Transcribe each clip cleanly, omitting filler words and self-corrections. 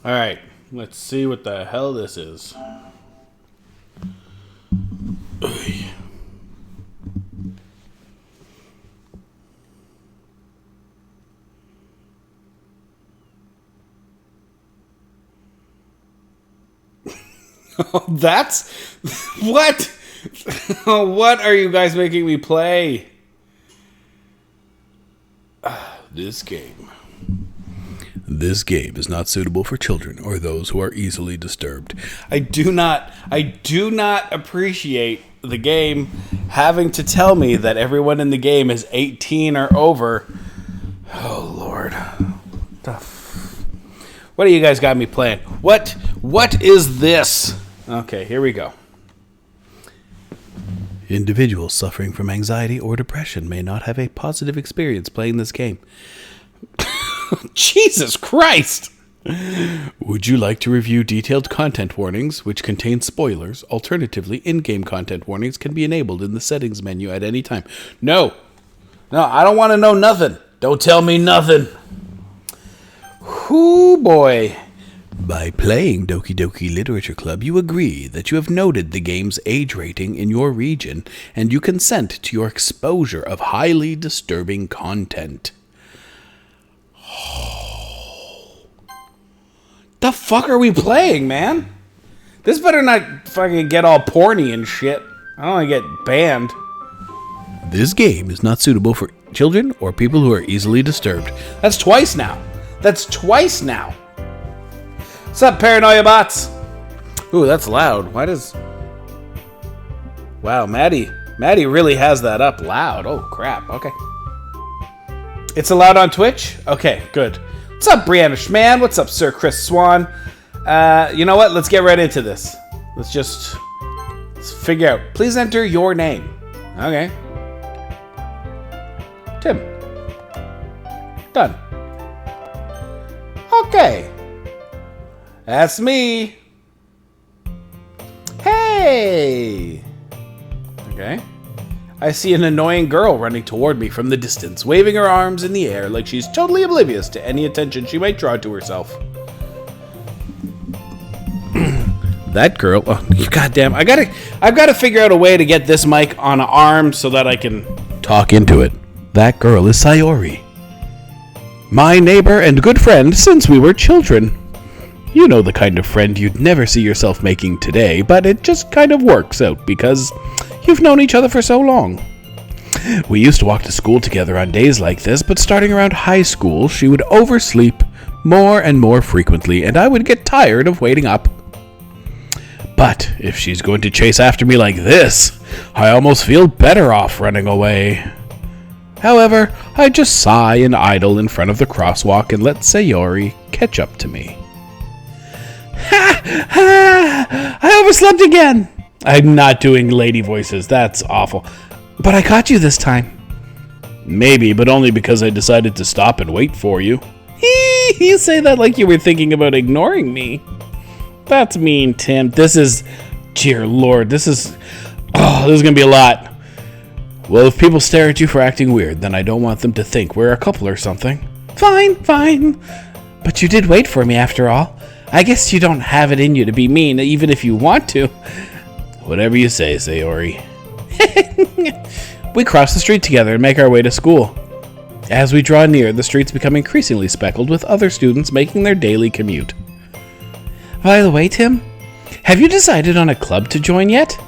Alright, let's see what the hell this is. That's... What? What are you guys making me play? This game is not suitable for children or those who are easily disturbed. I do not appreciate the game having to tell me that everyone in the game is 18 or over. Oh, Lord. What do you guys got me playing? What is this? Okay, here we go. Individuals suffering from anxiety or depression may not have a positive experience playing this game. Jesus Christ! Would you like to review detailed content warnings, which contain spoilers? Alternatively, in-game content warnings can be enabled in the settings menu at any time. No, I don't want to know nothing. Don't tell me nothing. Whoo, boy. By playing Doki Doki Literature Club, you agree that you have noted the game's age rating in your region, and you consent to your exposure of highly disturbing content. The fuck are we playing, man? This better not fucking get all porny and shit. I don't want to get banned. This game is not suitable for children or people who are easily disturbed. That's twice now. What's up, Paranoia Bots? Ooh, that's loud. Why does... Wow, Maddie really has that up loud. Oh, crap. Okay. It's allowed on Twitch? Okay, good. What's up, Brianna Schman? What's up, Sir Chris Swan? You know what? Let's get right into this. Let's figure out. Please enter your name. Okay. Tim. Done. Okay. That's me. Hey. Okay. I see an annoying girl running toward me from the distance, waving her arms in the air like she's totally oblivious to any attention she might draw to herself. That girl. Oh, goddamn! I've got to figure out a way to get this mic on an arm so that I can talk into it. That girl is Sayori, my neighbor and good friend since we were children. You know, the kind of friend you'd never see yourself making today, but it just kind of works out because you've known each other for so long. We used to walk to school together on days like this, but starting around high school, she would oversleep more and more frequently, and I would get tired of waiting up. But if she's going to chase after me like this, I almost feel better off running away. However, I just sigh and idle in front of the crosswalk and let Sayori catch up to me. I overslept again. I'm not doing lady voices. That's awful. But I caught you this time. Maybe, but only because I decided to stop and wait for you. You say that like you were thinking about ignoring me. That's mean, Tim. Dear Lord, this is gonna be a lot. Well, if people stare at you for acting weird, then I don't want them to think we're a couple or something. Fine. But you did wait for me after all. I guess you don't have it in you to be mean, even if you want to. Whatever you say, Sayori. We cross the street together and make our way to school. As we draw near, the streets become increasingly speckled with other students making their daily commute. By the way, Tim, have you decided on a club to join yet?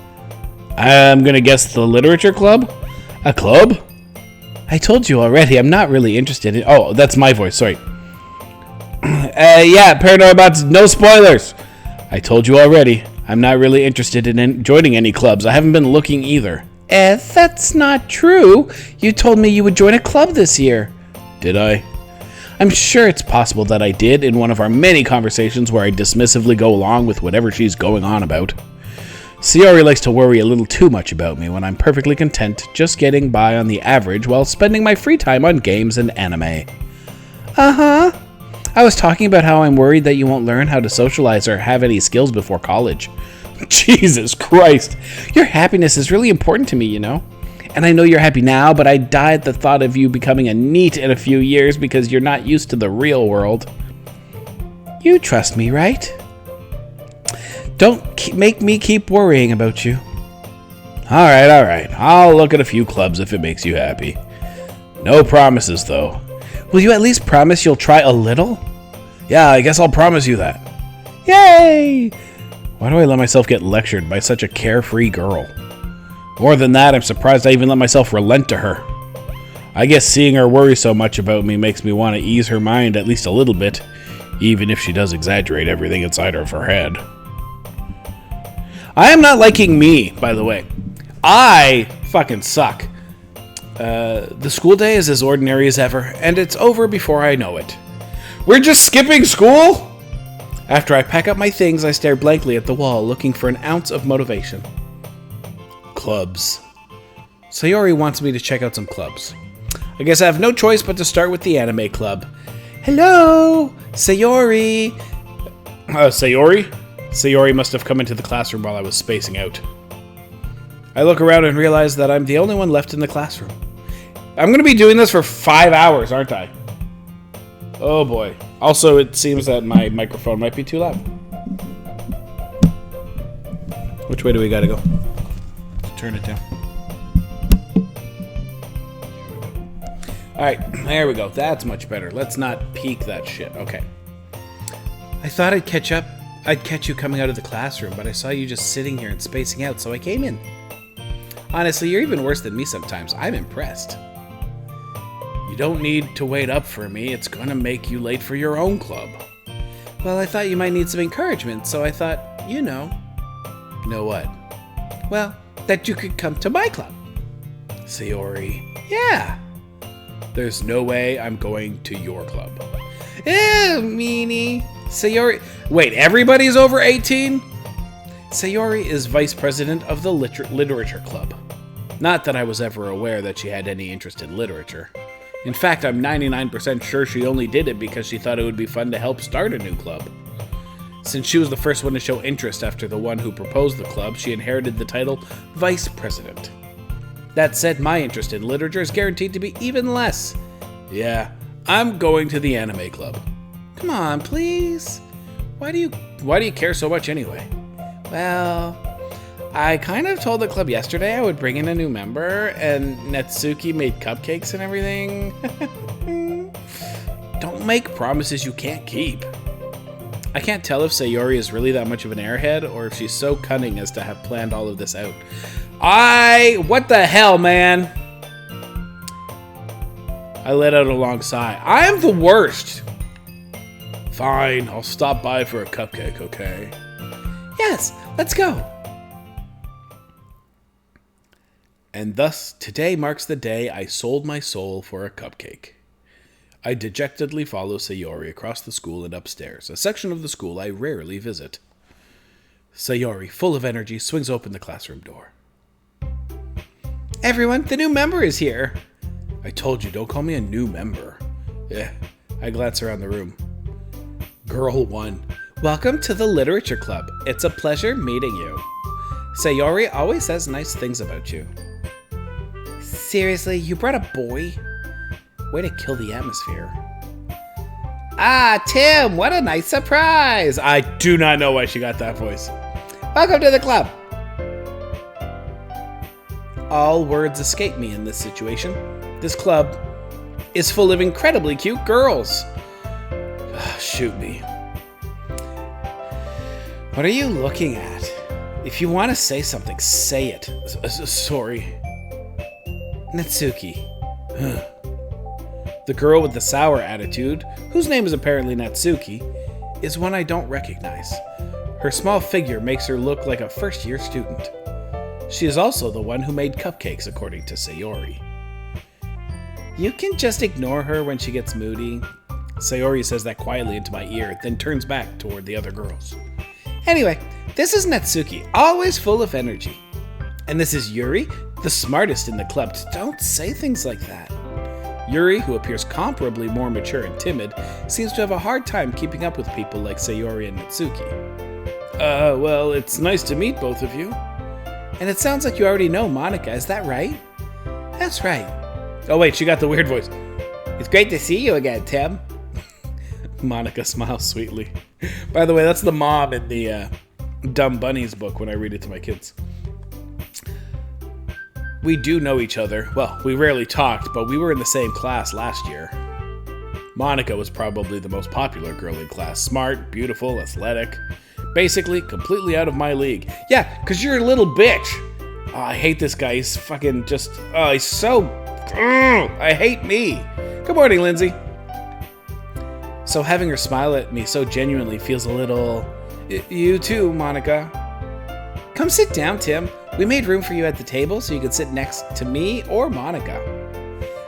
I'm gonna guess the literature club? A club? I told you already, I'm not really interested in... Oh, that's my voice, sorry. Yeah, Paranoia Bots, no spoilers. I told you already, I'm not really interested in joining any clubs. I haven't been looking either. That's not true. You told me you would join a club this year. Did I? I'm sure it's possible that I did in one of our many conversations where I dismissively go along with whatever she's going on about. Sayori likes to worry a little too much about me when I'm perfectly content just getting by on the average while spending my free time on games and anime. Uh-huh. I was talking about how I'm worried that you won't learn how to socialize or have any skills before college. Jesus Christ. Your happiness is really important to me, you know. And I know you're happy now, but I die at the thought of you becoming a NEET in a few years because you're not used to the real world. You trust me, right? Don't make me keep worrying about you. All right. I'll look at a few clubs if it makes you happy. No promises, though. Will you at least promise you'll try a little? Yeah, I guess I'll promise you that. Yay! Why do I let myself get lectured by such a carefree girl? More than that, I'm surprised I even let myself relent to her. I guess seeing her worry so much about me makes me want to ease her mind at least a little bit, even if she does exaggerate everything inside of her head. I am not liking me, by the way. I fucking suck. The school day is as ordinary as ever, and it's over before I know it. We're just skipping school? After I pack up my things, I stare blankly at the wall, looking for an ounce of motivation. Clubs. Sayori wants me to check out some clubs. I guess I have no choice but to start with the anime club. Hello, Sayori. Sayori? Sayori must have come into the classroom while I was spacing out. I look around and realize that I'm the only one left in the classroom. I'm going to be doing this for 5 hours, aren't I? Oh boy. Also, it seems that my microphone might be too loud. Which way do we gotta go? Turn it down. Alright, there we go. That's much better. Let's not peak that shit. Okay. I thought I'd catch you coming out of the classroom, but I saw you just sitting here and spacing out, so I came in. Honestly, you're even worse than me sometimes. I'm impressed. You don't need to wait up for me. It's gonna make you late for your own club. Well, I thought you might need some encouragement, so I thought, you know. Know what? Well, that you could come to my club. Sayori. Yeah. There's no way I'm going to your club. Ew, meanie. Sayori. Wait, everybody's over 18? Sayori is vice president of the literature club. Not that I was ever aware that she had any interest in literature. In fact, I'm 99% sure she only did it because she thought it would be fun to help start a new club. Since she was the first one to show interest after the one who proposed the club, she inherited the title Vice President. That said, my interest in literature is guaranteed to be even less. Yeah, I'm going to the anime club. Come on, please. Why do you care so much anyway? Well, I kind of told the club yesterday I would bring in a new member, and Natsuki made cupcakes and everything. Don't make promises you can't keep. I can't tell if Sayori is really that much of an airhead, or if she's so cunning as to have planned all of this out. What the hell, man? I let out a long sigh. I am the worst. Fine, I'll stop by for a cupcake, okay? Yes, let's go. And thus, today marks the day I sold my soul for a cupcake. I dejectedly follow Sayori across the school and upstairs, a section of the school I rarely visit. Sayori, full of energy, swings open the classroom door. Everyone, the new member is here. I told you, don't call me a new member. Yeah, I glance around the room. Girl 1. Welcome to the Literature Club. It's a pleasure meeting you. Sayori always says nice things about you. Seriously, you brought a boy? Way to kill the atmosphere. Ah, Tim, what a nice surprise. I do not know why she got that voice. Welcome to the club. All words escape me in this situation. This club is full of incredibly cute girls. Shoot me. What are you looking at? If you want to say something, say it. Sorry. Natsuki. The girl with the sour attitude, whose name is apparently Natsuki, is one I don't recognize. Her small figure makes her look like a first-year student. She is also the one who made cupcakes, according to Sayori. You can just ignore her when she gets moody. Sayori says that quietly into my ear, then turns back toward the other girls. Anyway, this is Natsuki, always full of energy. And this is Yuri, the smartest in the club. Don't say things like that. Yuri, who appears comparably more mature and timid, seems to have a hard time keeping up with people like Sayori and Natsuki. Well, it's nice to meet both of you. And it sounds like you already know Monica, is that right? That's right. Oh wait, she got the weird voice. It's great to see you again, Tim. Monica smiles sweetly. By the way, that's the mom in the Dumb Bunnies book when I read it to my kids. We do know each other. Well, we rarely talked, but we were in the same class last year. Monica was probably the most popular girl in class. Smart, beautiful, athletic. Basically, completely out of my league. Yeah, because you're a little bitch. Oh, I hate this guy. He's fucking just... Oh, he's so... I hate me. Good morning, Lindsay. So having her smile at me so genuinely feels a little... You too, Monica. Come sit down, Tim. We made room for you at the table so you could sit next to me or Monica.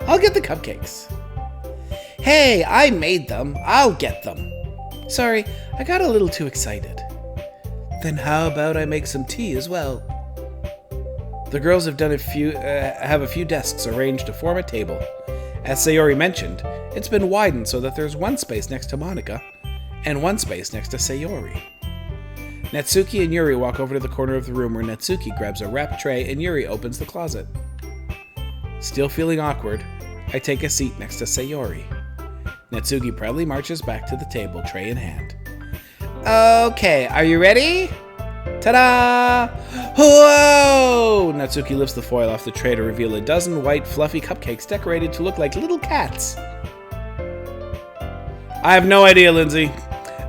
I'll get the cupcakes. Hey, I made them. I'll get them. Sorry, I got a little too excited. Then how about I make some tea as well? The girls have done have a few desks arranged to form a table. As Sayori mentioned, it's been widened so that there's one space next to Monica and one space next to Sayori. Natsuki and Yuri walk over to the corner of the room where Natsuki grabs a wrapped tray and Yuri opens the closet. Still feeling awkward, I take a seat next to Sayori. Natsuki proudly marches back to the table, tray in hand. Okay, are you ready? Ta-da! Whoa! Natsuki lifts the foil off the tray to reveal a dozen white, fluffy cupcakes decorated to look like little cats. I have no idea, Lindsay.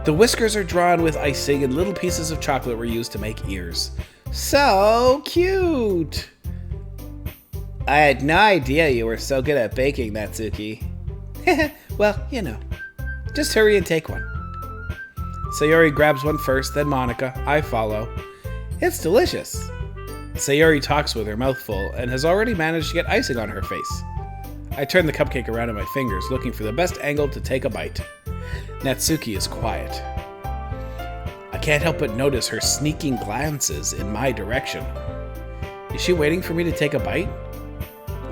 The whiskers are drawn with icing and little pieces of chocolate were used to make ears. So cute! I had no idea you were so good at baking, Natsuki. Well, you know. Just hurry and take one. Sayori grabs one first, then Monica. I follow. It's delicious. Sayori talks with her mouth full and has already managed to get icing on her face. I turn the cupcake around in my fingers, looking for the best angle to take a bite. Natsuki is quiet. I can't help but notice her sneaking glances in my direction. Is she waiting for me to take a bite?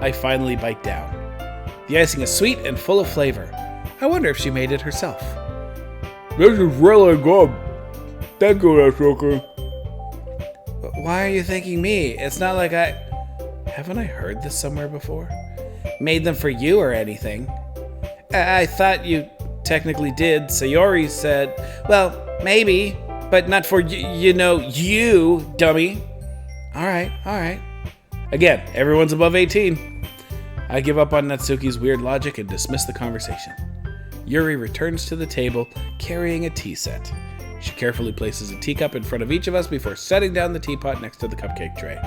I finally bite down. The icing is sweet and full of flavor. I wonder if she made it herself. This is really good. Thank you, Natsuki. Why are you thanking me? It's not like Haven't I heard this somewhere before? Made them for you or anything. I thought you technically did. Sayori said, well, maybe, but not for you, dummy. All right. Again, everyone's above 18. I give up on Natsuki's weird logic and dismiss the conversation. Yuri returns to the table, carrying a tea set. She carefully places a teacup in front of each of us before setting down the teapot next to the cupcake tray.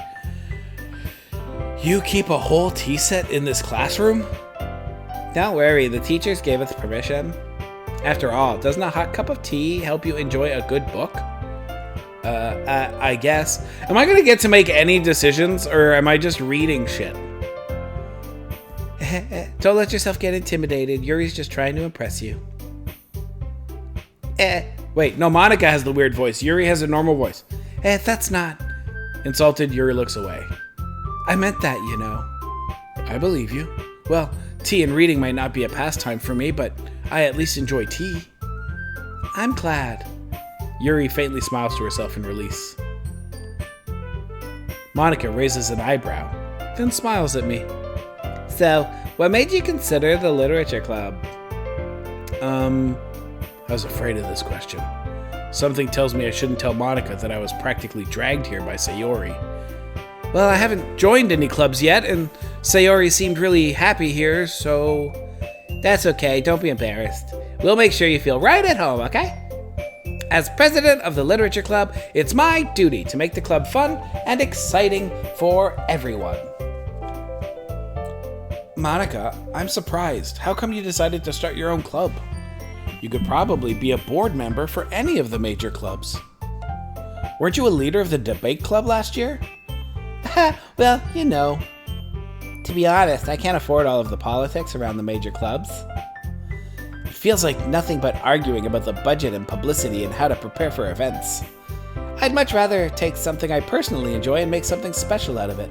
You keep a whole tea set in this classroom? Don't worry, the teachers gave us permission. After all, doesn't a hot cup of tea help you enjoy a good book? I guess. Am I gonna get to make any decisions, or am I just reading shit? Don't let yourself get intimidated. Yuri's just trying to impress you. Wait, no, Monica has the weird voice. Yuri has a normal voice. That's not... Insulted, Yuri looks away. I meant that, you know. I believe you. Well, tea and reading might not be a pastime for me, but I at least enjoy tea. I'm glad. Yuri faintly smiles to herself in release. Monica raises an eyebrow, then smiles at me. So, what made you consider the literature club? I was afraid of this question. Something tells me I shouldn't tell Monica that I was practically dragged here by Sayori. Well, I haven't joined any clubs yet, and Sayori seemed really happy here, so... That's okay, don't be embarrassed. We'll make sure you feel right at home, okay? As president of the literature club, it's my duty to make the club fun and exciting for everyone. Monica, I'm surprised. How come you decided to start your own club? You could probably be a board member for any of the major clubs. Weren't you a leader of the debate club last year? Well, you know. To be honest, I can't afford all of the politics around the major clubs. It feels like nothing but arguing about the budget and publicity and how to prepare for events. I'd much rather take something I personally enjoy and make something special out of it.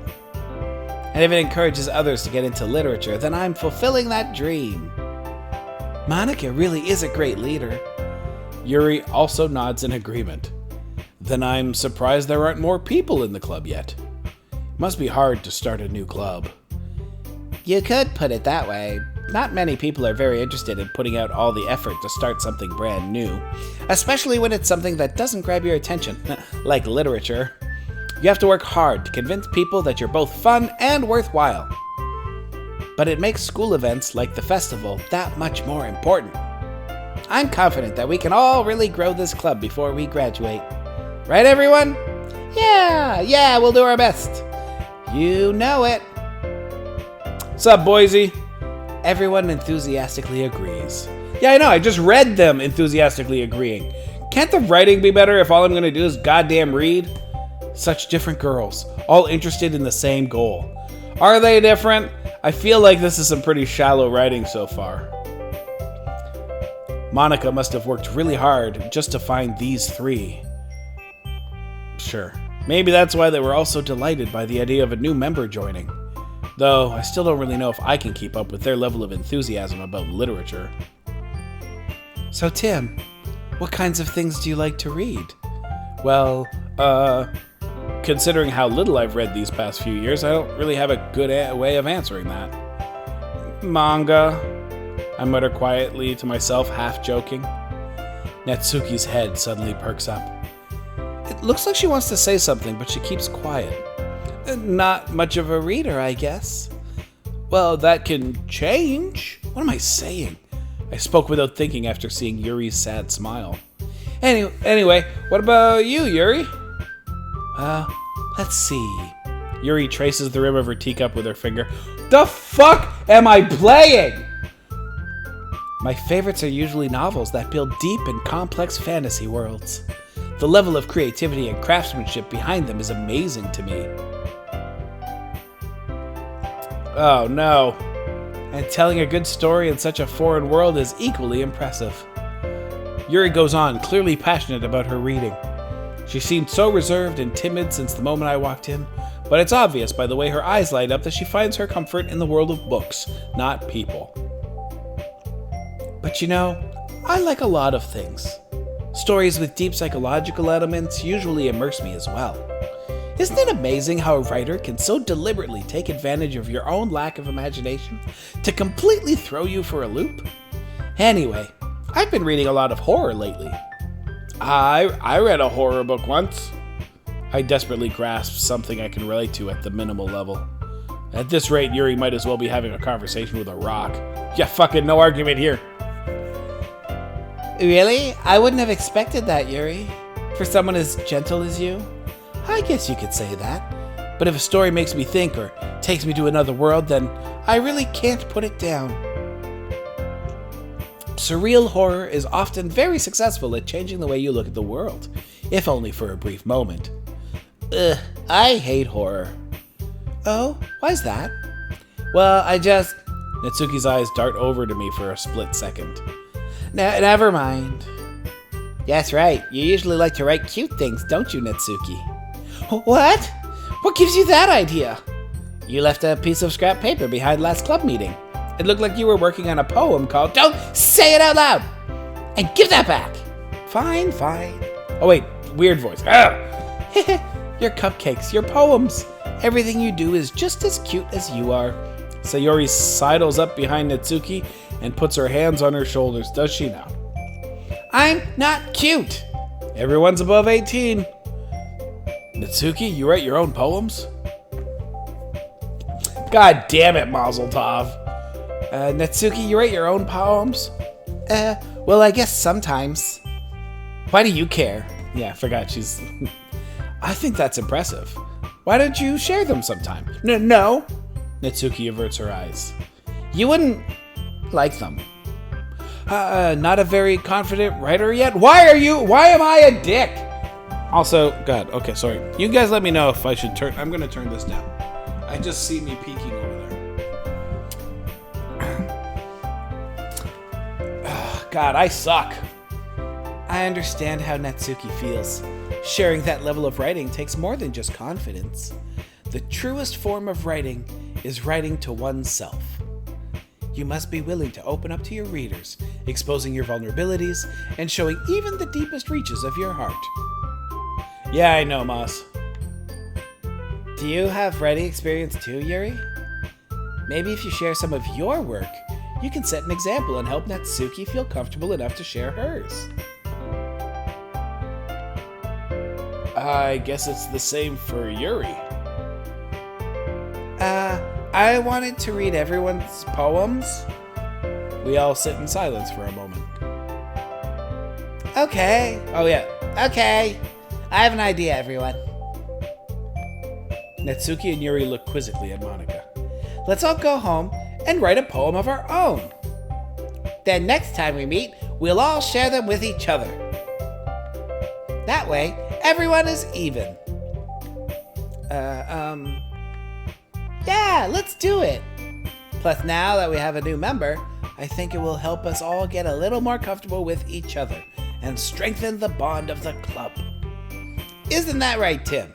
And if it encourages others to get into literature, then I'm fulfilling that dream. Monica really is a great leader. Yuri also nods in agreement. Then I'm surprised there aren't more people in the club yet. It must be hard to start a new club. You could put it that way, not many people are very interested in putting out all the effort to start something brand new, especially when it's something that doesn't grab your attention, like literature. You have to work hard to convince people that you're both fun and worthwhile. But it makes school events like the festival that much more important. I'm confident that we can all really grow this club before we graduate. Right, everyone? Yeah, we'll do our best. You know it. Sup, Boise? Everyone enthusiastically agrees. Yeah, I know. I just read them enthusiastically agreeing. Can't the writing be better if all I'm going to do is goddamn read? Such different girls, all interested in the same goal. Are they different? I feel like this is some pretty shallow writing so far. Monica must have worked really hard just to find these three. Sure. Maybe that's why they were all so delighted by the idea of a new member joining. Though, I still don't really know if I can keep up with their level of enthusiasm about literature. So, Tim, what kinds of things do you like to read? Well, considering how little I've read these past few years, I don't really have a good way of answering that. Manga, I mutter quietly to myself, half joking. Natsuki's head suddenly perks up. It looks like she wants to say something, but she keeps quiet. Not much of a reader, I guess. Well, that can change. What am I saying? I spoke without thinking after seeing Yuri's sad smile. Anyway, what about you, Yuri? Let's see. Yuri traces the rim of her teacup with her finger. The fuck am I playing? My favorites are usually novels that build deep and complex fantasy worlds. The level of creativity and craftsmanship behind them is amazing to me. Oh no. And telling a good story in such a foreign world is equally impressive. Yuri goes on, clearly passionate about her reading. She seemed so reserved and timid since the moment I walked in, but it's obvious by the way her eyes light up that she finds her comfort in the world of books, not people. But you know, I like a lot of things. Stories with deep psychological elements usually immerse me as well. Isn't it amazing how a writer can so deliberately take advantage of your own lack of imagination to completely throw you for a loop? Anyway, I've been reading a lot of horror lately. I read a horror book once. I desperately grasped something I can relate to at the minimal level. At this rate, Yuri might as well be having a conversation with a rock. Yeah, fucking no argument here. Really? I wouldn't have expected that, Yuri. For someone as gentle as you? I guess you could say that. But if a story makes me think or takes me to another world, then I really can't put it down. Surreal horror is often very successful at changing the way you look at the world, if only for a brief moment. I hate horror. Oh, why's that? Well, Natsuki's eyes dart over to me for a split second. Never mind. Yes, right. You usually like to write cute things, don't you, Natsuki? What? What gives you that idea? You left a piece of scrap paper behind last club meeting. It looked like you were working on a poem called Don't Say It Out Loud! And give that back! Fine. Oh wait, weird voice. Your cupcakes, your poems. Everything you do is just as cute as you are. Sayori sidles up behind Natsuki and puts her hands on her shoulders. Does she now? I'm not cute. Everyone's above 18. Natsuki, you write your own poems? God damn it, Mazel Tov. Natsuki, you write your own poems? Well, I guess sometimes. Why do you care? Yeah, I forgot she's... I think that's impressive. Why don't you share them sometime? No. Natsuki averts her eyes. You wouldn't like them. Not a very confident writer yet? Why am I a dick? Also, God, okay, sorry. You guys let me know if I should turn... I'm going to turn this down. I just see me peeking over there. God, I suck. I understand how Natsuki feels. Sharing that level of writing takes more than just confidence. The truest form of writing is writing to oneself. You must be willing to open up to your readers, exposing your vulnerabilities and showing even the deepest reaches of your heart. Yeah, I know, Moss. Do you have writing experience too, Yuri? Maybe if you share some of your work, you can set an example and help Natsuki feel comfortable enough to share hers. I guess it's the same for Yuri. I wanted to read everyone's poems. We all sit in silence for a moment. Okay. Oh, yeah. Okay. I have an idea, everyone. Natsuki and Yuri look quizzically at Monika. Let's all go home and write a poem of our own. Then next time we meet, we'll all share them with each other. That way, everyone is even. Yeah, let's do it. Plus, now that we have a new member, I think it will help us all get a little more comfortable with each other and strengthen the bond of the club. Isn't that right, Tim?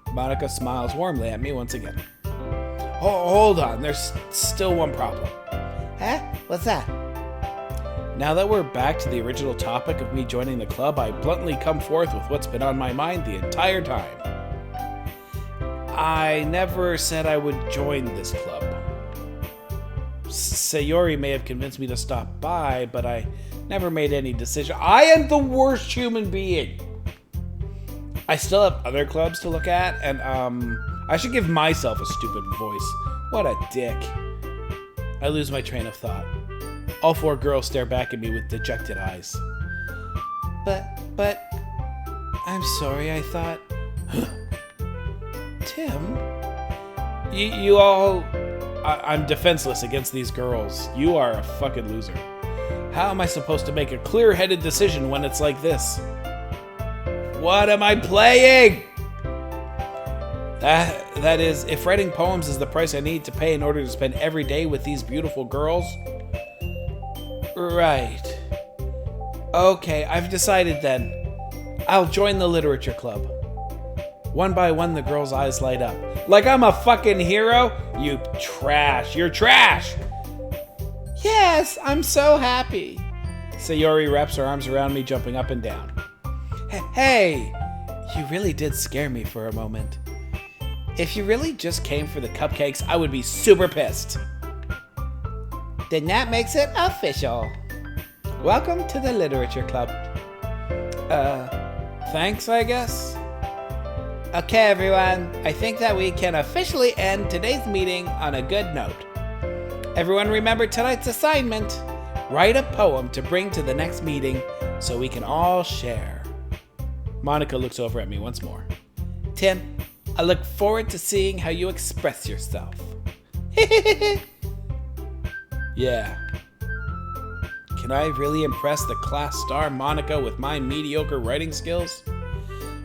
Monika smiles warmly at me once again. Hold on, there's still one problem. Huh? What's that? Now that we're back to the original topic of me joining the club, I bluntly come forth with what's been on my mind the entire time. I never said I would join this club. Sayori may have convinced me to stop by, but I never made any decision. I am the worst human being. I still have other clubs to look at, and I should give myself a stupid voice. What a dick. I lose my train of thought. All four girls stare back at me with dejected eyes. But, I'm sorry, I thought... Tim? You all... I'm defenseless against these girls. You are a fucking loser. How am I supposed to make a clear-headed decision when it's like this? What am I playing? That is, if writing poems is the price I need to pay in order to spend every day with these beautiful girls... Right. Okay, I've decided then. I'll join the literature club. One by one, the girls' eyes light up. Like I'm a fucking hero? You trash. You're trash! Yes, I'm so happy. Sayori wraps her arms around me, jumping up and down. Hey, you really did scare me for a moment. If you really just came for the cupcakes, I would be super pissed. Then that makes it official. Welcome to the literature club. Thanks, I guess? Okay, everyone. I think that we can officially end today's meeting on a good note. Everyone remember tonight's assignment. Write a poem to bring to the next meeting so we can all share. Monika looks over at me once more. Tim, I look forward to seeing how you express yourself. Yeah. Can I really impress the class star Monika with my mediocre writing skills?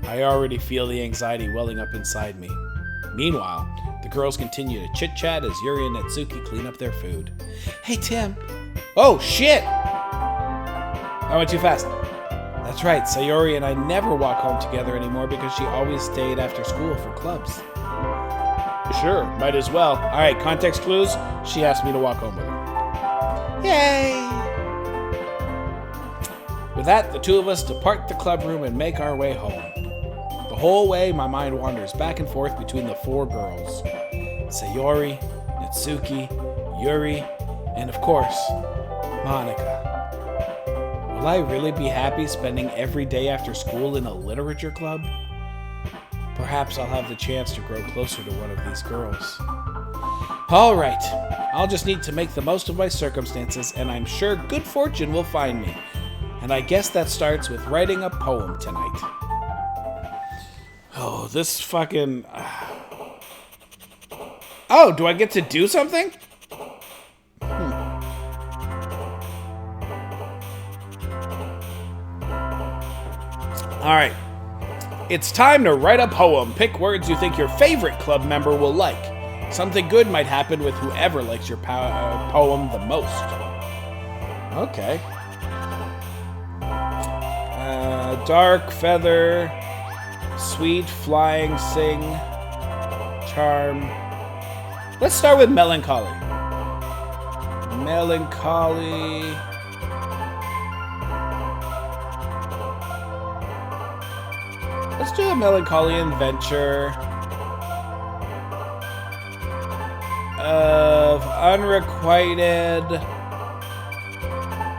I already feel the anxiety welling up inside me. Meanwhile, the girls continue to chit-chat as Yuri and Natsuki clean up their food. Hey, Tim. Oh, shit! I went too fast. That's right, Sayori and I never walk home together anymore because she always stayed after school for clubs. Sure, might as well. Alright, context clues. She asked me to walk home with her. Yay! With that, the two of us depart the club room and make our way home. The whole way, my mind wanders back and forth between the four girls. Sayori, Natsuki, Yuri, and of course, Monika. Will I really be happy spending every day after school in a literature club? Perhaps I'll have the chance to grow closer to one of these girls. Alright, I'll just need to make the most of my circumstances, and I'm sure good fortune will find me. And I guess that starts with writing a poem tonight. Oh, this fucking... Oh, do I get to do something? Alright. It's time to write a poem. Pick words you think your favorite club member will like. Something good might happen with whoever likes your poem the most. Okay. Dark feather, sweet flying sing, charm. Let's start with melancholy. Melancholy. Let's do a melancholy adventure of Unrequited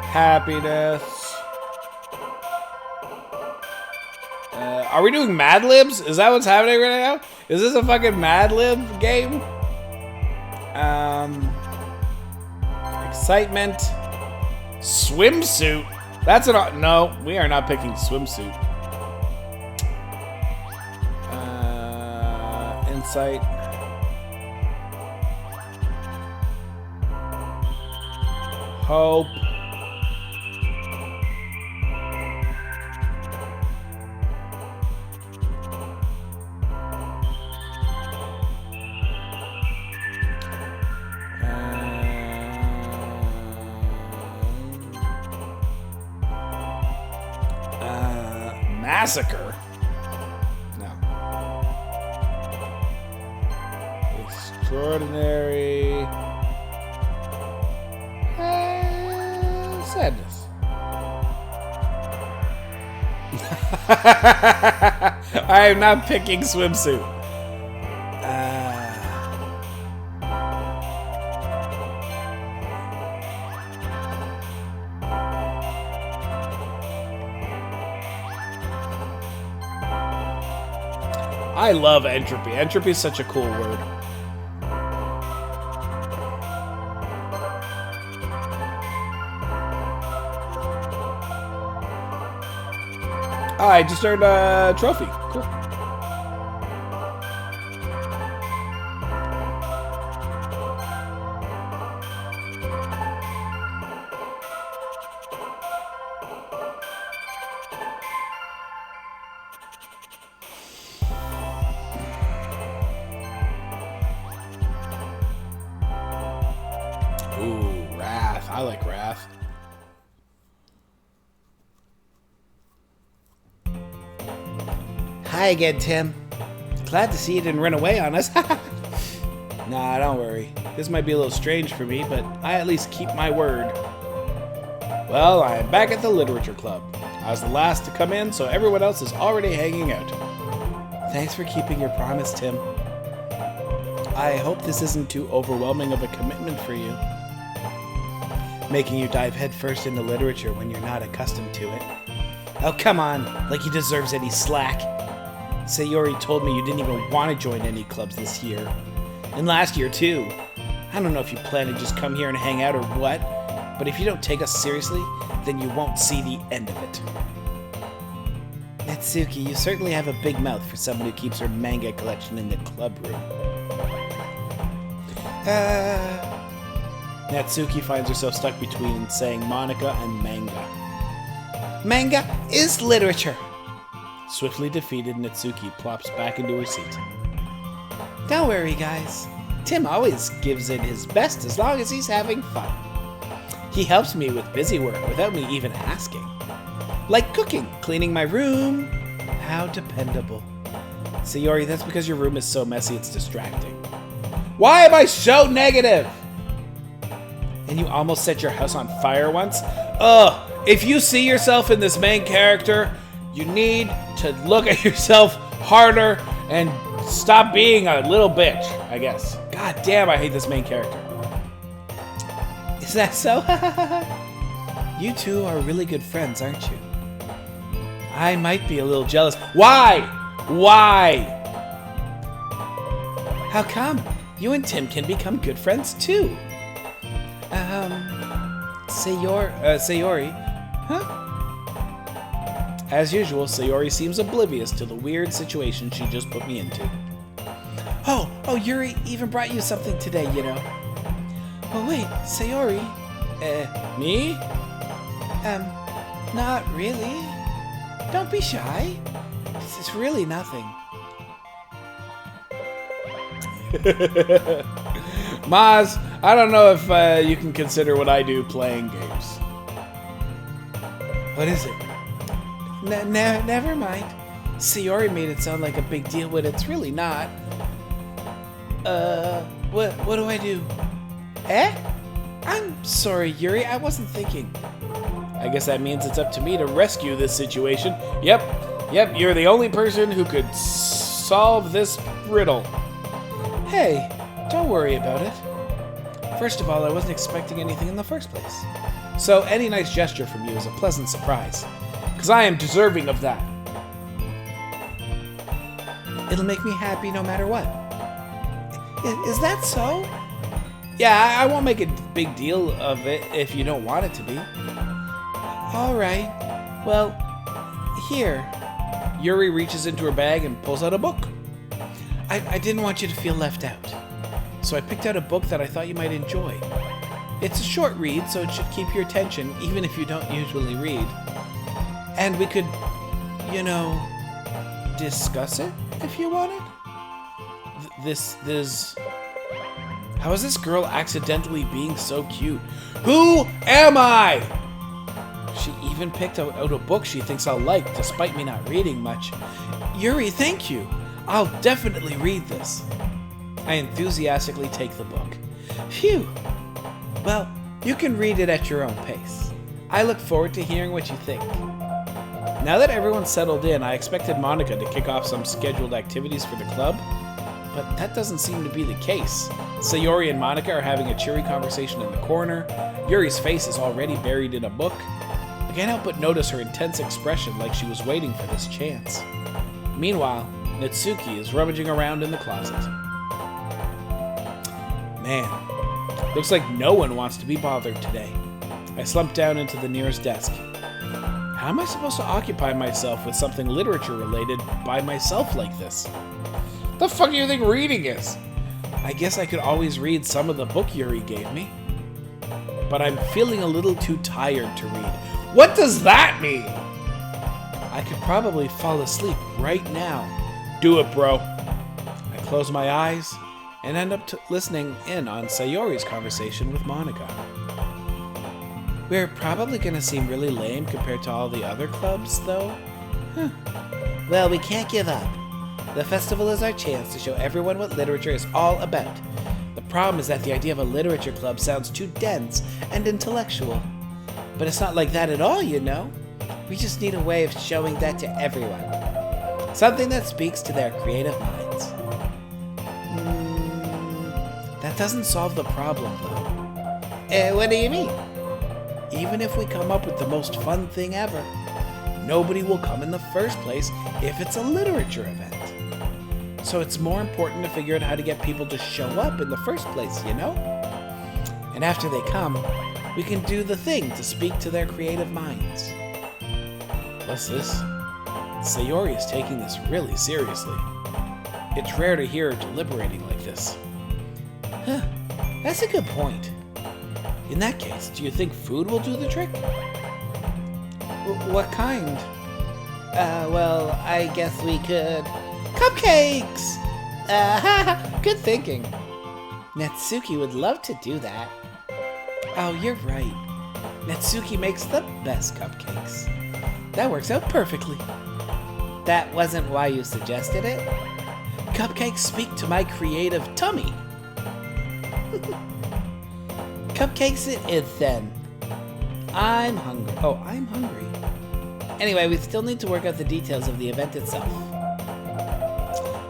happiness. Are we doing Mad Libs? Is that what's happening right now? Is this a fucking Mad Lib game? Excitement. Swimsuit. That's an... No, we are not picking swimsuit. Insight. Hope. Massacre? No. Extraordinary sadness. I am not picking swimsuit. I love entropy. Entropy is such a cool word. Oh, I just earned a trophy. Cool. Ooh, Wrath. I like Wrath. Hi again, Tim. Glad to see you didn't run away on us. Nah, don't worry. This might be a little strange for me, but I at least keep my word. Well, I am back at the Literature Club. I was the last to come in, so everyone else is already hanging out. Thanks for keeping your promise, Tim. I hope this isn't too overwhelming of a commitment for you. Making you dive headfirst into literature when you're not accustomed to it. Oh, come on, like he deserves any slack. Sayori told me you didn't even want to join any clubs this year. And last year, too. I don't know if you plan to just come here and hang out or what, but if you don't take us seriously, then you won't see the end of it. Natsuki, you certainly have a big mouth for someone who keeps her manga collection in the club room. Natsuki finds herself stuck between saying Monica and manga. Manga is literature! Swiftly defeated, Natsuki plops back into her seat. Don't worry, guys. Tim always gives it his best as long as he's having fun. He helps me with busy work without me even asking. Like cooking, cleaning my room. How dependable. Sayori, that's because your room is so messy it's distracting. Why am I so negative? And you almost set your house on fire once? Ugh, if you see yourself in this main character, you need to look at yourself harder and stop being a little bitch, I guess. God damn, I hate this main character. Is that so? You two are really good friends, aren't you? I might be a little jealous. Why? Why? How come? You and Tim can become good friends, too. Sayori. Huh? As usual, Sayori seems oblivious to the weird situation she just put me into. Oh, Yuri even brought you something today, you know. Oh, wait, Sayori. Me? Not really. Don't be shy. It's really nothing. Maz, I don't know if you can consider what I do playing games. What is it? Never mind. Sayori made it sound like a big deal when it's really not. What do I do? I'm sorry, Yuri, I wasn't thinking. I guess that means it's up to me to rescue this situation. Yep, you're the only person who could solve this riddle. Hey, don't worry about it. First of all, I wasn't expecting anything in the first place. So any nice gesture from you is a pleasant surprise, because I am deserving of that. It'll make me happy no matter what. Is that so? Yeah, I won't make a big deal of it if you don't want it to be. All right. Well, here. Yuri reaches into her bag and pulls out a book. I didn't want you to feel left out, so I picked out a book that I thought you might enjoy. It's a short read, so it should keep your attention, even if you don't usually read. And we could, discuss it if you wanted. How is this girl accidentally being so cute? Who am I? She even picked out a book she thinks I'll like, despite me not reading much. Yuri, thank you. I'll definitely read this. I enthusiastically take the book. Phew. Well, you can read it at your own pace. I look forward to hearing what you think. Now that everyone's settled in, I expected Monica to kick off some scheduled activities for the club, but that doesn't seem to be the case. Sayori and Monica are having a cheery conversation in the corner. Yuri's face is already buried in a book. I can't help but notice her intense expression, like she was waiting for this chance. Meanwhile, Natsuki is rummaging around in the closet. Man, looks like no one wants to be bothered today. I slump down into the nearest desk. How am I supposed to occupy myself with something literature-related by myself like this? The fuck do you think reading is? I guess I could always read some of the book Yuri gave me. But I'm feeling a little too tired to read. What does that mean? I could probably fall asleep right now. Do it, bro. I close my eyes and end up listening in on Sayori's conversation with Monica. We're probably going to seem really lame compared to all the other clubs, though. Well, we can't give up. The festival is our chance to show everyone what literature is all about. The problem is that the idea of a literature club sounds too dense and intellectual. But it's not like that at all, you know. We just need a way of showing that to everyone. Something that speaks to their creative minds. That doesn't solve the problem, though. What do you mean? Even if we come up with the most fun thing ever, nobody will come in the first place if it's a literature event. So it's more important to figure out how to get people to show up in the first place, you know? And after they come, we can do the thing to speak to their creative minds. What's this? Sayori is taking this really seriously. It's rare to hear her deliberating like this. That's a good point. In that case, do you think food will do the trick? What kind? Well, I guess we could... Cupcakes! Good thinking. Natsuki would love to do that. Oh, you're right. Natsuki makes the best cupcakes. That works out perfectly. That wasn't why you suggested it? Cupcakes speak to my creative tummy. Cupcakes it is then. I'm hungry. Oh, I'm hungry. Anyway, we still need to work out the details of the event itself.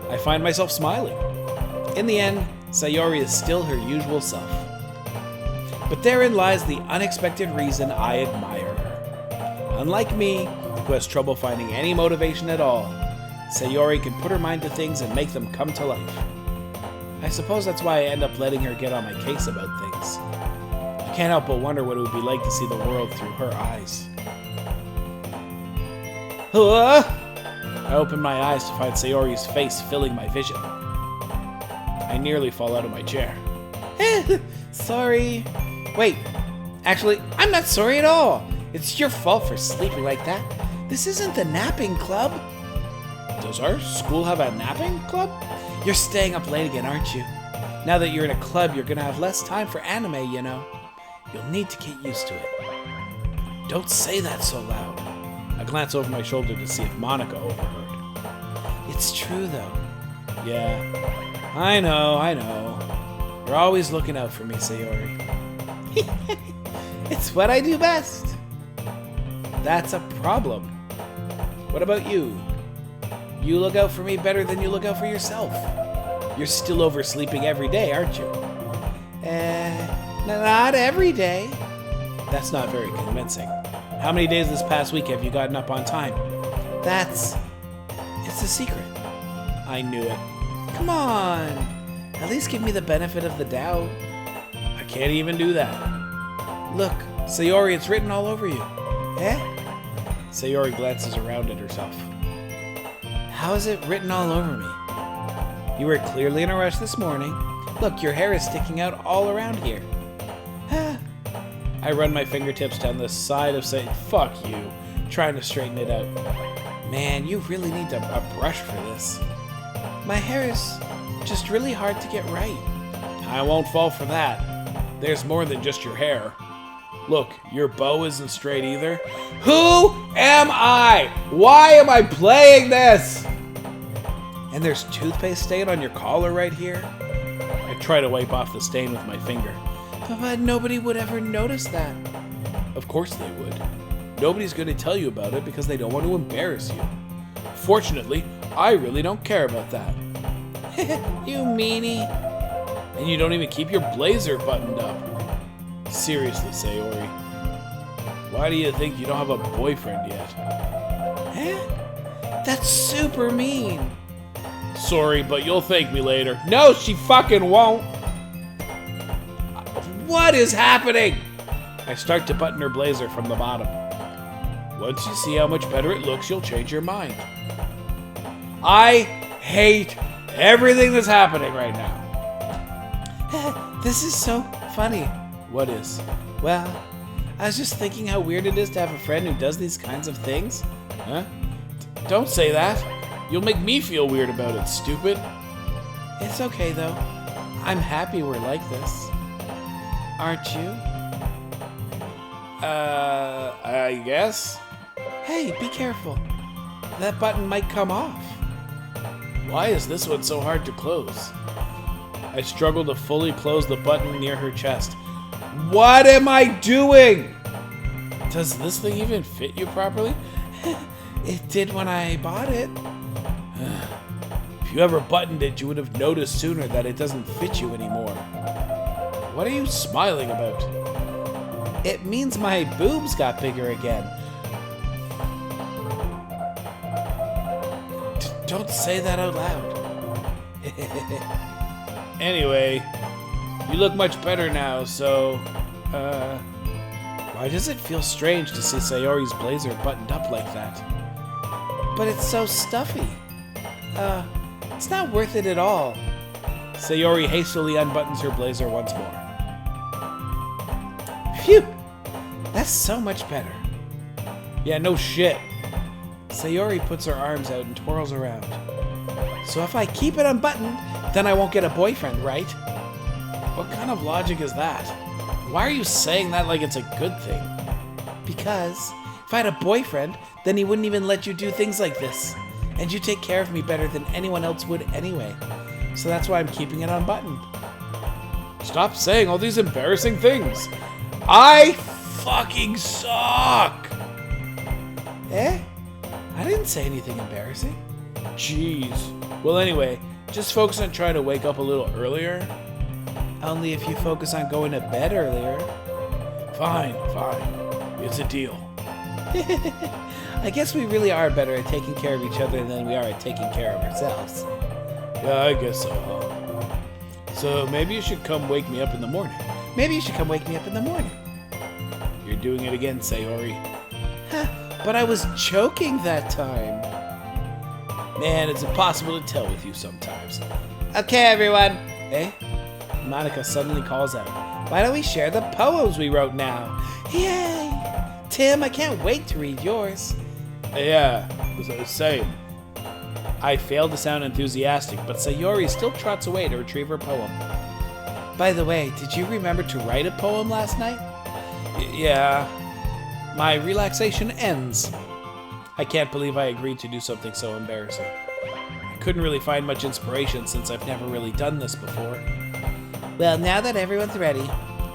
I find myself smiling. In the end, Sayori is still her usual self. But therein lies the unexpected reason I admire her. Unlike me, who has trouble finding any motivation at all, Sayori can put her mind to things and make them come to life. I suppose that's why I end up letting her get on my case about things. I can't help but wonder what it would be like to see the world through her eyes. I open my eyes to find Sayori's face filling my vision. I nearly fall out of my chair. Sorry. Wait, actually, I'm not sorry at all. It's your fault for sleeping like that. This isn't the napping club. Does our school have a napping club? You're staying up late again, aren't you? Now that you're in a club, you're gonna have less time for anime, you know. You'll need to get used to it. Don't say that so loud. I glance over my shoulder to see if Monica overheard. It's true, though. Yeah, I know. You're always looking out for me, Sayori. It's what I do best. That's a problem. What about you? You look out for me better than you look out for yourself. You're still oversleeping every day, aren't you? Not every day. That's not very convincing. How many days this past week have you gotten up on time? It's a secret. I knew it. Come on. At least give me the benefit of the doubt. I can't even do that. Look, Sayori, it's written all over you. Eh? Sayori glances around at herself. How is it written all over me? You were clearly in a rush this morning. Look, your hair is sticking out all around here. I run my fingertips down the side of saying, fuck you, trying to straighten it out. Man, you really need a brush for this. My hair is just really hard to get right. I won't fall for that. There's more than just your hair. Look, your bow isn't straight either. Who am I? Why am I playing this? And there's toothpaste stain on your collar right here. I try to wipe off the stain with my finger. But nobody would ever notice that. Of course they would. Nobody's going to tell you about it because they don't want to embarrass you. Fortunately, I really don't care about that. You meanie. And you don't even keep your blazer buttoned up. Seriously, Sayori. Why do you think you don't have a boyfriend yet? That's super mean. Sorry, but you'll thank me later. No, she fucking won't. What is happening? I start to button her blazer from the bottom. Once you see how much better it looks, you'll change your mind. I hate everything that's happening right now. This is so funny. What is? Well, I was just thinking how weird it is to have a friend who does these kinds of things. Huh? Don't say that. You'll make me feel weird about it, stupid. It's okay, though. I'm happy we're like this. Aren't you? I guess. Hey, be careful. That button might come off. Why is this one so hard to close? I struggle to fully close the button near her chest. What am I doing? Does this thing even fit you properly? It did when I bought it. If you ever buttoned it, you would have noticed sooner that it doesn't fit you anymore. What are you smiling about? It means my boobs got bigger again. Don't say that out loud. Anyway, you look much better now, so, why does it feel strange to see Sayori's blazer buttoned up like that? But it's so stuffy. It's not worth it at all. Sayori hastily unbuttons her blazer once more. Phew! That's so much better. Yeah, no shit. Sayori puts her arms out and twirls around. So if I keep it unbuttoned, then I won't get a boyfriend, right? What kind of logic is that? Why are you saying that like it's a good thing? Because if I had a boyfriend, then he wouldn't even let you do things like this. And you take care of me better than anyone else would anyway. So that's why I'm keeping it unbuttoned. Stop saying all these embarrassing things. I fucking suck! Eh? I didn't say anything embarrassing. Jeez. Well, anyway, just focus on trying to wake up a little earlier. Only if you focus on going to bed earlier. Fine. It's a deal. I guess we really are better at taking care of each other than we are at taking care of ourselves. Yeah, I guess so, huh? So maybe you should come wake me up in the morning. You're doing it again, Sayori. But I was joking that time. Man, it's impossible to tell with you sometimes. Okay, everyone. Eh? Monica suddenly calls out. Why don't we share the poems we wrote now? Yay! Tim, I can't wait to read yours. Yeah, same. I fail to sound enthusiastic, but Sayori still trots away to retrieve her poem. By the way, did you remember to write a poem last night? Yeah. My relaxation ends. I can't believe I agreed to do something so embarrassing. I couldn't really find much inspiration since I've never really done this before. Well, now that everyone's ready,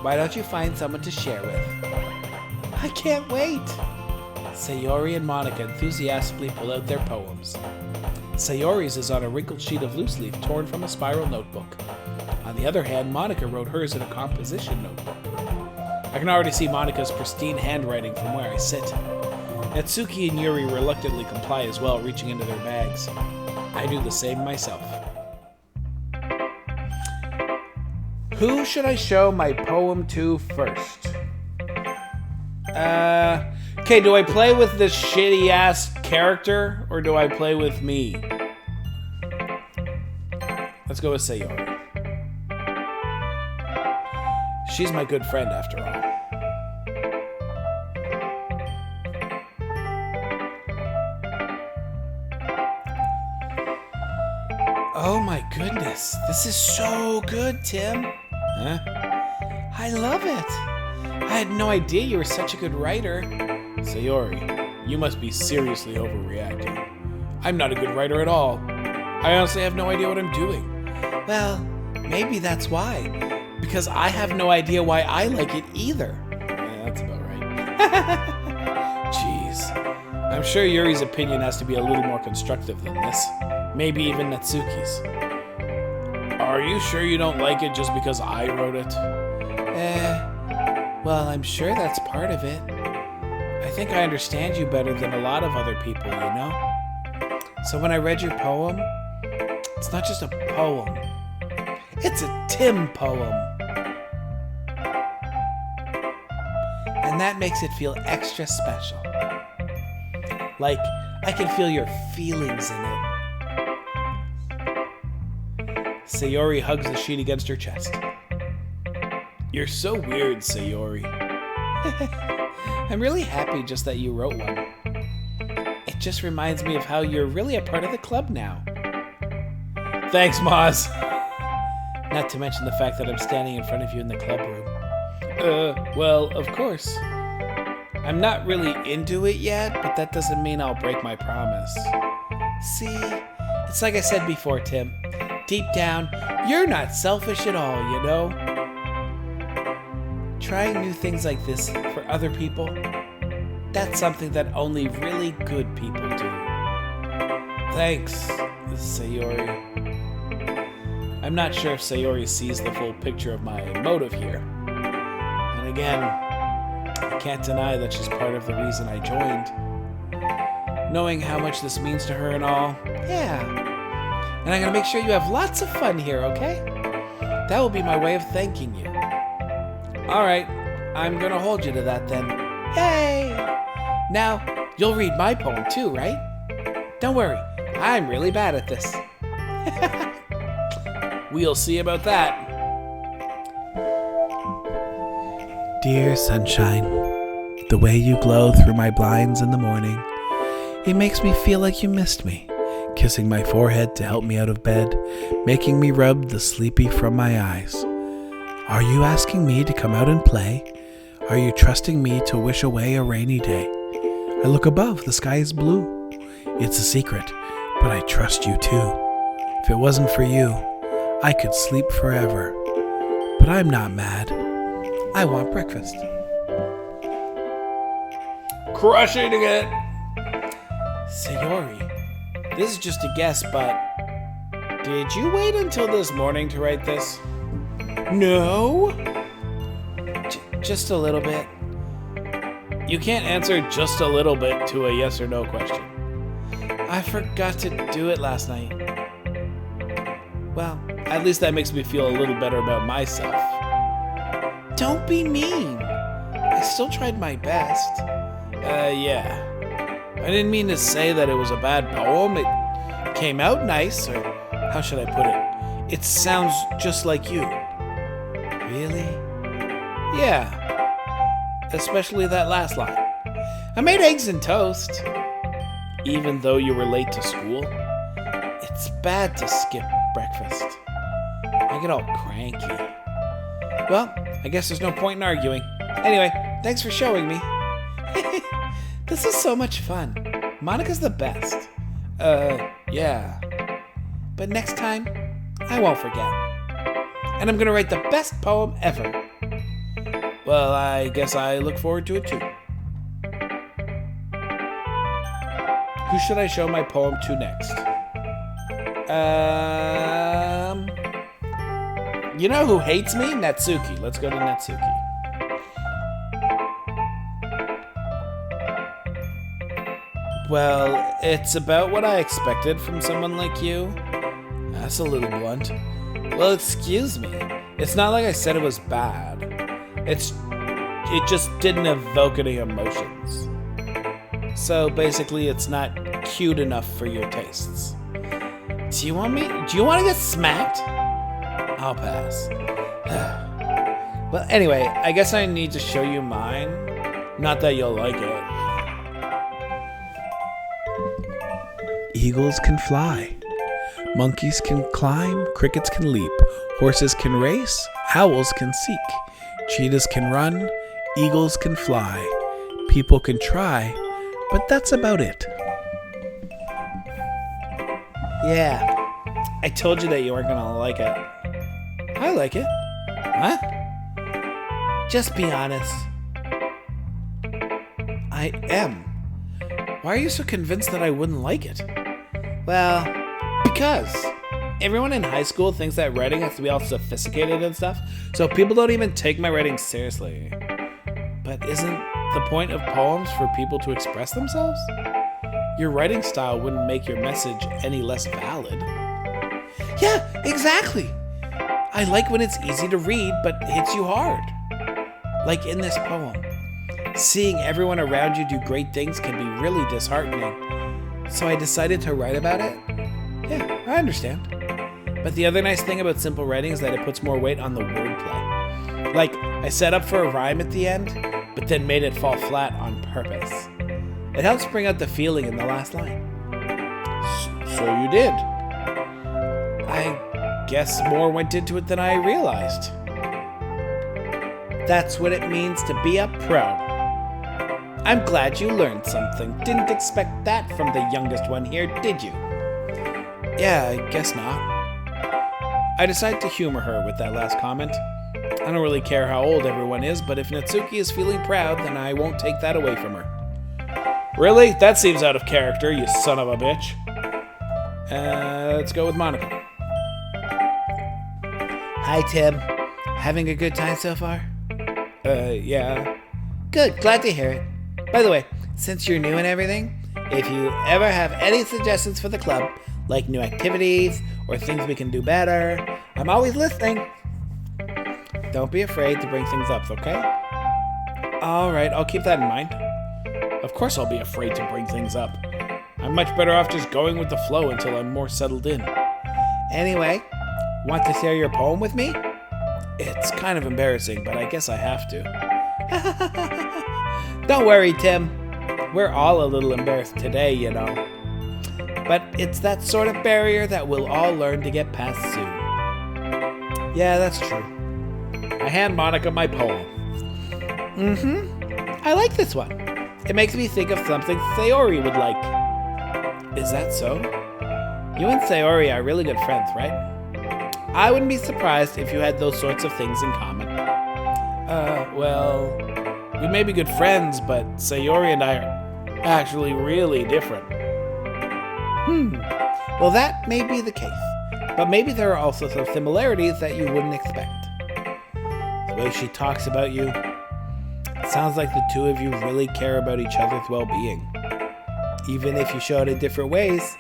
why don't you find someone to share with? I can't wait! Sayori and Monica enthusiastically pull out their poems. Sayori's is on a wrinkled sheet of loose leaf torn from a spiral notebook. On On the other hand, Monica wrote hers in a composition notebook. I can already see Monica's pristine handwriting from where I sit. Natsuki and Yuri reluctantly comply as well, reaching into their bags. I do the same myself. Who should I show my poem to first? Okay, do I play with this shitty-ass character, or do I play with me? Let's go with Sayori. She's my good friend, after all. Oh my goodness, this is so good, Tim. Huh? I love it. I had no idea you were such a good writer. Sayori, you must be seriously overreacting. I'm not a good writer at all. I honestly have no idea what I'm doing. Well, maybe that's why. Because I have no idea why I like it either. Yeah, that's about right. Jeez. I'm sure Yuri's opinion has to be a little more constructive than this. Maybe even Natsuki's. Are you sure you don't like it just because I wrote it? Well, I'm sure that's part of it. I think I understand you better than a lot of other people, you know? So when I read your poem, it's not just a poem. It's a Tim poem. And that makes it feel extra special. Like, I can feel your feelings in it. Sayori hugs the sheet against her chest. You're so weird, Sayori. I'm really happy just that you wrote one. It just reminds me of how you're really a part of the club now. Thanks, Moz. Not to mention the fact that I'm standing in front of you in the club room. Well, of course. I'm not really into it yet, but that doesn't mean I'll break my promise. See, it's like I said before, Tim. Deep down, you're not selfish at all, you know? Trying new things like this for other people, that's something that only really good people do. Thanks, Sayori. I'm not sure if Sayori sees the full picture of my motive here. And again, I can't deny that she's part of the reason I joined. Knowing how much this means to her and all, yeah. And I'm going to make sure you have lots of fun here, okay? That will be my way of thanking you. Alright, I'm going to hold you to that then. Yay! Now, you'll read my poem too, right? Don't worry, I'm really bad at this. We'll see about that. Dear sunshine, the way you glow through my blinds in the morning, it makes me feel like you missed me. Kissing my forehead to help me out of bed, making me rub the sleepy from my eyes. Are you asking me to come out and play? Are you trusting me to wish away a rainy day? I look above, the sky is blue. It's a secret, but I trust you too. If it wasn't for you, I could sleep forever. But I'm not mad. I want breakfast. Crushing it! Sayori, this is just a guess, but did you wait until this morning to write this? No? Just a little bit. You can't answer just a little bit to a yes or no question. I forgot to do it last night. Well, at least that makes me feel a little better about myself. Don't be mean. I still tried my best. Yeah. I didn't mean to say that it was a bad poem. It came out nice, or how should I put it? It sounds just like you. Really? Yeah. Especially that last line. I made eggs and toast. Even though you were late to school, it's bad to skip breakfast. I get all cranky. Well, I guess there's no point in arguing. Anyway, thanks for showing me. This is so much fun. Monica's the best. Yeah. But next time, I won't forget. And I'm gonna write the best poem ever. Well, I guess I look forward to it too. Who should I show my poem to next? You know who hates me? Natsuki. Let's go to Natsuki. Well, it's about what I expected from someone like you. That's a little blunt. Well, excuse me. It's not like I said it was bad. It just didn't evoke any emotions. So basically, it's not cute enough for your tastes. Do you want to get smacked? I'll pass. Well, anyway, I guess I need to show you mine. Not that you'll like it. Eagles can fly. Monkeys can climb. Crickets can leap. Horses can race. Owls can seek. Cheetahs can run. Eagles can fly. People can try. But that's about it. Yeah. I told you that you weren't gonna like it. I like it. Huh? Just be honest. I am. Why are you so convinced that I wouldn't like it? Well, because everyone in high school thinks that writing has to be all sophisticated and stuff, so people don't even take my writing seriously. But isn't the point of poems for people to express themselves? Your writing style wouldn't make your message any less valid. Yeah, exactly. I like when it's easy to read, but hits you hard. Like in this poem. Seeing everyone around you do great things can be really disheartening. So I decided to write about it. Yeah, I understand. But the other nice thing about simple writing is that it puts more weight on the wordplay. Like, I set up for a rhyme at the end, but then made it fall flat on purpose. It helps bring out the feeling in the last line. So you did. I guess more went into it than I realized. That's what it means to be a pro. I'm glad you learned something. Didn't expect that from the youngest one here, did you? Yeah, I guess not. I decided to humor her with that last comment. I don't really care how old everyone is, but if Natsuki is feeling proud, then I won't take that away from her. Really? That seems out of character, you son of a bitch. Let's go with Monica. Hi, Tim. Having a good time so far? Yeah. Good, glad to hear it. By the way, since you're new and everything, if you ever have any suggestions for the club, like new activities or things we can do better, I'm always listening. Don't be afraid to bring things up, okay? Alright, I'll keep that in mind. Of course I'll be afraid to bring things up. I'm much better off just going with the flow until I'm more settled in. Anyway, want to share your poem with me? It's kind of embarrassing, but I guess I have to. Don't worry, Tim. We're all a little embarrassed today, you know. But it's that sort of barrier that we'll all learn to get past soon. Yeah, that's true. I hand Monica my poem. I like this one. It makes me think of something Sayori would like. Is that so? You and Sayori are really good friends, right? I wouldn't be surprised if you had those sorts of things in common. Well, we may be good friends, but Sayori and I are actually really different. Well, that may be the case, but maybe there are also some similarities that you wouldn't expect. The way she talks about you, it sounds like the two of you really care about each other's well-being. Even if you show it in different ways,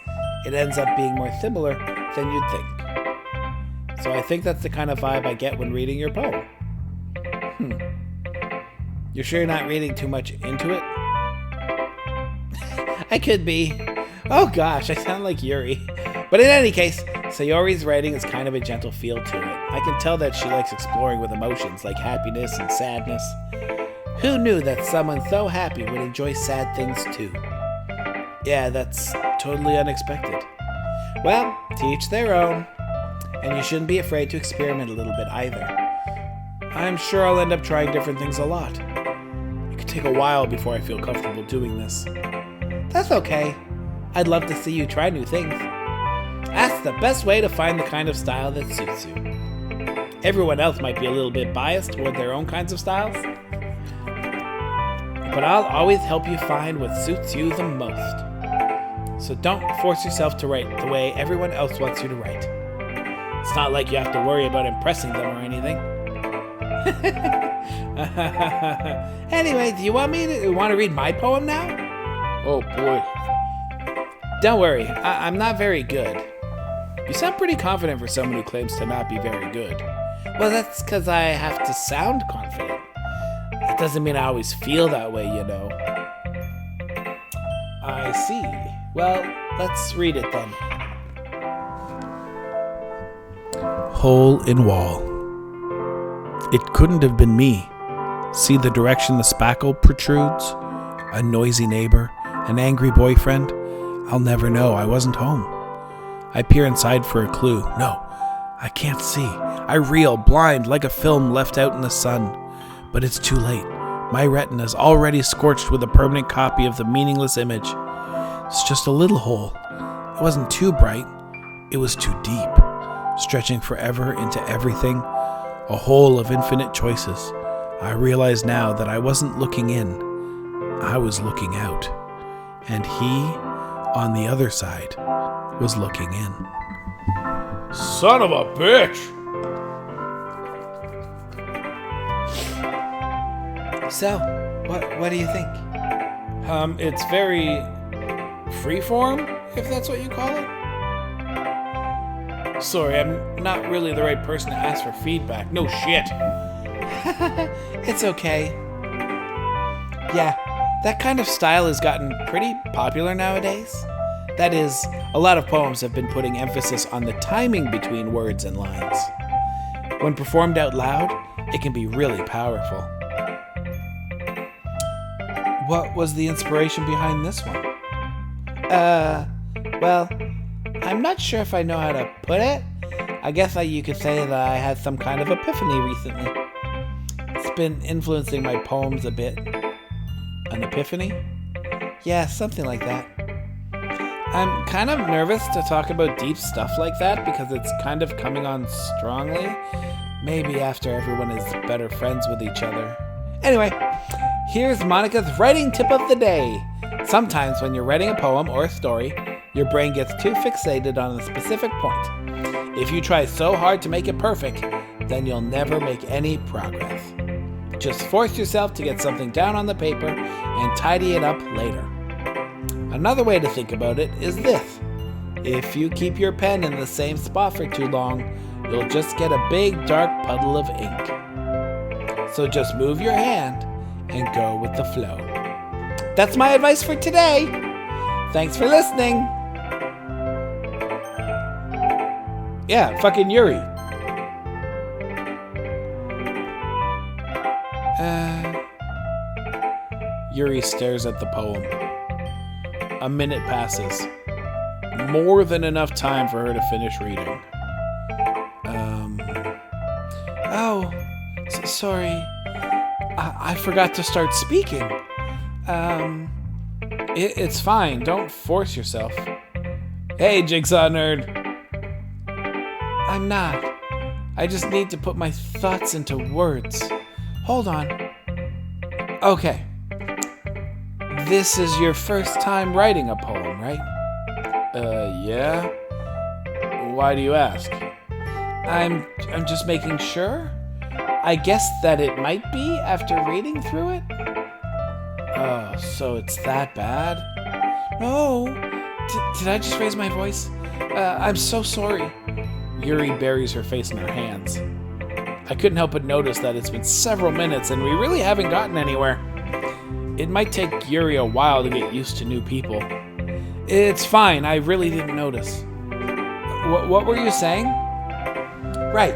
it ends up being more similar than you'd think. So I think that's the kind of vibe I get when reading your poem. You're sure you're not reading too much into it? I could be. Oh gosh, I sound like Yuri. But in any case, Sayori's writing is kind of a gentle feel to it. I can tell that she likes exploring with emotions like happiness and sadness. Who knew that someone so happy would enjoy sad things too? Yeah, that's totally unexpected. Well, to each their own. And you shouldn't be afraid to experiment a little bit either. I'm sure I'll end up trying different things a lot. It could take a while before I feel comfortable doing this. That's okay. I'd love to see you try new things. That's the best way to find the kind of style that suits you. Everyone else might be a little bit biased toward their own kinds of styles, but I'll always help you find what suits you the most. So don't force yourself to write the way everyone else wants you to write. It's not like you have to worry about impressing them or anything. Anyway, do you want to read my poem now? Oh boy. Don't worry, I'm not very good. You sound pretty confident for someone who claims to not be very good. Well, that's because I have to sound confident. That doesn't mean I always feel that way, you know. I see. Well, let's read it then. Hole in wall. It couldn't have been me. See the direction the spackle protrudes? A noisy neighbor? An angry boyfriend? I'll never know. I wasn't home. I peer inside for a clue. No, I can't see. I reel, blind, like a film left out in the sun. But it's too late. My retina's already scorched with a permanent copy of the meaningless image. It's just a little hole. It wasn't too bright. It was too deep, stretching forever into everything. A hole of infinite choices. I realize now that I wasn't looking in. I was looking out. And he, on the other side, was looking in. Son of a bitch! So, what do you think? It's very freeform, if that's what you call it. Sorry, I'm not really the right person to ask for feedback. No shit. It's okay. Yeah, that kind of style has gotten pretty popular nowadays. That is, a lot of poems have been putting emphasis on the timing between words and lines. When performed out loud, it can be really powerful. What was the inspiration behind this one? Well, I'm not sure if I know how to put it. I guess you could say that I had some kind of epiphany recently. It's been influencing my poems a bit. An epiphany? Yeah, something like that. I'm kind of nervous to talk about deep stuff like that because it's kind of coming on strongly. Maybe after everyone is better friends with each other. Anyway, here's Monica's writing tip of the day. Sometimes when you're writing a poem or a story, your brain gets too fixated on a specific point. If you try so hard to make it perfect, then you'll never make any progress. Just force yourself to get something down on the paper and tidy it up later. Another way to think about it is this. If you keep your pen in the same spot for too long, you'll just get a big dark puddle of ink. So just move your hand and go with the flow. That's my advice for today. Thanks for listening. Yeah, fucking Yuri. Yuri stares at the poem. A minute passes. More than enough time for her to finish reading. Sorry. I forgot to start speaking. It's fine. Don't force yourself. Hey, Jigsaw Nerd. I'm not. I just need to put my thoughts into words. Hold on. Okay. This is your first time writing a poem, right? Yeah? Why do you ask? I'm just making sure. I guess that it might be after reading through it. Oh, so it's that bad? No. Did I just raise my voice? I'm so sorry. Yuri buries her face in her hands. I couldn't help but notice that it's been several minutes and we really haven't gotten anywhere. It might take Yuri a while to get used to new people. It's fine, I really didn't notice. What were you saying? Right,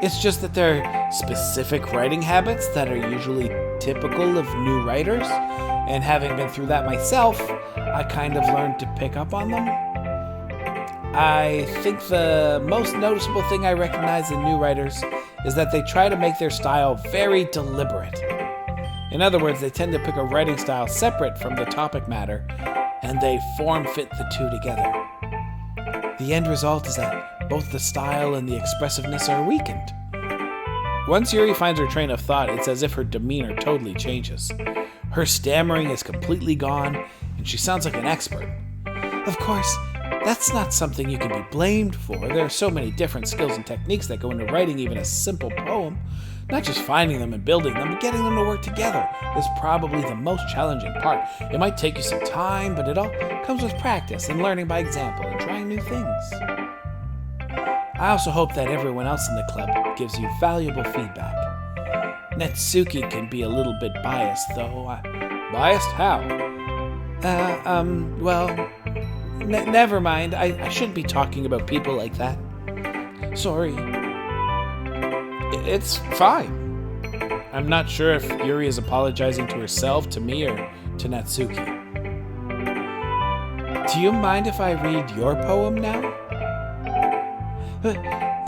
it's just that there are specific writing habits that are usually typical of new writers, and having been through that myself, I kind of learned to pick up on them. I think the most noticeable thing I recognize in new writers is that they try to make their style very deliberate. In other words, they tend to pick a writing style separate from the topic matter, and they form-fit the two together. The end result is that both the style and the expressiveness are weakened. Once Yuri finds her train of thought, it's as if her demeanor totally changes. Her stammering is completely gone, and she sounds like an expert. Of course, That's not something you can be blamed for. There are so many different skills and techniques that go into writing even a simple poem. Not just finding them and building them, but getting them to work together is probably the most challenging part. It might take you some time, but it all comes with practice and learning by example and trying new things. I also hope that everyone else in the club gives you valuable feedback. Netsuki can be a little bit biased, though. Biased? How? Never mind. I shouldn't be talking about people like that. Sorry. It's fine. I'm not sure if Yuri is apologizing to herself, to me, or to Natsuki. Do you mind if I read your poem now?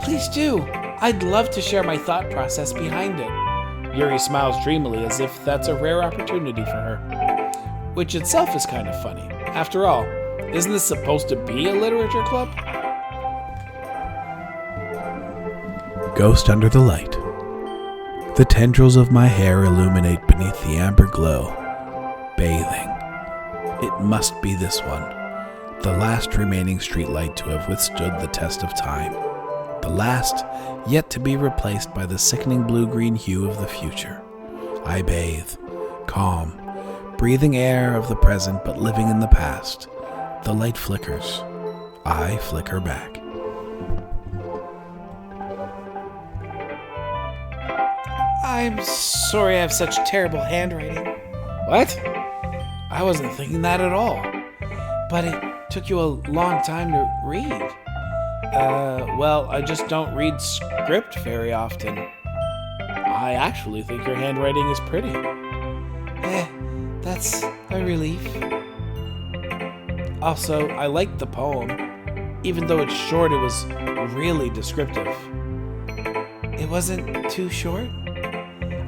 Please do. I'd love to share my thought process behind it. Yuri smiles dreamily as if that's a rare opportunity for her. Which itself is kind of funny. After all, isn't this supposed to be a literature club? Ghost under the light. The tendrils of my hair illuminate beneath the amber glow. Bathing. It must be this one. The last remaining streetlight to have withstood the test of time. The last, yet to be replaced by the sickening blue-green hue of the future. I bathe, calm, breathing air of the present but living in the past. The light flickers. I flicker back. I'm sorry I have such terrible handwriting. What? I wasn't thinking that at all. But it took you a long time to read. I just don't read script very often. I actually think your handwriting is pretty. That's a relief. Also, I liked the poem. Even though it's short, it was really descriptive. It wasn't too short?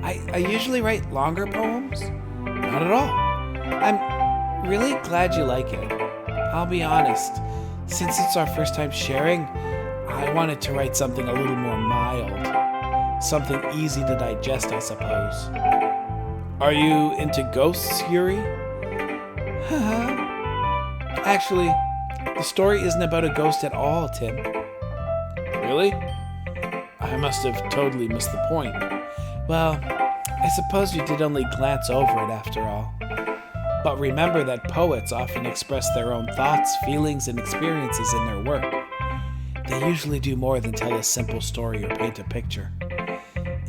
I usually write longer poems. Not at all. I'm really glad you like it. I'll be honest, since it's our first time sharing, I wanted to write something a little more mild. Something easy to digest, I suppose. Are you into ghosts, Yuri? Actually, the story isn't about a ghost at all, Tim. Really? I must have totally missed the point. Well, I suppose you did only glance over it after all. But remember that poets often express their own thoughts, feelings, and experiences in their work. They usually do more than tell a simple story or paint a picture.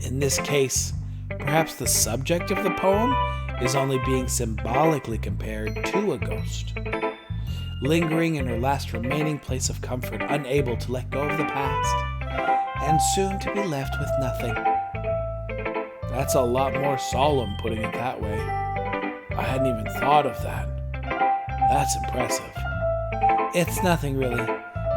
In this case, perhaps the subject of the poem is only being symbolically compared to a ghost. Lingering in her last remaining place of comfort, unable to let go of the past, and soon to be left with nothing. That's a lot more solemn, putting it that way. I hadn't even thought of that. That's impressive. It's nothing really.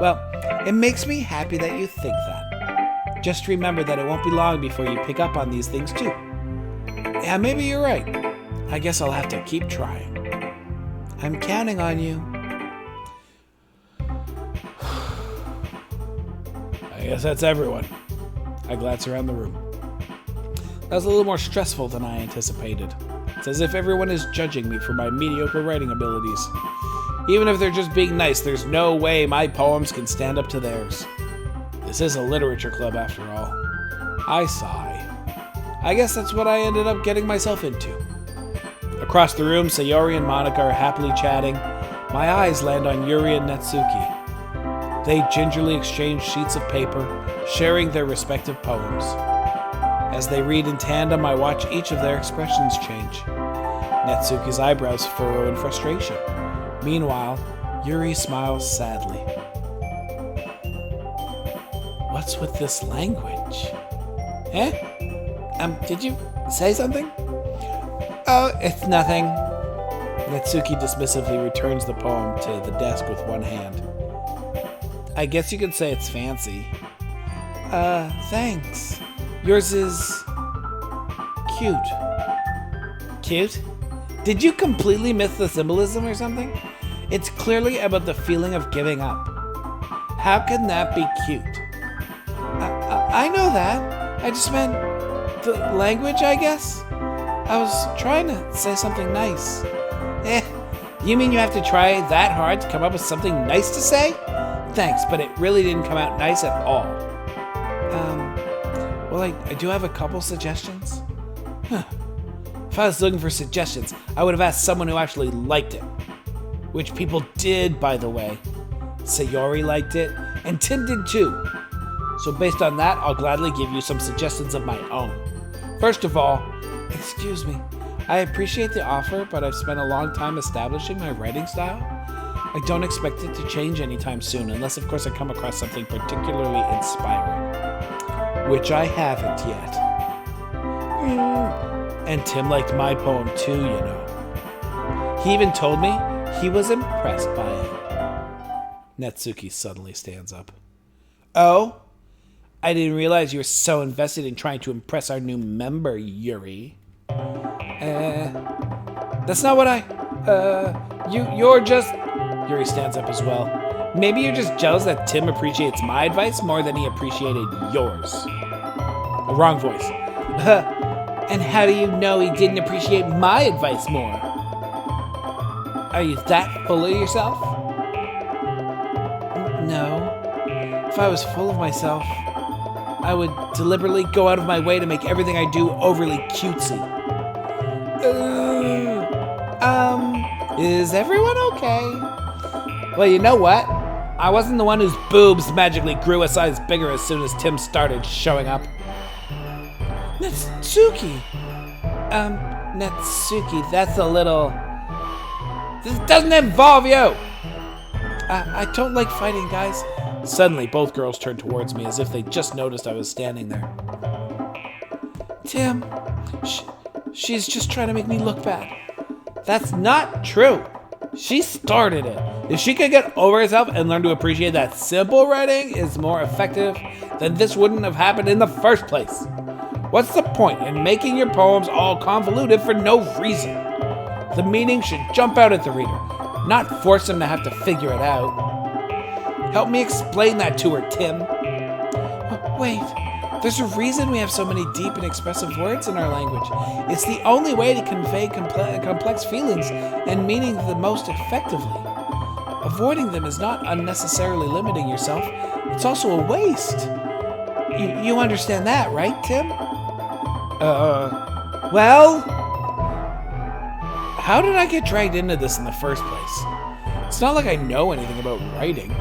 Well, it makes me happy that you think that. Just remember that it won't be long before you pick up on these things too. Yeah, maybe you're right. I guess I'll have to keep trying. I'm counting on you. I guess that's everyone. I glance around the room. That was a little more stressful than I anticipated. It's as if everyone is judging me for my mediocre writing abilities. Even if they're just being nice, there's no way my poems can stand up to theirs. This is a literature club after all. I sigh. I guess that's what I ended up getting myself into. Across the room, Sayori and Monica are happily chatting. My eyes land on Yuri and Natsuki. They gingerly exchange sheets of paper, sharing their respective poems. As they read in tandem, I watch each of their expressions change. Natsuki's eyebrows furrow in frustration. Meanwhile, Yuri smiles sadly. What's with this language? Did you say something? Oh, it's nothing. Natsuki dismissively returns the poem to the desk with one hand. I guess you could say it's fancy. Thanks. Yours is cute. Cute? Did you completely miss the symbolism or something? It's clearly about the feeling of giving up. How can that be cute? I know that. I just meant the language, I guess. I was trying to say something nice. You mean you have to try that hard to come up with something nice to say? Thanks, but it really didn't come out nice at all. Well, I do have a couple suggestions. If I was looking for suggestions, I would have asked someone who actually liked it. Which people did, by the way. Sayori liked it, and Tim did too. So based on that, I'll gladly give you some suggestions of my own. First of all, excuse me, I appreciate the offer, but I've spent a long time establishing my writing style. I don't expect it to change anytime soon, unless of course I come across something particularly inspiring. Which I haven't yet. And Tim liked my poem too, you know. He even told me he was impressed by it. Natsuki suddenly stands up. Oh? I didn't realize you were so invested in trying to impress our new member, Yuri. That's not what you're just... Yuri stands up as well. Maybe you're just jealous that Tim appreciates my advice more than he appreciated yours. Wrong voice. And how do you know he didn't appreciate my advice more? Are you that full of yourself? No. If I was full of myself, I would deliberately go out of my way to make everything I do overly cutesy. Is everyone okay? Well, you know what? I wasn't the one whose boobs magically grew a size bigger as soon as Tim started showing up. Natsuki! Natsuki, that's a little... This doesn't involve you! I don't like fighting, guys. Suddenly, both girls turned towards me as if they just noticed I was standing there. Tim, she's just trying to make me look bad. That's not true. She started it. If she could get over herself and learn to appreciate that simple writing is more effective, then this wouldn't have happened in the first place. What's the point in making your poems all convoluted for no reason? The meaning should jump out at the reader, not force them to have to figure it out. Help me explain that to her, Tim. Wait, there's a reason we have so many deep and expressive words in our language. It's the only way to convey complex feelings and meaning the most effectively. Avoiding them is not unnecessarily limiting yourself. It's also a waste. You understand that, right, Tim? Well... How did I get dragged into this in the first place? It's not like I know anything about writing.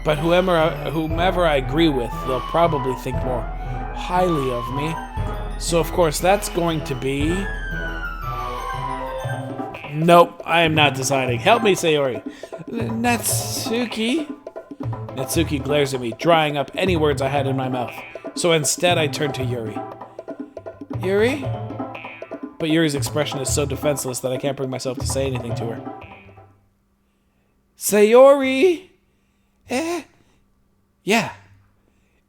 But whomever I agree with, they'll probably think more highly of me. So of course that's going to be... Nope, I am not deciding. Help me, Sayori. Natsuki? Natsuki glares at me, drying up any words I had in my mouth. So instead I turn to Yuri. Yuri? But Yuri's expression is so defenseless that I can't bring myself to say anything to her. Sayori! Yeah.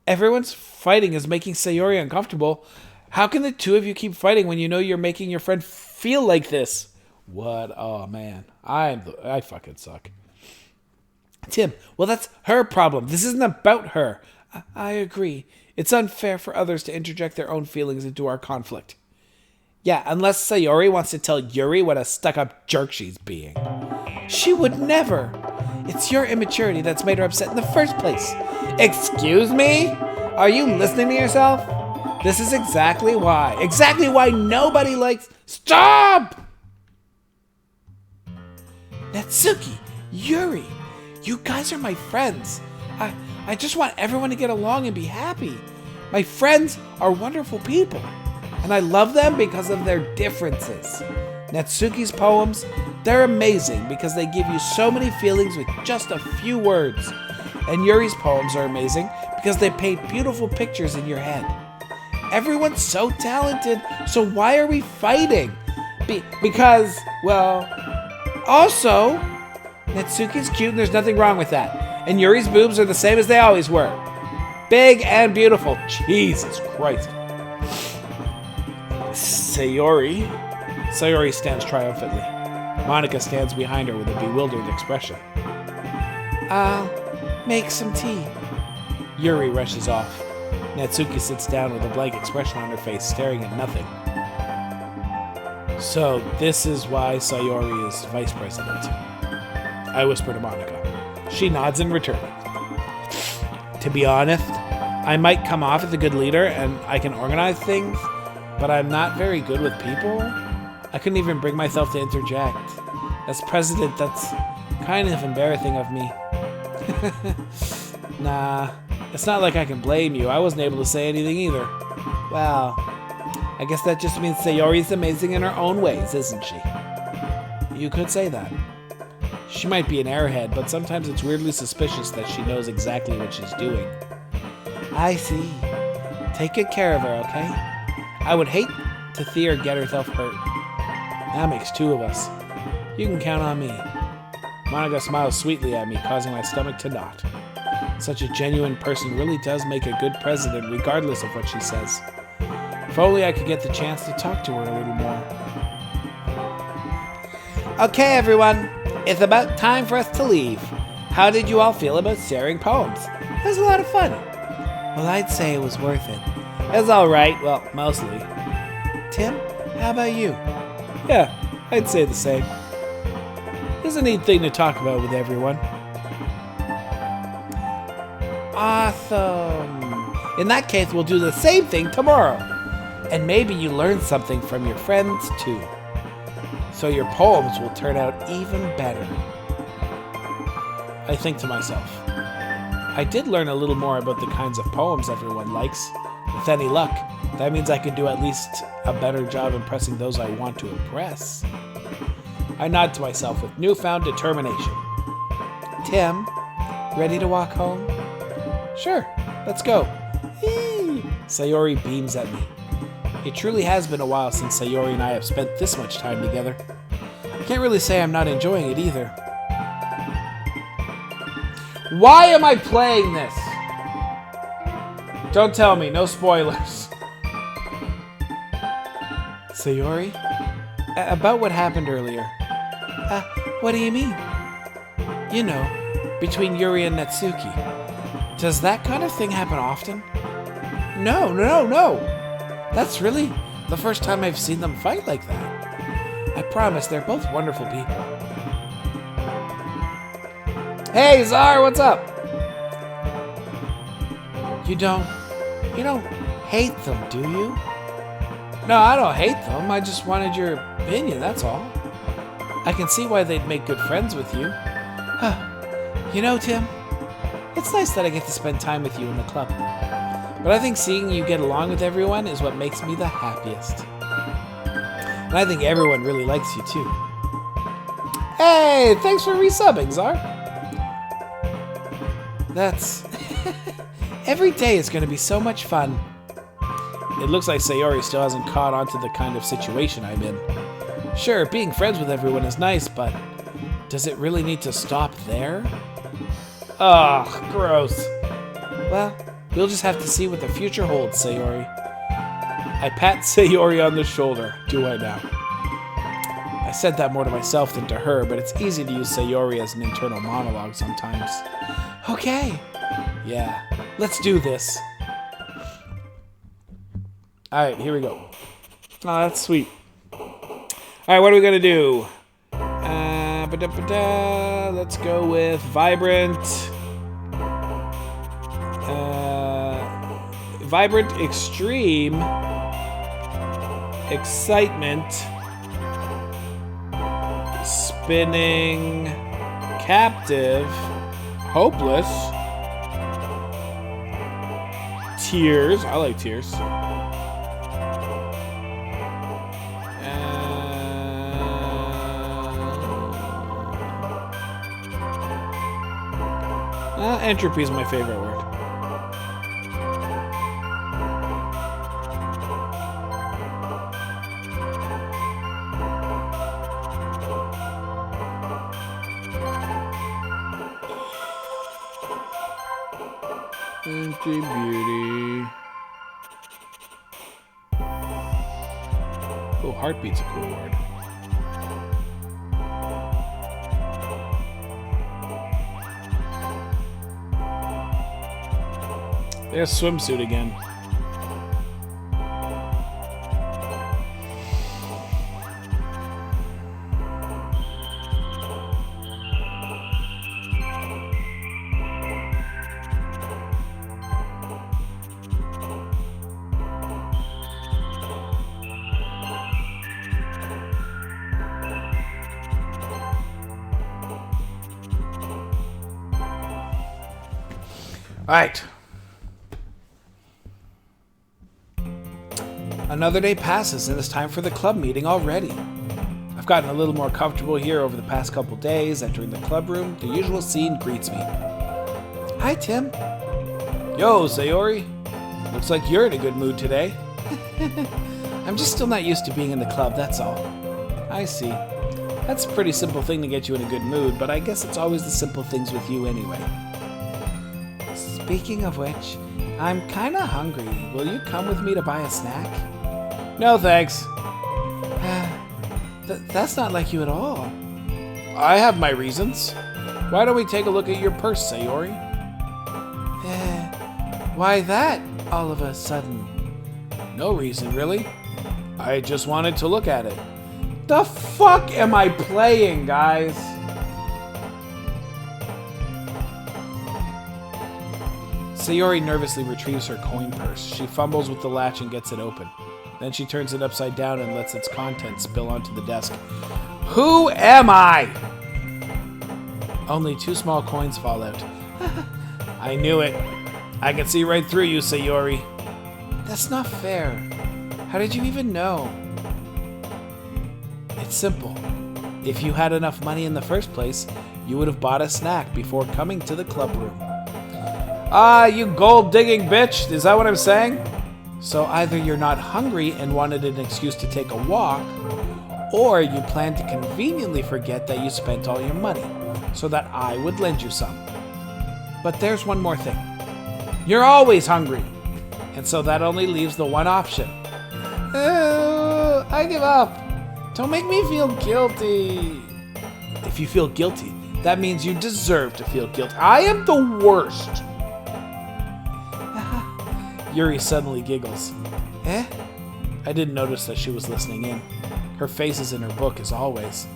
Everyone's fighting is making Sayori uncomfortable. How can the two of you keep fighting when you know you're making your friend feel like this? What? Oh, man. I fucking suck. Tim, well, that's her problem. This isn't about her. I agree. It's unfair for others to interject their own feelings into our conflict. Yeah, unless Sayori wants to tell Yuri what a stuck-up jerk she's being. She would never. It's your immaturity that's made her upset in the first place. Excuse me? Are you listening to yourself? This is exactly why. Exactly why nobody likes... Stop! Natsuki, Yuri, you guys are my friends. I just want everyone to get along and be happy. My friends are wonderful people. And I love them because of their differences. Natsuki's poems, they're amazing because they give you so many feelings with just a few words. And Yuri's poems are amazing because they paint beautiful pictures in your head. Everyone's so talented, so why are we fighting? Because, well, also, Natsuki's cute and there's nothing wrong with that. And Yuri's boobs are the same as they always were. Big and beautiful. Jesus Christ. Sayori stands triumphantly. Monica stands behind her with a bewildered expression. I'll make some tea. Yuri rushes off. Natsuki sits down with a blank expression on her face, staring at nothing. So, this is why Sayori is vice president. I whisper to Monica. She nods in return. To be honest, I might come off as a good leader and I can organize things, but I'm not very good with people. I couldn't even bring myself to interject. As president, that's kind of embarrassing of me. Nah, it's not like I can blame you. I wasn't able to say anything either. Well, I guess that just means Sayori's amazing in her own ways, isn't she? You could say that. She might be an airhead, but sometimes it's weirdly suspicious that she knows exactly what she's doing. I see. Take good care of her, okay? I would hate to see her get herself hurt. That makes two of us. You can count on me. Monica smiles sweetly at me, causing my stomach to knot. Such a genuine person really does make a good president, regardless of what she says. If only I could get the chance to talk to her a little more. Okay, everyone. It's about time for us to leave. How did you all feel about sharing poems? It was a lot of fun. Well, I'd say it was worth it. It was alright, well, mostly. Tim, how about you? Yeah, I'd say the same. It's a neat thing to talk about with everyone. Awesome. In that case, we'll do the same thing tomorrow. And maybe you learn something from your friends, too. So your poems will turn out even better. I think to myself. I did learn a little more about the kinds of poems everyone likes. With any luck, that means I could do at least a better job impressing those I want to impress. I nod to myself with newfound determination. Tim, ready to walk home? Sure, let's go. Eee! Sayori beams at me. It truly has been a while since Sayori and I have spent this much time together. I can't really say I'm not enjoying it either. Why am I playing this? Don't tell me, no spoilers. Sayori? About what happened earlier. What do you mean? You know, between Yuri and Natsuki. Does that kind of thing happen often? No. That's really the first time I've seen them fight like that. I promise they're both wonderful people. Hey, Zar, what's up? You don't hate them, do you? No, I don't hate them. I just wanted your opinion, that's all. I can see why they'd make good friends with you. You know, Tim, it's nice that I get to spend time with you in the club. But I think seeing you get along with everyone is what makes me the happiest. And I think everyone really likes you too. Hey, thanks for resubbing, Zar. That's... Every day is going to be so much fun. It looks like Sayori still hasn't caught on to the kind of situation I'm in. Sure, being friends with everyone is nice, but does it really need to stop there? Ugh, gross. Well, we'll just have to see what the future holds, Sayori. I pat Sayori on the shoulder, do I now? I said that more to myself than to her, but it's easy to use Sayori as an internal monologue sometimes. Okay. Yeah, let's do this. Alright, here we go. Oh, that's sweet. Alright, what are we going to do? Let's go with Vibrant. Vibrant Extreme. Excitement. Spinning. Captive. Hopeless. Tears. I like tears. Entropy is my favorite word. Beauty. Oh, heartbeat's a cool word. There's swimsuit again. Alright. Another day passes and it's time for the club meeting already. I've gotten a little more comfortable here over the past couple days. Entering the club room, the usual scene greets me. Hi, Tim. Yo, Sayori. Looks like you're in a good mood today. I'm just still not used to being in the club, that's all. I see. That's a pretty simple thing to get you in a good mood, but I guess it's always the simple things with you anyway. Speaking of which, I'm kinda hungry. Will you come with me to buy a snack? No, thanks. That's not like you at all. I have my reasons. Why don't we take a look at your purse, Sayori? Why that, all of a sudden? No reason, really. I just wanted to look at it. The fuck am I playing, guys? Sayori nervously retrieves her coin purse. She fumbles with the latch and gets it open. Then she turns it upside down and lets its contents spill onto the desk. Who am I? Only 2 small coins fall out. I knew it. I can see right through you, Sayori. That's not fair. How did you even know? It's simple. If you had enough money in the first place, you would have bought a snack before coming to the club room. Ah, you gold-digging bitch! Is that what I'm saying? So either you're not hungry and wanted an excuse to take a walk, or you plan to conveniently forget that you spent all your money, so that I would lend you some. But there's one more thing. You're always hungry, and so that only leaves the one option. I give up. Don't make me feel guilty. If you feel guilty, that means you deserve to feel guilty. I am the worst. Yuri suddenly giggles. Eh? I didn't notice that she was listening in. Her face is in her book as always.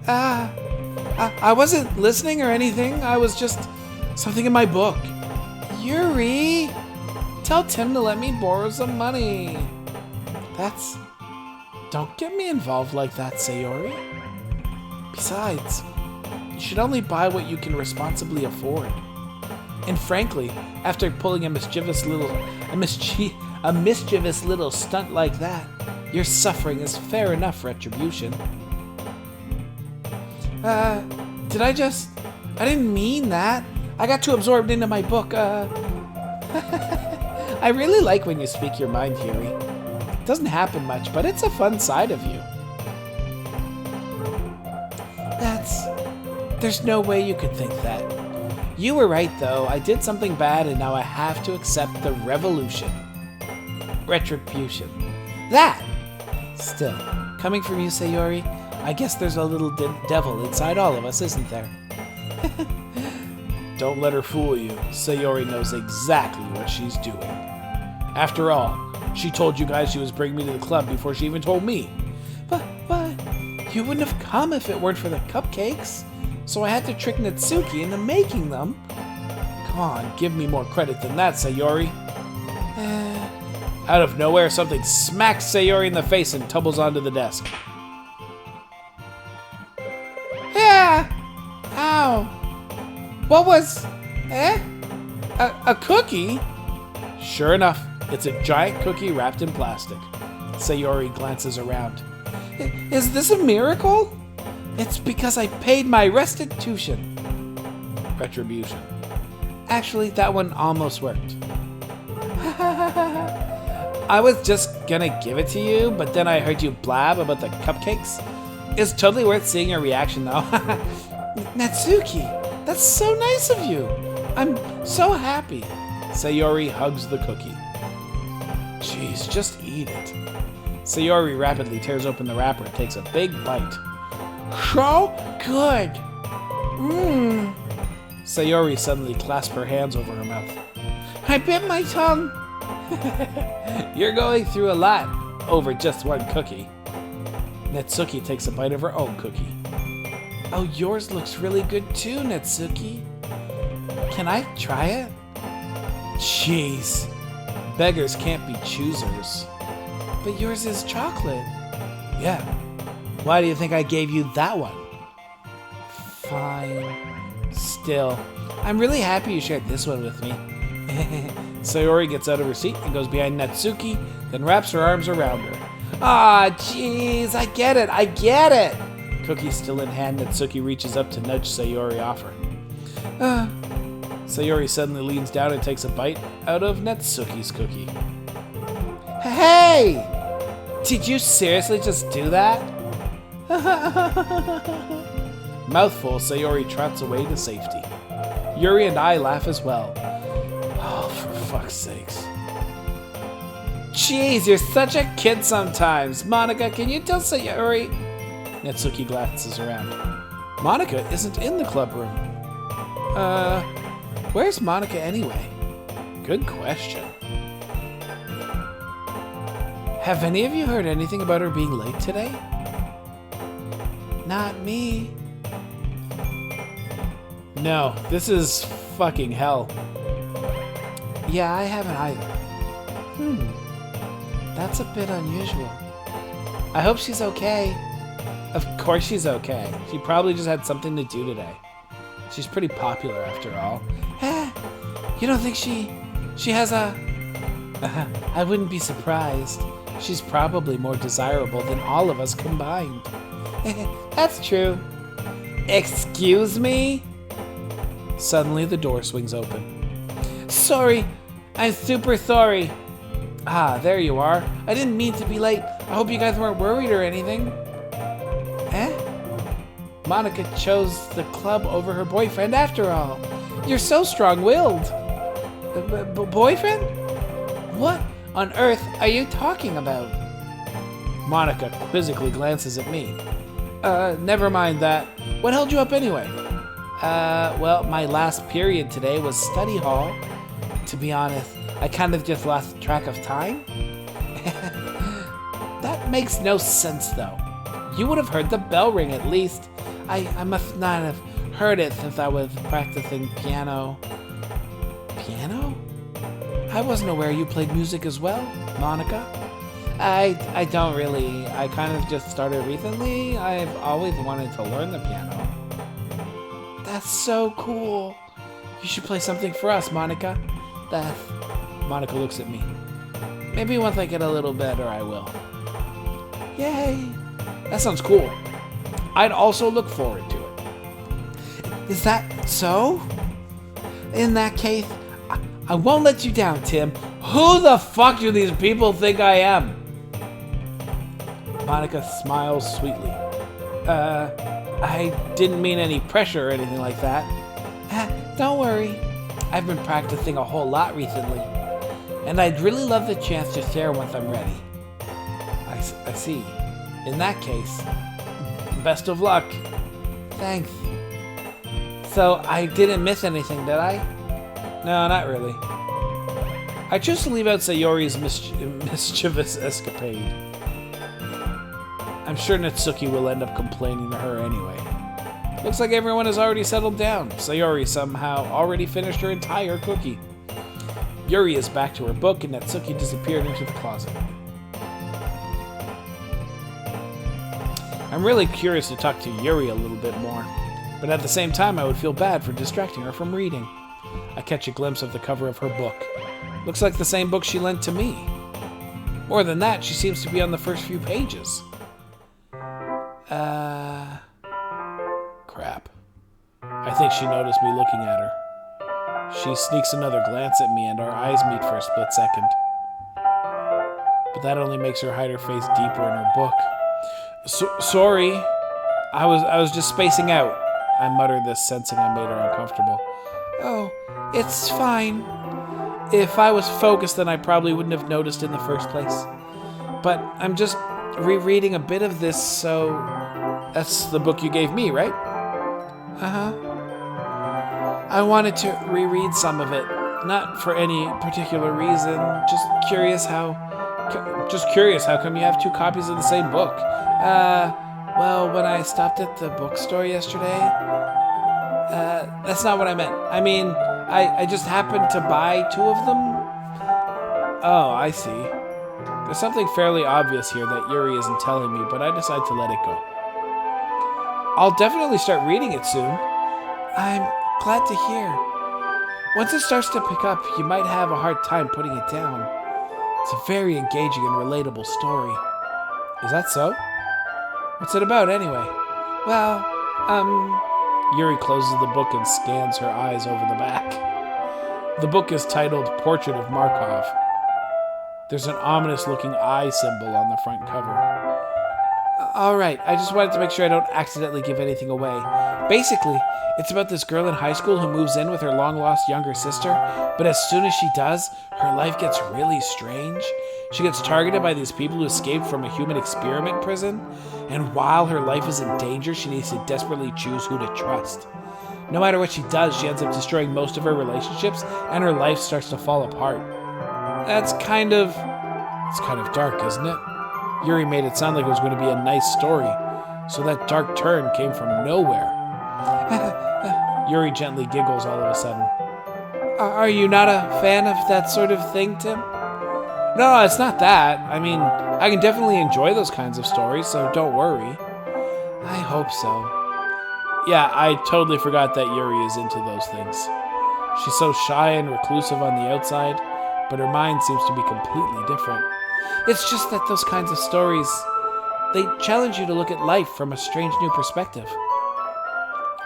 I wasn't listening or anything. I was just something in my book. Yuri, tell Tim to let me borrow some money. Don't get me involved like that, Sayori. Besides, you should only buy what you can responsibly afford. And frankly, after pulling a mischievous little stunt like that, your suffering is fair enough retribution. I didn't mean that. I got too absorbed into my book. I really like when you speak your mind, Yuri. It doesn't happen much, but it's a fun side of you. There's no way you could think that. You were right, though. I did something bad, and now I have to accept the retribution. That! Still, coming from you, Sayori, I guess there's a little devil inside all of us, isn't there? Don't let her fool you. Sayori knows exactly what she's doing. After all, she told you guys she was bringing me to the club before she even told me. But you wouldn't have come if it weren't for the cupcakes. So I had to trick Natsuki into making them. Come on, give me more credit than that, Sayori. Out of nowhere, something smacks Sayori in the face and tumbles onto the desk. Yeah! Ow! What was... A cookie? Sure enough, it's a giant cookie wrapped in plastic. Sayori glances around. Is this a miracle? It's because I paid my restitution. Retribution. Actually, that one almost worked. I was just gonna give it to you, but then I heard you blab about the cupcakes. It's totally worth seeing your reaction, though. Natsuki, that's so nice of you. I'm so happy. Sayori hugs the cookie. Jeez, just eat it. Sayori rapidly tears open the wrapper and takes a big bite. So good. Sayori suddenly clasped her hands over her mouth. I bit my tongue. You're going through a lot over just one cookie. Natsuki takes a bite of her own cookie. Oh, yours looks really good too, Natsuki. Can I try it? Jeez. Beggars can't be choosers. But yours is chocolate. Yeah. Why do you think I gave you that one? Fine. Still, I'm really happy you shared this one with me. Sayori gets out of her seat and goes behind Natsuki, then wraps her arms around her. Ah, jeez, I get it. Cookie still in hand, Natsuki reaches up to nudge Sayori off her. Sayori suddenly leans down and takes a bite out of Natsuki's cookie. Hey! Did you seriously just do that? Mouthful, Sayori trots away to safety. Yuri and I laugh as well. Oh, for fuck's sakes. Jeez, you're such a kid sometimes. Monika, can you tell Sayori? Natsuki glances around. Monika isn't in the club room. Where's Monika anyway? Good question. Have any of you heard anything about her being late today? Not me. No, this is fucking hell. Yeah, I haven't either. That's a bit unusual. I hope she's okay. Of course she's okay. She probably just had something to do today. She's pretty popular after all. You don't think she has a... I wouldn't be surprised. She's probably more desirable than all of us combined. That's true. Excuse me? Suddenly the door swings open. Sorry. I'm super sorry. Ah, there you are. I didn't mean to be late. I hope you guys weren't worried or anything. Monika chose the club over her boyfriend after all. You're so strong-willed. Boyfriend? What on earth are you talking about? Monika quizzically glances at me. Never mind that. What held you up anyway? Well, my last period today was study hall. To be honest, I kind of just lost track of time. That makes no sense, though. You would have heard the bell ring at least. I must not have heard it since I was practicing piano. Piano? I wasn't aware you played music as well, Monika. I don't really. I kind of just started recently. I've always wanted to learn the piano. That's so cool. You should play something for us, Monika. Monika looks at me. Maybe once I get a little better, I will. Yay! That sounds cool. I'd also look forward to it. Is that so? In that case, I won't let you down, Tim. Who the fuck do these people think I am? Monika smiles sweetly. I didn't mean any pressure or anything like that. Don't worry. I've been practicing a whole lot recently, and I'd really love the chance to share once I'm ready. I see. In that case, best of luck. Thanks. So, I didn't miss anything, did I? No, not really. I choose to leave out Sayori's mischievous escapade. I'm sure Natsuki will end up complaining to her anyway. Looks like everyone has already settled down. Sayori somehow already finished her entire cookie. Yuri is back to her book and Natsuki disappeared into the closet. I'm really curious to talk to Yuri a little bit more, but at the same time I would feel bad for distracting her from reading. I catch a glimpse of the cover of her book. Looks like the same book she lent to me. More than that, she seems to be on the first few pages. Crap. I think she noticed me looking at her. She sneaks another glance at me and our eyes meet for a split second. But that only makes her hide her face deeper in her book. Sorry. I was just spacing out. I muttered this, sensing I made her uncomfortable. Oh, it's fine. If I was focused, then I probably wouldn't have noticed in the first place. But I'm just rereading a bit of this, so... That's the book you gave me, right? Uh-huh. I wanted to reread some of it. Not for any particular reason. Just curious how come you have two copies of the same book. Well, when I stopped at the bookstore yesterday... that's not what I meant. I mean, I just happened to buy two of them. Oh, I see. There's something fairly obvious here that Yuri isn't telling me, but I decide to let it go. I'll definitely start reading it soon. I'm glad to hear. Once it starts to pick up, you might have a hard time putting it down. It's a very engaging and relatable story. Is that so? What's it about, anyway? Well, Yuri closes the book and scans her eyes over the back. The book is titled Portrait of Markov. There's an ominous-looking eye symbol on the front cover. Alright, I just wanted to make sure I don't accidentally give anything away. Basically, it's about this girl in high school who moves in with her long-lost younger sister, but as soon as she does, her life gets really strange. She gets targeted by these people who escaped from a human experiment prison, and while her life is in danger, she needs to desperately choose who to trust. No matter what she does, she ends up destroying most of her relationships, and her life starts to fall apart. It's kind of dark, isn't it? Yuri made it sound like it was going to be a nice story, so that dark turn came from nowhere. Yuri gently giggles all of a sudden. Are you not a fan of that sort of thing, Tim? No, it's not that. I mean, I can definitely enjoy those kinds of stories, so don't worry. I hope so. Yeah, I totally forgot that Yuri is into those things. She's so shy and reclusive on the outside, but her mind seems to be completely different. It's just that those kinds of stories, they challenge you to look at life from a strange new perspective.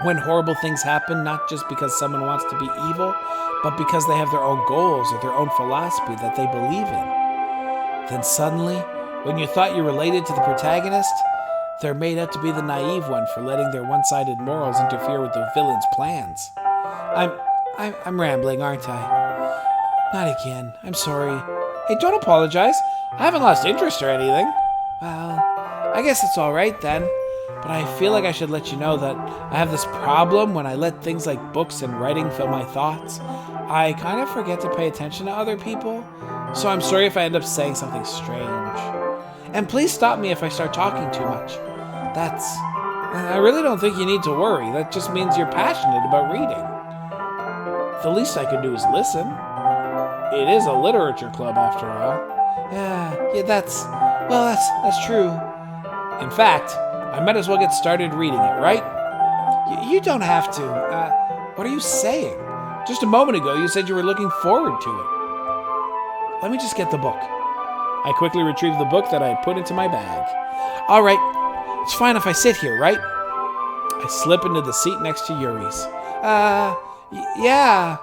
When horrible things happen, not just because someone wants to be evil, but because they have their own goals or their own philosophy that they believe in. Then suddenly, when you thought you related to the protagonist, they're made out to be the naive one for letting their one-sided morals interfere with the villain's plans. I'm rambling, aren't I? Not again. I'm sorry. Hey, don't apologize. I haven't lost interest or anything. Well, I guess it's alright then. But I feel like I should let you know that I have this problem when I let things like books and writing fill my thoughts. I kind of forget to pay attention to other people, so I'm sorry if I end up saying something strange. And please stop me if I start talking too much. I really don't think you need to worry. That just means you're passionate about reading. The least I can do is listen. It is a literature club after all. Yeah, that's true. In fact, I might as well get started reading it, right? You don't have to. What are you saying? Just a moment ago, you said you were looking forward to it. Let me just get the book. I quickly retrieved the book that I had put into my bag. All right, it's fine if I sit here, right? I slip into the seat next to Yuri's. Yeah.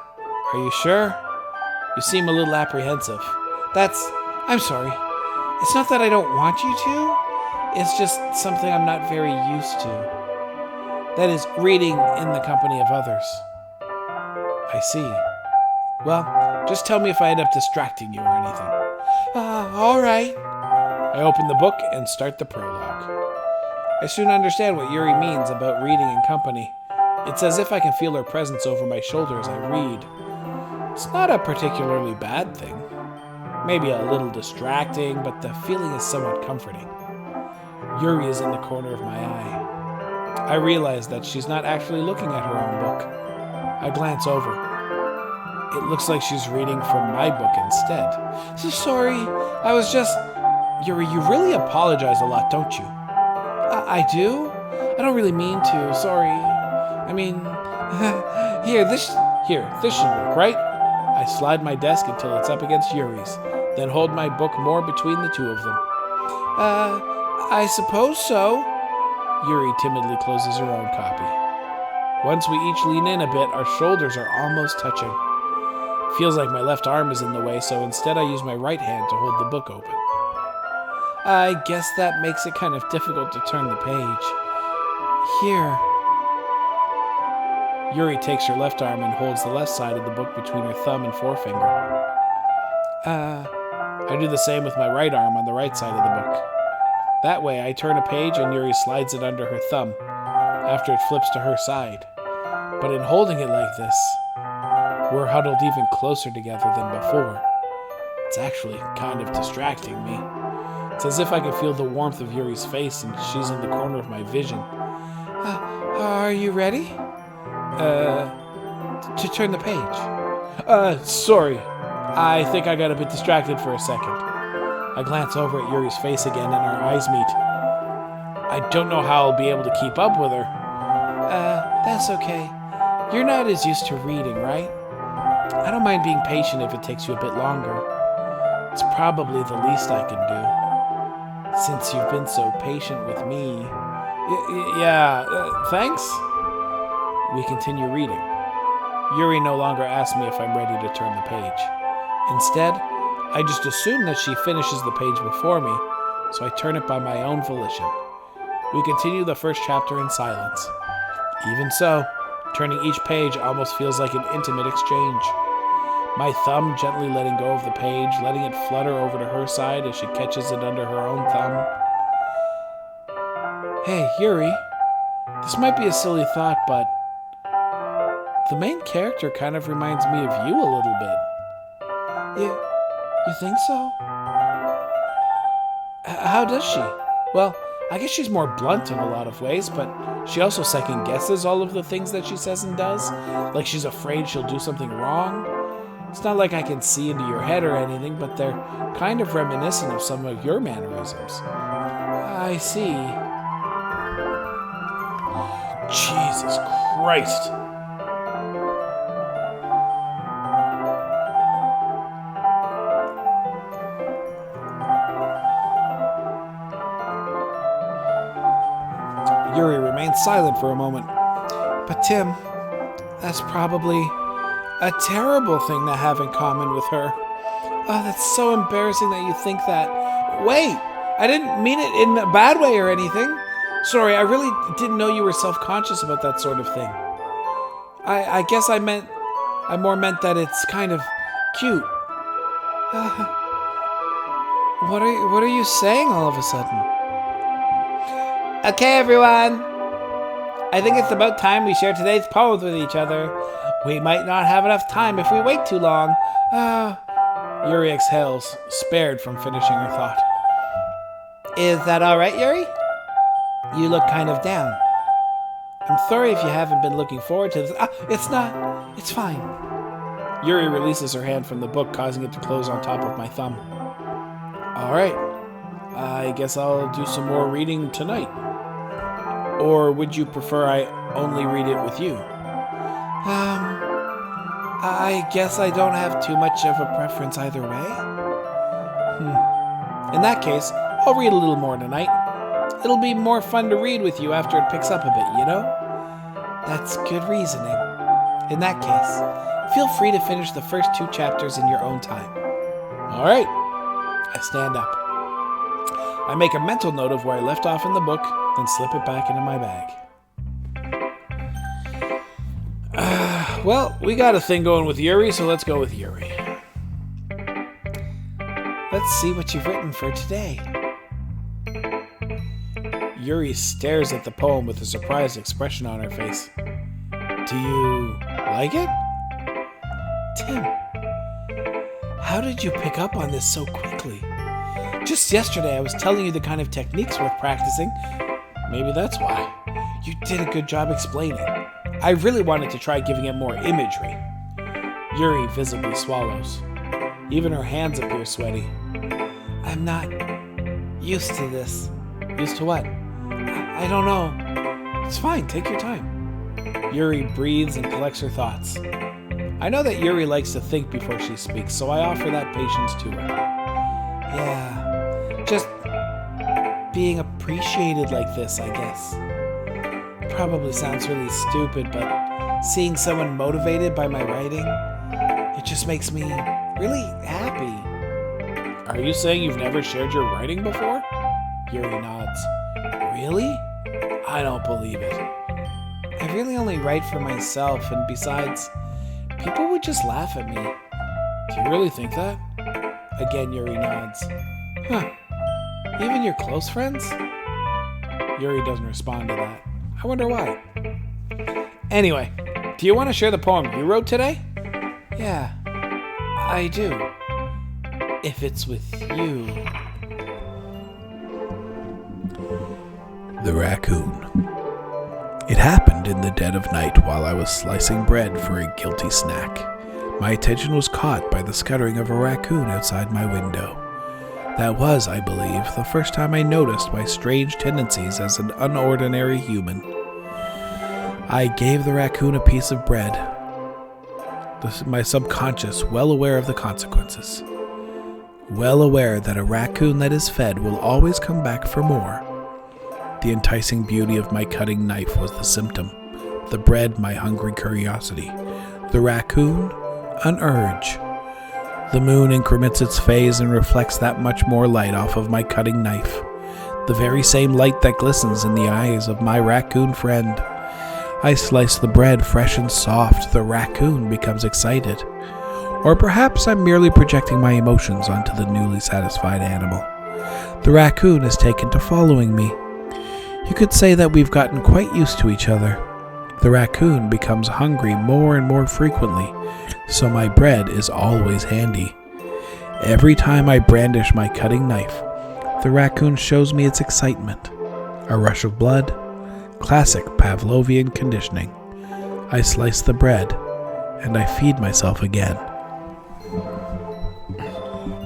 Are you sure? You seem a little apprehensive. I'm sorry. It's not that I don't want you to. It's just something I'm not very used to. That is, reading in the company of others. I see. Well, just tell me if I end up distracting you or anything. All right. I open the book and start the prologue. I soon understand what Yuri means about reading in company. It's as if I can feel her presence over my shoulder as I read. It's not a particularly bad thing. Maybe a little distracting, but the feeling is somewhat comforting. Yuri is in the corner of my eye. I realize that she's not actually looking at her own book. I glance over. It looks like she's reading from my book instead. So sorry, I was just... Yuri, you really apologize a lot, don't you? I do? I don't really mean to, sorry. I mean... this should work, right? I slide my desk until it's up against Yuri's, then hold my book more between the two of them. I suppose so. Yuri timidly closes her own copy. Once we each lean in a bit, our shoulders are almost touching. It feels like my left arm is in the way, so instead I use my right hand to hold the book open. I guess that makes it kind of difficult to turn the page. Here. Yuri takes her left arm and holds the left side of the book between her thumb and forefinger. I do the same with my right arm on the right side of the book. That way, I turn a page and Yuri slides it under her thumb, after it flips to her side. But in holding it like this, we're huddled even closer together than before. It's actually kind of distracting me. It's as if I can feel the warmth of Yuri's face and she's in the corner of my vision. Are you ready? To turn the page. Sorry. I think I got a bit distracted for a second. I glance over at Yuri's face again and our eyes meet. I don't know how I'll be able to keep up with her. That's okay. You're not as used to reading, right? I don't mind being patient if it takes you a bit longer. It's probably the least I can do, since you've been so patient with me. Thanks? We continue reading. Yuri no longer asks me if I'm ready to turn the page. Instead, I just assume that she finishes the page before me, so I turn it by my own volition. We continue the first chapter in silence. Even so, turning each page almost feels like an intimate exchange. My thumb gently letting go of the page, letting it flutter over to her side as she catches it under her own thumb. Hey, Yuri, this might be a silly thought, but the main character kind of reminds me of you a little bit. You think so? How does she? Well, I guess she's more blunt in a lot of ways, but she also second guesses all of the things that she says and does. Like she's afraid she'll do something wrong. It's not like I can see into your head or anything, but they're kind of reminiscent of some of your mannerisms. I see. Jesus Christ. Yuri remains silent for a moment. But Tim, that's probably a terrible thing to have in common with her. Oh, that's so embarrassing that you think that. Wait, I didn't mean it in a bad way or anything. Sorry, I really didn't know you were self-conscious about that sort of thing. I guess I more meant that it's kind of cute. What are you saying all of a sudden? Okay, everyone. I think it's about time we share today's poems with each other. We might not have enough time if we wait too long. Yuri exhales, spared from finishing her thought. Is that all right, Yuri? You look kind of down. I'm sorry if you haven't been looking forward to this. It's not. It's fine. Yuri releases her hand from the book, causing it to close on top of my thumb. All right. I guess I'll do some more reading tonight. Or would you prefer I only read it with you? I guess I don't have too much of a preference either way. In that case, I'll read a little more tonight. It'll be more fun to read with you after it picks up a bit, you know? That's good reasoning. In that case, feel free to finish the first 2 chapters in your own time. All right. I stand up. I make a mental note of where I left off in the book, then slip it back into my bag. Well, we got a thing going with Yuri, so let's go with Yuri. Let's see what you've written for today. Yuri stares at the poem with a surprised expression on her face. Do you like it? Tim, how did you pick up on this so quickly? Just yesterday I was telling you the kind of techniques worth practicing. Maybe that's why. You did a good job explaining. I really wanted to try giving it more imagery. Yuri visibly swallows. Even her hands appear sweaty. I'm not used to this. Used to what? I don't know. It's fine, take your time. Yuri breathes and collects her thoughts. I know that Yuri likes to think before she speaks, so I offer that patience to her. Yeah, just being appreciated like this, I guess. Probably sounds really stupid, but seeing someone motivated by my writing, it just makes me really happy. Are you saying you've never shared your writing before? Yuri nods. Really? I don't believe it. I really only write for myself, and besides, people would just laugh at me. Do you really think that? Again, Yuri nods. Huh. Even your close friends? Yuri doesn't respond to that. I wonder why. Anyway, do you want to share the poem you wrote today? Yeah, I do. If it's with you. The Raccoon. It happened in the dead of night while I was slicing bread for a guilty snack. My attention was caught by the scuttering of a raccoon outside my window. That was, I believe, the first time I noticed my strange tendencies as an unordinary human. I gave the raccoon a piece of bread. my subconscious well aware of the consequences. Well aware that a raccoon that is fed will always come back for more. The enticing beauty of my cutting knife was the symptom. The bread, my hungry curiosity. The raccoon, an urge. The moon increments its phase and reflects that much more light off of my cutting knife. The very same light that glistens in the eyes of my raccoon friend. I slice the bread fresh and soft. The raccoon becomes excited. Or perhaps I'm merely projecting my emotions onto the newly satisfied animal. The raccoon is taken to following me. You could say that we've gotten quite used to each other. The raccoon becomes hungry more and more frequently, so my bread is always handy. Every time I brandish my cutting knife, the raccoon shows me its excitement. A rush of blood, classic Pavlovian conditioning. I slice the bread, and I feed myself again.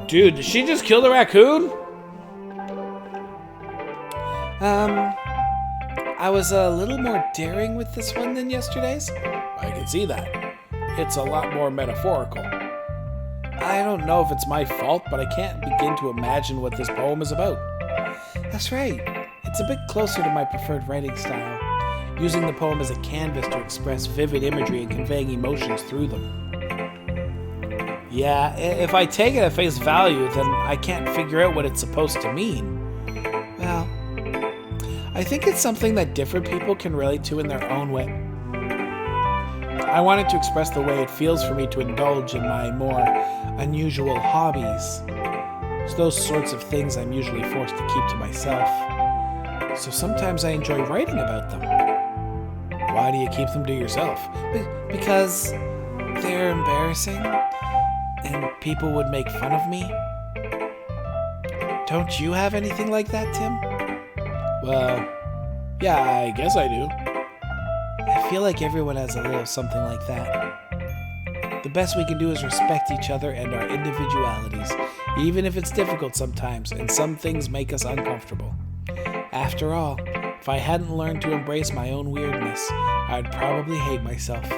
Dude, did she just kill the raccoon? I was a little more daring with this one than yesterday's. I can see that. It's a lot more metaphorical. I don't know if it's my fault, but I can't begin to imagine what this poem is about. That's right. It's a bit closer to my preferred writing style, using the poem as a canvas to express vivid imagery and conveying emotions through them. Yeah, if I take it at face value, then I can't figure out what it's supposed to mean. Well, I think it's something that different people can relate to in their own way. I wanted to express the way it feels for me to indulge in my more unusual hobbies. It's those sorts of things I'm usually forced to keep to myself. So sometimes I enjoy writing about them. Why do you keep them to yourself? Because they're embarrassing and people would make fun of me. Don't you have anything like that, Tim? Well, yeah, I guess I do. I feel like everyone has a little something like that. The best we can do is respect each other and our individualities, even if it's difficult sometimes and some things make us uncomfortable. After all, if I hadn't learned to embrace my own weirdness, I'd probably hate myself.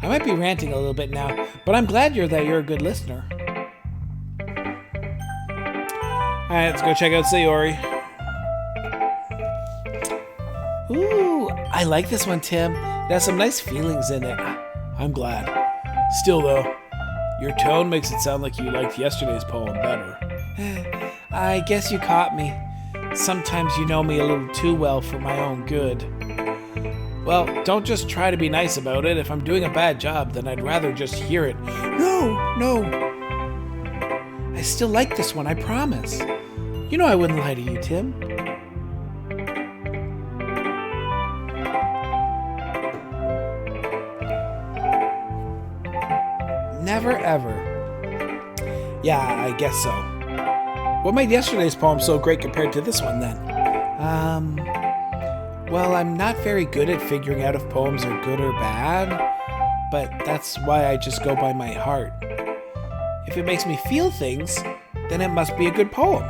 I might be ranting a little bit now, but I'm glad you're a good listener. Alright, let's go check out Sayori. Ooh, I like this one, Tim. It has some nice feelings in it. I'm glad. Still though, your tone makes it sound like you liked yesterday's poem better. I guess you caught me. Sometimes you know me a little too well for my own good. Well, don't just try to be nice about it. If I'm doing a bad job, then I'd rather just hear it. No. I still like this one, I promise. You know I wouldn't lie to you, Tim. Never ever. Yeah, I guess so. What made yesterday's poem so great compared to this one, then? Well, I'm not very good at figuring out if poems are good or bad, but that's why I just go by my heart. If it makes me feel things, then it must be a good poem.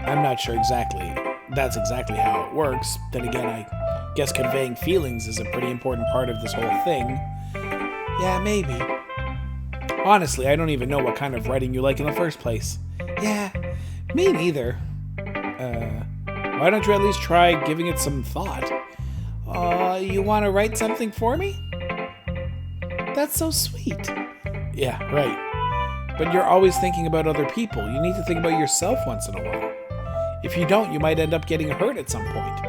I'm not sure that's exactly how it works. Then again, I guess conveying feelings is a pretty important part of this whole thing. Yeah, maybe. Honestly, I don't even know what kind of writing you like in the first place. Yeah, me neither. Why don't you at least try giving it some thought? You want to write something for me? That's so sweet. Yeah, right. But you're always thinking about other people. You need to think about yourself once in a while. If you don't, you might end up getting hurt at some point.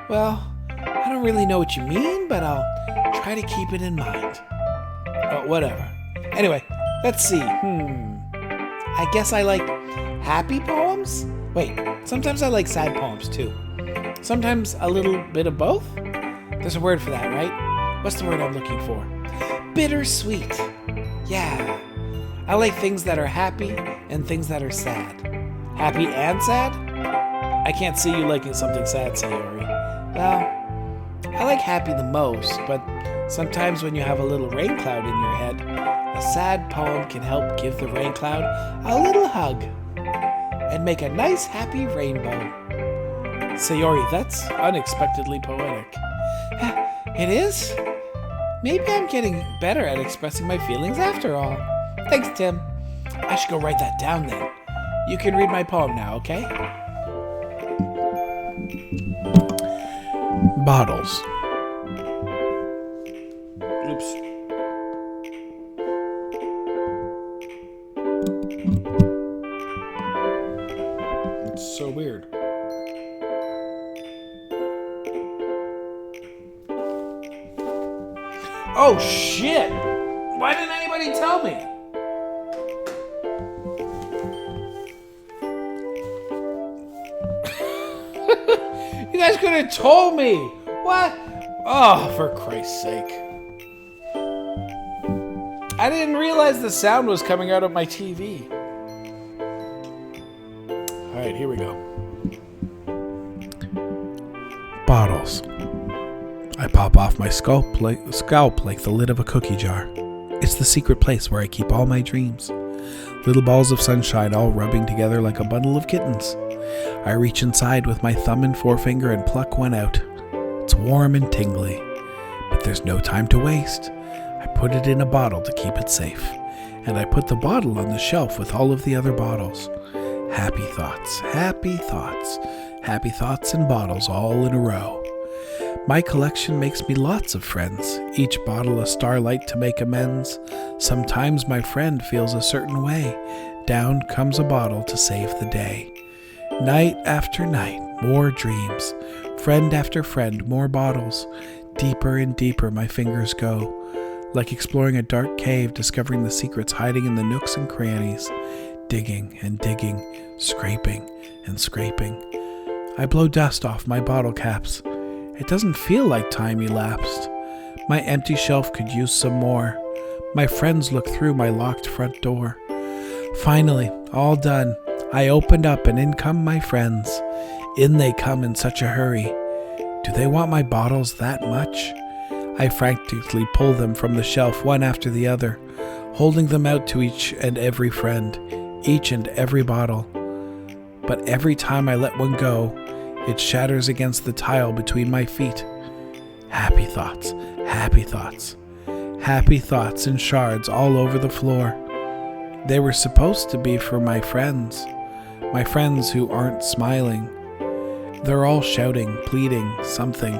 Well, I don't really know what you mean, but I'll try to keep it in mind. Whatever. Anyway, let's see. I guess I like happy poems? Wait, sometimes I like sad poems too. Sometimes a little bit of both? There's a word for that, right? What's the word I'm looking for? Bittersweet. Yeah. I like things that are happy and things that are sad. Happy and sad? I can't see you liking something sad, Sayori. Well, I like happy the most, but sometimes when you have a little rain cloud in your head, a sad poem can help give the rain cloud a little hug and make a nice happy rainbow. Sayori, that's unexpectedly poetic. It is? Maybe I'm getting better at expressing my feelings after all. Thanks, Tim. I should go write that down then. You can read my poem now, okay? Bottles. Oops. It's so weird. Oh shit! Why didn't anybody tell me? You guys could have told me! What? Oh, for Christ's sake. I didn't realize the sound was coming out of my TV. Alright, here we go. Bottles. I pop off my scalp like the lid of a cookie jar. It's the secret place where I keep all my dreams. Little balls of sunshine all rubbing together like a bundle of kittens. I reach inside with my thumb and forefinger and pluck one out. It's warm and tingly, but there's no time to waste. I put it in a bottle to keep it safe, and I put the bottle on the shelf with all of the other bottles. Happy thoughts, happy thoughts, happy thoughts and bottles all in a row. My collection makes me lots of friends, each bottle a starlight to make amends. Sometimes my friend feels a certain way. Down comes a bottle to save the day. Night after night, more dreams. Friend after friend, more bottles. Deeper and deeper my fingers go, like exploring a dark cave, discovering the secrets hiding in the nooks and crannies. Digging and digging, scraping and scraping. I blow dust off my bottle caps. It doesn't feel like time elapsed. My empty shelf could use some more. My friends look through my locked front door. Finally, all done, I opened up and in come my friends. In they come in such a hurry. Do they want my bottles that much? I frantically pull them from the shelf one after the other, holding them out to each and every friend, each and every bottle. But every time I let one go, it shatters against the tile between my feet. Happy thoughts, happy thoughts, happy thoughts in shards all over the floor. They were supposed to be for my friends who aren't smiling. They're all shouting, pleading, something.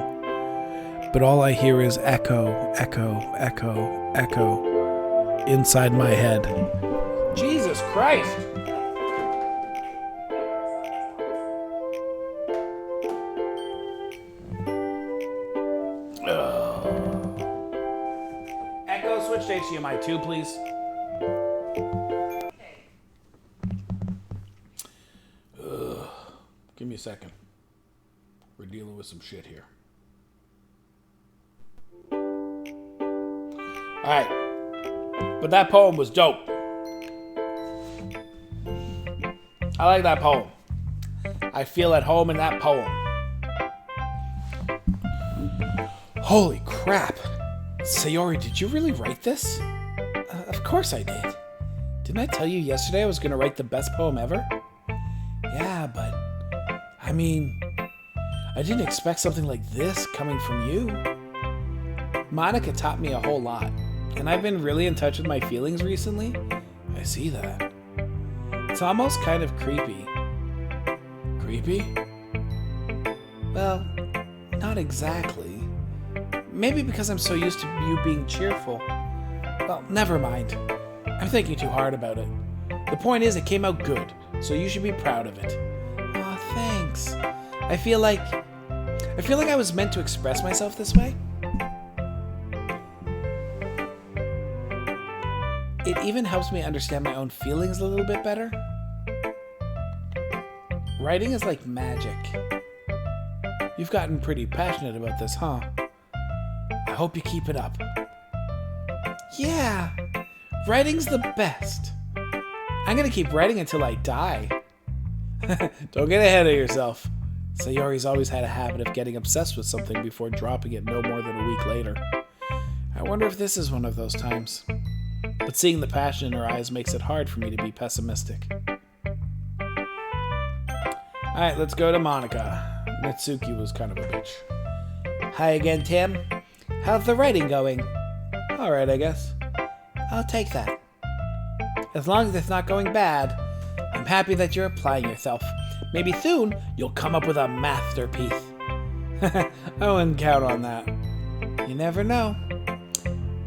But all I hear is echo, echo, echo, echo inside my head. Jesus Christ! Echo, switch to HDMI 2, please. Give me a second. We're dealing with some shit here. Alright. But that poem was dope. I like that poem. I feel at home in that poem. Holy crap. Sayori, did you really write this? Of course I did. Didn't I tell you yesterday I was going to write the best poem ever? Yeah, but... I mean... I didn't expect something like this coming from you. Monica taught me a whole lot, and I've been really in touch with my feelings recently. I see that. It's almost kind of creepy. Creepy? Well, not exactly. Maybe because I'm so used to you being cheerful. Well, never mind. I'm thinking too hard about it. The point is, it came out good, so you should be proud of it. Aw, thanks. I feel like I was meant to express myself this way. It even helps me understand my own feelings a little bit better. Writing is like magic. You've gotten pretty passionate about this, huh? I hope you keep it up. Yeah, writing's the best. I'm gonna keep writing until I die. Don't get ahead of yourself. Sayori's always had a habit of getting obsessed with something before dropping it no more than a week later. I wonder if this is one of those times. But seeing the passion in her eyes makes it hard for me to be pessimistic. Alright, let's go to Monica. Mitsuki was kind of a bitch. Hi again, Tim. How's the writing going? Alright, I guess. I'll take that. As long as it's not going bad, I'm happy that you're applying yourself. Maybe soon you'll come up with a masterpiece. I wouldn't count on that. You never know.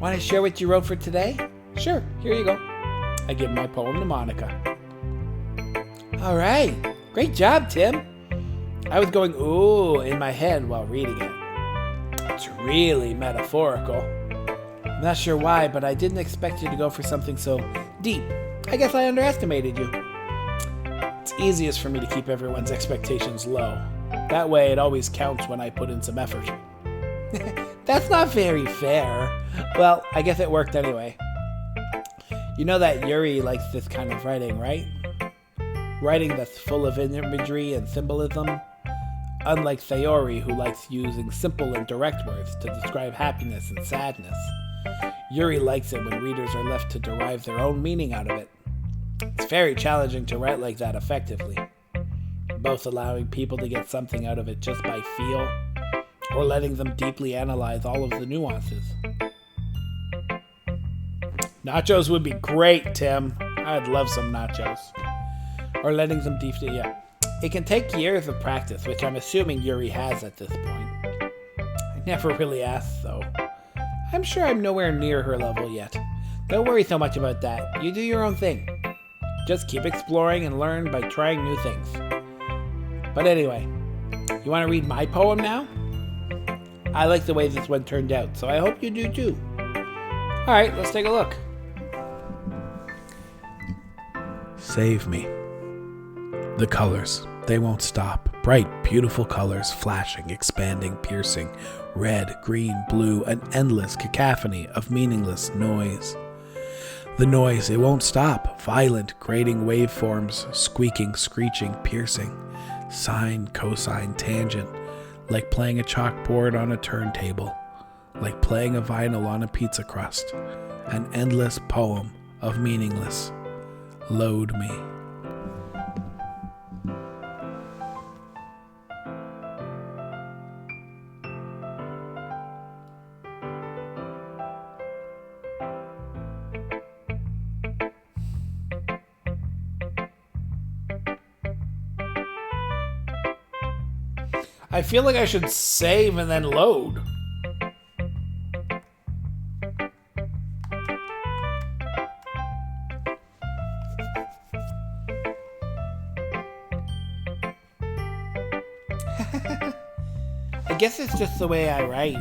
Want to share what you wrote for today? Sure, here you go. I give my poem to Monica. Alright, great job, Tim. I was going ooh in my head while reading it. It's really metaphorical. I'm not sure why, but I didn't expect you to go for something so deep. I guess I underestimated you. It's easiest for me to keep everyone's expectations low. That way it always counts when I put in some effort. That's not very fair. Well, I guess it worked anyway. You know that Yuri likes this kind of writing, right? Writing that's full of imagery and symbolism. Unlike Sayori, who likes using simple and direct words to describe happiness and sadness. Yuri likes it when readers are left to derive their own meaning out of it. It's very challenging to write like that effectively, both allowing people to get something out of it just by feel, or letting them deeply analyze all of the nuances. Nachos would be great, Tim. I'd love some nachos. Or letting them deeply, yeah. It can take years of practice, which I'm assuming Yuri has at this point. I never really asked, though. I'm sure I'm nowhere near her level yet. Don't worry so much about that. You do your own thing. Just keep exploring and learn by trying new things. But anyway, you want to read my poem now? I like the way this one turned out, so I hope you do too. Alright, let's take a look. Save me. The colors, they won't stop. Bright, beautiful colors, flashing, expanding, piercing. Red, green, blue, an endless cacophony of meaningless noise. The noise, it won't stop. Violent, grating waveforms, squeaking, screeching, piercing. Sine, cosine, tangent. Like playing a chalkboard on a turntable. Like playing a vinyl on a pizza crust. An endless poem of meaningless. Load me. I feel like I should save and then load. I guess it's just the way I write.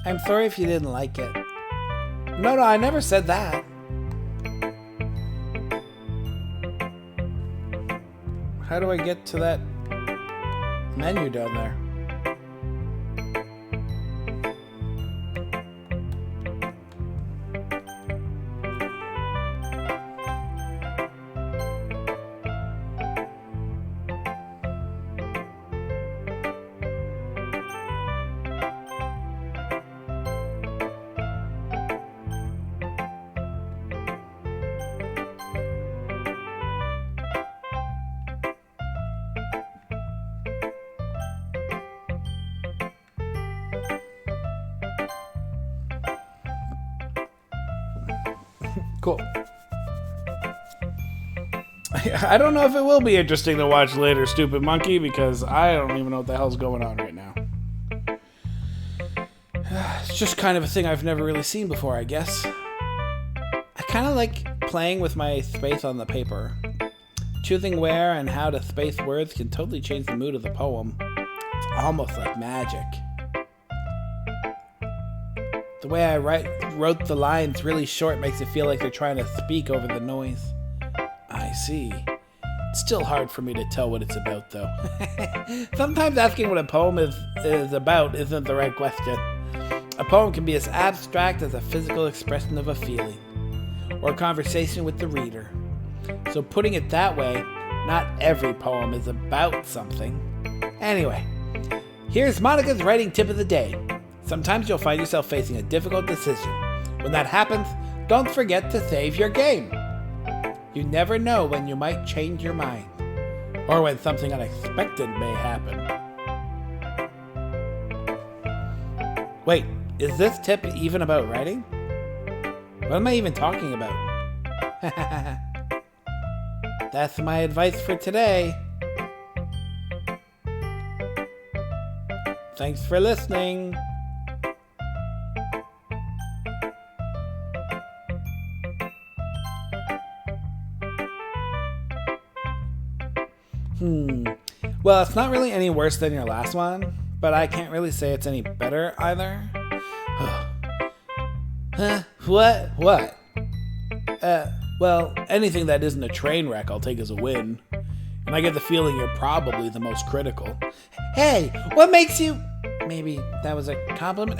I'm sorry if you didn't like it. No, I never said that. How do I get to that menu down there? Cool. I don't know if it will be interesting to watch later, Stupid Monkey, because I don't even know what the hell's going on right now. It's just kind of a thing I've never really seen before, I guess. I kind of like playing with my space on the paper. Choosing where and how to space words can totally change the mood of the poem. It's almost like magic. The way I wrote the lines really short makes it feel like they're trying to speak over the noise. I see. It's still hard for me to tell what it's about, though. Sometimes asking what a poem is about isn't the right question. A poem can be as abstract as a physical expression of a feeling, or a conversation with the reader. So putting it that way, not every poem is about something. Anyway, here's Monica's writing tip of the day. Sometimes you'll find yourself facing a difficult decision. When that happens, don't forget to save your game. You never know when you might change your mind, or when something unexpected may happen. Wait, is this tip even about writing? What am I even talking about? That's my advice for today. Thanks for listening. Well, it's not really any worse than your last one, but I can't really say it's any better either. Huh? What? Well, anything that isn't a train wreck I'll take as a win. And I get the feeling you're probably the most critical. Hey, what makes you... Maybe that was a compliment?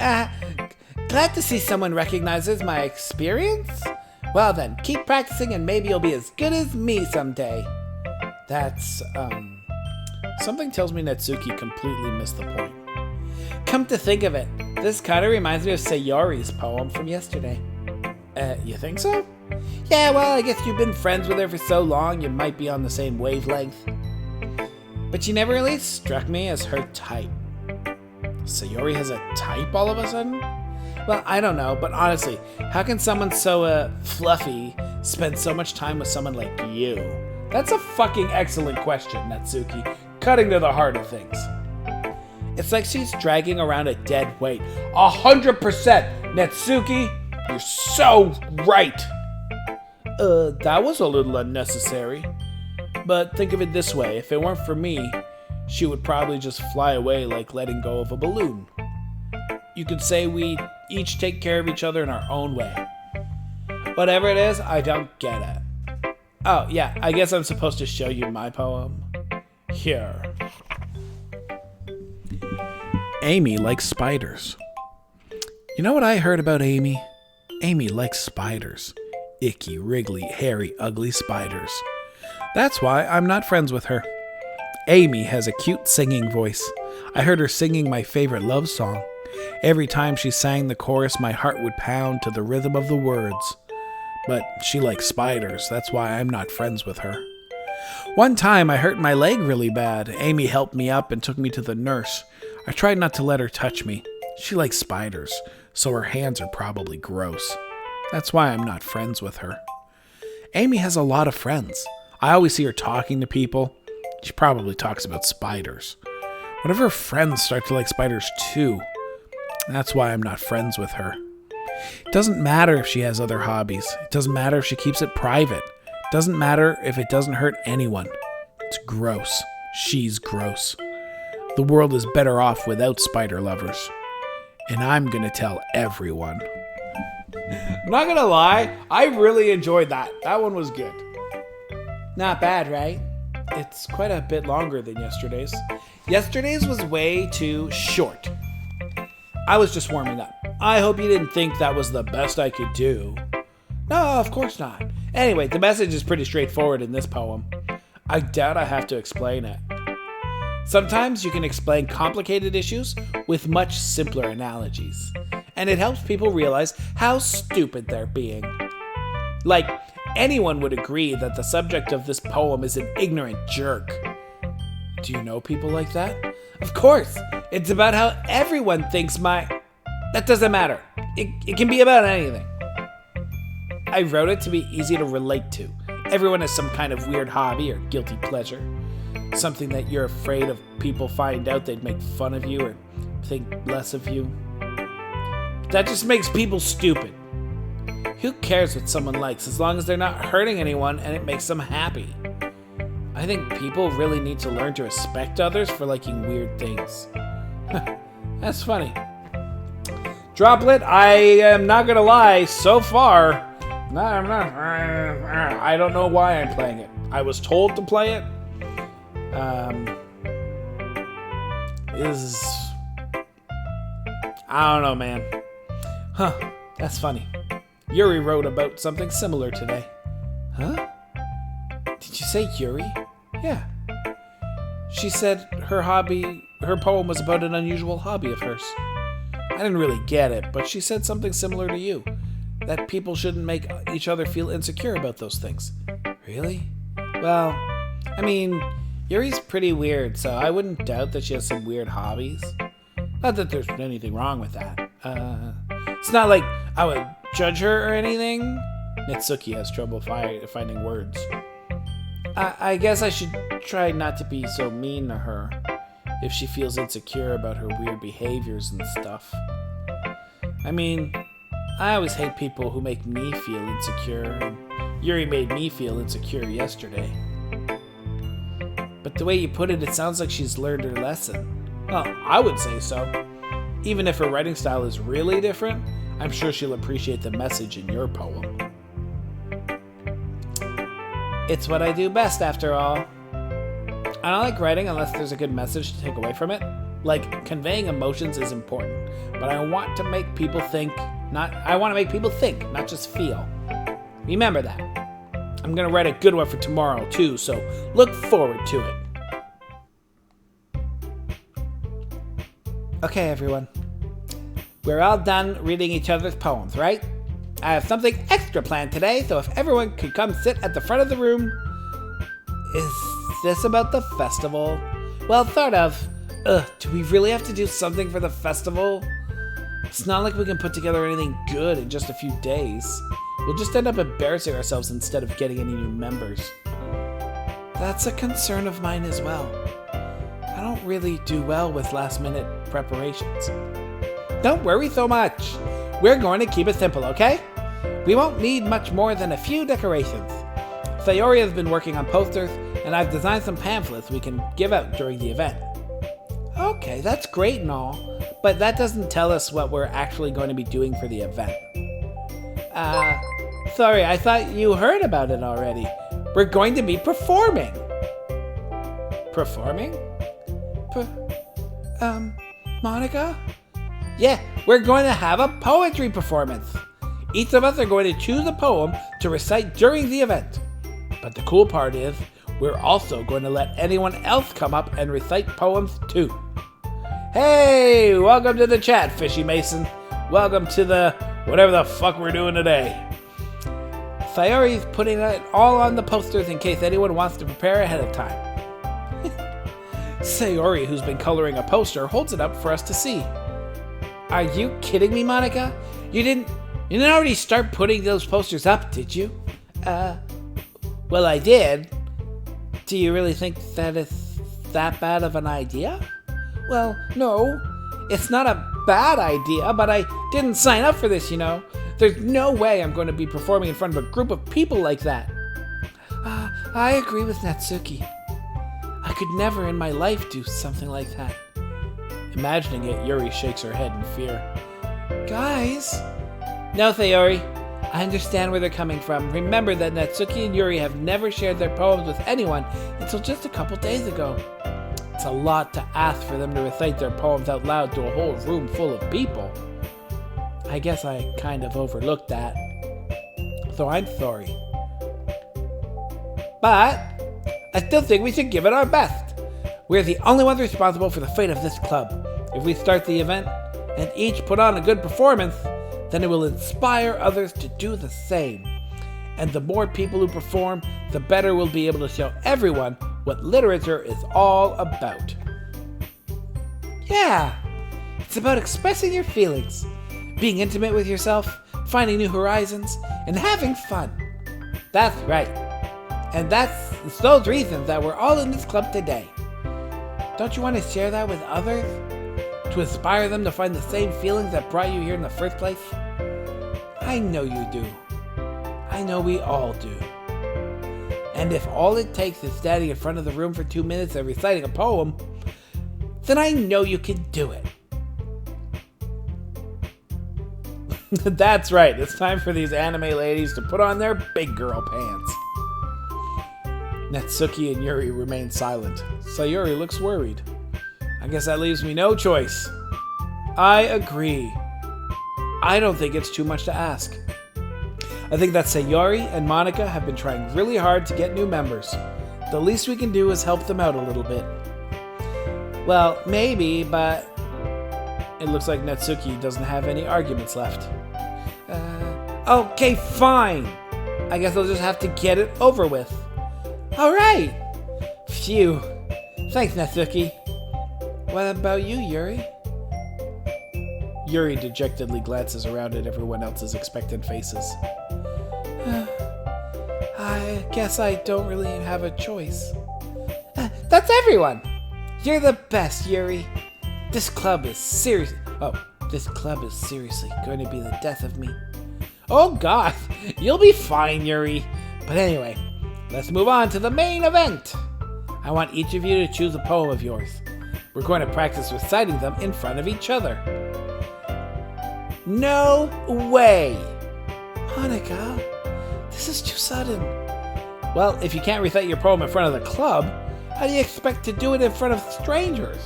Glad to see someone recognizes my experience. Well then, keep practicing and maybe you'll be as good as me someday. That's, something tells me Natsuki completely missed the point. Come to think of it, this kind of reminds me of Sayori's poem from yesterday. You think so? Yeah, well, I guess you've been friends with her for so long, you might be on the same wavelength. But she never really struck me as her type. Sayori has a type all of a sudden? Well, I don't know, but honestly, how can someone so, fluffy spend so much time with someone like you? That's a fucking excellent question, Natsuki. Cutting to the heart of things. It's like she's dragging around a dead weight. 100%! Natsuki, you're so right! That was a little unnecessary. But think of it this way, if it weren't for me, she would probably just fly away like letting go of a balloon. You could say we each take care of each other in our own way. Whatever it is, I don't get it. Oh, yeah, I guess I'm supposed to show you my poem. Here. Amy likes spiders. You know what I heard about Amy? Amy likes spiders. Icky, wriggly, hairy, ugly spiders. That's why I'm not friends with her. Amy has a cute singing voice. I heard her singing my favorite love song. Every time she sang the chorus, my heart would pound to the rhythm of the words. But she likes spiders, that's why I'm not friends with her. One time I hurt my leg really bad. Amy helped me up and took me to the nurse. I tried not to let her touch me. She likes spiders, so her hands are probably gross. That's why I'm not friends with her. Amy has a lot of friends. I always see her talking to people. She probably talks about spiders. One of her friends start to like spiders too. That's why I'm not friends with her. It doesn't matter if she has other hobbies. It doesn't matter if she keeps it private. It doesn't matter if it doesn't hurt anyone. It's gross. She's gross. The world is better off without spider lovers. And I'm gonna tell everyone. I'm not gonna lie, I really enjoyed that. That one was good. Not bad, right? It's quite a bit longer than yesterday's. Yesterday's was way too short. I was just warming up. I hope you didn't think that was the best I could do. No, of course not. Anyway, the message is pretty straightforward in this poem. I doubt I have to explain it. Sometimes you can explain complicated issues with much simpler analogies, and it helps people realize how stupid they're being. Like, anyone would agree that the subject of this poem is an ignorant jerk. Do you know people like that? Of course! It's about how everyone thinks That doesn't matter. It can be about anything. I wrote it to be easy to relate to. Everyone has some kind of weird hobby or guilty pleasure. Something that you're afraid of people find out they'd make fun of you or think less of you. That just makes people stupid. Who cares what someone likes as long as they're not hurting anyone and it makes them happy? I think people really need to learn to respect others for liking weird things. That's funny. Droplet, I am not gonna lie, so far, I don't know why I'm playing it. I was told to play it. I don't know, man. Huh, that's funny. Yuri wrote about something similar today. Huh? Did you say Yuri? Yeah. She said her poem was about an unusual hobby of hers. I didn't really get it, but she said something similar to you. That people shouldn't make each other feel insecure about those things. Really? Well, I mean, Yuri's pretty weird, so I wouldn't doubt that she has some weird hobbies. Not that there's anything wrong with that. It's not like I would judge her or anything. Natsuki has trouble finding words. I guess I should try not to be so mean to her if she feels insecure about her weird behaviors and stuff. I mean, I always hate people who make me feel insecure, and Yuri made me feel insecure yesterday. But the way you put it, it sounds like she's learned her lesson. Well, I would say so. Even if her writing style is really different, I'm sure she'll appreciate the message in your poem. It's what I do best, after all. I don't like writing unless there's a good message to take away from it. Like, conveying emotions is important, but I want to make people think, not just feel. Remember that. I'm gonna write a good one for tomorrow, too, so look forward to it. Okay, everyone. We're all done reading each other's poems, right? I have something extra planned today, so if everyone could come sit at the front of the room. Is this about the festival? Well, sort of. Do we really have to do something for the festival? It's not like we can put together anything good in just a few days. We'll just end up embarrassing ourselves instead of getting any new members. That's a concern of mine as well. I don't really do well with last-minute preparations. Don't worry so much. We're going to keep it simple, okay? We won't need much more than a few decorations. Sayori has been working on posters, and I've designed some pamphlets we can give out during the event. Okay, that's great and all, but that doesn't tell us what we're actually going to be doing for the event. Sorry, I thought you heard about it already. We're going to be performing. Performing? Monica? Yeah, we're going to have a poetry performance. Each of us are going to choose a poem to recite during the event. But the cool part is, we're also going to let anyone else come up and recite poems too. Hey, welcome to the chat, Fishy Mason. Welcome to the whatever the fuck we're doing today. Sayori's putting it all on the posters in case anyone wants to prepare ahead of time. Sayori, who's been coloring a poster, holds it up for us to see. Are you kidding me, Monica? You didn't already start putting those posters up, did you? Well, I did. Do you really think that it's that bad of an idea? Well, no. It's not a bad idea, but I didn't sign up for this, you know. There's no way I'm going to be performing in front of a group of people like that. I agree with Natsuki. I could never in my life do something like that. Imagining it, Yuri shakes her head in fear. Guys? No, Sayori. I understand where they're coming from. Remember that Natsuki and Yuri have never shared their poems with anyone until just a couple days ago. It's a lot to ask for them to recite their poems out loud to a whole room full of people. I guess I kind of overlooked that. So I'm sorry. But I still think we should give it our best. We're the only ones responsible for the fate of this club. If we start the event and each put on a good performance, then it will inspire others to do the same. And the more people who perform, the better we'll be able to show everyone what literature is all about. Yeah, it's about expressing your feelings, being intimate with yourself, finding new horizons, and having fun. That's right. And it's those reasons that we're all in this club today. Don't you want to share that with others? To inspire them to find the same feelings that brought you here in the first place? I know you do. I know we all do. And if all it takes is standing in front of the room for 2 minutes and reciting a poem, then I know you can do it. That's right, it's time for these anime ladies to put on their big girl pants. Natsuki and Yuri remain silent. Sayori looks worried. I guess that leaves me no choice. I agree. I don't think it's too much to ask. I think that Sayori and Monica have been trying really hard to get new members. The least we can do is help them out a little bit. Well, maybe, but it looks like Natsuki doesn't have any arguments left. Okay, fine. I guess I'll just have to get it over with. Alright. Phew. Thanks, Natsuki. What about you, Yuri? Yuri dejectedly glances around at everyone else's expectant faces. I guess I don't really have a choice. That's everyone! You're the best, Yuri. This club is seriously going to be the death of me. Oh god, you'll be fine, Yuri. But anyway, let's move on to the main event. I want each of you to choose a poem of yours. We're going to practice reciting them in front of each other. No way! Monica, this is too sudden. Well, if you can't recite your poem in front of the club, how do you expect to do it in front of strangers?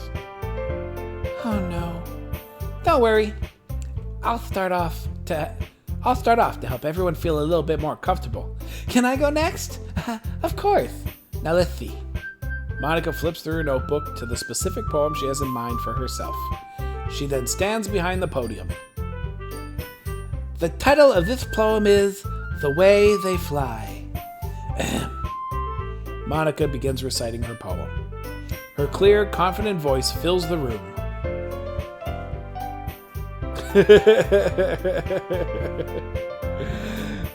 Oh no. Don't worry. I'll start off to help everyone feel a little bit more comfortable. Can I go next? Of course. Now let's see. Monica flips through her notebook to the specific poem she has in mind for herself. She then stands behind the podium. The title of this poem is The Way They Fly. Monica begins reciting her poem. Her clear, confident voice fills the room.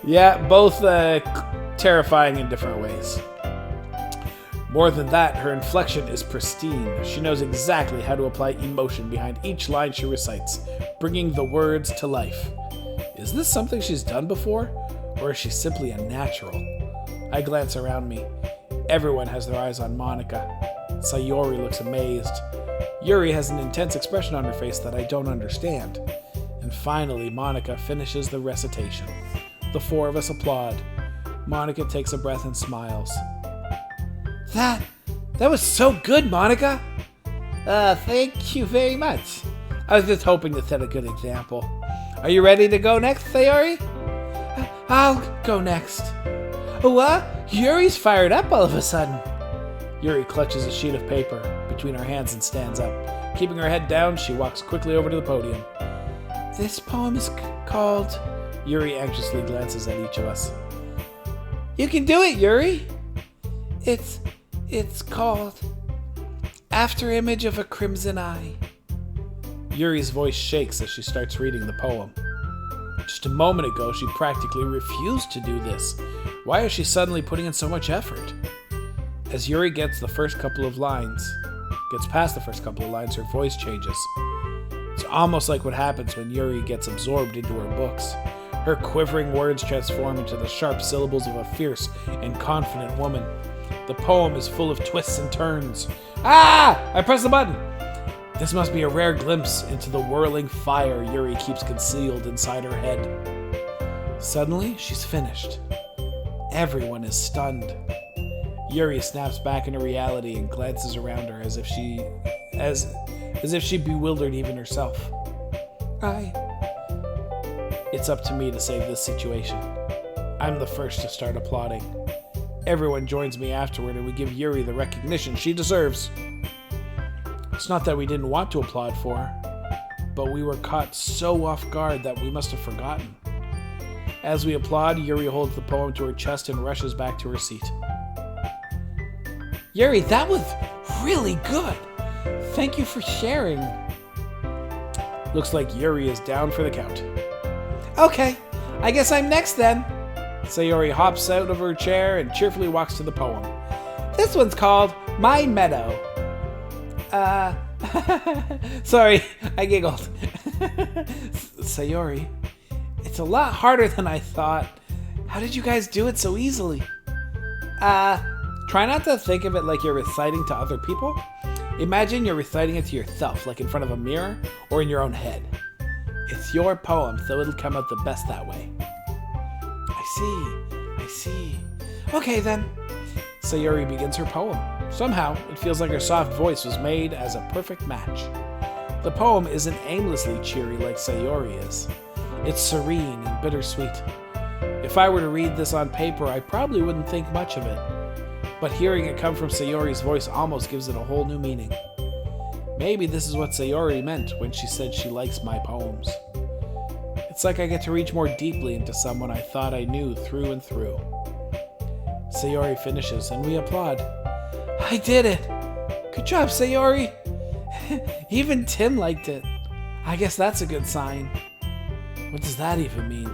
Yeah, both terrifying in different ways. More than that, her inflection is pristine. She knows exactly how to apply emotion behind each line she recites, bringing the words to life. Is this something she's done before, or is she simply a natural? I glance around me. Everyone has their eyes on Monica. Sayori looks amazed. Yuri has an intense expression on her face that I don't understand. And finally, Monica finishes the recitation. The four of us applaud. Monica takes a breath and smiles. That was so good, Monica! Thank you very much. I was just hoping to set a good example. Are you ready to go next, Sayori? I'll go next. What? Yuri's fired up all of a sudden. Yuri clutches a sheet of paper between her hands and stands up. Keeping her head down, she walks quickly over to the podium. This poem is called... Yuri anxiously glances at each of us. You can do it, Yuri! It's called After Image of a Crimson Eye. Yuri's voice shakes as she starts reading the poem. Just a moment ago, she practically refused to do this. Why is she suddenly putting in so much effort? As Yuri gets past the first couple of lines, her voice changes. It's almost like what happens when Yuri gets absorbed into her books. Her quivering words transform into the sharp syllables of a fierce and confident woman. The poem is full of twists and turns. Ah! I press the button! This must be a rare glimpse into the whirling fire Yuri keeps concealed inside her head. Suddenly, she's finished. Everyone is stunned. Yuri snaps back into reality and glances around her as if she bewildered even herself. It's up to me to save this situation. I'm the first to start applauding. Everyone joins me afterward and we give Yuri the recognition she deserves. It's not that we didn't want to applaud for her, but we were caught so off guard that we must have forgotten. As we applaud, Yuri holds the poem to her chest and rushes back to her seat. Yuri, that was really good. Thank you for sharing. Looks like Yuri is down for the count. Okay, I guess I'm next then. Sayori hops out of her chair and cheerfully walks to the poem. This one's called My Meadow. Sorry, I giggled. Sayori, it's a lot harder than I thought. How did you guys do it so easily? Try not to think of it like you're reciting to other people. Imagine you're reciting it to yourself, like in front of a mirror or in your own head. It's your poem, so it'll come out the best that way. I see. Okay then. Sayori begins her poem. Somehow, it feels like her soft voice was made as a perfect match. The poem isn't aimlessly cheery like Sayori is. It's serene and bittersweet. If I were to read this on paper, I probably wouldn't think much of it. But hearing it come from Sayori's voice almost gives it a whole new meaning. Maybe this is what Sayori meant when she said she likes my poems. It's like I get to reach more deeply into someone I thought I knew through and through. Sayori finishes and we applaud. I did it! Good job, Sayori! Even Tim liked it. I guess that's a good sign. What does that even mean?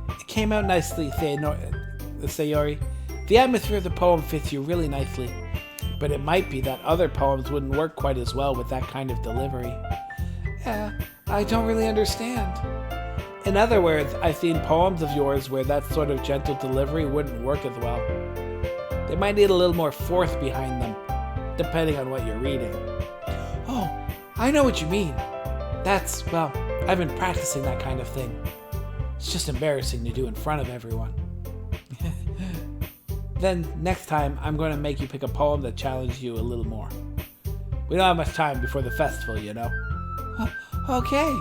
It came out nicely, Sayori. The atmosphere of the poem fits you really nicely, but it might be that other poems wouldn't work quite as well with that kind of delivery. I don't really understand. In other words, I've seen poems of yours where that sort of gentle delivery wouldn't work as well. They might need a little more force behind them, depending on what you're reading. Oh, I know what you mean. Well, I've been practicing that kind of thing. It's just embarrassing to do in front of everyone. Then, next time, I'm going to make you pick a poem that challenges you a little more. We don't have much time before the festival, you know. Okay.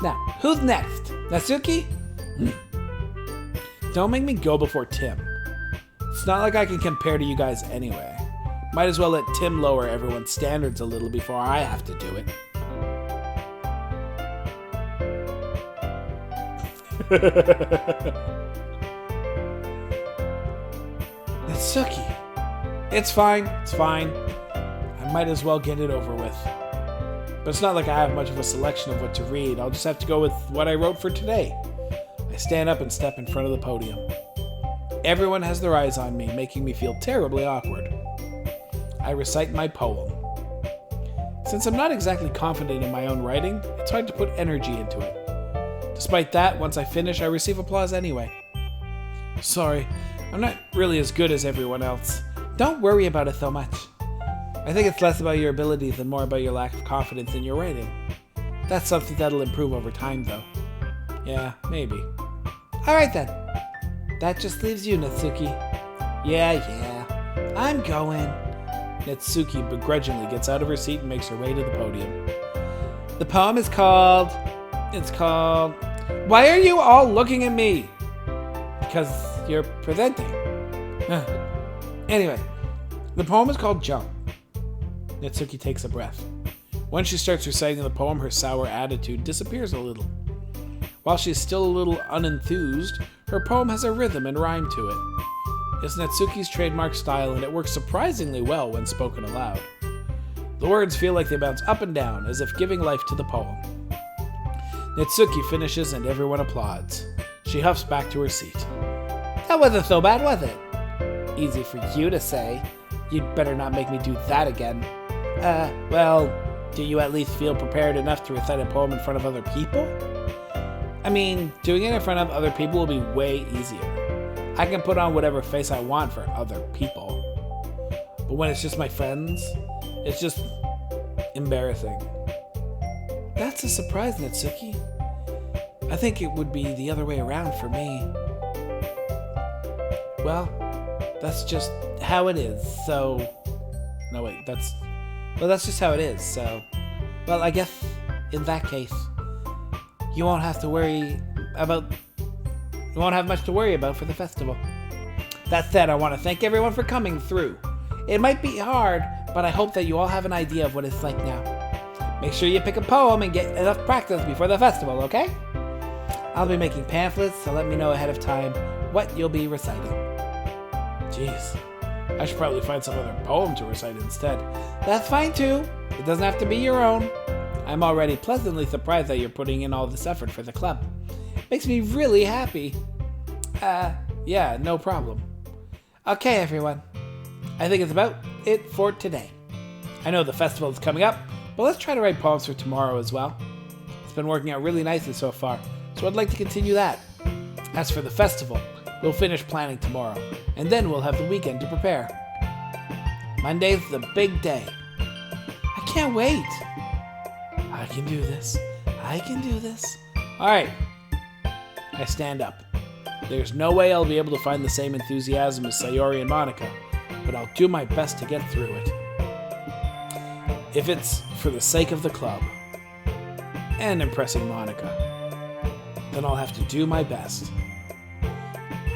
Now, who's next? Natsuki? Don't make me go before Tim. It's not like I can compare to you guys anyway. Might as well let Tim lower everyone's standards a little before I have to do it. Natsuki. It's fine. I might as well get it over with. But it's not like I have much of a selection of what to read. I'll just have to go with what I wrote for today. I stand up and step in front of the podium. Everyone has their eyes on me, making me feel terribly awkward. I recite my poem. Since I'm not exactly confident in my own writing, it's hard to put energy into it. Despite that, once I finish, I receive applause anyway. Sorry, I'm not really as good as everyone else. Don't worry about it so much. I think it's less about your abilities and more about your lack of confidence in your writing. That's something that'll improve over time, though. Yeah, maybe. Alright then. That just leaves you, Natsuki. Yeah. I'm going. Natsuki begrudgingly gets out of her seat and makes her way to the podium. The poem is called... Why are you all looking at me? Because you're presenting. Anyway, the poem is called Jump. Natsuki takes a breath. When she starts reciting the poem, her sour attitude disappears a little. While she's still a little unenthused, her poem has a rhythm and rhyme to it. It's Natsuki's trademark style, and it works surprisingly well when spoken aloud. The words feel like they bounce up and down, as if giving life to the poem. Natsuki finishes and everyone applauds. She huffs back to her seat. That wasn't so bad, was it? Easy for you to say. You'd better not make me do that again. Well, do you at least feel prepared enough to recite a poem in front of other people? I mean, doing it in front of other people will be way easier. I can put on whatever face I want for other people. But when it's just my friends, it's just embarrassing. That's a surprise, Natsuki. I think it would be the other way around for me. Well, that's just how it is, so... No, wait, that's just how it is, so... Well, I guess, in that case, you won't have much to worry about for the festival. That said, I want to thank everyone for coming through. It might be hard, but I hope that you all have an idea of what it's like now. Make sure you pick a poem and get enough practice before the festival, okay? I'll be making pamphlets, so let me know ahead of time what you'll be reciting. Jeez, I should probably find some other poem to recite instead. That's fine too. It doesn't have to be your own. I'm already pleasantly surprised that you're putting in all this effort for the club. Makes me really happy. Yeah, no problem. Okay, everyone. I think it's about it for today. I know the festival is coming up, but let's try to write poems for tomorrow as well. It's been working out really nicely so far, so I'd like to continue that. As for the festival, we'll finish planning tomorrow, and then we'll have the weekend to prepare. Monday's the big day. I can't wait. I can do this. Alright. I stand up. There's no way I'll be able to find the same enthusiasm as Sayori and Monica, but I'll do my best to get through it. If it's for the sake of the club, and impressing Monica, then I'll have to do my best.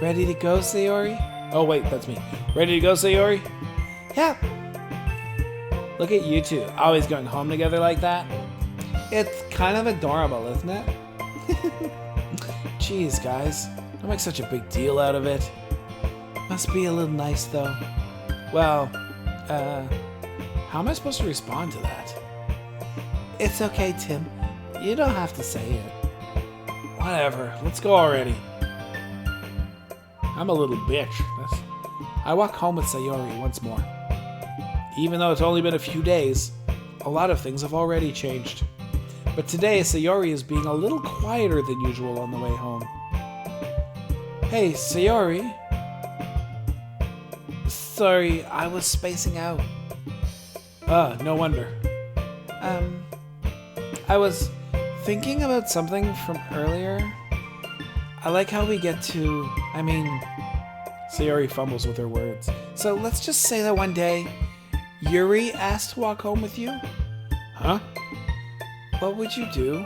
Ready to go, Sayori? Oh wait, that's me. Ready to go, Sayori? Yeah. Look at you two, always going home together like that. It's kind of adorable, isn't it? Jeez, guys. Don't make such a big deal out of it. Must be a little nice, though. Well, how am I supposed to respond to that? It's okay, Tim. You don't have to say it. Whatever. Let's go already. I'm a little bitch. I walk home with Sayori once more. Even though it's only been a few days, a lot of things have already changed. But today, Sayori is being a little quieter than usual on the way home. Hey, Sayori. Sorry, I was spacing out. No wonder. I was thinking about something from earlier. I like how we get to... Sayori fumbles with her words. So let's just say that one day, Yuri asked to walk home with you? Huh? What would you do?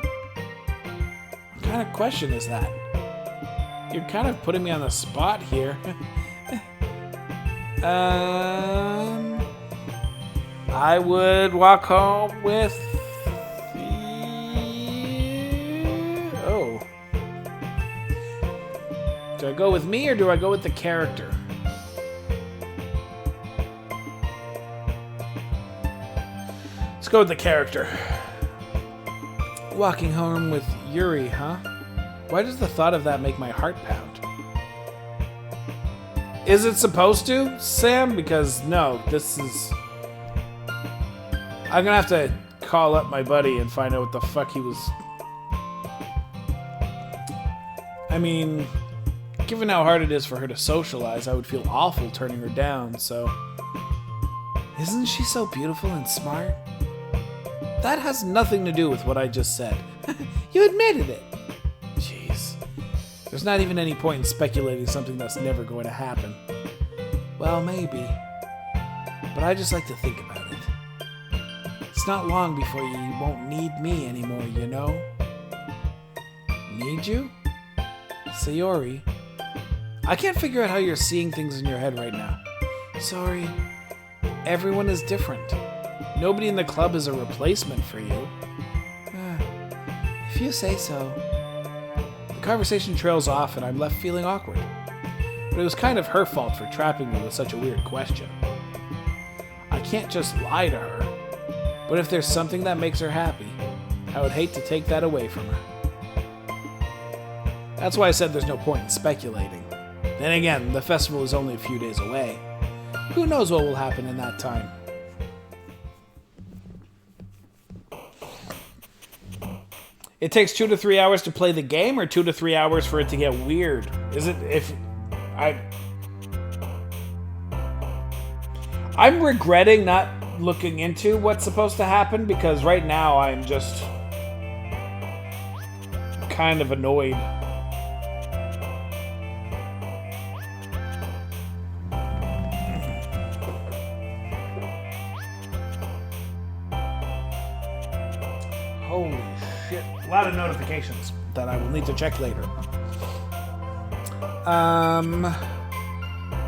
What kind of question is that? You're kind of putting me on the spot here. I would walk home with... Oh. Do I go with me or do I go with the character? Let's go with the character. Walking home with Yuri, huh? Why does the thought of that make my heart pound? Is it supposed to, Sam? Because no, this is... I'm gonna have to call up my buddy and find out what the fuck he was... given how hard it is for her to socialize, I would feel awful turning her down, so... Isn't she so beautiful and smart? That has nothing to do with what I just said. You admitted it. Jeez. There's not even any point in speculating something that's never going to happen. Well, maybe. But I just like to think about it. It's not long before you won't need me anymore, you know? Need you? Sayori, I can't figure out how you're seeing things in your head right now. Sorry. Everyone is different. Nobody in the club is a replacement for you. If you say so. The conversation trails off and I'm left feeling awkward. But it was kind of her fault for trapping me with such a weird question. I can't just lie to her. But if there's something that makes her happy, I would hate to take that away from her. That's why I said there's no point in speculating. Then again, the festival is only a few days away. Who knows what will happen in that time? It takes 2 to 3 hours to play the game, or 2 to 3 hours for it to get weird? Is it if... I'm regretting not looking into what's supposed to happen, because right now I'm just... kind of annoyed. Holy shit. A lot of notifications that I will need to check later.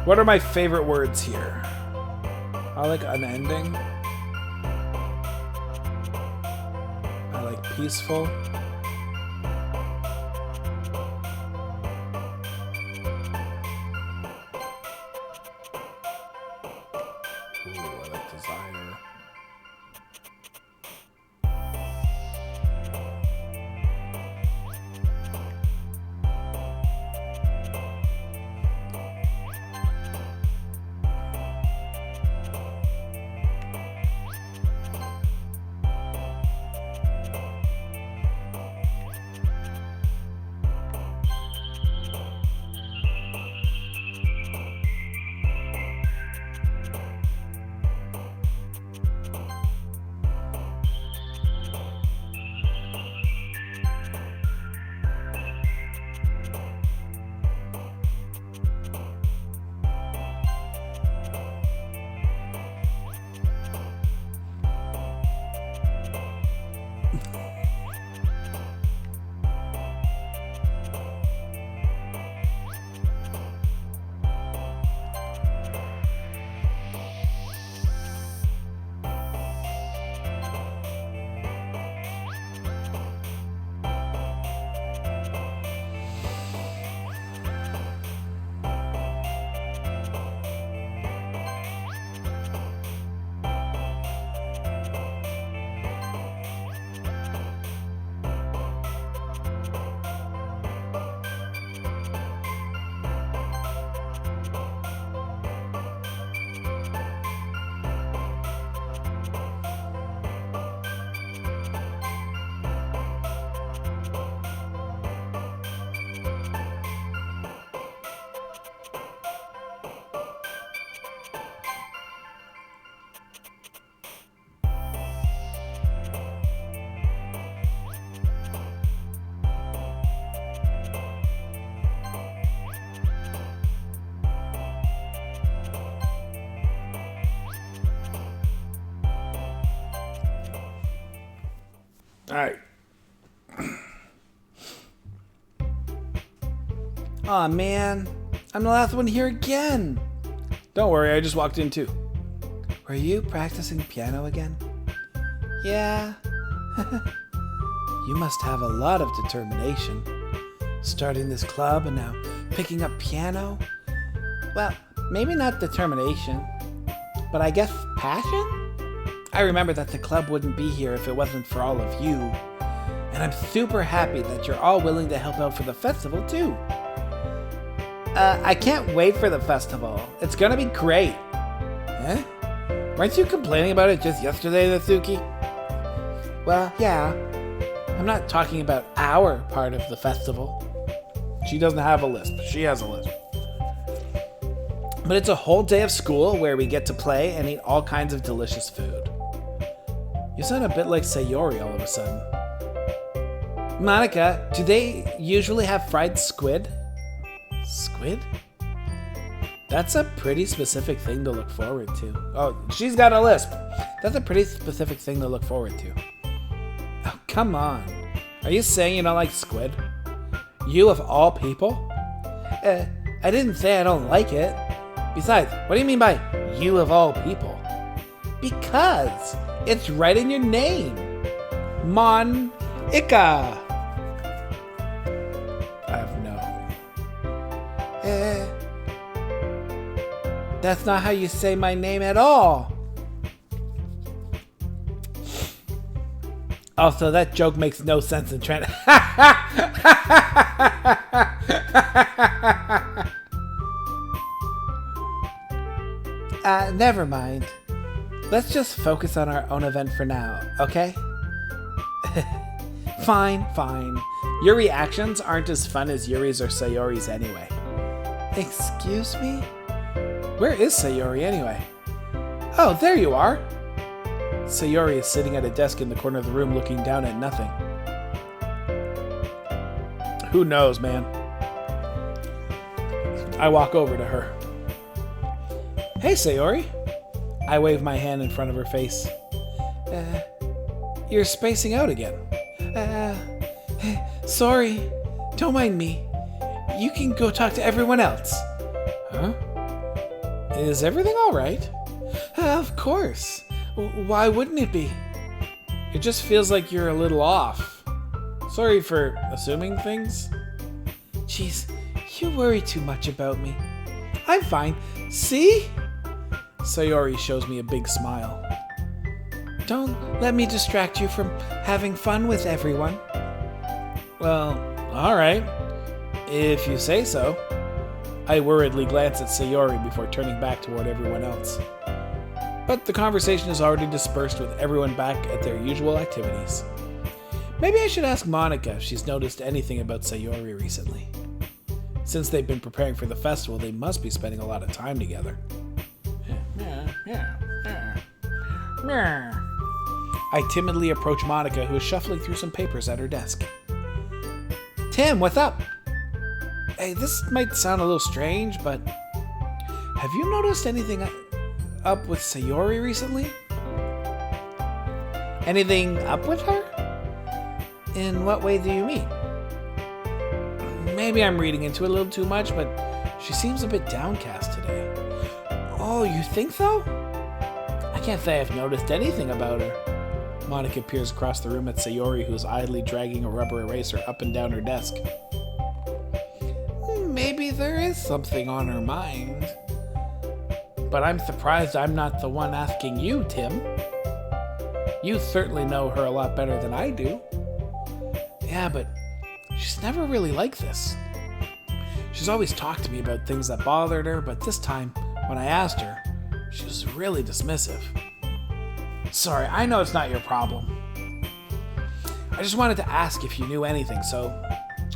What are my favorite words here? I like unending. I like peaceful. Ooh, I like desire. Alright. Aw, man. I'm the last one here again. Don't worry, I just walked in too. Were you practicing piano again? Yeah. You must have a lot of determination. Starting this club and now picking up piano? Well, maybe not determination, but I guess passion? I remember that the club wouldn't be here if it wasn't for all of you. And I'm super happy that you're all willing to help out for the festival too. I can't wait for the festival. It's gonna be great. Huh? Weren't you complaining about it just yesterday, Natsuki? Well, yeah. I'm not talking about our part of the festival. She doesn't have a list. She has a list. But it's a whole day of school where we get to play and eat all kinds of delicious food. You sound a bit like Sayori all of a sudden. Monica, do they usually have fried squid? Squid? That's a pretty specific thing to look forward to. Oh, she's got a lisp. That's a pretty specific thing to look forward to. Oh, come on. Are you saying you don't like squid? You of all people? I didn't say I don't like it. Besides, what do you mean by you of all people? Because it's right in your name. Mon-Ika. I have no. That's not how you say my name at all. Also, that joke makes no sense in Trent. Never mind. Let's just focus on our own event for now, okay? Fine. Your reactions aren't as fun as Yuri's or Sayori's anyway. Excuse me? Where is Sayori anyway? Oh, there you are! Sayori is sitting at a desk in the corner of the room looking down at nothing. Who knows, man? I walk over to her. Hey, Sayori. I wave my hand in front of her face. You're spacing out again. Sorry. Don't mind me. You can go talk to everyone else. Huh? Is everything alright? Of course. Why wouldn't it be? It just feels like you're a little off. Sorry for assuming things. Jeez, you worry too much about me. I'm fine. See? Sayori shows me a big smile. Don't let me distract you from having fun with everyone. Well, alright. If you say so. I worriedly glance at Sayori before turning back toward everyone else. But the conversation is already dispersed with everyone back at their usual activities. Maybe I should ask Monica if she's noticed anything about Sayori recently. Since they've been preparing for the festival, they must be spending a lot of time together. I timidly approach Monica, who is shuffling through some papers at her desk. Tim, what's up? Hey, this might sound a little strange, but have you noticed anything up with Sayori recently? Anything up with her? In what way do you mean? Maybe I'm reading into it a little too much, but she seems a bit downcast today. Oh, you think so? I can't say I've noticed anything about her. Monica peers across the room at Sayori, who is idly dragging a rubber eraser up and down her desk. Maybe there is something on her mind. But I'm surprised I'm not the one asking you, Tim. You certainly know her a lot better than I do. Yeah, but she's never really like this. She's always talked to me about things that bothered her, but this time, when I asked her, she was really dismissive. Sorry, I know it's not your problem. I just wanted to ask if you knew anything, so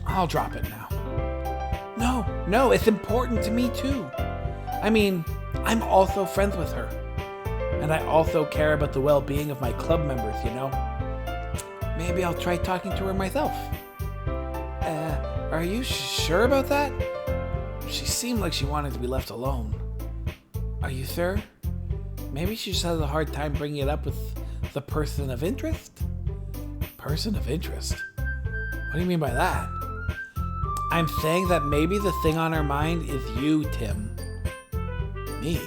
I'll drop it now. No, it's important to me too. I mean, I'm also friends with her. And I also care about the well-being of my club members, you know? Maybe I'll try talking to her myself. Are you sure about that? She seemed like she wanted to be left alone. Are you sure? Maybe she just has a hard time bringing it up with the person of interest? Person of interest? What do you mean by that? I'm saying that maybe the thing on her mind is you, Tim. Me?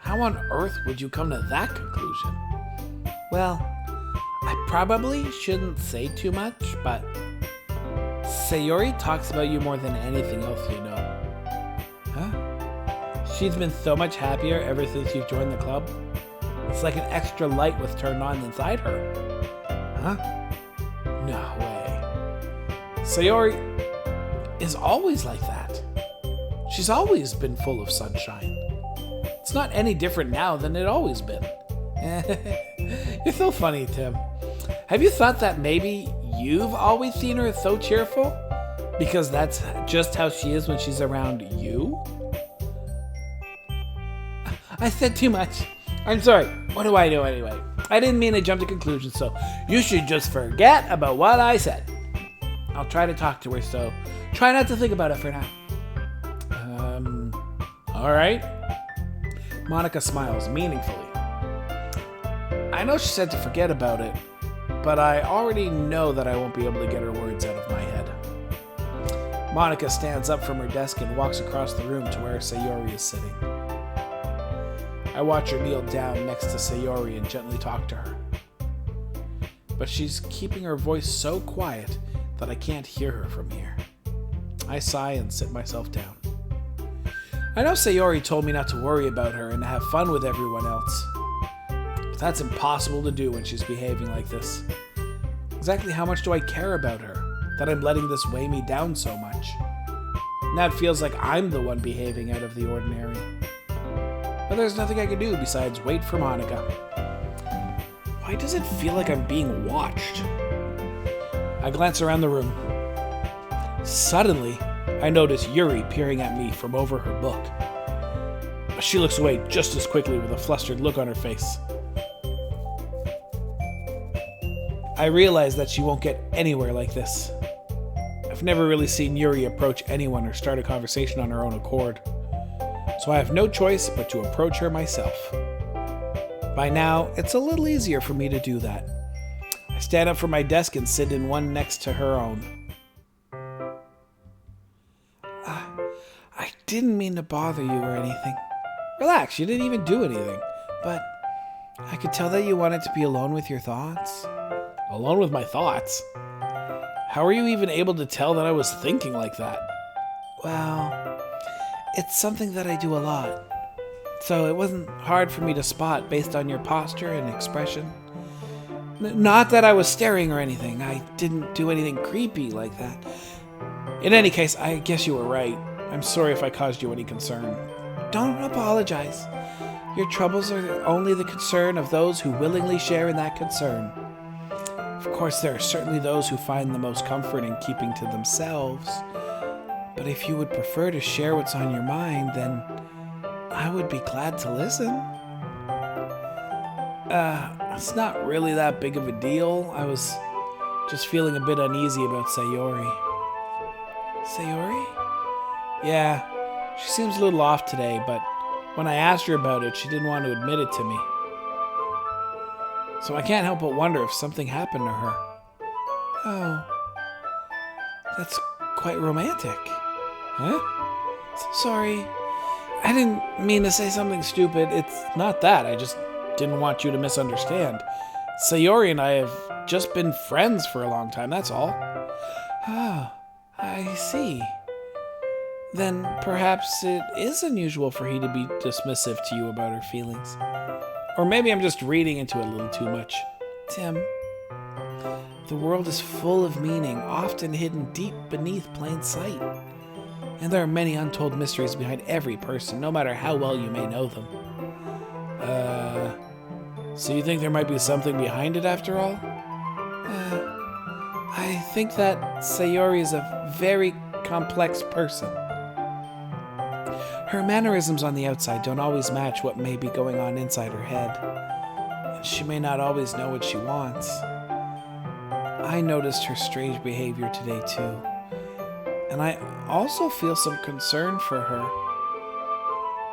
How on earth would you come to that conclusion? Well, I probably shouldn't say too much, but Sayori talks about you more than anything else you know. Huh? She's been so much happier ever since you've joined the club. It's like an extra light was turned on inside her. Huh? No way. Sayori is always like that. She's always been full of sunshine. It's not any different now than it always been. You're so funny, Tim. Have you thought that maybe you've always seen her so cheerful? Because that's just how she is when she's around you? I said too much. I'm sorry. What do I know anyway? I didn't mean to jump to conclusions, so you should just forget about what I said. I'll try to talk to her, so try not to think about it for now. All right. Monica smiles meaningfully. I know she said to forget about it, but I already know that I won't be able to get her words out of my head. Monica stands up from her desk and walks across the room to where Sayori is sitting. I watch her kneel down next to Sayori and gently talk to her. But she's keeping her voice so quiet that I can't hear her from here. I sigh and sit myself down. I know Sayori told me not to worry about her and to have fun with everyone else. But that's impossible to do when she's behaving like this. Exactly how much do I care about her, that I'm letting this weigh me down so much? Now it feels like I'm the one behaving out of the ordinary. But there's nothing I can do besides wait for Monica. Why does it feel like I'm being watched? I glance around the room. Suddenly, I notice Yuri peering at me from over her book. But she looks away just as quickly with a flustered look on her face. I realize that she won't get anywhere like this. I've never really seen Yuri approach anyone or start a conversation on her own accord. So I have no choice but to approach her myself. By now, it's a little easier for me to do that. I stand up from my desk and sit in one next to her own. I didn't mean to bother you or anything. Relax, you didn't even do anything. But I could tell that you wanted to be alone with your thoughts. Alone with my thoughts? How are you even able to tell that I was thinking like that? Well, it's something that I do a lot. So it wasn't hard for me to spot based on your posture and expression. Not that I was staring or anything. I didn't do anything creepy like that. In any case, I guess you were right. I'm sorry if I caused you any concern. Don't apologize. Your troubles are only the concern of those who willingly share in that concern. Of course, there are certainly those who find the most comfort in keeping to themselves. But if you would prefer to share what's on your mind, then I would be glad to listen. It's not really that big of a deal. I was just feeling a bit uneasy about Sayori. Sayori? Yeah, she seems a little off today, but when I asked her about it, she didn't want to admit it to me. So I can't help but wonder if something happened to her. Oh, that's quite romantic. Huh? Sorry. I didn't mean to say something stupid. It's not that. I just didn't want you to misunderstand. Sayori and I have just been friends for a long time, that's all. Ah, I see. Then perhaps it is unusual for he to be dismissive to you about her feelings. Or maybe I'm just reading into it a little too much. Tim, the world is full of meaning, often hidden deep beneath plain sight. And there are many untold mysteries behind every person, no matter how well you may know them. So you think there might be something behind it after all? I think that Sayori is a very complex person. Her mannerisms on the outside don't always match what may be going on inside her head. And she may not always know what she wants. I noticed her strange behavior today too. And I also feel some concern for her.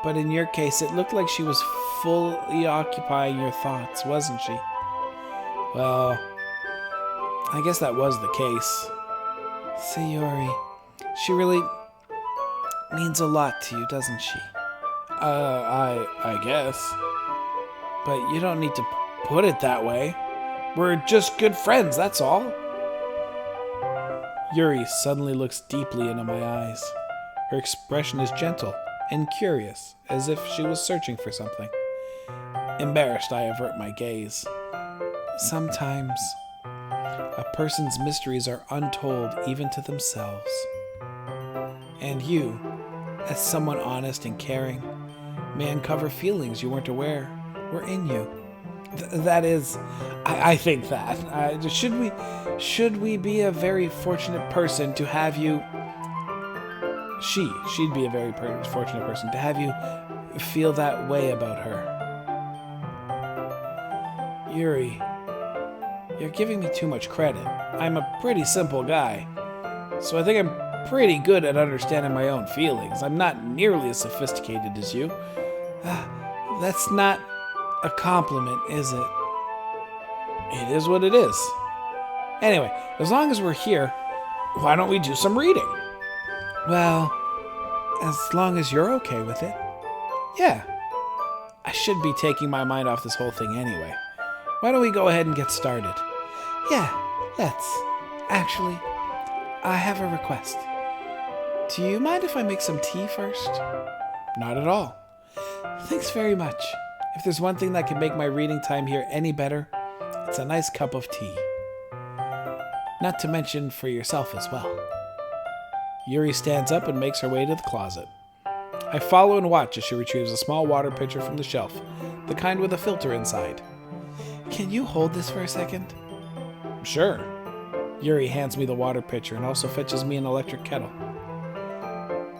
But in your case, it looked like she was fully occupying your thoughts, wasn't she? Well, I guess that was the case. Sayori, she really means a lot to you, doesn't she? I guess. But you don't need to put it that way. We're just good friends, that's all. Yuri suddenly looks deeply into my eyes. Her expression is gentle and curious, as if she was searching for something. Embarrassed, I avert my gaze. Sometimes, a person's mysteries are untold even to themselves. And you, as someone honest and caring, may uncover feelings you weren't aware were in you. That is, I think that. Should we be a very fortunate person to have you... She'd be a very fortunate person to have you feel that way about her. Yuri, you're giving me too much credit. I'm a pretty simple guy, so I think I'm pretty good at understanding my own feelings. I'm not nearly as sophisticated as you. That's not a compliment, is it? It is what it is. Anyway, as long as we're here, why don't we do some reading? Well, as long as you're okay with it. Yeah. I should be taking my mind off this whole thing anyway. Why don't we go ahead and get started? Yeah, let's. Actually, I have a request. Do you mind if I make some tea first? Not at all. Thanks very much. If there's one thing that can make my reading time here any better, it's a nice cup of tea. Not to mention for yourself as well. Yuri stands up and makes her way to the closet. I follow and watch as she retrieves a small water pitcher from the shelf, the kind with a filter inside. Can you hold this for a second? Sure. Yuri hands me the water pitcher and also fetches me an electric kettle.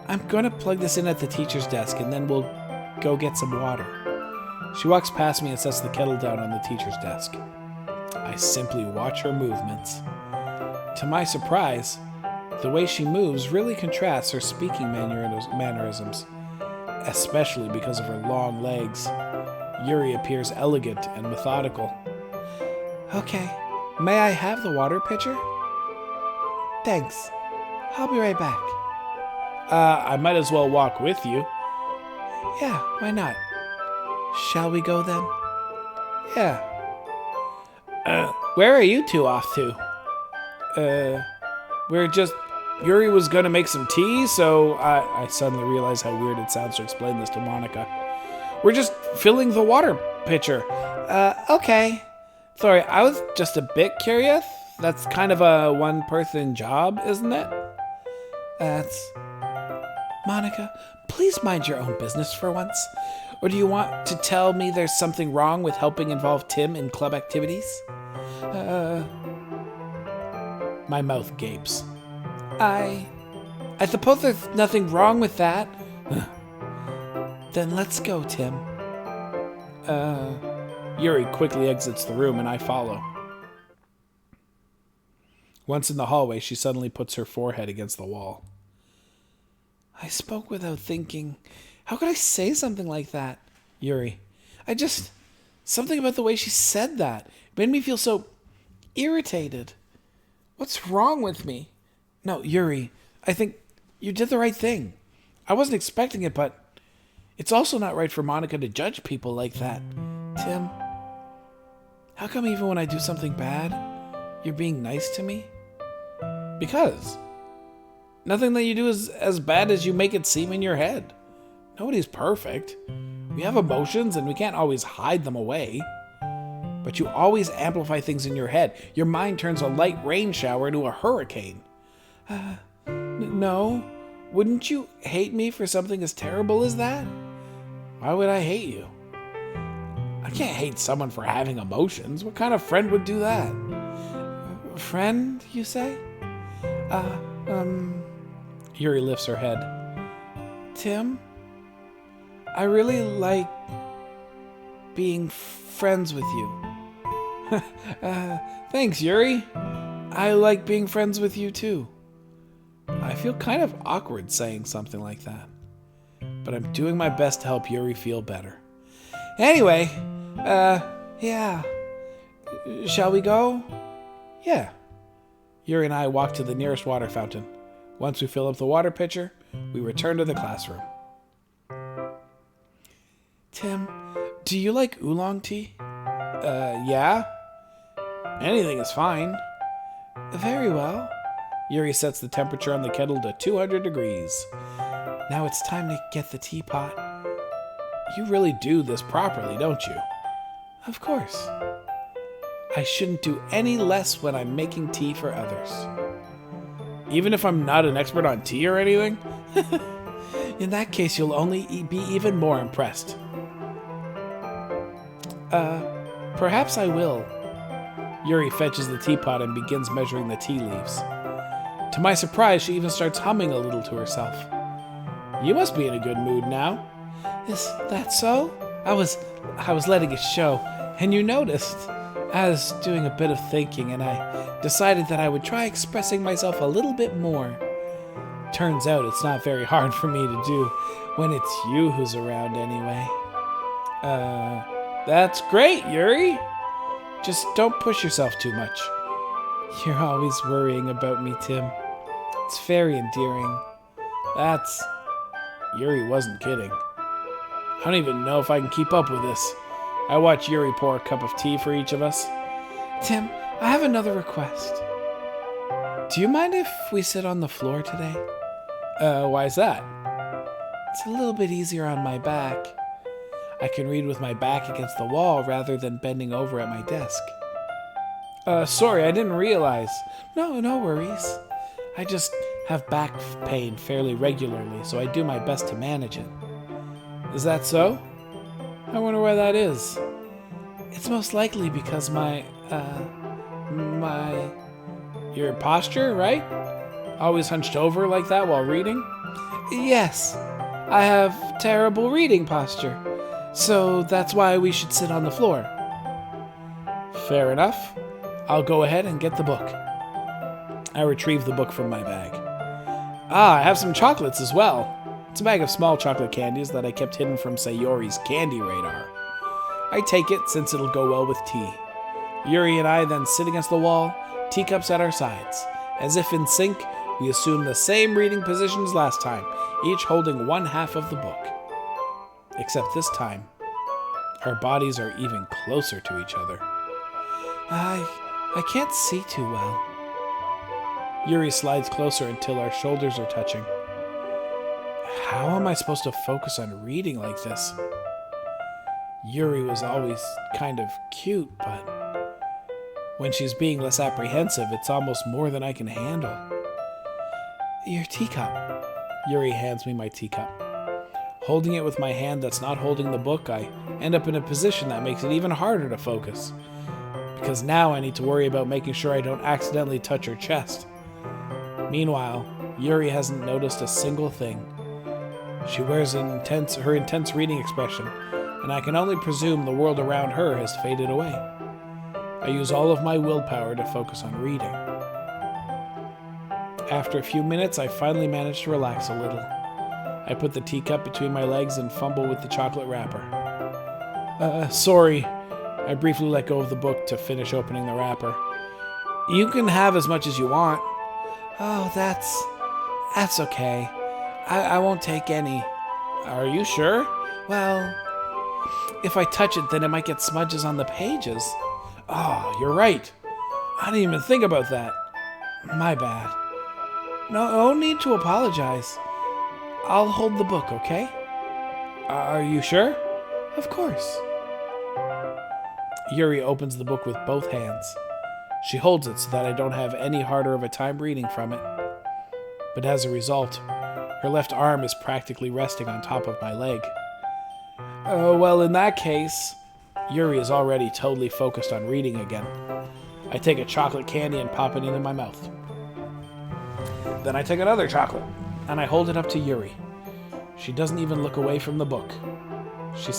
I'm going to plug this in at the teacher's desk and then we'll go get some water. She walks past me and sets the kettle down on the teacher's desk. I simply watch her movements. To my surprise, the way she moves really contrasts her speaking mannerisms, especially because of her long legs. Yuri appears elegant and methodical. Okay, may I have the water pitcher? Thanks. I'll be right back. I might as well walk with you. Yeah, why not? Shall we go then? Yeah. Where are you two off to? Yuri was gonna make some tea, so I suddenly realized how weird it sounds to explain this to Monica. We're just filling the water pitcher. Okay. Sorry, I was just a bit curious. That's kind of a one-person job, isn't it? Monica, please mind your own business for once. Or do you want to tell me there's something wrong with helping involve Tim in club activities? My mouth gapes. I suppose there's nothing wrong with that. Then let's go, Tim. Yuri quickly exits the room and I follow. Once in the hallway, she suddenly puts her forehead against the wall. I spoke without thinking. How could I say something like that? Yuri, something about the way she said that made me feel so irritated. What's wrong with me? No, Yuri, I think you did the right thing. I wasn't expecting it, but it's also not right for Monica to judge people like that. Tim, how come even when I do something bad, you're being nice to me? Because nothing that you do is as bad as you make it seem in your head. Nobody's perfect. We have emotions and we can't always hide them away. But you always amplify things in your head. Your mind turns a light rain shower into a hurricane. No. Wouldn't you hate me for something as terrible as that? Why would I hate you? I can't hate someone for having emotions. What kind of friend would do that? Friend, you say? Yuri lifts her head. Tim, I really like being friends with you. Thanks, Yuri. I like being friends with you too. I feel kind of awkward saying something like that, but I'm doing my best to help Yuri feel better. Anyway, yeah. Shall we go? Yeah, Yuri and I walk to the nearest water fountain. Once we fill up the water pitcher, we return to the classroom. Tim, do you like oolong tea? Yeah. Anything is fine. Very well. Yuri sets the temperature on the kettle to 200 degrees. Now it's time to get the teapot. You really do this properly, don't you? Of course. I shouldn't do any less when I'm making tea for others. Even if I'm not an expert on tea or anything? In that case, you'll only be even more impressed. Perhaps I will. Yuri fetches the teapot and begins measuring the tea leaves. To my surprise, she even starts humming a little to herself. You must be in a good mood now. Is that so? I was letting it show, and you noticed. I was doing a bit of thinking, and I decided that I would try expressing myself a little bit more. Turns out it's not very hard for me to do when it's you who's around anyway. That's great, Yuri. Just don't push yourself too much. You're always worrying about me, Tim. It's very endearing. Yuri wasn't kidding. I don't even know if I can keep up with this. I watch Yuri pour a cup of tea for each of us. Tim, I have another request. Do you mind if we sit on the floor today? Why is that? It's a little bit easier on my back. I can read with my back against the wall rather than bending over at my desk. Sorry, I didn't realize. No worries. I just have back pain fairly regularly, so I do my best to manage it. Is that so? I wonder why that is. It's most likely because your posture, right? Always hunched over like that while reading? Yes, I have terrible reading posture, so that's why we should sit on the floor. Fair enough. I'll go ahead and get the book. I retrieve the book from my bag. I have some chocolates as well. It's a bag of small chocolate candies that I kept hidden from Sayori's candy radar. I take it since it'll go well with tea. Yuri and I then sit against the wall, teacups at our sides. As if in sync, we assume the same reading positions last time, each holding one half of the book. Except this time, our bodies are even closer to each other. I can't see too well. Yuri slides closer until our shoulders are touching. How am I supposed to focus on reading like this? Yuri was always kind of cute, but when she's being less apprehensive, it's almost more than I can handle. Your teacup. Yuri hands me my teacup. Holding it with my hand that's not holding the book, I end up in a position that makes it even harder to focus. Because now I need to worry about making sure I don't accidentally touch her chest. Meanwhile, Yuri hasn't noticed a single thing. She wears her intense reading expression, and I can only presume the world around her has faded away. I use all of my willpower to focus on reading. After a few minutes, I finally manage to relax a little. I put the teacup between my legs and fumble with the chocolate wrapper. Sorry. I briefly let go of the book to finish opening the wrapper. You can have as much as you want. Oh, that's okay. I won't take any. Are you sure? Well, if I touch it, then it might get smudges on the pages. Oh, you're right. I didn't even think about that. My bad. No need to apologize. I'll hold the book, okay? Are you sure? Of course. Yuri opens the book with both hands. She holds it so that I don't have any harder of a time reading from it. But as a result, her left arm is practically resting on top of my leg. Well, in that case, Yuri is already totally focused on reading again. I take a chocolate candy and pop it into my mouth. Then I take another chocolate, and I hold it up to Yuri. She doesn't even look away from the book. She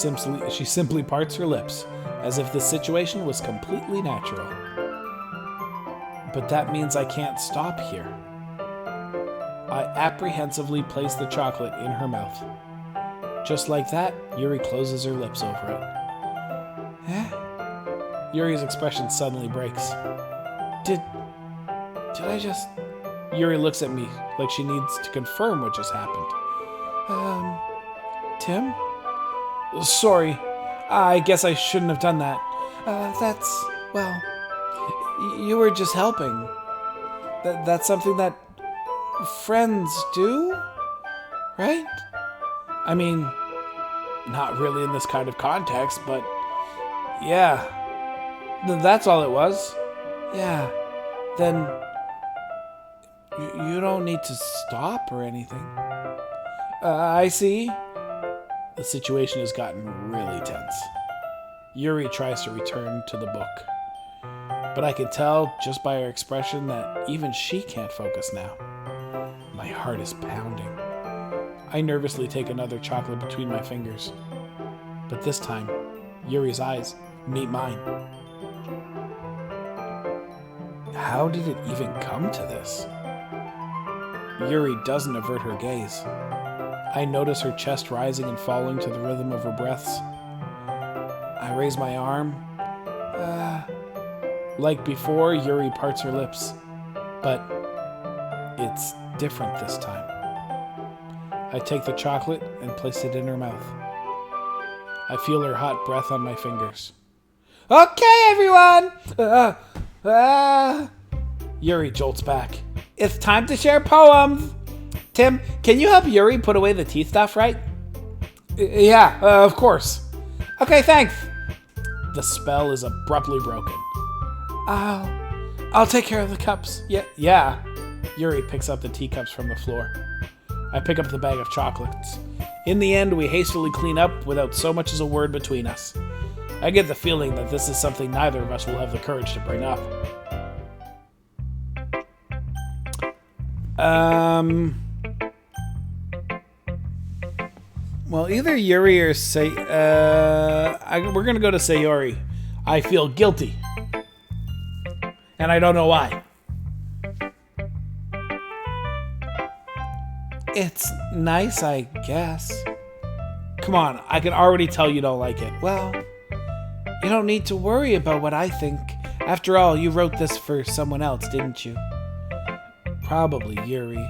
simply parts her lips, as if the situation was completely natural. But that means I can't stop here. I apprehensively place the chocolate in her mouth. Just like that, Yuri closes her lips over it. Yuri's expression suddenly breaks. Did I just... Yuri looks at me like she needs to confirm what just happened. Tim? Sorry. I guess I shouldn't have done that. Well, you were just helping. That's something that friends do, right? I mean, not really in this kind of context, but yeah. That's all it was. Yeah. Then you don't need to stop or anything. I see. The situation has gotten really tense. Yuri tries to return to the book, but I can tell just by her expression that even she can't focus now. My heart is pounding. I nervously take another chocolate between my fingers, but this time, Yuri's eyes meet mine. How did it even come to this? Yuri doesn't avert her gaze. I notice her chest rising and falling to the rhythm of her breaths. I raise my arm. Like before, Yuri parts her lips, but it's different this time. I take the chocolate and place it in her mouth. I feel her hot breath on my fingers. Okay, everyone! Yuri jolts back. It's time to share poems! Tim, can you help Yuri put away the tea stuff, right? Yeah, of course. Okay, thanks. The spell is abruptly broken. I'll take care of the cups. Yeah. Yuri picks up the teacups from the floor. I pick up the bag of chocolates. In the end, we hastily clean up without so much as a word between us. I get the feeling that this is something neither of us will have the courage to bring up. Well, either Yuri or we're gonna go to Sayori. I feel guilty. And I don't know why. It's nice, I guess. Come on, I can already tell you don't like it. Well, you don't need to worry about what I think. After all, you wrote this for someone else, didn't you? Probably Yuri.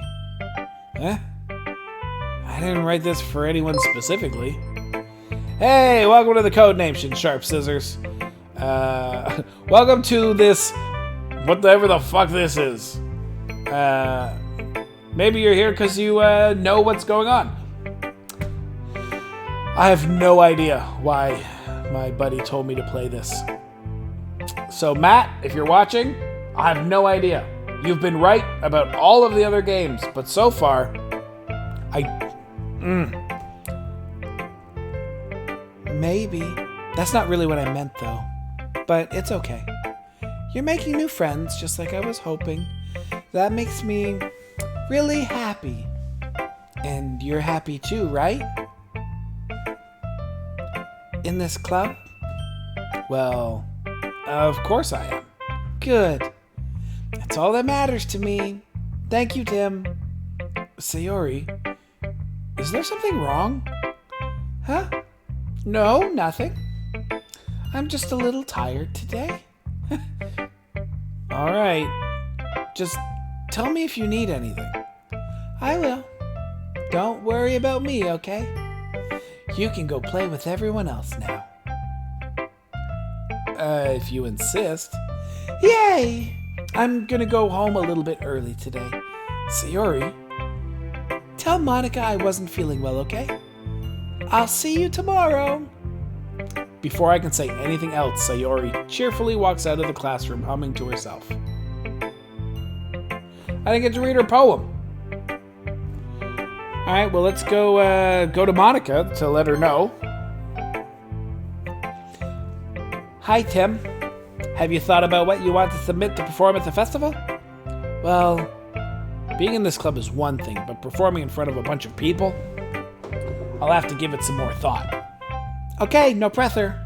Huh? I didn't write this for anyone specifically. Hey, welcome to the Codenation, Sharp Scissors. Welcome to this, whatever the fuck this is. Maybe you're here because you know what's going on. I have no idea why my buddy told me to play this. So Matt, if you're watching, I have no idea. You've been right about all of the other games, but so far, Maybe. That's not really what I meant, though. But it's okay. You're making new friends, just like I was hoping. That makes me really happy. And you're happy too, right? In this club? Well, of course I am. Good. That's all that matters to me. Thank you, Tim. Sayori, is there something wrong? Huh? No, nothing. I'm just a little tired today. All right. Just tell me if you need anything. I will. Don't worry about me, okay? You can go play with everyone else now. If you insist. Yay! I'm gonna go home a little bit early today. Sayori, tell Monica I wasn't feeling well, okay? I'll see you tomorrow. Before I can say anything else, Sayori cheerfully walks out of the classroom humming to herself. I didn't get to read her poem. Alright, well let's go to Monica to let her know. Hi, Tim. Have you thought about what you want to submit to perform at the festival? Well, being in this club is one thing, but performing in front of a bunch of people, I'll have to give it some more thought. Okay, no pressure.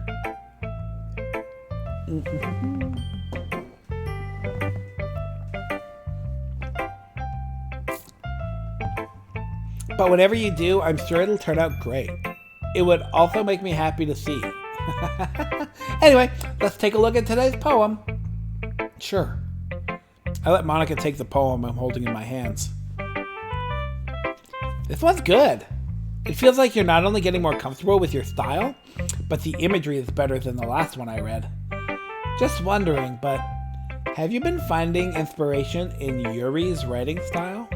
But whatever you do, I'm sure it'll turn out great. It would also make me happy to see. Anyway, let's take a look at today's poem. Sure. I let Monica take the poem I'm holding in my hands. This one's good. It feels like you're not only getting more comfortable with your style, but the imagery is better than the last one I read. Just wondering, but have you been finding inspiration in Yuri's writing style?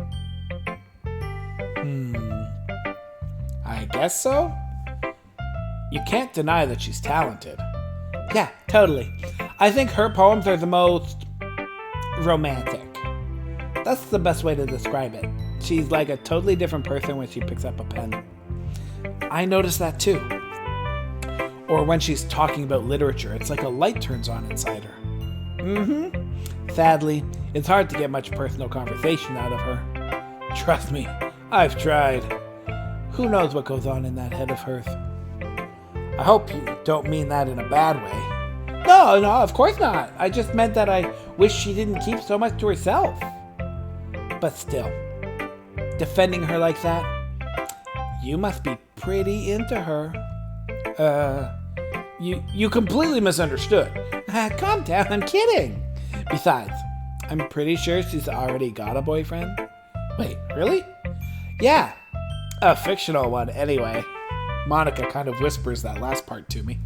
I guess so? You can't deny that she's talented. Yeah, totally. I think her poems are the most romantic. That's the best way to describe it. She's like a totally different person when she picks up a pen. I noticed that too. Or when she's talking about literature, it's like a light turns on inside her. Sadly, it's hard to get much personal conversation out of her. Trust me, I've tried. Who knows what goes on in that head of hers? I hope you don't mean that in a bad way. No, of course not. I just meant that I wish she didn't keep so much to herself. But still, defending her like that, you must be pretty into her. You completely misunderstood. Calm down, I'm kidding. Besides, I'm pretty sure she's already got a boyfriend. Wait, really? Yeah, a fictional one anyway. Monica kind of whispers that last part to me.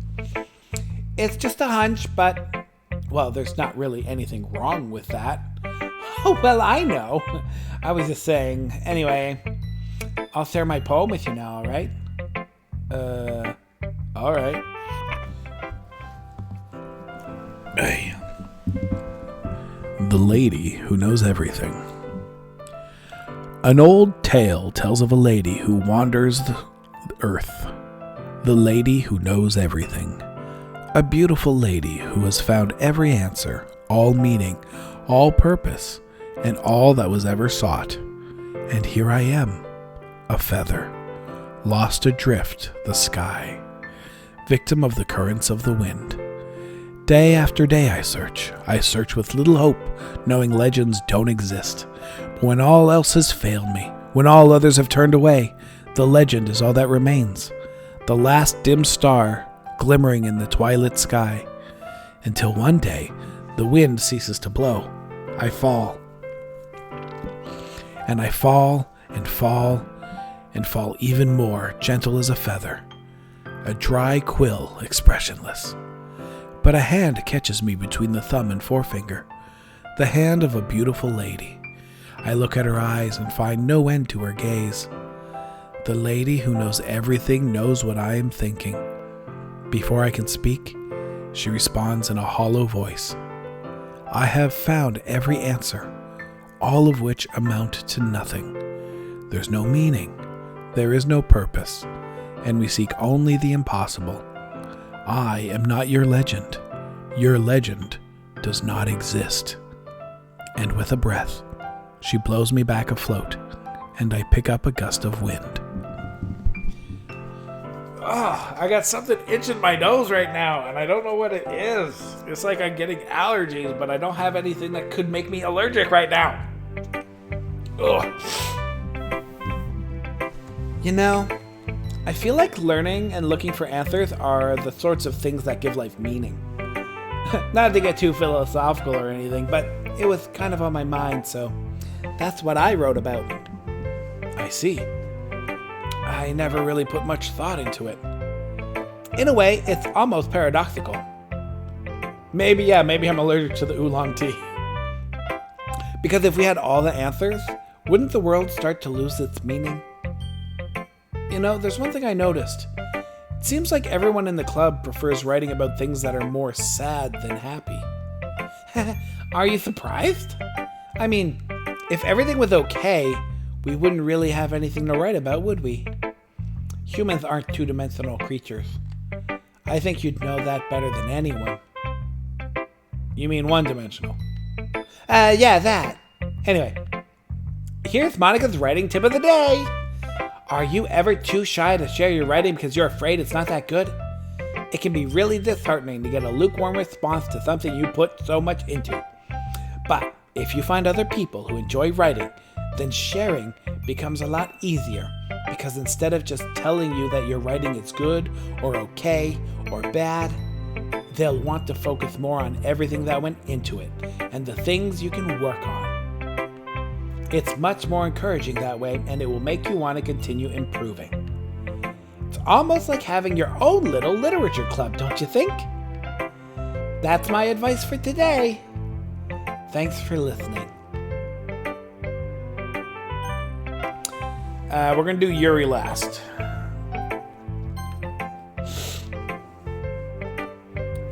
It's just a hunch, but, well, there's not really anything wrong with that. Oh, well, I know. I was just saying. Anyway, I'll share my poem with you now, alright? Alright. Hey. The Lady Who Knows Everything. An old tale tells of a lady who wanders the earth. The lady who knows everything. A beautiful lady who has found every answer, all meaning, all purpose, and all that was ever sought. And here I am, a feather, lost adrift the sky, victim of the currents of the wind. Day after day I search with little hope, knowing legends don't exist. But when all else has failed me, when all others have turned away, the legend is all that remains, the last dim star glimmering in the twilit sky, until one day the wind ceases to blow. I fall. And I fall and fall and fall even more, gentle as a feather, a dry quill, expressionless. But a hand catches me between the thumb and forefinger, the hand of a beautiful lady. I look at her eyes and find no end to her gaze. The lady who knows everything knows what I am thinking. Before I can speak, she responds in a hollow voice. I have found every answer, all of which amount to nothing. There's no meaning, there is no purpose, and we seek only the impossible. I am not your legend. Your legend does not exist. And with a breath, she blows me back afloat, and I pick up a gust of wind. I got something itching my nose right now, and I don't know what it is. It's like I'm getting allergies, but I don't have anything that could make me allergic right now. Ugh. You know, I feel like learning and looking for answers are the sorts of things that give life meaning. Not to get too philosophical or anything, but it was kind of on my mind, so that's what I wrote about. I see. I never really put much thought into it. In a way, it's almost paradoxical. Maybe I'm allergic to the oolong tea. Because if we had all the answers, wouldn't the world start to lose its meaning? You know, there's one thing I noticed. It seems like everyone in the club prefers writing about things that are more sad than happy. Are you surprised? I mean, if everything was okay, we wouldn't really have anything to write about, would we? Humans aren't two-dimensional creatures. I think you'd know that better than anyone. You mean one-dimensional? Yeah, that. Anyway, here's Monica's writing tip of the day. Are you ever too shy to share your writing because you're afraid it's not that good? It can be really disheartening to get a lukewarm response to something you put so much into. But if you find other people who enjoy writing, then sharing becomes a lot easier, because instead of just telling you that your writing is good or okay or bad, they'll want to focus more on everything that went into it and the things you can work on. It's much more encouraging that way, and it will make you want to continue improving. It's almost like having your own little literature club, don't you think? That's my advice for today. Thanks for listening. We're going to do Yuri last.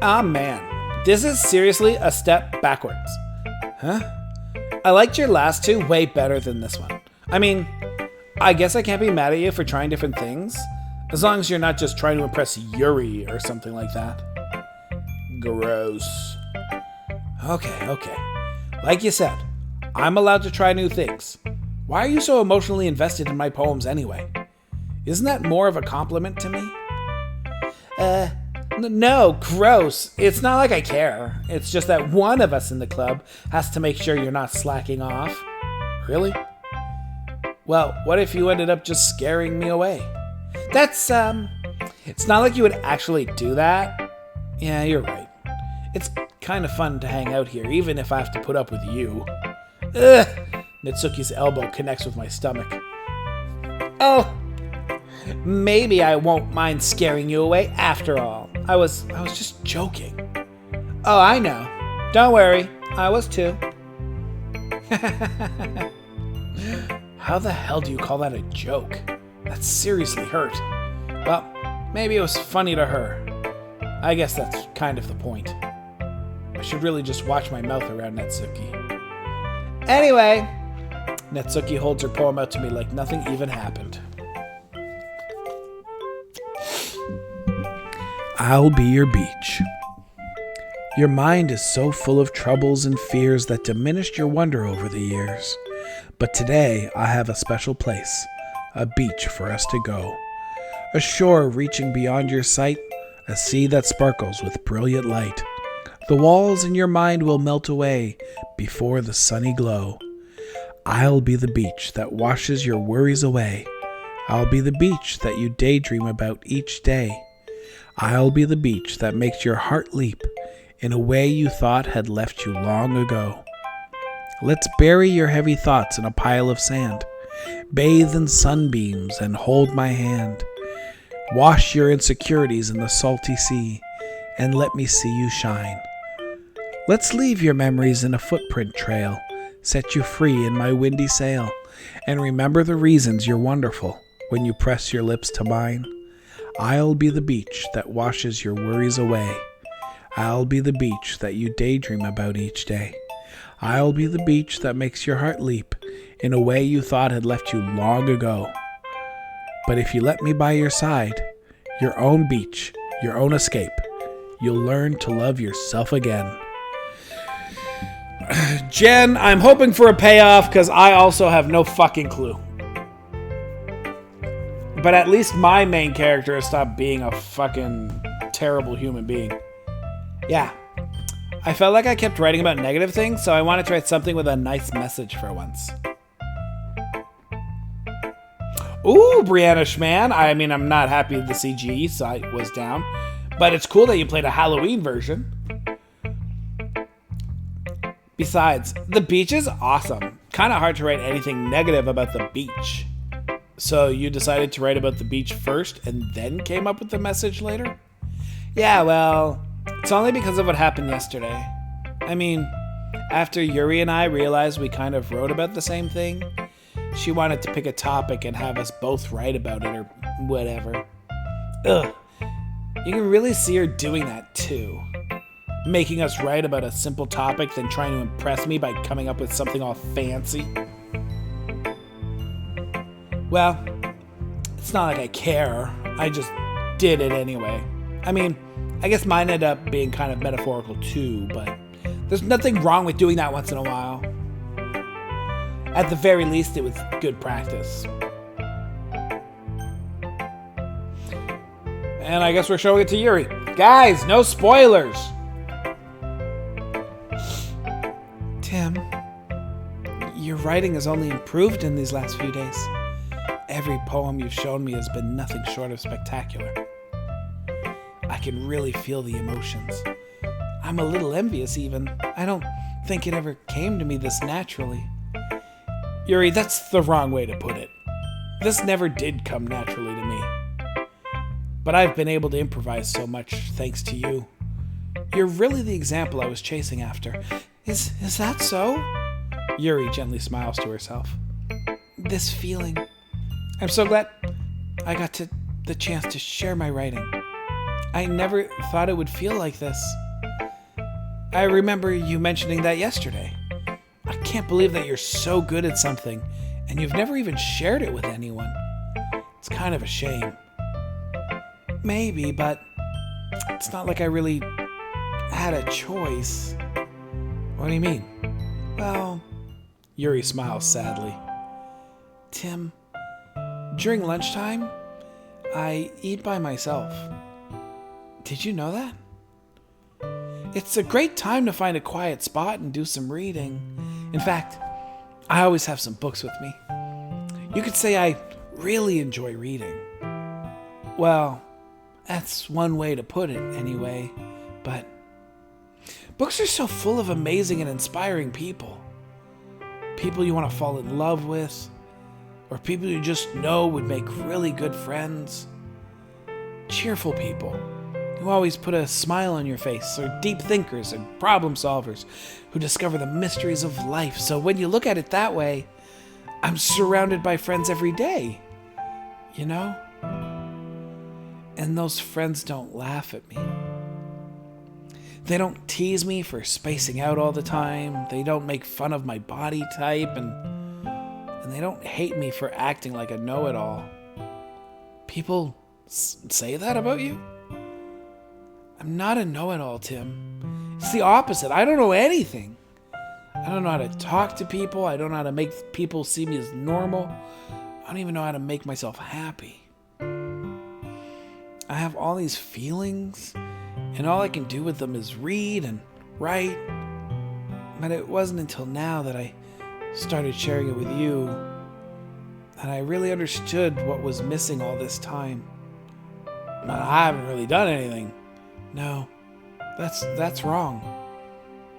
Ah, man. This is seriously a step backwards. Huh? I liked your last two way better than this one. I mean, I guess I can't be mad at you for trying different things, as long as you're not just trying to impress Yuri or something like that. Gross. Okay. Like you said, I'm allowed to try new things. Why are you so emotionally invested in my poems anyway? Isn't that more of a compliment to me? No, gross. It's not like I care. It's just that one of us in the club has to make sure you're not slacking off. Really? Well, what if you ended up just scaring me away? It's not like you would actually do that. Yeah, you're right. It's kind of fun to hang out here, even if I have to put up with you. Ugh! Nitsuki's elbow connects with my stomach. Oh! Maybe I won't mind scaring you away after all. I was just joking. Oh, I know. Don't worry. I was too. How the hell do you call that a joke? That seriously hurt. Well, maybe it was funny to her. I guess that's kind of the point. I should really just watch my mouth around Natsuki. Anyway, Natsuki holds her poem out to me like nothing even happened. I'll be your beach. Your mind is so full of troubles and fears that diminished your wonder over the years. But today I have a special place, a beach for us to go. A shore reaching beyond your sight, a sea that sparkles with brilliant light. The walls in your mind will melt away before the sunny glow. I'll be the beach that washes your worries away. I'll be the beach that you daydream about each day. I'll be the beach that makes your heart leap in a way you thought had left you long ago. Let's bury your heavy thoughts in a pile of sand. Bathe in sunbeams and hold my hand. Wash your insecurities in the salty sea and let me see you shine. Let's leave your memories in a footprint trail, set you free in my windy sail, and remember the reasons you're wonderful when you press your lips to mine. I'll be the beach that washes your worries away. I'll be the beach that you daydream about each day. I'll be the beach that makes your heart leap in a way you thought had left you long ago. But if you let me by your side, your own beach, your own escape, you'll learn to love yourself again. Jen, I'm hoping for a payoff because I also have no fucking clue. But at least my main character has stopped being a fucking terrible human being. Yeah. I felt like I kept writing about negative things, so I wanted to write something with a nice message for once. Ooh, Brianna Schman. I mean, I'm not happy the CG site was down, but it's cool that you played a Halloween version. Besides, the beach is awesome. Kind of hard to write anything negative about the beach. So you decided to write about the beach first and then came up with the message later? Yeah, well, it's only because of what happened yesterday. I mean, after Yuri and I realized we kind of wrote about the same thing, she wanted to pick a topic and have us both write about it or whatever. Ugh. You can really see her doing that too. Making us write about a simple topic, then trying to impress me by coming up with something all fancy. Well, it's not like I care. I just did it anyway. I mean, I guess mine ended up being kind of metaphorical too, but there's nothing wrong with doing that once in a while. At the very least, it was good practice. And I guess we're showing it to Yuri. Guys, no spoilers! Tim, your writing has only improved in these last few days. Every poem you've shown me has been nothing short of spectacular. I can really feel the emotions. I'm a little envious even. I don't think it ever came to me this naturally. Yuri, that's the wrong way to put it. This never did come naturally to me. But I've been able to improvise so much thanks to you. You're really the example I was chasing after. Is that so? Yuri gently smiles to herself. This feeling. I'm so glad I got the chance to share my writing. I never thought it would feel like this. I remember you mentioning that yesterday. I can't believe that you're so good at something and you've never even shared it with anyone. It's kind of a shame. Maybe, but it's not like I really had a choice. What do you mean? Well, Yuri smiles sadly. Tim, during lunchtime, I eat by myself. Did you know that? It's a great time to find a quiet spot and do some reading. In fact, I always have some books with me. You could say I really enjoy reading. Well, that's one way to put it anyway, but books are so full of amazing and inspiring people. People you want to fall in love with, or people you just know would make really good friends. Cheerful people who always put a smile on your face, or deep thinkers and problem solvers who discover the mysteries of life. So when you look at it that way, I'm surrounded by friends every day, you know? And those friends don't laugh at me. They don't tease me for spacing out all the time. They don't make fun of my body type, and they don't hate me for acting like a know-it-all. People say that about you? I'm not a know-it-all, Tim. It's the opposite. I don't know anything. I don't know how to talk to people. I don't know how to make people see me as normal. I don't even know how to make myself happy. I have all these feelings, and all I can do with them is read and write. But it wasn't until now that I started sharing it with you that I really understood what was missing all this time. But I haven't really done anything. No, that's wrong.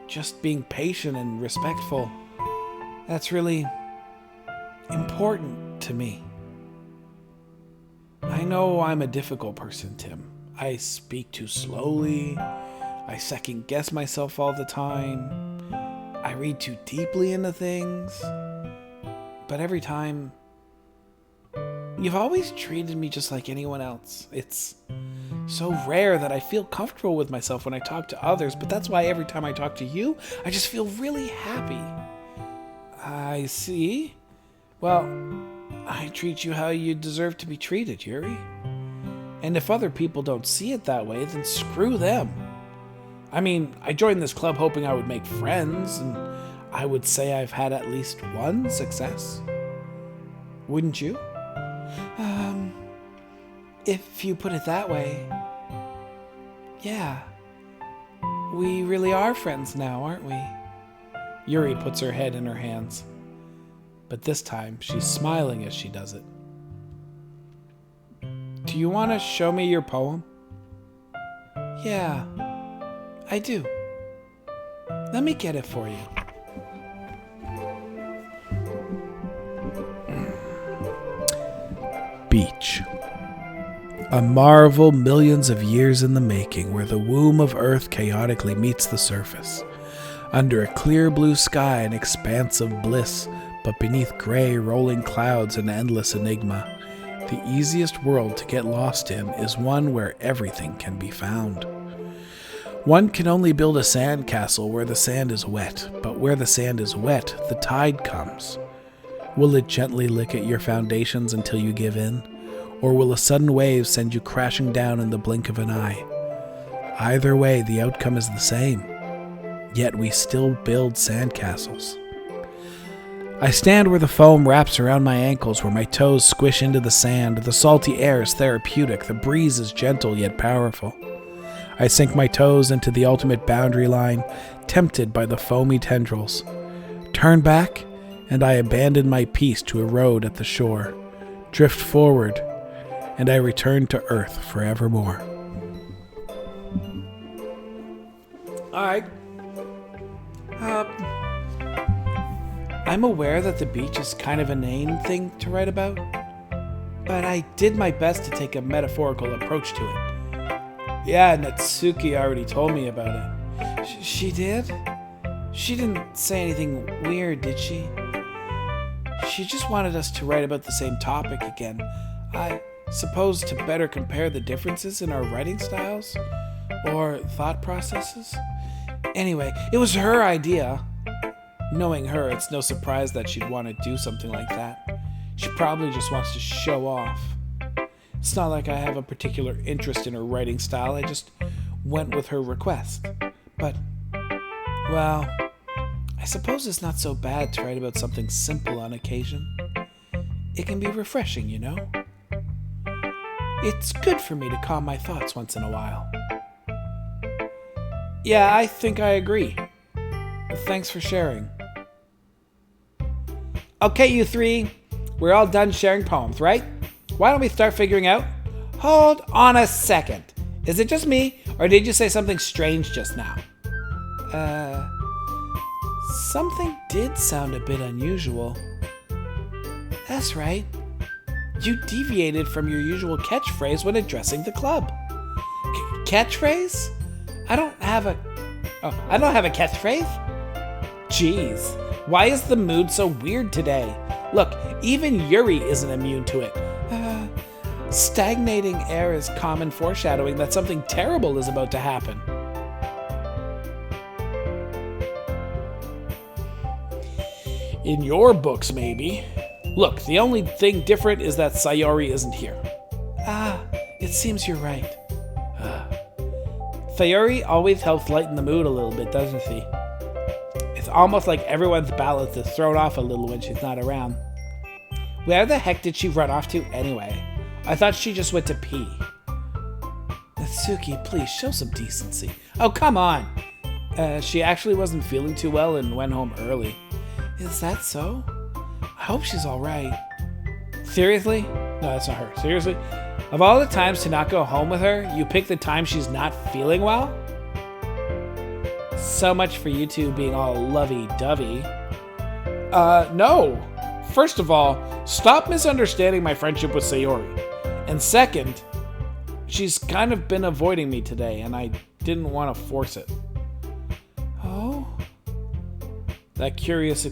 Just being patient and respectful, that's really important to me. I know I'm a difficult person, Tim. I speak too slowly. I second guess myself all the time. I read too deeply into things. But every time, you've always treated me just like anyone else. It's so rare that I feel comfortable with myself when I talk to others, but that's why every time I talk to you, I just feel really happy. I see. Well, I treat you how you deserve to be treated, Yuri. And if other people don't see it that way, then screw them. I mean, I joined this club hoping I would make friends, and I would say I've had at least one success. Wouldn't you? If you put it that way, yeah. We really are friends now, aren't we? Yuri puts her head in her hands. But this time, she's smiling as she does it. Do you want to show me your poem? Yeah, I do. Let me get it for you. Beach. A marvel millions of years in the making, where the womb of Earth chaotically meets the surface. Under a clear blue sky, an expanse of bliss, but beneath gray rolling clouds, an endless enigma. The easiest world to get lost in is one where everything can be found. One can only build a sand castle where the sand is wet, but where the sand is wet, the tide comes. Will it gently lick at your foundations until you give in? Or will a sudden wave send you crashing down in the blink of an eye? Either way, the outcome is the same. Yet we still build sandcastles. I stand where the foam wraps around my ankles, where my toes squish into the sand. The salty air is therapeutic. The breeze is gentle yet powerful. I sink my toes into the ultimate boundary line, tempted by the foamy tendrils. Turn back, and I abandon my peace to erode at the shore. Drift forward, and I return to earth forevermore. Alright. I'm aware that the beach is kind of a inane thing to write about, but I did my best to take a metaphorical approach to it. Yeah, Natsuki already told me about it. She did? She didn't say anything weird, did she? She just wanted us to write about the same topic again. I suppose to better compare the differences in our writing styles or thought processes. Anyway, it was her idea. Knowing her, it's no surprise that she'd want to do something like that. She probably just wants to show off. It's not like I have a particular interest in her writing style, I just went with her request. But, well, I suppose it's not so bad to write about something simple on occasion. It can be refreshing, you know? It's good for me to calm my thoughts once in a while. Yeah, I think I agree. Thanks for sharing. Okay, you three. We're all done sharing poems, right? Why don't we start figuring out? Hold on a second. Is it just me, or did you say something strange just now? Something did sound a bit unusual. That's right. You deviated from your usual catchphrase when addressing the club. Catchphrase? I don't have a catchphrase? Jeez, why is the mood so weird today? Look, even Yuri isn't immune to it. Stagnating air is common foreshadowing that something terrible is about to happen. In your books, maybe. Look, the only thing different is that Sayori isn't here. It seems you're right. Sayori always helps lighten the mood a little bit, doesn't she? It's almost like everyone's balance is thrown off a little when she's not around. Where the heck did she run off to anyway? I thought she just went to pee. Natsuki, please show some decency. Oh, come on. She actually wasn't feeling too well and went home early. Is that so? I hope she's alright. Seriously? No, that's not her. Seriously? Of all the times to not go home with her, you pick the time she's not feeling well? So much for you two being all lovey-dovey. No. First of all, stop misunderstanding my friendship with Sayori. And second, she's kind of been avoiding me today, and I didn't want to force it. Oh? That curious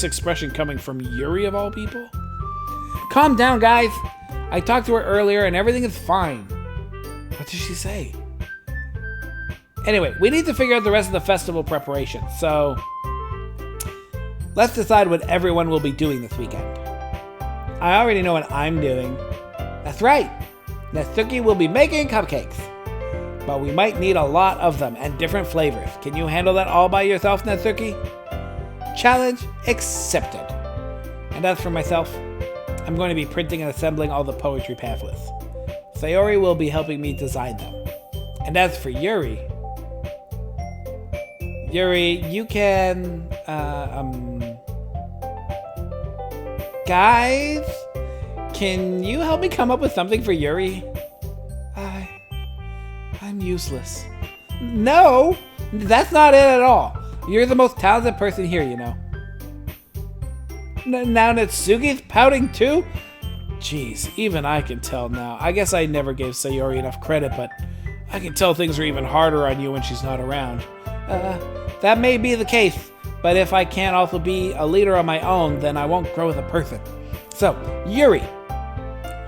expression coming from Yuri of all people? Calm down, guys. I talked to her earlier and everything is fine. What did she say? Anyway, we need to figure out the rest of the festival preparation, so let's decide what everyone will be doing this weekend. I already know what I'm doing. That's right. Natsuki will be making cupcakes. But we might need a lot of them and different flavors. Can you handle that all by yourself, Natsuki? Challenge accepted. And as for myself, I'm going to be printing and assembling all the poetry pamphlets. Sayori will be helping me design them. And as for Yuri, you can, guys, can you help me come up with something for Yuri? I'm useless. No, that's not it at all. You're the most talented person here, you know. Now Natsuki's pouting too? Jeez, even I can tell now. I guess I never gave Sayori enough credit, but I can tell things are even harder on you when she's not around. That may be the case, but if I can't also be a leader on my own, then I won't grow as a person. So, Yuri,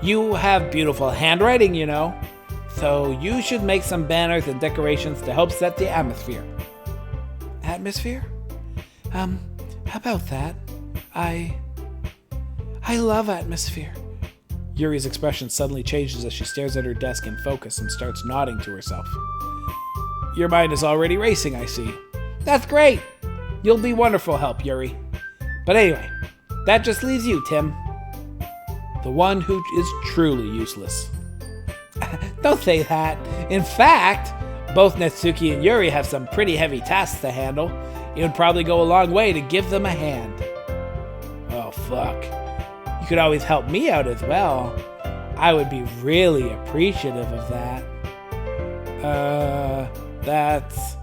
you have beautiful handwriting, you know. So you should make some banners and decorations to help set the atmosphere. Atmosphere? How about that? I love atmosphere. Yuri's expression suddenly changes as she stares at her desk in focus and starts nodding to herself. Your mind is already racing, I see. That's great! You'll be wonderful help, Yuri. But anyway, that just leaves you, Tim. The one who is truly useless. Don't say that. In fact, both Natsuki and Yuri have some pretty heavy tasks to handle. It would probably go a long way to give them a hand. Oh, fuck. You could always help me out as well. I would be really appreciative of that. That's...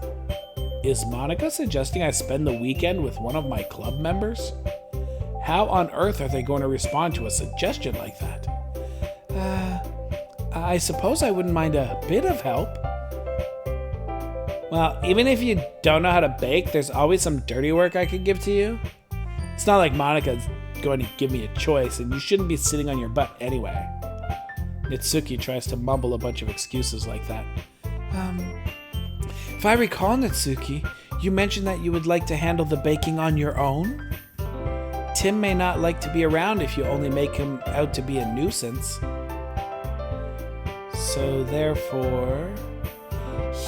Is Monica suggesting I spend the weekend with one of my club members? How on earth are they going to respond to a suggestion like that? I suppose I wouldn't mind a bit of help. Well, even if you don't know how to bake, there's always some dirty work I could give to you. It's not like Monica's going to give me a choice, and you shouldn't be sitting on your butt anyway. Natsuki tries to mumble a bunch of excuses like that. If I recall, Natsuki, you mentioned that you would like to handle the baking on your own? Tim may not like to be around if you only make him out to be a nuisance. So therefore,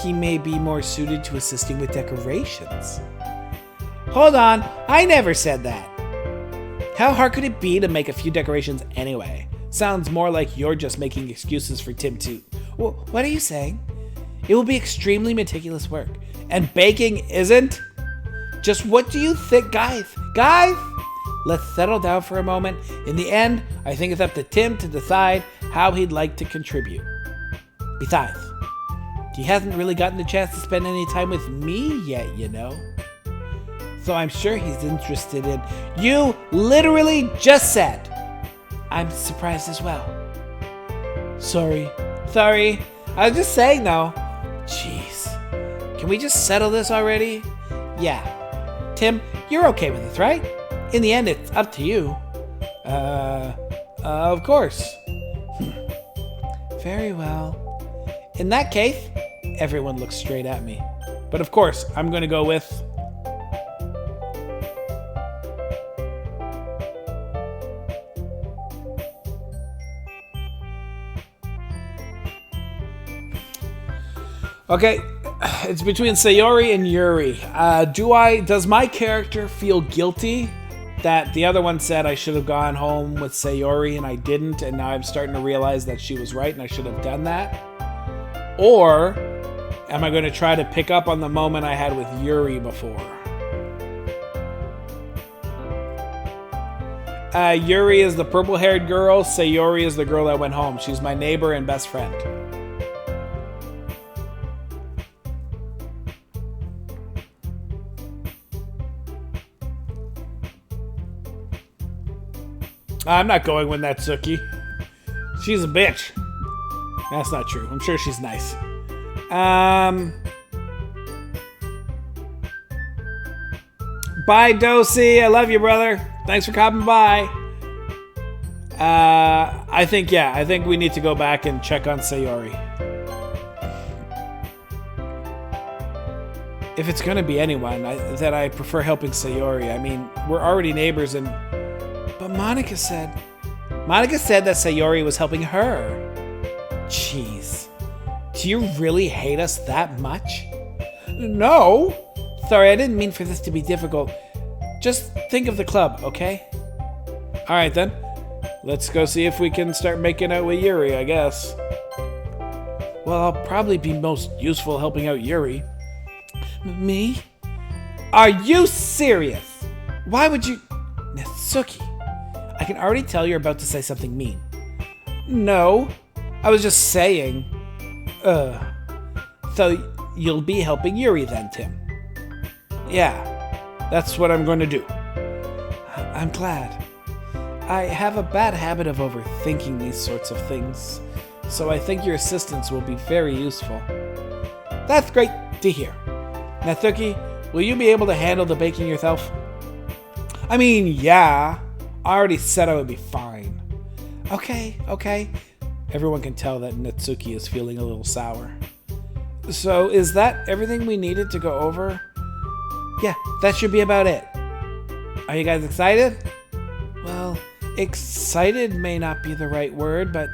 he may be more suited to assisting with decorations. Hold on, I never said that. How hard could it be to make a few decorations anyway? Sounds more like you're just making excuses for Tim too. Well, what are you saying? It will be extremely meticulous work. And baking isn't? Just what do you think, guys? Guys? Let's settle down for a moment. In the end, I think it's up to Tim to decide how he'd like to contribute. Besides, he hasn't really gotten the chance to spend any time with me yet, you know. So I'm sure he's interested in... You literally just said. I'm surprised as well. Sorry. I was just saying though. Jeez. Can we just settle this already? Yeah. Tim, you're okay with this, right? In the end, it's up to you. Of course. Very well. In that case, everyone looks straight at me. But of course, I'm going to go with... Okay, it's between Sayori and Yuri. Does my character feel guilty that the other one said I should have gone home with Sayori and I didn't, and now I'm starting to realize that she was right and I should have done that? Or am I going to try to pick up on the moment I had with Yuri before? Yuri is the purple-haired girl. Sayori is the girl that went home. She's my neighbor and best friend. I'm not going with Natsuki. She's a bitch. That's not true. I'm sure she's nice. Bye, Dosi. I love you, brother. Thanks for coming by. I think we need to go back and check on Sayori. If it's gonna be anyone, I prefer helping Sayori. I mean, we're already neighbors and... But Monica said that Sayori was helping her. Jeez. Do you really hate us that much? No. Sorry, I didn't mean for this to be difficult. Just think of the club, okay? Alright then. Let's go see if we can start making out with Yuri, I guess. Well, I'll probably be most useful helping out Yuri. Me? Are you serious? Why would you... Natsuki, I can already tell you're about to say something mean. No, I was just saying. So you'll be helping Yuri then, Tim? Yeah, that's what I'm going to do. I'm glad. I have a bad habit of overthinking these sorts of things, so I think your assistance will be very useful. That's great to hear. Natsuki, will you be able to handle the baking yourself? I mean, yeah. I already said I would be fine. Okay. Everyone can tell that Natsuki is feeling a little sour. So, is that everything we needed to go over? Yeah, that should be about it. Are you guys excited? Well, excited may not be the right word, but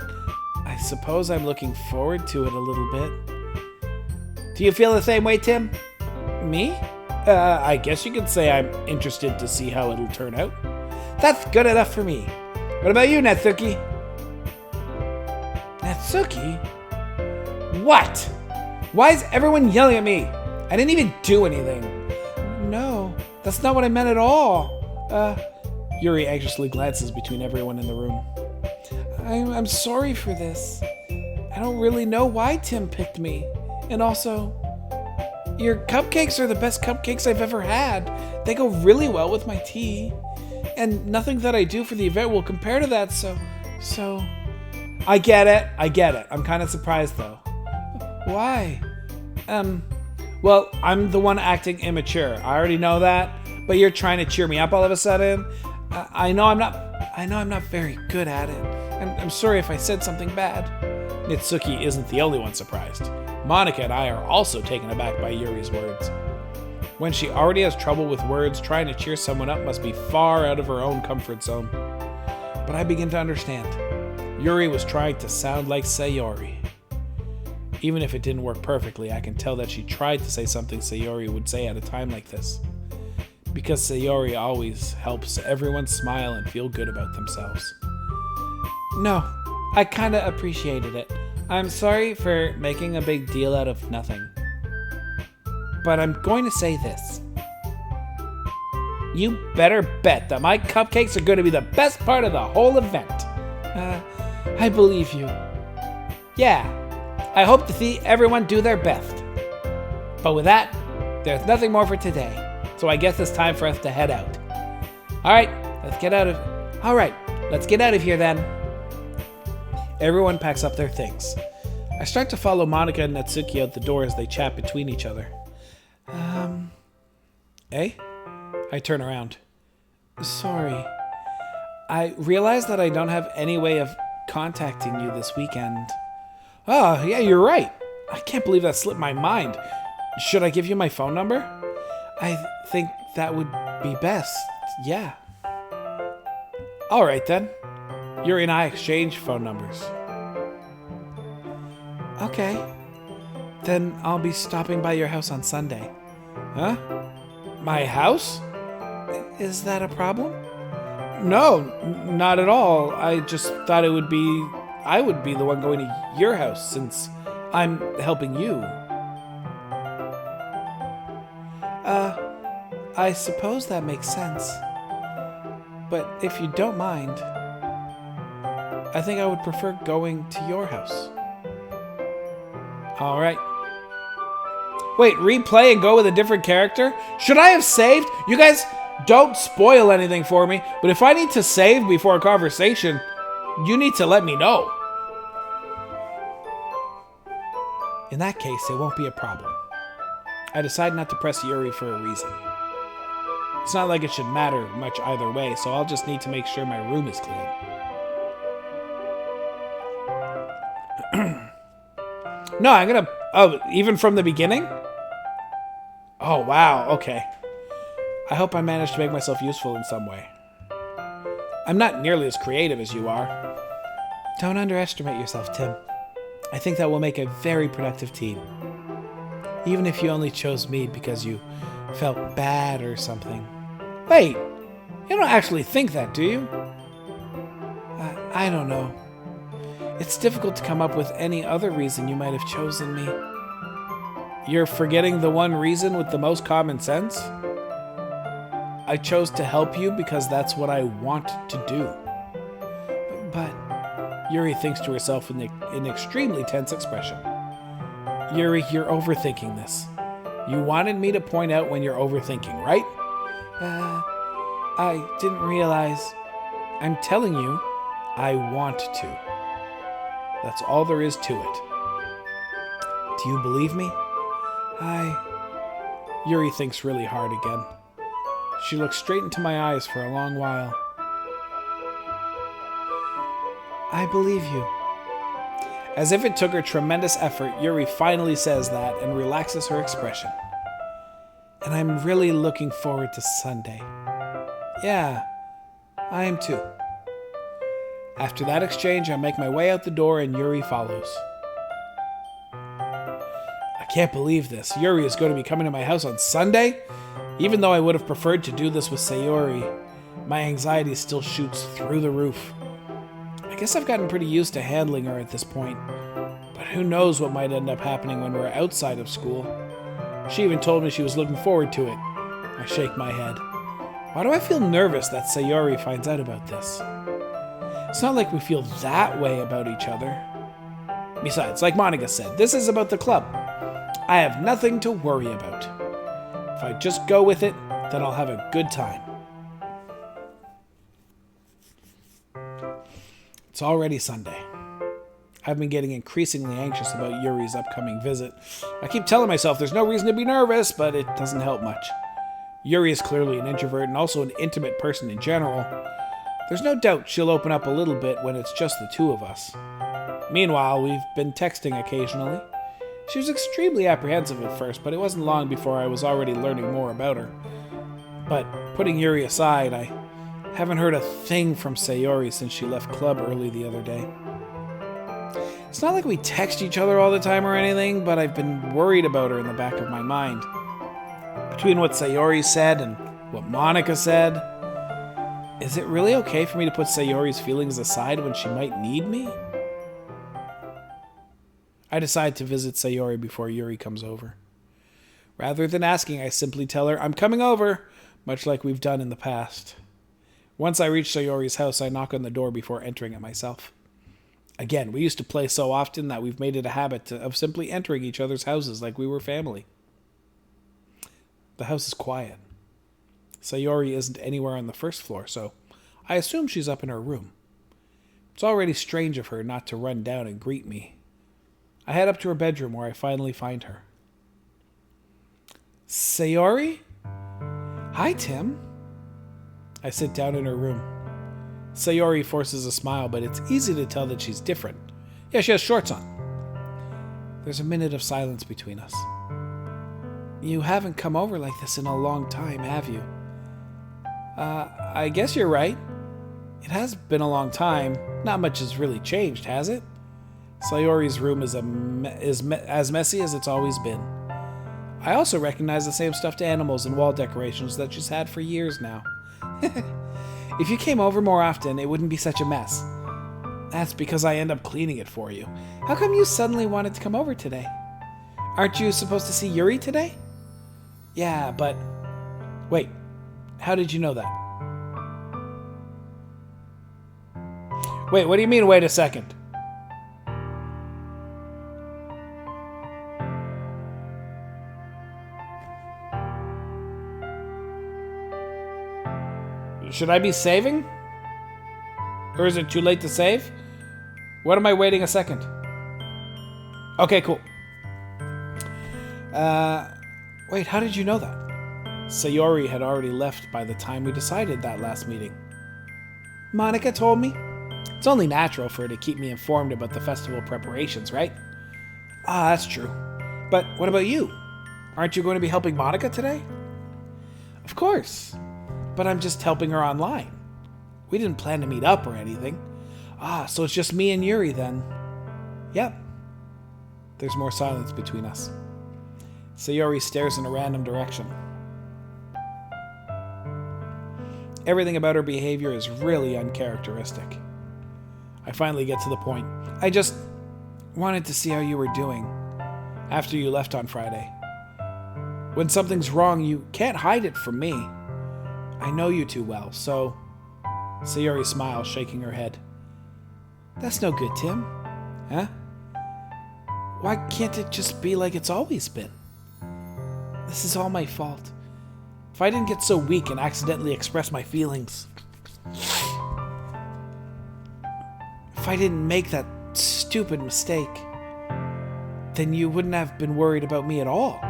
I suppose I'm looking forward to it a little bit. Do you feel the same way, Tim? Me? I guess you could say I'm interested to see how it'll turn out. That's good enough for me. What about you, Natsuki? Natsuki? What? Why is everyone yelling at me? I didn't even do anything. No, that's not what I meant at all. Yuri anxiously glances between everyone in the room. I'm sorry for this. I don't really know why Tim picked me. And also, Your cupcakes are the best cupcakes I've ever had. They go really well with my tea. And nothing that I do for the event will compare to that, so... I get it. I'm kind of surprised, though. Why? Well, I'm the one acting immature. I already know that, but you're trying to cheer me up all of a sudden. I know I'm not very good at it. I'm sorry if I said something bad. Nitsuki isn't the only one surprised. Monica and I are also taken aback by Yuri's words. When she already has trouble with words, trying to cheer someone up must be far out of her own comfort zone. But I begin to understand. Yuri was trying to sound like Sayori. Even if it didn't work perfectly, I can tell that she tried to say something Sayori would say at a time like this. Because Sayori always helps everyone smile and feel good about themselves. No, I kinda appreciated it. I'm sorry for making a big deal out of nothing. But I'm going to say this. You better bet that my cupcakes are going to be the best part of the whole event. I believe you. Yeah, I hope to see everyone do their best. But with that, there's nothing more for today. So I guess it's time for us to head out. Alright, let's get out of here then. Everyone packs up their things. I start to follow Monica and Natsuki out the door as they chat between each other. I turn around. Sorry. I realize that I don't have any way of contacting you this weekend. Oh, yeah, you're right. I can't believe that slipped my mind. Should I give you my phone number? I think that would be best, yeah. Alright then. Yuri and I exchange phone numbers. Okay. Then I'll be stopping by your house on Sunday. Huh? My house? Is that a problem? No, not at all. I just thought I would be the one going to your house since I'm helping you. I suppose that makes sense. But if you don't mind, I think I would prefer going to your house. Alright. Wait, replay and go with a different character? Should I have saved? You guys don't spoil anything for me, but if I need to save before a conversation, you need to let me know. In that case, it won't be a problem. I decide not to press Yuri for a reason. It's not like it should matter much either way, so I'll just need to make sure my room is clean. No, I'm gonna... Oh, even from the beginning? Oh, wow, okay. I hope I managed to make myself useful in some way. I'm not nearly as creative as you are. Don't underestimate yourself, Tim. I think that will make a very productive team. Even if you only chose me because you felt bad or something. Wait, you don't actually think that, do you? I don't know. It's difficult to come up with any other reason you might have chosen me. You're forgetting the one reason with the most common sense? I chose to help you because that's what I want to do. But Yuri thinks to herself with an extremely tense expression. Yuri, you're overthinking this. You wanted me to point out when you're overthinking, right? I didn't realize. I'm telling you, I want to. That's all there is to it. Do you believe me? Yuri thinks really hard again. She looks straight into my eyes for a long while. I believe you. As if it took her tremendous effort, Yuri finally says that and relaxes her expression. And I'm really looking forward to Sunday. Yeah, I am too. After that exchange, I make my way out the door and Yuri follows. I can't believe this. Yuri is going to be coming to my house on Sunday? Even though I would have preferred to do this with Sayori, my anxiety still shoots through the roof. I guess I've gotten pretty used to handling her at this point, but who knows what might end up happening when we're outside of school. She even told me she was looking forward to it. I shake my head. Why do I feel nervous that Sayori finds out about this? It's not like we feel that way about each other. Besides, like Monica said, this is about the club. I have nothing to worry about. If I just go with it, then I'll have a good time. It's already Sunday. I've been getting increasingly anxious about Yuri's upcoming visit. I keep telling myself there's no reason to be nervous, but it doesn't help much. Yuri is clearly an introvert and also an intimate person in general. There's no doubt she'll open up a little bit when it's just the two of us. Meanwhile, we've been texting occasionally. She was extremely apprehensive at first, but it wasn't long before I was already learning more about her. But putting Yuri aside, I haven't heard a thing from Sayori since she left club early the other day. It's not like we text each other all the time or anything, but I've been worried about her in the back of my mind. Between what Sayori said and what Monica said, is it really okay for me to put Sayori's feelings aside when she might need me? I decide to visit Sayori before Yuri comes over. Rather than asking, I simply tell her, I'm coming over, much like we've done in the past. Once I reach Sayori's house, I knock on the door before entering it myself. Again, we used to play so often that we've made it a habit of simply entering each other's houses like we were family. The house is quiet. Sayori isn't anywhere on the first floor, so I assume she's up in her room. It's already strange of her not to run down and greet me. I head up to her bedroom where I finally find her. Sayori? Hi, Tim. I sit down in her room. Sayori forces a smile, but it's easy to tell that she's different. Yeah, she has shorts on. There's a minute of silence between us. You haven't come over like this in a long time, have you? I guess you're right. It has been a long time. Not much has really changed, has it? Sayori's room is as messy as it's always been. I also recognize the same stuffed animals and wall decorations that she's had for years now. If you came over more often, it wouldn't be such a mess. That's because I end up cleaning it for you. How come you suddenly wanted to come over today? Aren't you supposed to see Yuri today? Yeah, but... Wait, how did you know that? Wait, what do you mean, wait a second? Should I be saving? Or is it too late to save? What am I waiting a second? Okay, cool. Wait, how did you know that? Sayori had already left by the time we decided that last meeting. Monica told me. It's only natural for her to keep me informed about the festival preparations, right? Ah, that's true. But what about you? Aren't you going to be helping Monica today? Of course. But I'm just helping her online. We didn't plan to meet up or anything. Ah, so it's just me and Yuri then. Yep. There's more silence between us. Sayori stares in a random direction. Everything about her behavior is really uncharacteristic. I finally get to the point. I just wanted to see how you were doing after you left on Friday. When something's wrong, you can't hide it from me. I know you too well, so... Sayori smiles, shaking her head. That's no good, Tim. Huh? Why can't it just be like it's always been? This is all my fault. If I didn't get so weak and accidentally express my feelings... If I didn't make that stupid mistake, then you wouldn't have been worried about me at all.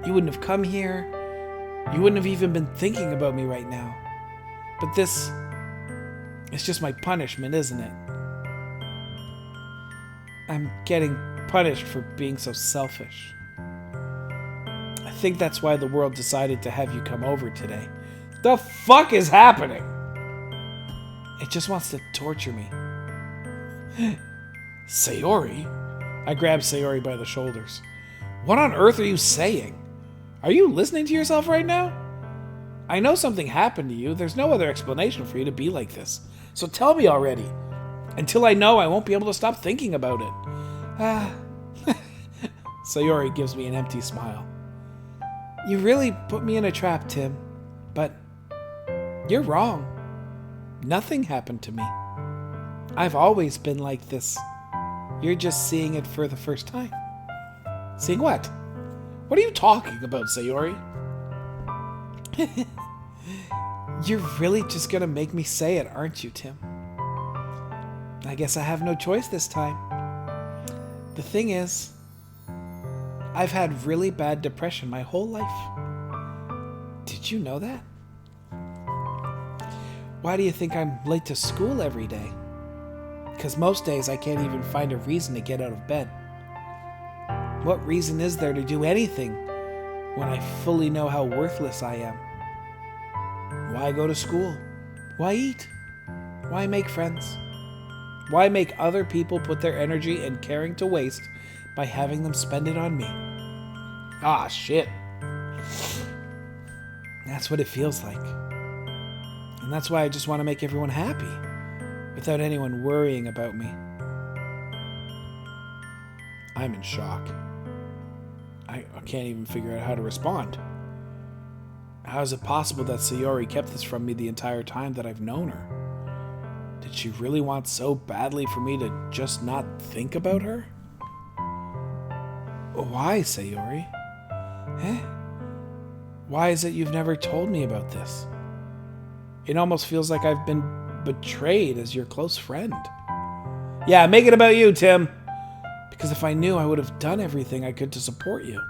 You wouldn't have come here. You wouldn't have even been thinking about me right now. But this is just my punishment, isn't it? I'm getting punished for being so selfish. I think that's why the world decided to have you come over today. The fuck is happening? It just wants to torture me. Sayori? I grabbed Sayori by the shoulders. What on earth are you saying? Are you listening to yourself right now? I know something happened to you. There's no other explanation for you to be like this. So tell me already. Until I know, I won't be able to stop thinking about it. Sayori gives me an empty smile. You really put me in a trap, Tim. But you're wrong. Nothing happened to me. I've always been like this. You're just seeing it for the first time. Seeing what? What are you talking about, Sayori? You're really just gonna make me say it, aren't you, Tim? I guess I have no choice this time. The thing is, I've had really bad depression my whole life. Did you know that? Why do you think I'm late to school every day? Because most days I can't even find a reason to get out of bed. What reason is there to do anything when I fully know how worthless I am? Why go to school? Why eat? Why make friends? Why make other people put their energy and caring to waste by having them spend it on me? Ah, shit. That's what it feels like. And that's why I just want to make everyone happy, without anyone worrying about me. I'm in shock. I can't even figure out how to respond. How is it possible that Sayori kept this from me the entire time that I've known her? Did she really want so badly for me to just not think about her? Why, Sayori? Eh? Why is it you've never told me about this? It almost feels like I've been betrayed as your close friend. Yeah, make it about you, Tim. Because if I knew, I would have done everything I could to support you.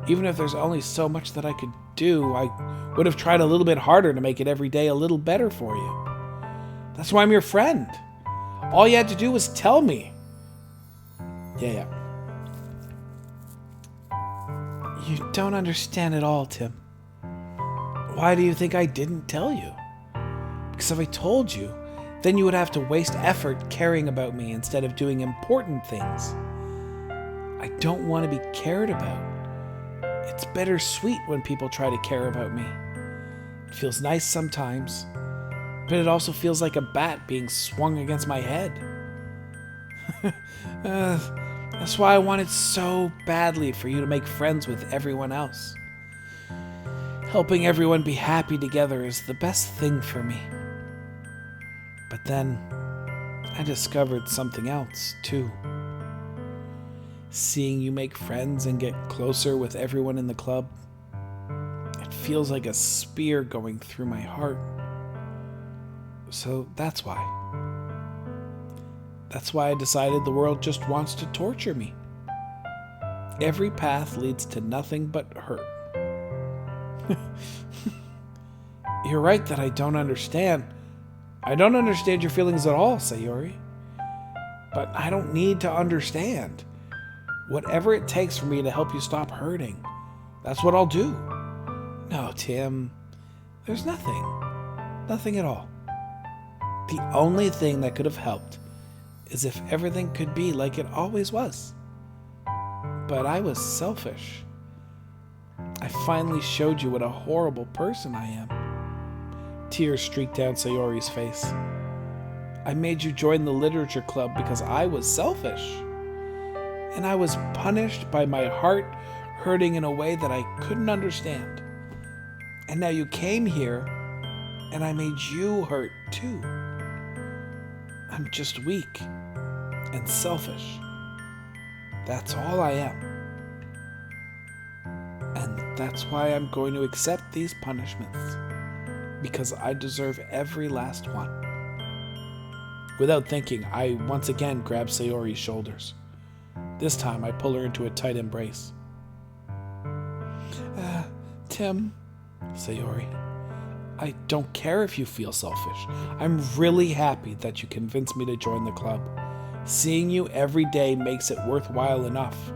Even if there's only so much that I could do, I would have tried a little bit harder to make it every day a little better for you. That's why I'm your friend. All you had to do was tell me. Yeah. You don't understand at all, Tim. Why do you think I didn't tell you? Because if I told you, then you would have to waste effort caring about me instead of doing important things. I don't want to be cared about. It's bittersweet when people try to care about me. It feels nice sometimes, but it also feels like a bat being swung against my head. That's why I wanted so badly for you to make friends with everyone else. Helping everyone be happy together is the best thing for me. But then, I discovered something else, too. Seeing you make friends and get closer with everyone in the club, it feels like a spear going through my heart. So that's why. That's why I decided the world just wants to torture me. Every path leads to nothing but hurt. You're right that I don't understand. I don't understand your feelings at all, Sayori. But I don't need to understand. Whatever it takes for me to help you stop hurting, that's what I'll do. No, Tim, there's nothing. Nothing at all. The only thing that could have helped is if everything could be like it always was. But I was selfish. I finally showed you what a horrible person I am. Tears streaked down Sayori's face. I made you join the literature club because I was selfish. And I was punished by my heart hurting in a way that I couldn't understand. And now you came here, and I made you hurt too. I'm just weak and selfish. That's all I am. And that's why I'm going to accept these punishments. Because I deserve every last one. Without thinking, I once again grab Sayori's shoulders. This time, I pull her into a tight embrace. Tim, Sayori, I don't care if you feel selfish. I'm really happy that you convinced me to join the club. Seeing you every day makes it worthwhile enough.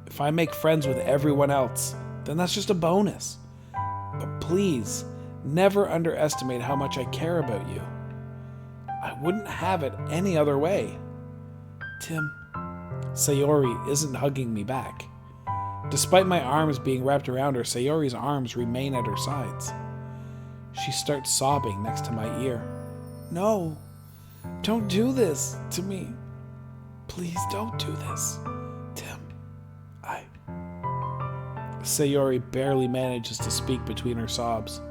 If I make friends with everyone else, then that's just a bonus. But please, never underestimate how much I care about you. I wouldn't have it any other way. Tim, Sayori isn't hugging me back. Despite my arms being wrapped around her, Sayori's arms remain at her sides. She starts sobbing next to my ear. No, don't do this to me. Please don't do this, Tim. Sayori barely manages to speak between her sobs.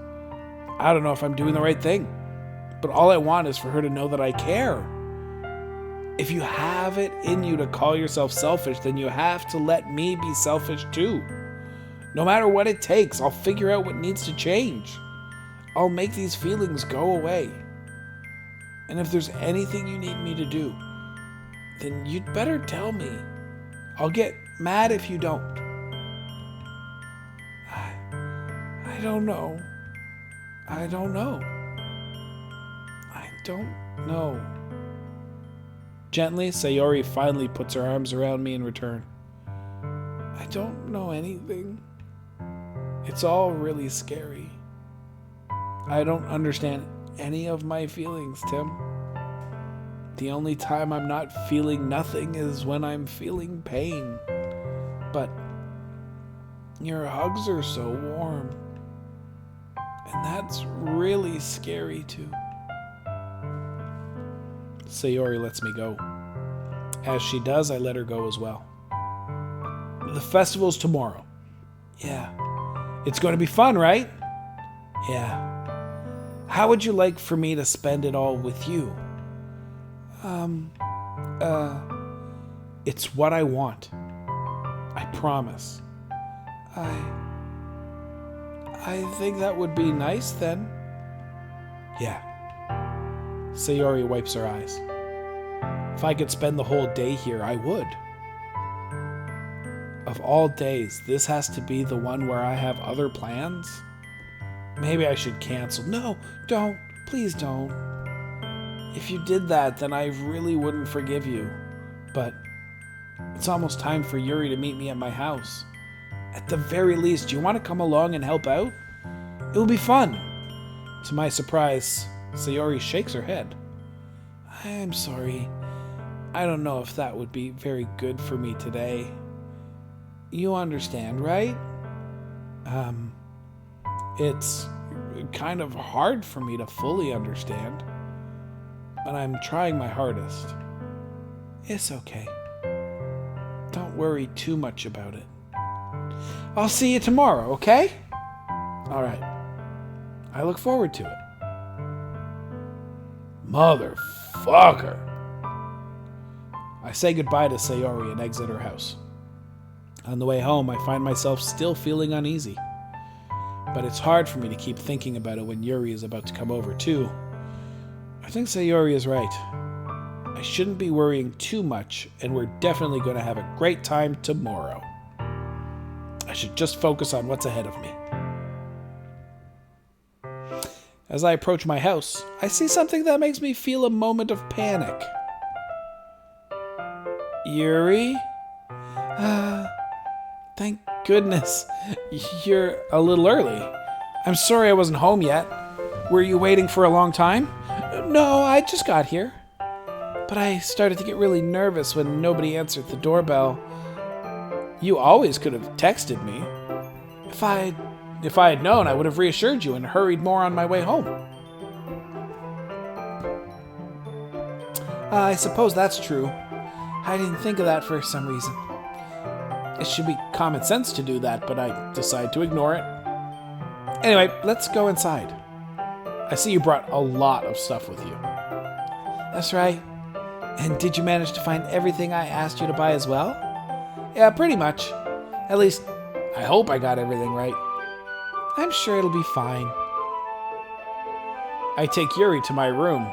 I don't know if I'm doing the right thing, but all I want is for her to know that I care. If you have it in you to call yourself selfish, then you have to let me be selfish too. No matter what it takes, I'll figure out what needs to change. I'll make these feelings go away. And if there's anything you need me to do, then you'd better tell me. I'll get mad if you don't. I don't know. I don't know. I don't know. Gently, Sayori finally puts her arms around me in return. I don't know anything. It's all really scary. I don't understand any of my feelings, Tim. The only time I'm not feeling nothing is when I'm feeling pain. But your hugs are so warm. And that's really scary too. Sayori lets me go. As she does, I let her go as well. The festival's tomorrow. Yeah. It's going to be fun, right? Yeah. How would you like for me to spend it all with you? It's what I want. I promise. I think that would be nice then. Yeah. Sayori wipes her eyes. If I could spend the whole day here, I would. Of all days, this has to be the one where I have other plans? Maybe I should cancel. No, don't. Please don't. If you did that, then I really wouldn't forgive you. But it's almost time for Yuri to meet me at my house. At the very least, do you want to come along and help out? It will be fun. To my surprise, Sayori shakes her head. I'm sorry. I don't know if that would be very good for me today. You understand, right? It's kind of hard for me to fully understand, but I'm trying my hardest. It's okay. Don't worry too much about it. I'll see you tomorrow, okay? All right. I look forward to it. Motherfucker. I say goodbye to Sayori and exit her house. On the way home, I find myself still feeling uneasy. But it's hard for me to keep thinking about it when Yuri is about to come over, too. I think Sayori is right. I shouldn't be worrying too much, and we're definitely going to have a great time tomorrow. I should just focus on what's ahead of me. As I approach my house, I see something that makes me feel a moment of panic. Yuri? Thank goodness. You're a little early. I'm sorry I wasn't home yet. Were you waiting for a long time? No, I just got here. But I started to get really nervous when nobody answered the doorbell. You always could have texted me. If I had known, I would have reassured you and hurried more on my way home. I suppose that's true. I didn't think of that for some reason. It should be common sense to do that, but I decide to ignore it. Anyway, let's go inside. I see you brought a lot of stuff with you. That's right. And did you manage to find everything I asked you to buy as well? Yeah, pretty much. At least, I hope I got everything right. I'm sure it'll be fine. I take Yuri to my room.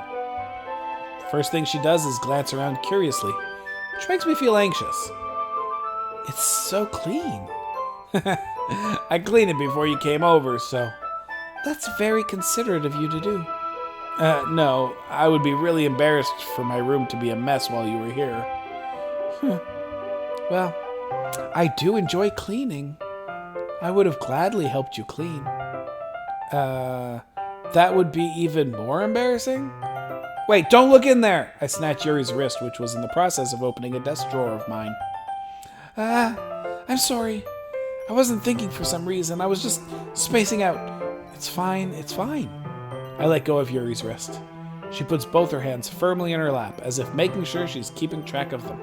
First thing she does is glance around curiously, which makes me feel anxious. It's so clean. I cleaned it before you came over, so that's very considerate of you to do. No, I would be really embarrassed for my room to be a mess while you were here. Well, I do enjoy cleaning. I would have gladly helped you clean. That would be even more embarrassing? Wait, don't look in there! I snatched Yuri's wrist, which was in the process of opening a desk drawer of mine. I'm sorry. I wasn't thinking for some reason. I was just spacing out. It's fine, it's fine. I let go of Yuri's wrist. She puts both her hands firmly in her lap, as if making sure she's keeping track of them.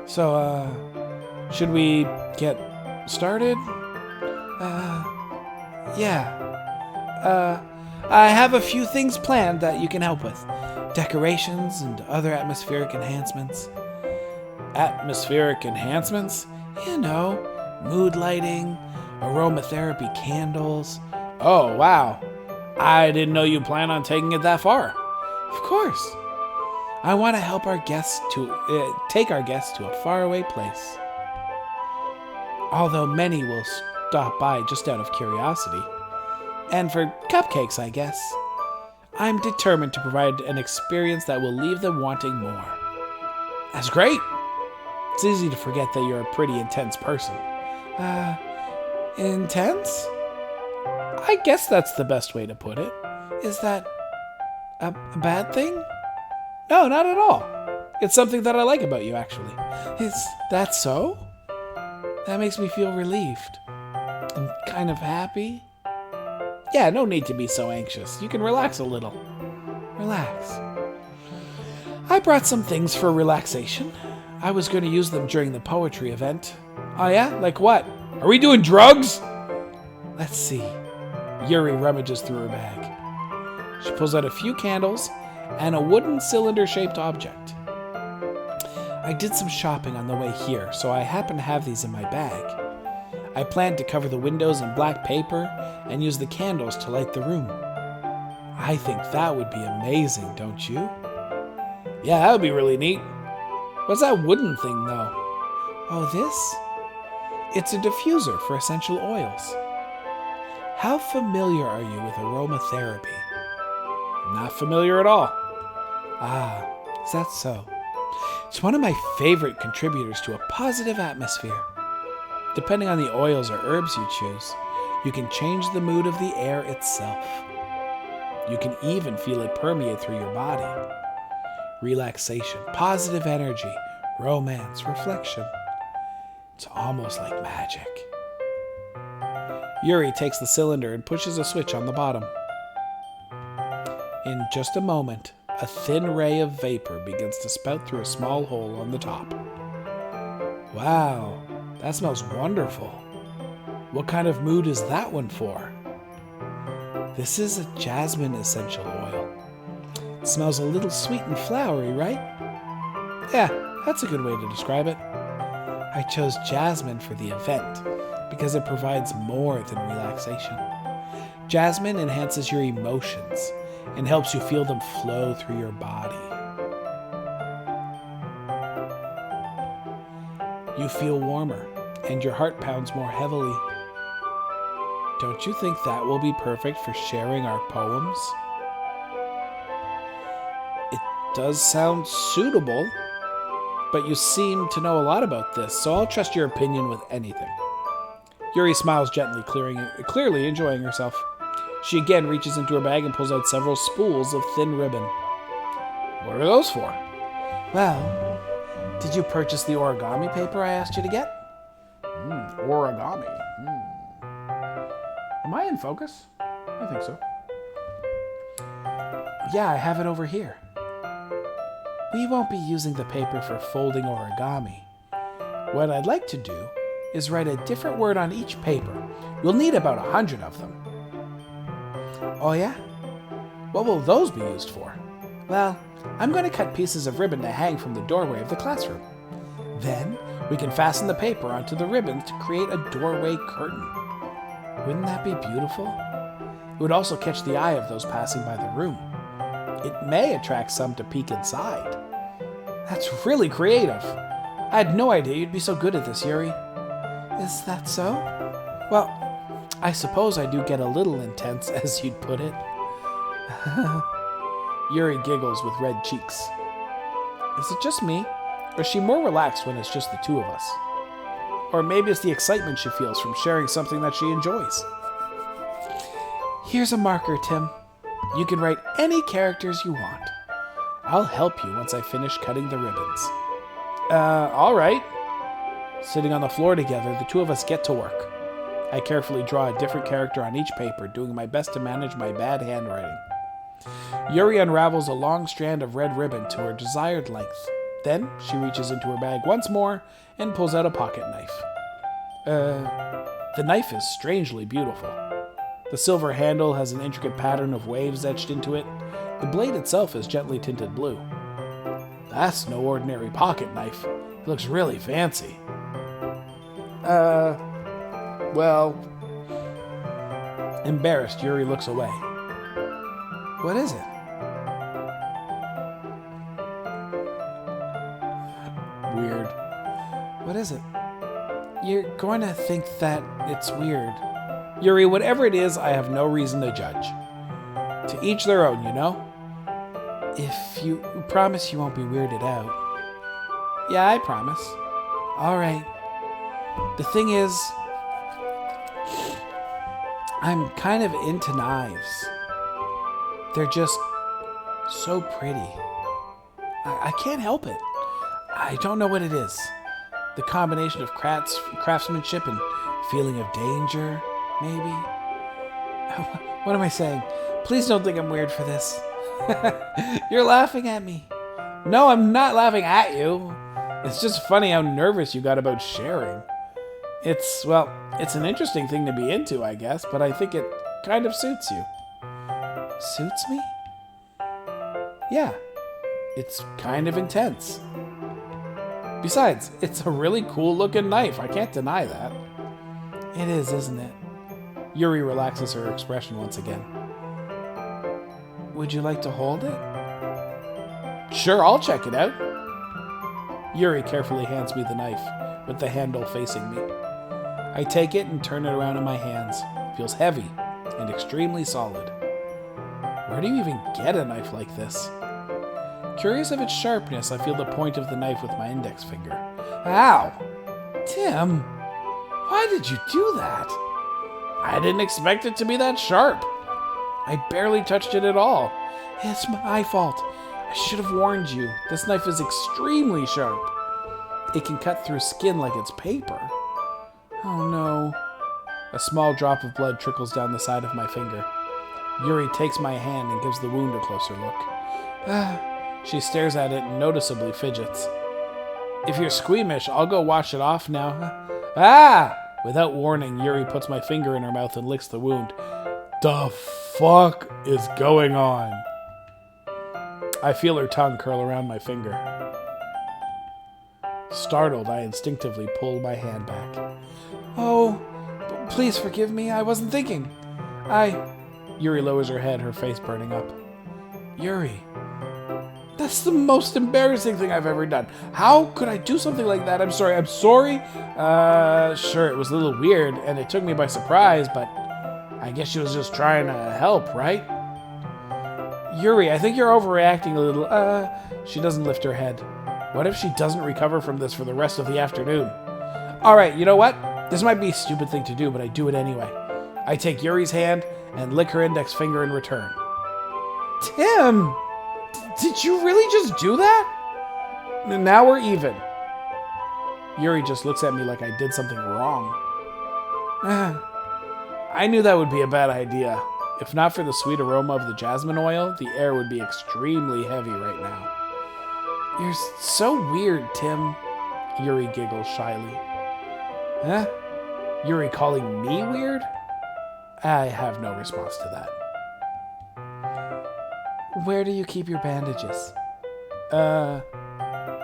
So, should we get started? Yeah. I have a few things planned that you can help with. decorations and other atmospheric enhancements. Atmospheric enhancements? You know, mood lighting, aromatherapy candles. Oh, wow. I didn't know you plan on taking it that far. Of course. I want to help our guests take our guests to a faraway place. Although many will stop by just out of curiosity. And for cupcakes, I guess. I'm determined to provide an experience that will leave them wanting more. That's great. It's easy to forget that you're a pretty intense person. Intense? I guess that's the best way to put it. Is that a bad thing? No, not at all. It's something that I like about you, actually. Is that so? That makes me feel relieved. And kind of happy. Yeah, no need to be so anxious. You can relax a little. Relax. I brought some things for relaxation. I was going to use them during the poetry event. Oh yeah? Like what? Are we doing drugs? Let's see. Yuri rummages through her bag. She pulls out a few candles and a wooden cylinder-shaped object. I did some shopping on the way here, so I happen to have these in my bag. I planned to cover the windows in black paper and use the candles to light the room. I think that would be amazing, don't you? Yeah, that would be really neat. What's that wooden thing, though? Oh, this? It's a diffuser for essential oils. How familiar are you with aromatherapy? Not familiar at all. Ah, is that so? It's one of my favorite contributors to a positive atmosphere. Depending on the oils or herbs you choose, you can change the mood of the air itself. You can even feel it permeate through your body. Relaxation, positive energy, romance, reflection. It's almost like magic. Yuri takes the cylinder and pushes a switch on the bottom. In just a moment, a thin ray of vapor begins to spout through a small hole on the top. Wow, that smells wonderful. What kind of mood is that one for? This is a jasmine essential oil. It smells a little sweet and flowery, right? Yeah, that's a good way to describe it. I chose jasmine for the event because it provides more than relaxation. Jasmine enhances your emotions and helps you feel them flow through your body. You feel warmer and your heart pounds more heavily. Don't you think that will be perfect for sharing our poems? It does sound suitable, but you seem to know a lot about this, so I'll trust your opinion with anything. Yuri smiles gently, clearly enjoying herself. She again reaches into her bag and pulls out several spools of thin ribbon. What are those for? Well, did you purchase the origami paper I asked you to get? Origami. Am I in focus? I think so. Yeah, I have it over here. We won't be using the paper for folding origami. What I'd like to do is write a different word on each paper. We'll need about 100 of them. Oh yeah? What will those be used for? Well, I'm going to cut pieces of ribbon to hang from the doorway of the classroom. Then, we can fasten the paper onto the ribbon to create a doorway curtain. Wouldn't that be beautiful? It would also catch the eye of those passing by the room. It may attract some to peek inside. That's really creative. I had no idea you'd be so good at this, Yuri. Is that so? Well, I suppose I do get a little intense, as you'd put it. Yuri giggles with red cheeks. Is it just me? Or is she more relaxed when it's just the two of us? Or maybe it's the excitement she feels from sharing something that she enjoys. Here's a marker, Tim. You can write any characters you want. I'll help you once I finish cutting the ribbons. All right. Sitting on the floor together, the two of us get to work. I carefully draw a different character on each paper, doing my best to manage my bad handwriting. Yuri unravels a long strand of red ribbon to her desired length. Then she reaches into her bag once more and pulls out a pocket knife. The knife is strangely beautiful. The silver handle has an intricate pattern of waves etched into it, The blade itself is gently tinted blue. That's no ordinary pocket knife. It looks really fancy. Well... Embarrassed, Yuri looks away. What is it? Weird. What is it? You're going to think that it's weird. Yuri, whatever it is, I have no reason to judge. To each their own, you know? If you promise you won't be weirded out. Yeah, I promise. All right. The thing is, I'm kind of into knives. They're just so pretty. I can't help it. I don't know what it is. The combination of craftsmanship and feeling of danger, maybe? What am I saying? Please don't think I'm weird for this. You're laughing at me. No, I'm not laughing at you. It's just funny how nervous you got about sharing. It's an interesting thing to be into, I guess, but I think it kind of suits you. Suits me? Yeah. It's kind of intense. Besides, it's a really cool looking knife. I can't deny that. It is, isn't it? Yuri relaxes her expression once again. Would you like to hold it? Sure, I'll check it out. Yuri carefully hands me the knife, with the handle facing me. I take it and turn it around in my hands. It feels heavy and extremely solid. Where do you even get a knife like this? Curious of its sharpness, I feel the point of the knife with my index finger. Ow! Tim, why did you do that? I didn't expect it to be that sharp. I barely touched it at all. It's my fault. I should have warned you. This knife is extremely sharp. It can cut through skin like it's paper. Oh no. A small drop of blood trickles down the side of my finger. Yuri takes my hand and gives the wound a closer look. She stares at it and noticeably fidgets. If you're squeamish, I'll go wash it off now. Ah! Without warning, Yuri puts my finger in her mouth and licks the wound. The fuck is going on? I feel her tongue curl around my finger. Startled, I instinctively pull my hand back. Oh, please forgive me. I wasn't thinking. Yuri lowers her head, her face burning up. Yuri, that's the most embarrassing thing I've ever done. How could I do something like that? I'm sorry. Sure, it was a little weird, and it took me by surprise, but I guess she was just trying to help, right? Yuri, I think you're overreacting a little. She doesn't lift her head. What if she doesn't recover from this for the rest of the afternoon? All right, you know what? This might be a stupid thing to do, but I do it anyway. I take Yuri's hand and lick her index finger in return. Tim! Did you really just do that? Now we're even. Yuri just looks at me like I did something wrong. I knew that would be a bad idea. If not for the sweet aroma of the jasmine oil, the air would be extremely heavy right now. You're so weird, Tim. Yuri giggles shyly. Huh? Yuri calling me weird? I have no response to that. Where do you keep your bandages? I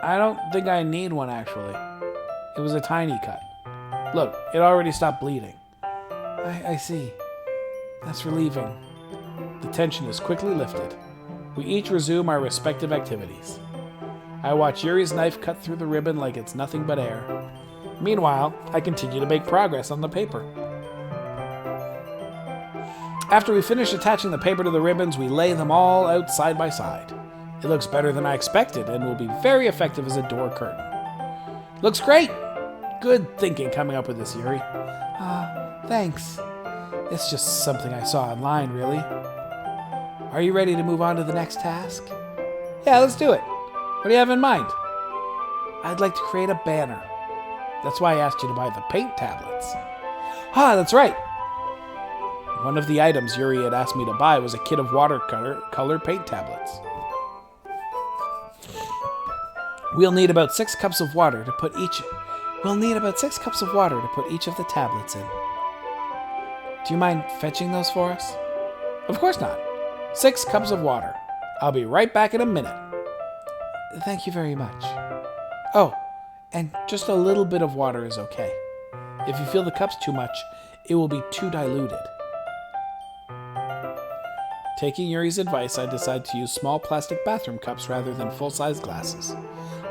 don't think I need one, actually. It was a tiny cut. Look, it already stopped bleeding. I see. That's relieving. The tension is quickly lifted. We each resume our respective activities. I watch Yuri's knife cut through the ribbon like it's nothing but air. Meanwhile, I continue to make progress on the paper. After we finish attaching the paper to the ribbons, we lay them all out side by side. It looks better than I expected and will be very effective as a door curtain. Looks great! Good thinking coming up with this, Yuri. Thanks. It's just something I saw online, really. Are you ready to move on to the next task? Yeah, let's do it. What do you have in mind? I'd like to create a banner. That's why I asked you to buy the paint tablets. That's right. One of the items Yuri had asked me to buy was a kit of watercolor paint tablets. We'll need about 6 cups of water to put each of the tablets in. Do you mind fetching those for us? Of course not. 6 cups of water. I'll be right back in a minute. Thank you very much. Oh, and just a little bit of water is okay. If you feel the cup's too much, it will be too diluted. Taking Yuri's advice, I decide to use small plastic bathroom cups rather than full-size glasses.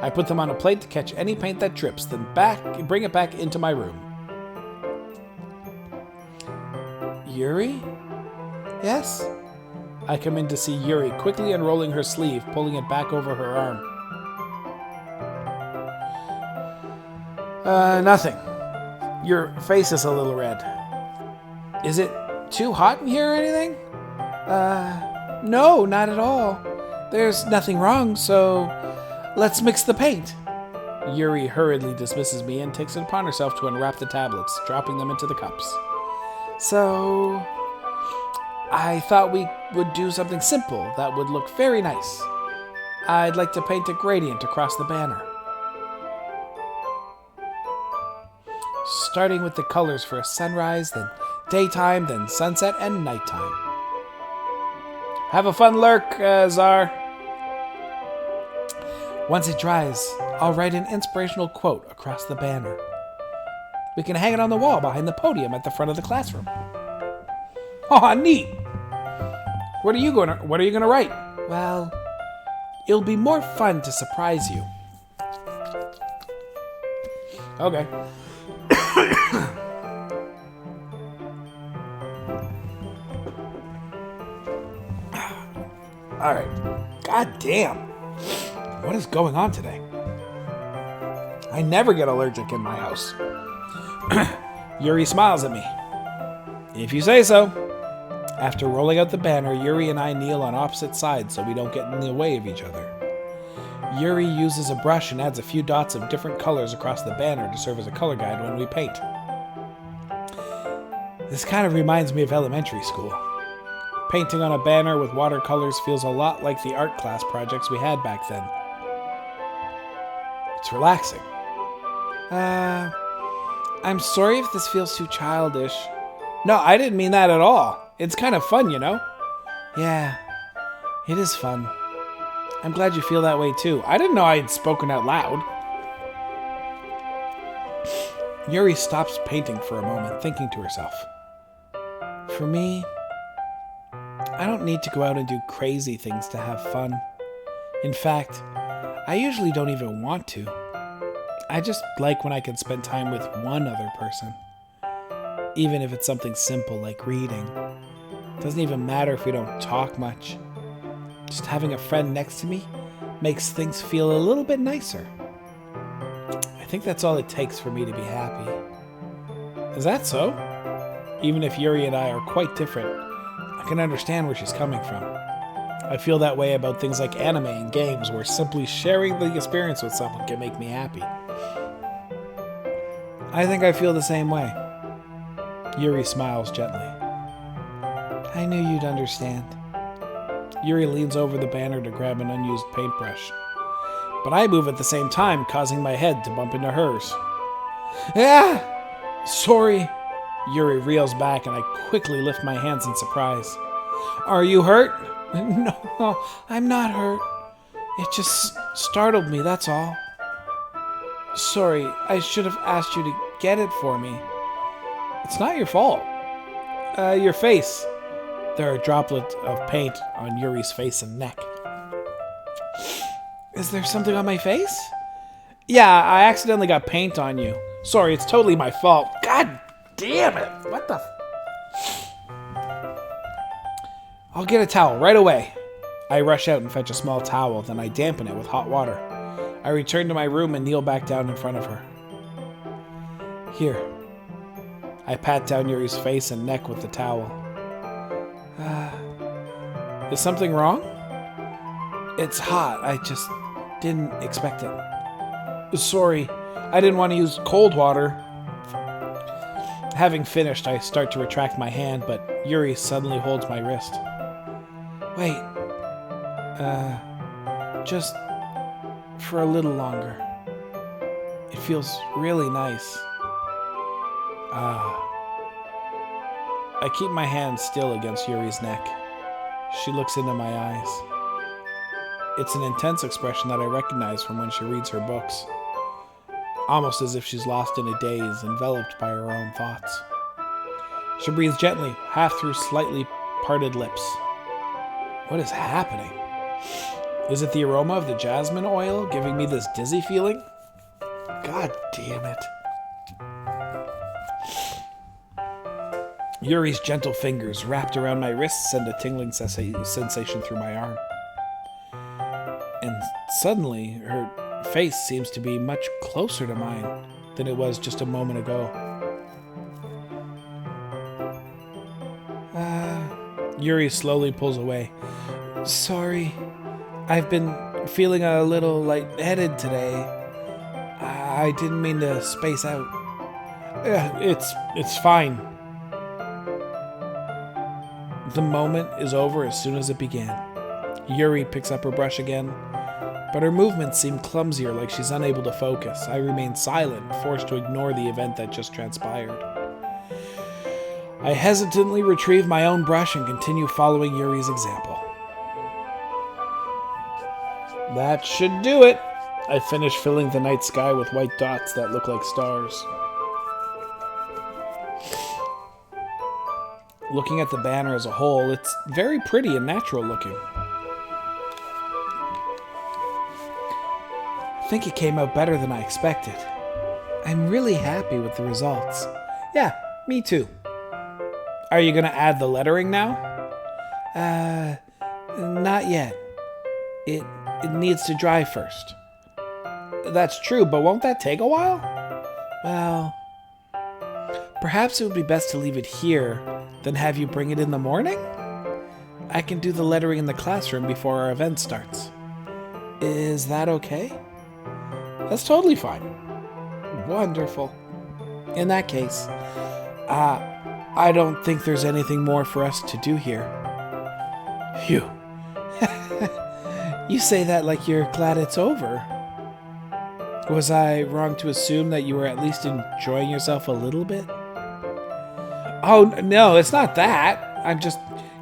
I put them on a plate to catch any paint that drips, then bring it back into my room. Yuri? Yes? I come in to see Yuri quickly unrolling her sleeve, pulling it back over her arm. Nothing. Your face is a little red. Is it too hot in here or anything? No, not at all. There's nothing wrong, so let's mix the paint. Yuri hurriedly dismisses me and takes it upon herself to unwrap the tablets, dropping them into the cups. So, I thought we would do something simple that would look very nice. I'd like to paint a gradient across the banner. Starting with the colors for a sunrise, then daytime, then sunset, and nighttime. Have a fun lurk, Czar. Once it dries, I'll write an inspirational quote across the banner. We can hang it on the wall behind the podium at the front of the classroom. Aw, neat! What are you gonna write? Well, it'll be more fun to surprise you. Okay. Alright. God damn. What is going on today? I never get allergic in my house. Yuri smiles at me. If you say so. After rolling out the banner, Yuri and I kneel on opposite sides so we don't get in the way of each other. Yuri uses a brush and adds a few dots of different colors across the banner to serve as a color guide when we paint. This kind of reminds me of elementary school. Painting on a banner with watercolors feels a lot like the art class projects we had back then. It's relaxing. I'm sorry if this feels too childish. No, I didn't mean that at all. It's kind of fun, you know? Yeah, it is fun. I'm glad you feel that way too. I didn't know I had spoken out loud. Yuri stops painting for a moment, thinking to herself. For me, I don't need to go out and do crazy things to have fun. In fact, I usually don't even want to. I just like when I can spend time with one other person. Even if it's something simple like reading. It doesn't even matter if we don't talk much. Just having a friend next to me makes things feel a little bit nicer. I think that's all it takes for me to be happy. Is that so? Even if Yuri and I are quite different, I can understand where she's coming from. I feel that way about things like anime and games, where simply sharing the experience with someone can make me happy. I think I feel the same way. Yuri smiles gently. I knew you'd understand. Yuri leans over the banner to grab an unused paintbrush. But I move at the same time, causing my head to bump into hers. Ah! Sorry. Yuri reels back and I quickly lift my hands in surprise. Are you hurt? No, I'm not hurt. It just startled me, that's all. Sorry, I should have asked you to get it for me. It's not your fault. Your face. There are droplets of paint on Yuri's face and neck. Is there something on my face? Yeah, I accidentally got paint on you. Sorry, it's totally my fault. God damn it! What the I'll get a towel right away. I rush out and fetch a small towel, then I dampen it with hot water. I return to my room and kneel back down in front of her. Here. I pat down Yuri's face and neck with the towel. Is something wrong? It's hot. I just didn't expect it. Sorry, I didn't want to use cold water. Having finished, I start to retract my hand, but Yuri suddenly holds my wrist. Wait. Just for a little longer. It feels really nice. I keep my hand still against Yuri's neck. She looks into my eyes. It's an intense expression that I recognize from when she reads her books. Almost as if she's lost in a daze, enveloped by her own thoughts. She breathes gently, half through slightly parted lips. What is happening? Is it the aroma of the jasmine oil giving me this dizzy feeling? God damn it. Yuri's gentle fingers wrapped around my wrists send a tingling sensation through my arm. And suddenly, her face seems to be much closer to mine than it was just a moment ago. Yuri slowly pulls away. Sorry, I've been feeling a little lightheaded today. I didn't mean to space out. It's fine. The moment is over as soon as it began. Yuri picks up her brush again, but her movements seem clumsier, like she's unable to focus. I remain silent, forced to ignore the event that just transpired. I hesitantly retrieve my own brush and continue following Yuri's example. That should do it. I finish filling the night sky with white dots that look like stars. Looking at the banner as a whole, it's very pretty and natural looking. I think it came out better than I expected. I'm really happy with the results. Yeah, me too. Are you going to add the lettering now? Not yet. It needs to dry first. That's true, but won't that take a while? Well, perhaps it would be best to leave it here, then have you bring it in the morning? I can do the lettering in the classroom before our event starts. Is that okay? That's totally fine. Wonderful. In that case, I don't think there's anything more for us to do here. Phew. You say that like you're glad it's over. Was I wrong to assume that you were at least enjoying yourself a little bit? Oh, no, it's not that. I'm just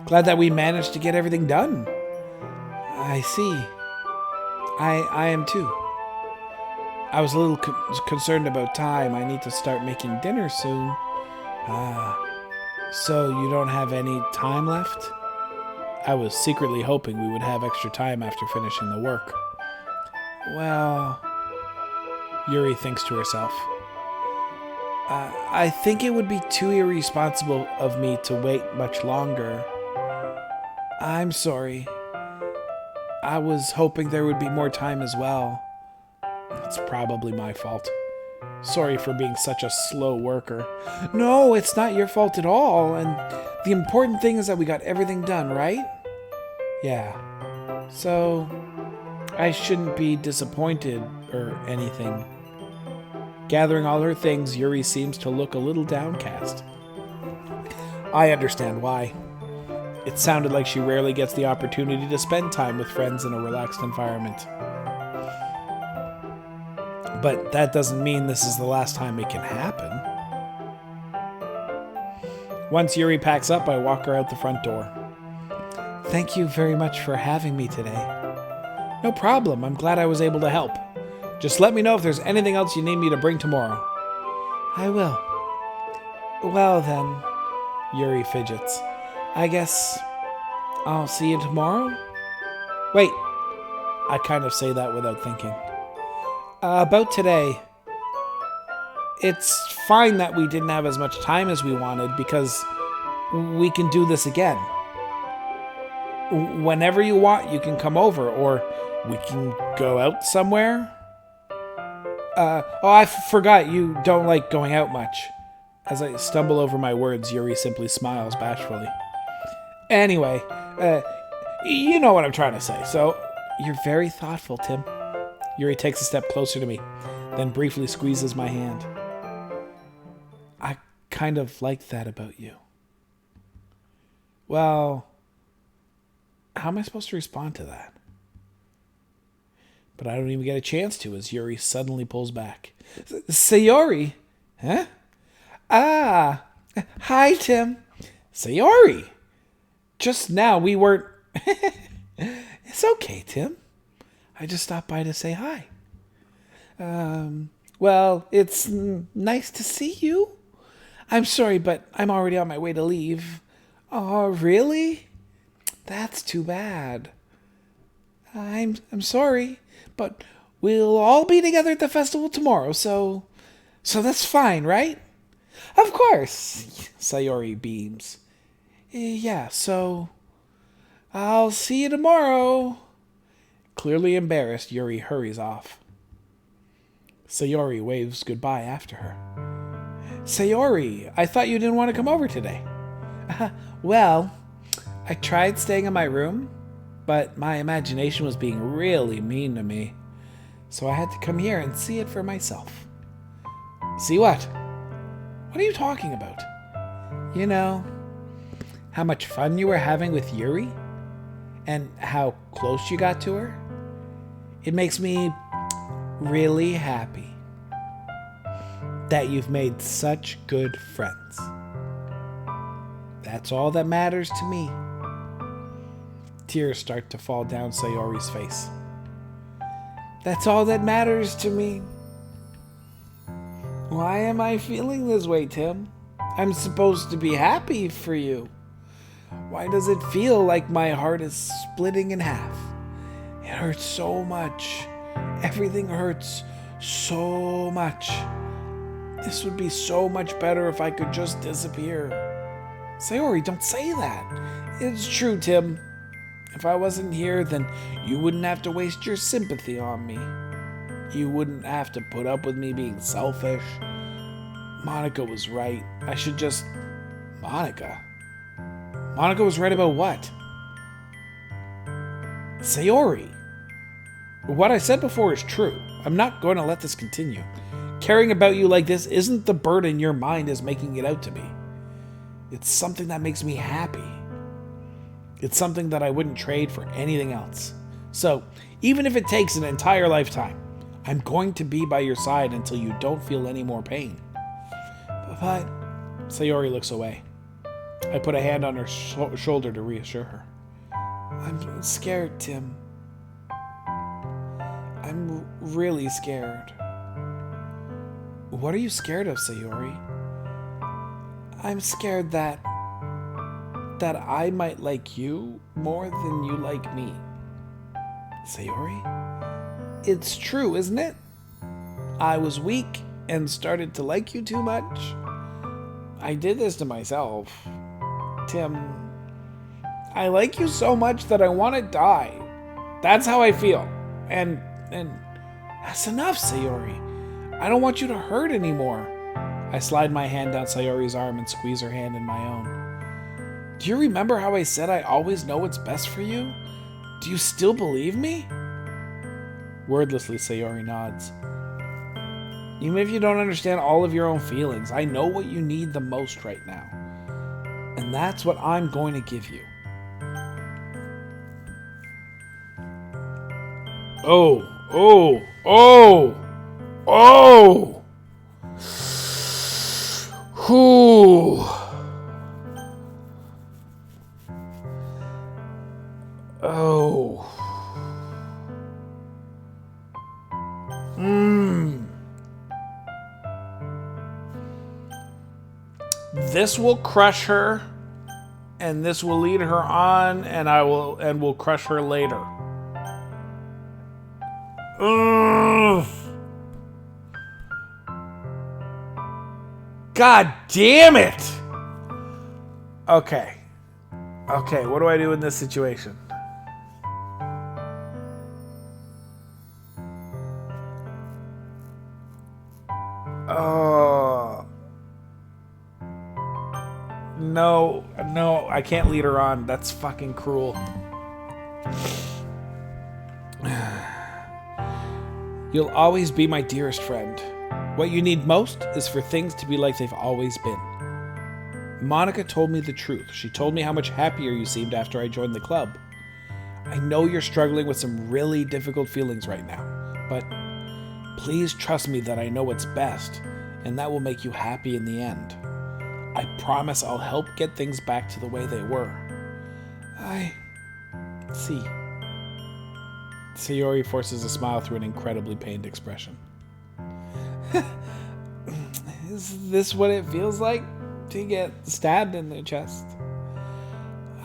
glad that we managed to get everything done. I see. I am too. I was a little concerned about time. I need to start making dinner soon. So you don't have any time left? I was secretly hoping we would have extra time after finishing the work. Well, Yuri thinks to herself. I think it would be too irresponsible of me to wait much longer. I'm sorry. I was hoping there would be more time as well. It's probably my fault. Sorry for being such a slow worker. No, it's not your fault at all, and the important thing is that we got everything done, right? Yeah. So, I shouldn't be disappointed or anything. Gathering all her things, Yuri seems to look a little downcast. I understand why. It sounded like she rarely gets the opportunity to spend time with friends in a relaxed environment. But that doesn't mean this is the last time it can happen. Once Yuri packs up, I walk her out the front door. Thank you very much for having me today. No problem. I'm glad I was able to help. Just let me know if there's anything else you need me to bring tomorrow. I will. Well then, Yuri fidgets. I guess I'll see you tomorrow? Wait. I kind of say that without thinking. About today. It's fine that we didn't have as much time as we wanted because we can do this again. Whenever you want, you can come over, or we can go out somewhere. I forgot you don't like going out much. As I stumble over my words, Yuri simply smiles bashfully. Anyway, you know what I'm trying to say, so you're very thoughtful, Tim. Yuri takes a step closer to me, then briefly squeezes my hand. I kind of like that about you. Well, how am I supposed to respond to that? But I don't even get a chance to as Yuri suddenly pulls back. Sayori? Huh? Ah, hi, Tim. Sayori. Just now we weren't... It's okay, Tim. I just stopped by to say hi. Well, it's nice to see you. I'm sorry, but I'm already on my way to leave. Oh, really? That's too bad. I'm sorry, but we'll all be together at the festival tomorrow, so that's fine, right? Of course, Sayori beams. Yeah, so I'll see you tomorrow. Clearly embarrassed, Yuri hurries off. Sayori waves goodbye after her. Sayori, I thought you didn't want to come over today. Well, I tried staying in my room, but my imagination was being really mean to me. So I had to come here and see it for myself. See what? What are you talking about? You know, how much fun you were having with Yuri? And how close you got to her? It makes me really happy that you've made such good friends. That's all that matters to me. Tears start to fall down Sayori's face. That's all that matters to me. Why am I feeling this way, Tim? I'm supposed to be happy for you. Why does it feel like my heart is splitting in half? It hurts so much. Everything hurts so much. This would be so much better if I could just disappear. Sayori, don't say that. It's true, Tim. If I wasn't here, then you wouldn't have to waste your sympathy on me. You wouldn't have to put up with me being selfish. Monica was right. I should just... Monica? Monica was right about what? Sayori. What I said before is true. I'm not going to let this continue. Caring about you like this isn't the burden your mind is making it out to be. It's something that makes me happy. It's something that I wouldn't trade for anything else. So, even if it takes an entire lifetime, I'm going to be by your side until you don't feel any more pain. But Sayori looks away. I put a hand on her shoulder to reassure her. I'm scared, Tim. I'm really scared. What are you scared of, Sayori? I'm scared that I might like you more than you like me. Sayori? It's true, isn't it? I was weak and started to like you too much. I did this to myself. Tim, I like you so much that I want to die. That's how I feel. And that's enough, Sayori. I don't want you to hurt anymore. I slide my hand down Sayori's arm and squeeze her hand in my own. Do you remember how I said I always know what's best for you? Do you still believe me? Wordlessly, Sayori nods. Even if you don't understand all of your own feelings, I know what you need the most right now. And that's what I'm going to give you. Oh. Whew. Oh. This will crush her, and this will lead her on, and will crush her later. Ugh. God damn it! Okay, what do I do in this situation? No, I can't lead her on. That's fucking cruel. You'll always be my dearest friend. What you need most is for things to be like they've always been. Monica told me the truth. She told me how much happier you seemed after I joined the club. I know you're struggling with some really difficult feelings right now, but please trust me that I know what's best, and that will make you happy in the end. I promise I'll help get things back to the way they were. I see. Sayori forces a smile through an incredibly pained expression. Is this what it feels like to get stabbed in the chest?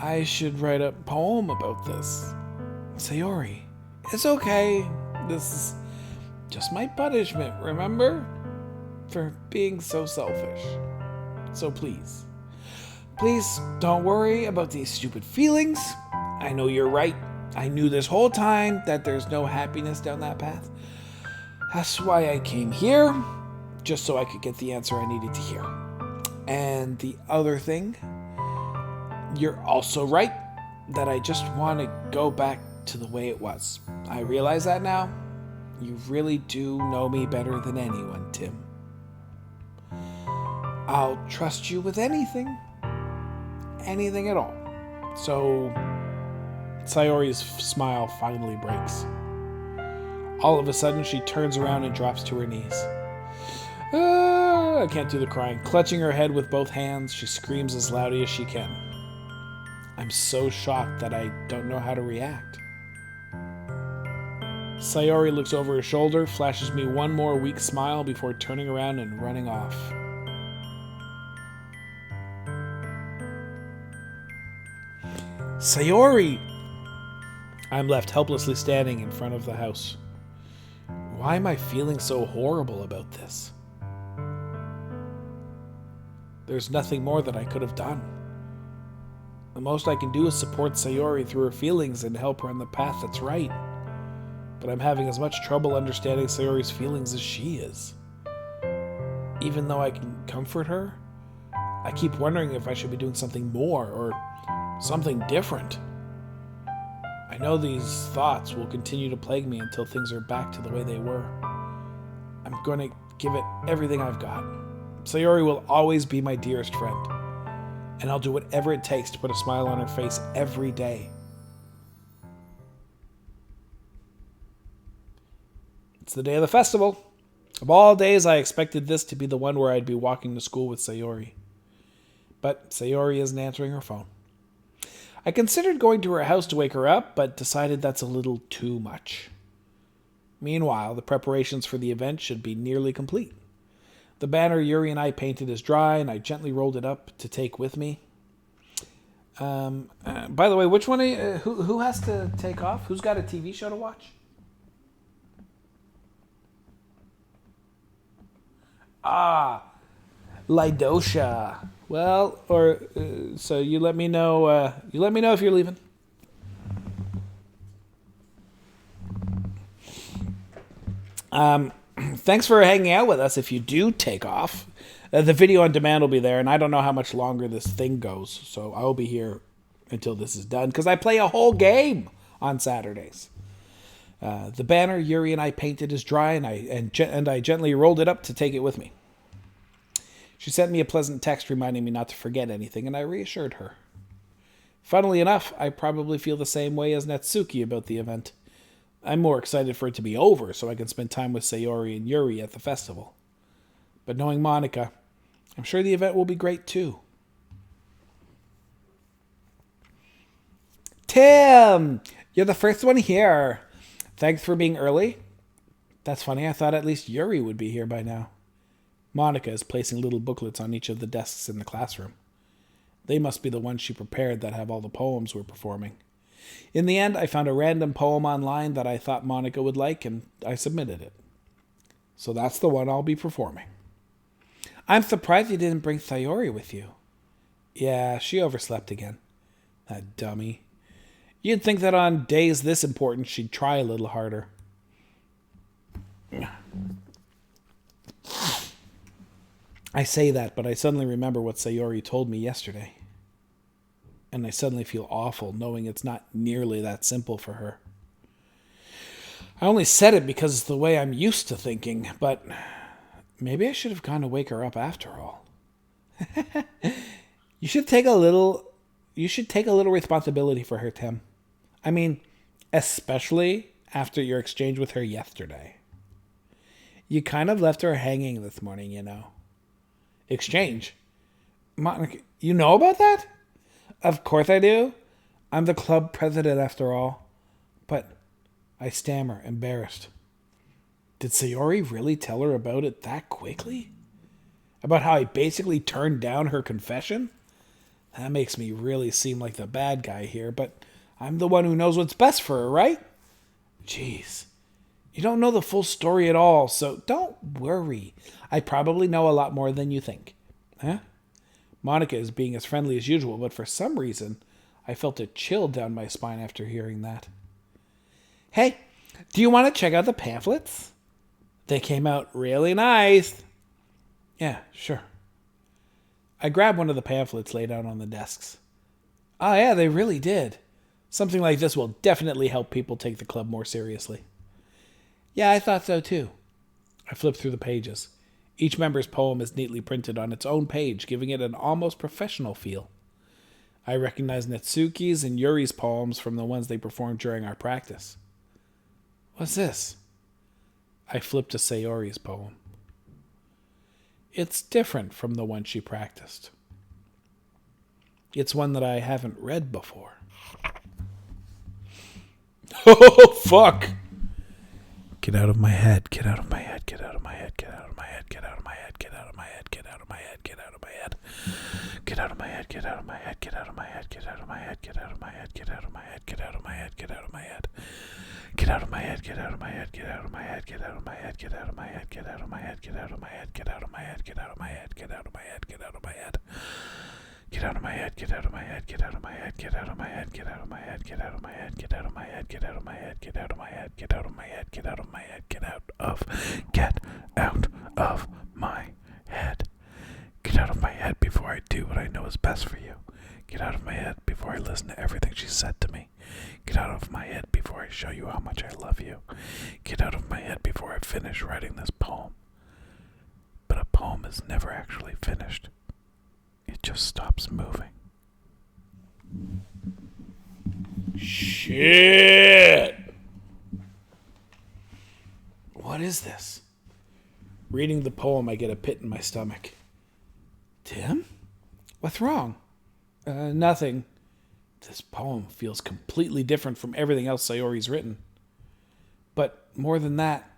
I should write a poem about this. Sayori, it's okay. This is just my punishment, remember? For being so selfish. So please don't worry about these stupid feelings. I know you're right. I knew this whole time that there's no happiness down that path. That's why I came here, just so I could get the answer I needed to hear. And the other thing, you're also right that I just want to go back to the way it was. I realize that now. You really do know me better than anyone, Tim. I'll trust you with anything at all. So Sayori's smile finally breaks. All of a sudden, she turns around and drops to her knees. I can't do the crying. Clutching her head with both hands, she screams as loudly as she can. I'm so shocked that I don't know how to react. Sayori looks over her shoulder, flashes me one more weak smile before turning around and running off. Sayori! I'm left helplessly standing in front of the house. Why am I feeling so horrible about this? There's nothing more that I could have done. The most I can do is support Sayori through her feelings and help her on the path that's right. But I'm having as much trouble understanding Sayori's feelings as she is. Even though I can comfort her, I keep wondering if I should be doing something more or something different. I know these thoughts will continue to plague me until things are back to the way they were. I'm going to give it everything I've got. Sayori will always be my dearest friend, and I'll do whatever it takes to put a smile on her face every day. It's the day of the festival. Of all days, I expected this to be the one where I'd be walking to school with Sayori. But Sayori isn't answering her phone. I considered going to her house to wake her up, but decided that's a little too much. Meanwhile, the preparations for the event should be nearly complete. The banner Yuri and I painted is dry, and I gently rolled it up to take with me. By the way, which one? Who has to take off? Who's got a TV show to watch? Lydosha. Well, so you let me know. You let me know if you're leaving. Thanks for hanging out with us. If you do take off, the video on demand will be there, and I don't know how much longer this thing goes, so I will be here until this is done because I play a whole game on Saturdays. The banner Yuri and I painted is dry, and I gently rolled it up to take it with me. She sent me a pleasant text reminding me not to forget anything, and I reassured her. Funnily enough, I probably feel the same way as Natsuki about the event. I'm more excited for it to be over so I can spend time with Sayori and Yuri at the festival. But knowing Monica, I'm sure the event will be great too. Tim! You're the first one here. Thanks for being early. That's funny, I thought at least Yuri would be here by now. Monica is placing little booklets on each of the desks in the classroom. They must be the ones she prepared that have all the poems we're performing. In the end, I found a random poem online that I thought Monica would like, and I submitted it. So that's the one I'll be performing. I'm surprised you didn't bring Sayori with you. Yeah, she overslept again. That dummy. You'd think that on days this important, she'd try a little harder. I say that, but I suddenly remember what Sayori told me yesterday. And I suddenly feel awful knowing it's not nearly that simple for her. I only said it because it's the way I'm used to thinking, but maybe I should have gone to wake her up after all. You should take a little responsibility for her, Tim. I mean, especially after your exchange with her yesterday. You kind of left her hanging this morning, you know. Exchange? Monica, you know about that? Of course I do. I'm the club president after all. But I stammer, embarrassed. Did Sayori really tell her about it that quickly? About how I basically turned down her confession? That makes me really seem like the bad guy here, but I'm the one who knows what's best for her, right? Jeez. You don't know the full story at all, so don't worry. I probably know a lot more than you think. Huh? Monica is being as friendly as usual, but for some reason, I felt a chill down my spine after hearing that. Hey, do you want to check out the pamphlets? They came out really nice. Yeah, sure. I grabbed one of the pamphlets laid out on the desks. Oh yeah, they really did. Something like this will definitely help people take the club more seriously. Yeah, I thought so too. I flipped through the pages. Each member's poem is neatly printed on its own page, giving it an almost professional feel. I recognized Natsuki's and Yuri's poems from the ones they performed during our practice. What's this? I flipped to Sayori's poem. It's different from the one she practiced. It's one that I haven't read before. Oh, fuck! Get out of my head, get out of my head, get out of my head, get out of my head, get out of my head, get out of my head, get out of my head, get out of my head. Get out of my head, get out of my head, get out of my head, get out of my head, get out of my head, get out of my head, get out of my head, get out of my head. Get out of my head, get out of my head, get out of my head, get out of my head, get out of my head, get out of my head, get out of my head, get out of my head, get out of my head, get out of my head, get out of my head. Get out of my head, get out of my head, get out of my head, get out of my head, get out of my head, get out of my head, get out of my head, get out of my head, get out of my head, get out of my head, get out of my head, get out of my head. Get out of my head before I do what I know is best for you. Get out of my head before I listen to everything she said to me. Get out of my head before I show you how much I love you. Get out of my head before I finish writing this poem. But a poem is never actually finished. It just stops moving. Shit! What is this? Reading the poem, I get a pit in my stomach. Tim? What's wrong? Nothing. This poem feels completely different from everything else Sayori's written. But more than that,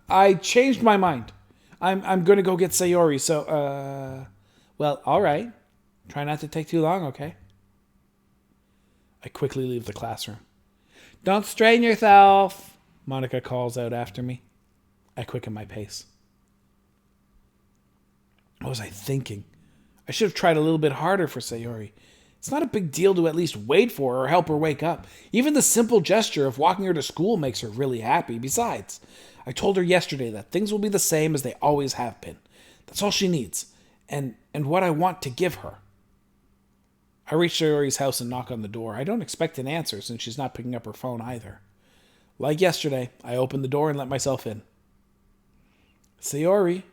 I changed my mind. I'm going to go get Sayori, so, well, all right. Try not to take too long, okay? I quickly leave the classroom. Don't strain yourself, Monica calls out after me. I quicken my pace. What was I thinking? I should have tried a little bit harder for Sayori. It's not a big deal to at least wait for her or help her wake up. Even the simple gesture of walking her to school makes her really happy. Besides, I told her yesterday that things will be the same as they always have been. That's all she needs. And what I want to give her. I reach Sayori's house and knock on the door. I don't expect an answer since she's not picking up her phone either. Like yesterday, I open the door and let myself in. Sayori.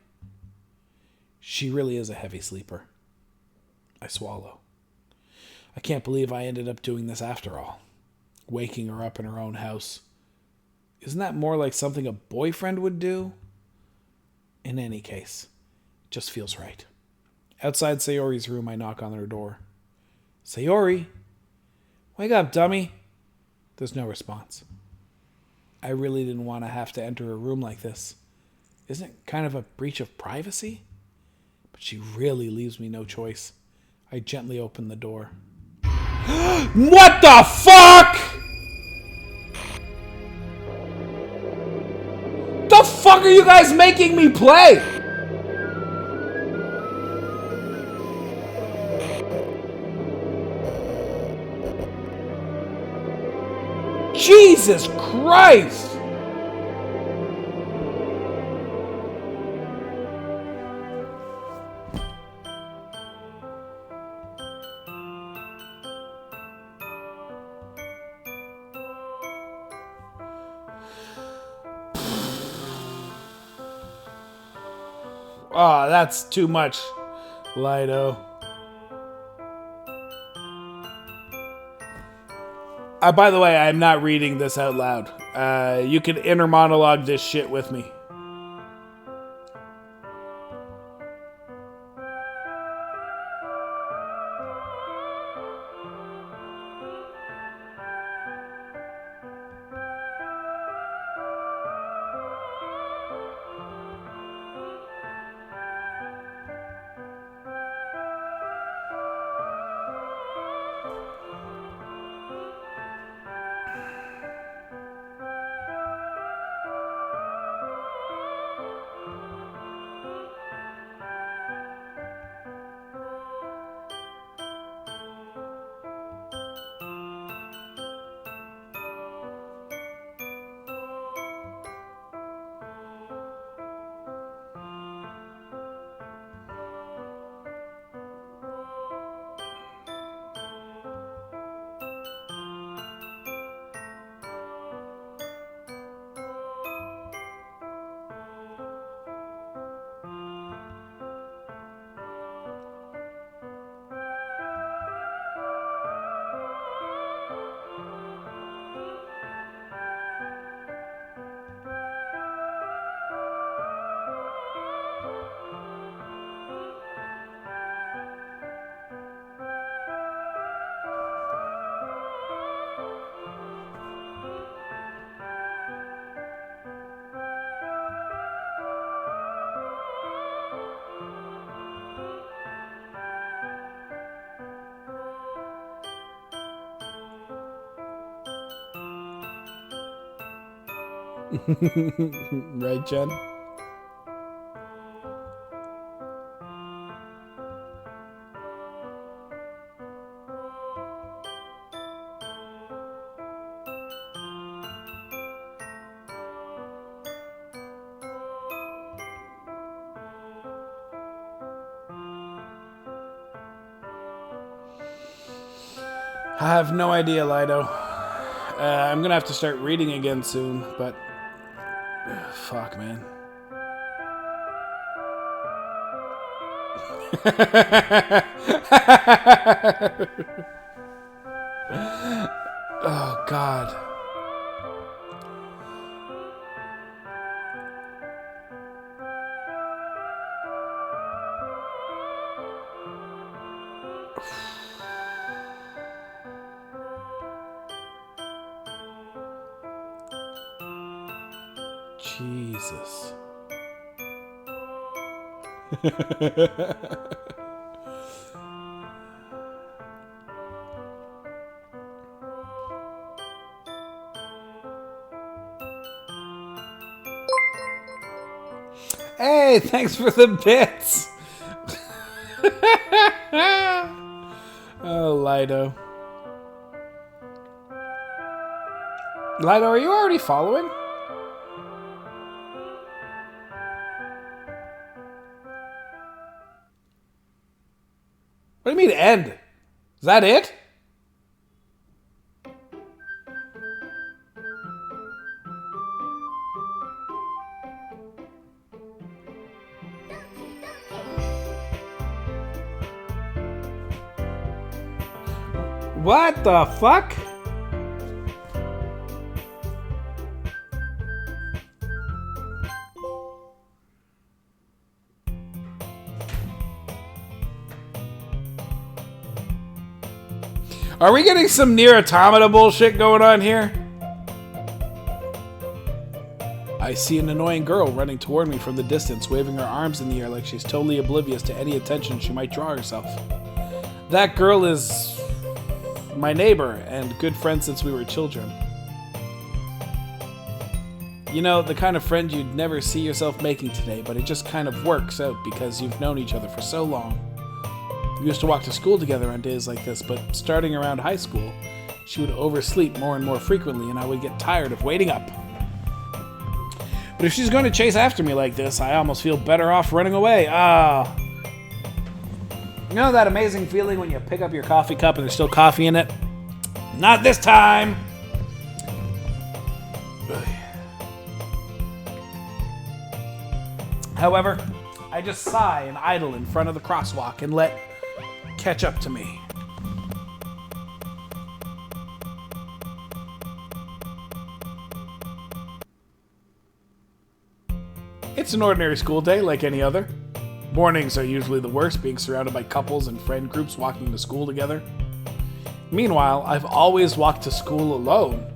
She really is a heavy sleeper. I swallow. I can't believe I ended up doing this after all. Waking her up in her own house. Isn't that more like something a boyfriend would do? In any case, it just feels right. Outside Sayori's room, I knock on her door. Sayori! Wake up, dummy! There's no response. I really didn't want to have to enter a room like this. Isn't it kind of a breach of privacy? But she really leaves me no choice. I gently open the door. What the fuck?! The fuck are you guys making me play?! Jesus Christ! Oh, that's too much, Lido. By the way, I'm not reading this out loud. You can inner monologue this shit with me. Right, Jen? I have no idea, Lido. I'm gonna have to start reading again soon, but fuck, man. Oh, God. Jesus. Hey, thanks for the bits. Oh, Lido. Lido, are you already following? What do you mean end? Is that it? What the fuck? Are we getting some Nier Automata bullshit going on here? I see an annoying girl running toward me from the distance, waving her arms in the air like she's totally oblivious to any attention she might draw herself. That girl is my neighbor and good friend since we were children. You know, the kind of friend you'd never see yourself making today, but it just kind of works out because you've known each other for so long. We used to walk to school together on days like this, but starting around high school, she would oversleep more and more frequently, and I would get tired of waiting up. But if she's going to chase after me like this, I almost feel better off running away. You know that amazing feeling when you pick up your coffee cup and there's still coffee in it? Not this time! However, I just sigh and idle in front of the crosswalk and let catch up to me. It's an ordinary school day like any other. Mornings are usually the worst, being surrounded by couples and friend groups walking to school together. Meanwhile, I've always walked to school alone.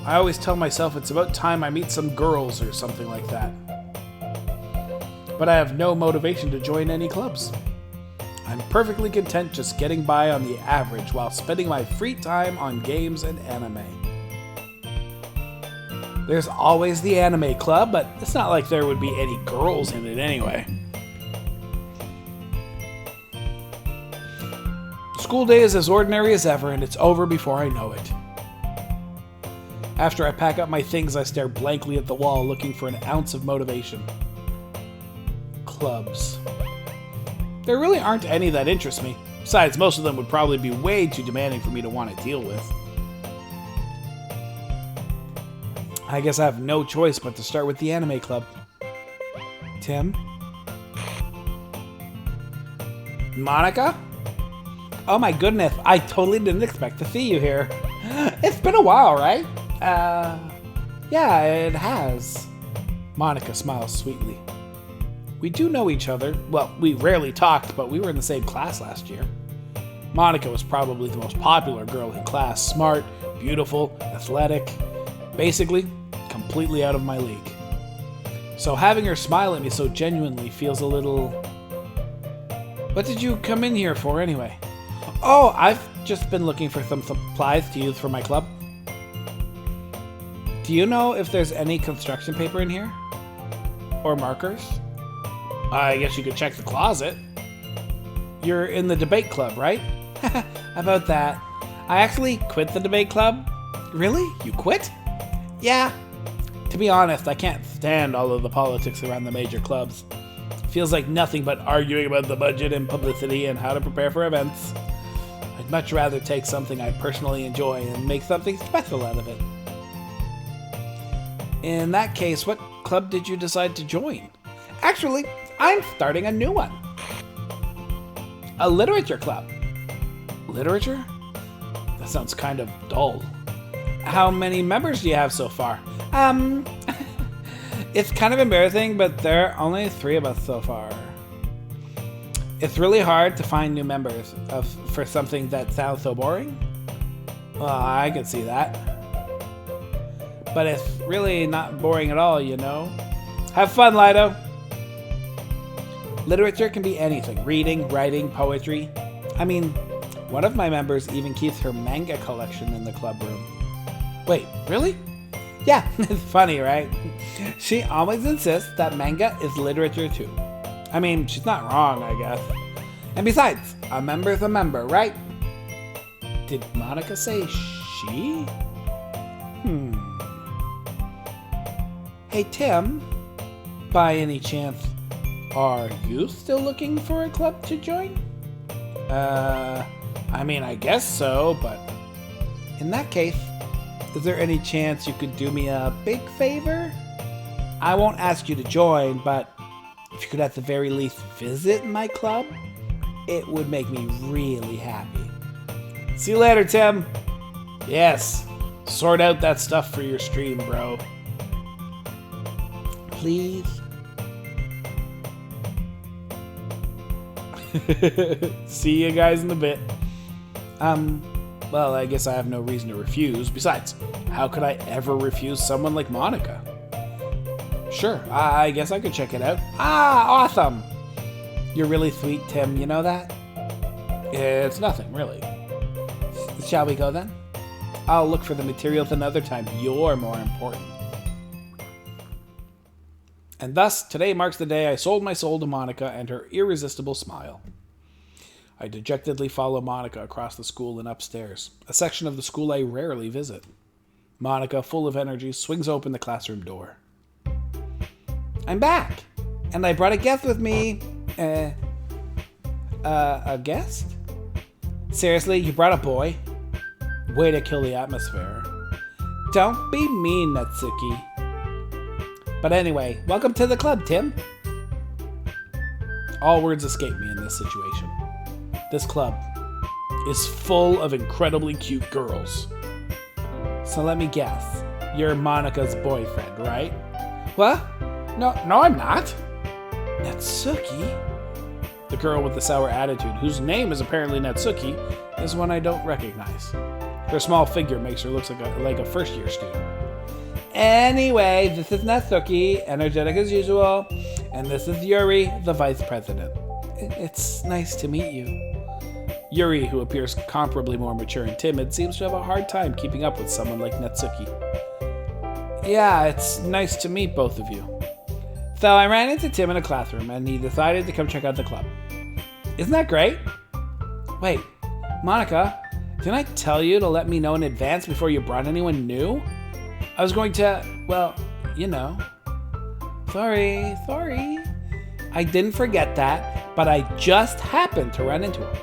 I always tell myself it's about time I meet some girls or something like that. But I have no motivation to join any clubs. I'm perfectly content just getting by on the average while spending my free time on games and anime. There's always the anime club, but it's not like there would be any girls in it anyway. School day is as ordinary as ever, and it's over before I know it. After I pack up my things, I stare blankly at the wall, looking for an ounce of motivation. Clubs. There really aren't any that interest me. Besides, most of them would probably be way too demanding for me to want to deal with. I guess I have no choice but to start with the anime club. Tim? Monica? Oh my goodness, I totally didn't expect to see you here. It's been a while, right? Yeah, it has. Monica smiles sweetly. We do know each other. Well, we rarely talked, but we were in the same class last year. Monica was probably the most popular girl in class. Smart, beautiful, athletic. Basically, completely out of my league. So having her smile at me so genuinely feels a little... What did you come in here for anyway? Oh, I've just been looking for some supplies to use for my club. Do you know if there's any construction paper in here? Or markers? I guess you could check the closet. You're in the debate club, right? About that. I actually quit the debate club. Really? You quit? Yeah. To be honest, I can't stand all of the politics around the major clubs. Feels like nothing but arguing about the budget and publicity and how to prepare for events. I'd much rather take something I personally enjoy and make something special out of it. In that case, what club did you decide to join? Actually, I'm starting a new one. A literature club. Literature? That sounds kind of dull. How many members do you have so far? It's kind of embarrassing, but there are only 3 of us so far. It's really hard to find new members for something that sounds so boring. Well, I can see that. But it's really not boring at all, you know? Have fun, Lido! Literature can be anything. Reading, writing, poetry. I mean, one of my members even keeps her manga collection in the club room. Wait, really? Yeah, it's funny, right? She always insists that manga is literature too. I mean, she's not wrong, I guess. And besides, a member's a member, right? Did Monica say she? Hey, Tim, by any chance, are you still looking for a club to join? I mean, I guess so, but in that case, is there any chance you could do me a big favor? I won't ask you to join, but if you could at the very least visit my club, it would make me really happy. See you later, Tim. Yes, sort out that stuff for your stream, bro. Please. See you guys in a bit. Well, I guess I have no reason to refuse. Besides, how could I ever refuse someone like Monica? Sure, I guess I could check it out. Ah, awesome! You're really sweet, Tim, you know that? It's nothing, really. Shall we go then? I'll look for the materials another time. You're more important. And thus, today marks the day I sold my soul to Monica and her irresistible smile. I dejectedly follow Monica across the school and upstairs, a section of the school I rarely visit. Monica, full of energy, swings open the classroom door. I'm back, and I brought a guest with me. A guest? Seriously, you brought a boy? Way to kill the atmosphere. Don't be mean, Natsuki. But anyway, welcome to the club, Tim. All words escape me in this situation. This club is full of incredibly cute girls. So let me guess, you're Monica's boyfriend, right? What? No, I'm not. Natsuki? The girl with the sour attitude, whose name is apparently Natsuki, is one I don't recognize. Her small figure makes her look like a first-year student. Anyway, this is Natsuki, energetic as usual, and this is Yuri, the vice president. It's nice to meet you. Yuri, who appears comparably more mature and timid, seems to have a hard time keeping up with someone like Natsuki. Yeah, it's nice to meet both of you. So I ran into Tim in a classroom, and he decided to come check out the club. Isn't that great? Wait, Monica, didn't I tell you to let me know in advance before you brought anyone new? I was going to, well, you know. Sorry. I didn't forget that, but I just happened to run into him.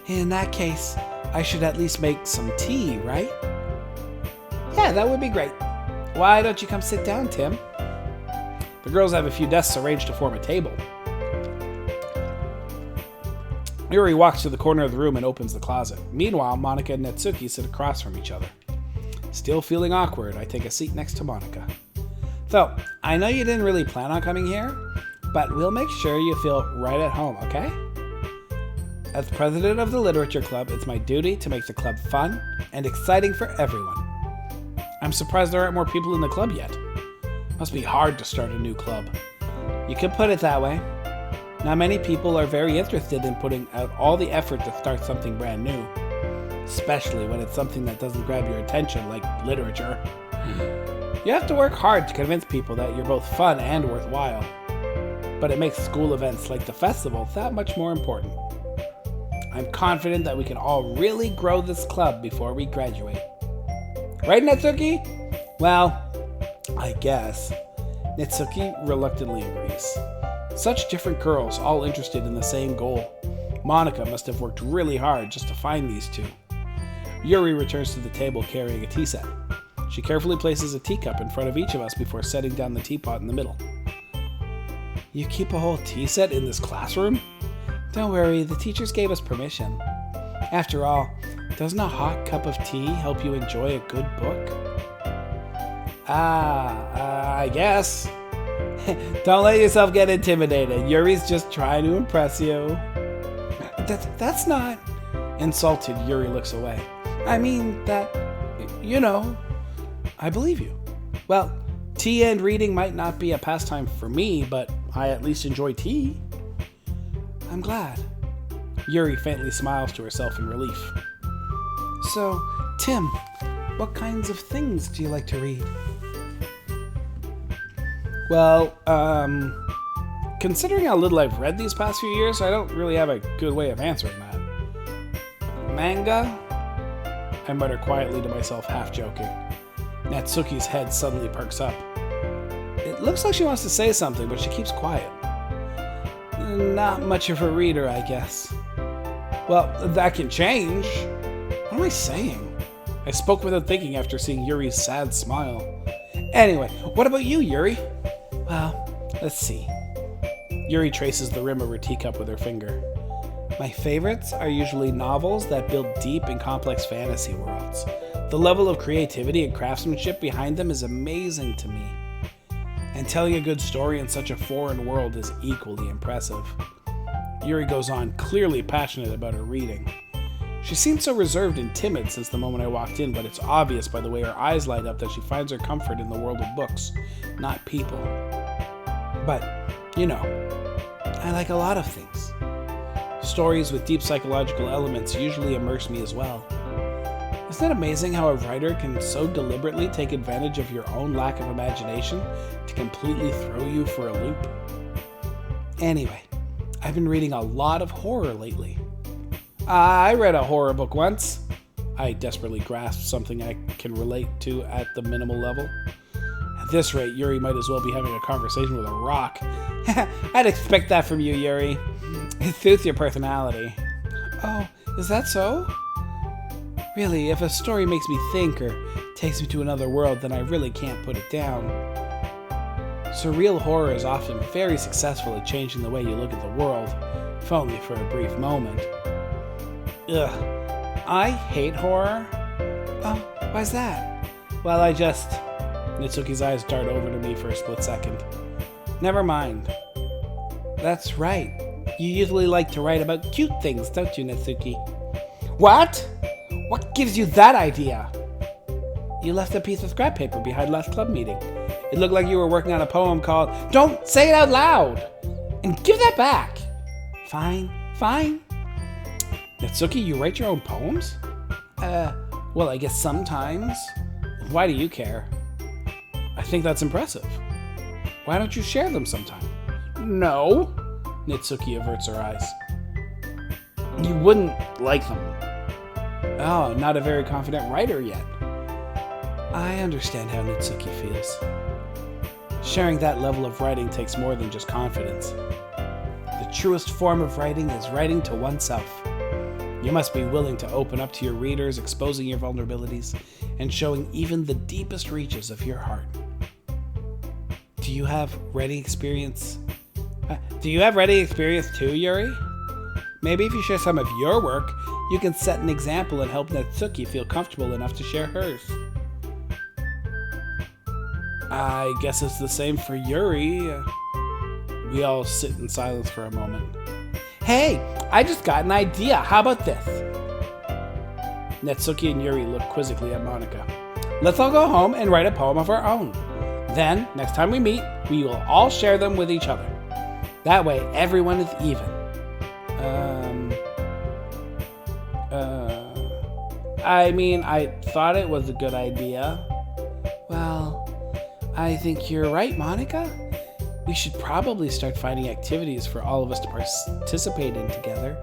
In that case, I should at least make some tea, right? Yeah, that would be great. Why don't you come sit down, Tim? The girls have a few desks arranged to form a table. Yuri walks to the corner of the room and opens the closet. Meanwhile, Monica and Natsuki sit across from each other. Still feeling awkward, I take a seat next to Monica. So, I know you didn't really plan on coming here, but we'll make sure you feel right at home, okay? As president of the Literature Club, it's my duty to make the club fun and exciting for everyone. I'm surprised there aren't more people in the club yet. Must be hard to start a new club. You could put it that way. Not many people are very interested in putting out all the effort to start something brand new, especially when it's something that doesn't grab your attention like literature. You have to work hard to convince people that you're both fun and worthwhile. But it makes school events like the festival that much more important. I'm confident that we can all really grow this club before we graduate. Right, Natsuki? Well, I guess. Natsuki reluctantly agrees. Such different girls, all interested in the same goal. Monica must have worked really hard just to find these two. Yuri returns to the table carrying a tea set. She carefully places a teacup in front of each of us before setting down the teapot in the middle. You keep a whole tea set in this classroom? Don't worry, the teachers gave us permission. After all, doesn't a hot cup of tea help you enjoy a good book? I guess. Don't let yourself get intimidated. Yuri's just trying to impress you. That's not... Insulted, Yuri looks away. I mean, I believe you. Well, tea and reading might not be a pastime for me, but I at least enjoy tea. I'm glad. Yuri faintly smiles to herself in relief. So, Tim, what kinds of things do you like to read? Well, considering how little I've read these past few years, I don't really have a good way of answering that. Manga? I mutter quietly to myself, half joking. Natsuki's head suddenly perks up. It looks like she wants to say something, but she keeps quiet. Not much of a reader, I guess. Well, that can change. What am I saying? I spoke without thinking after seeing Yuri's sad smile. Anyway, what about you, Yuri? Well, let's see. Yuri traces the rim of her teacup with her finger. My favorites are usually novels that build deep and complex fantasy worlds. The level of creativity and craftsmanship behind them is amazing to me. And telling a good story in such a foreign world is equally impressive. Yuri goes on, clearly passionate about her reading. She seemed so reserved and timid since the moment I walked in, but it's obvious by the way her eyes light up that she finds her comfort in the world of books, not people. But, I like a lot of things. Stories with deep psychological elements usually immerse me as well. Isn't it amazing how a writer can so deliberately take advantage of your own lack of imagination to completely throw you for a loop? Anyway, I've been reading a lot of horror lately. I read a horror book once. I desperately grasped something I can relate to at the minimal level. At this rate, Yuri might as well be having a conversation with a rock. I'd expect that from you, Yuri. It suits your personality. Oh, is that so? Really, if a story makes me think or takes me to another world, then I really can't put it down. Surreal horror is often very successful at changing the way you look at the world, if only for a brief moment. Ugh, I hate horror. Oh, why's that? Well, Natsuki's eyes dart over to me for a split second. Never mind. That's right. You usually like to write about cute things, don't you, Natsuki? What? What gives you that idea? You left a piece of scrap paper behind last club meeting. It looked like you were working on a poem called Don't Say It Out Loud! And give that back! Fine. Natsuki, you write your own poems? Well, I guess sometimes. Why do you care? I think that's impressive. Why don't you share them sometime? No. Natsuki averts her eyes. You wouldn't like them. Oh, not a very confident writer yet. I understand how Natsuki feels. Sharing that level of writing takes more than just confidence. The truest form of writing is writing to oneself. You must be willing to open up to your readers, exposing your vulnerabilities, and showing even the deepest reaches of your heart. Do you have writing experience? Too, Yuri? Maybe if you share some of your work, you can set an example and help Natsuki feel comfortable enough to share hers. I guess it's the same for Yuri. We all sit in silence for a moment. Hey, I just got an idea. How about this? Natsuki and Yuri look quizzically at Monica. Let's all go home and write a poem of our own. Then, next time we meet, we will all share them with each other. That way, everyone is even. I thought it was a good idea. Well, I think you're right, Monica. We should probably start finding activities for all of us to participate in together.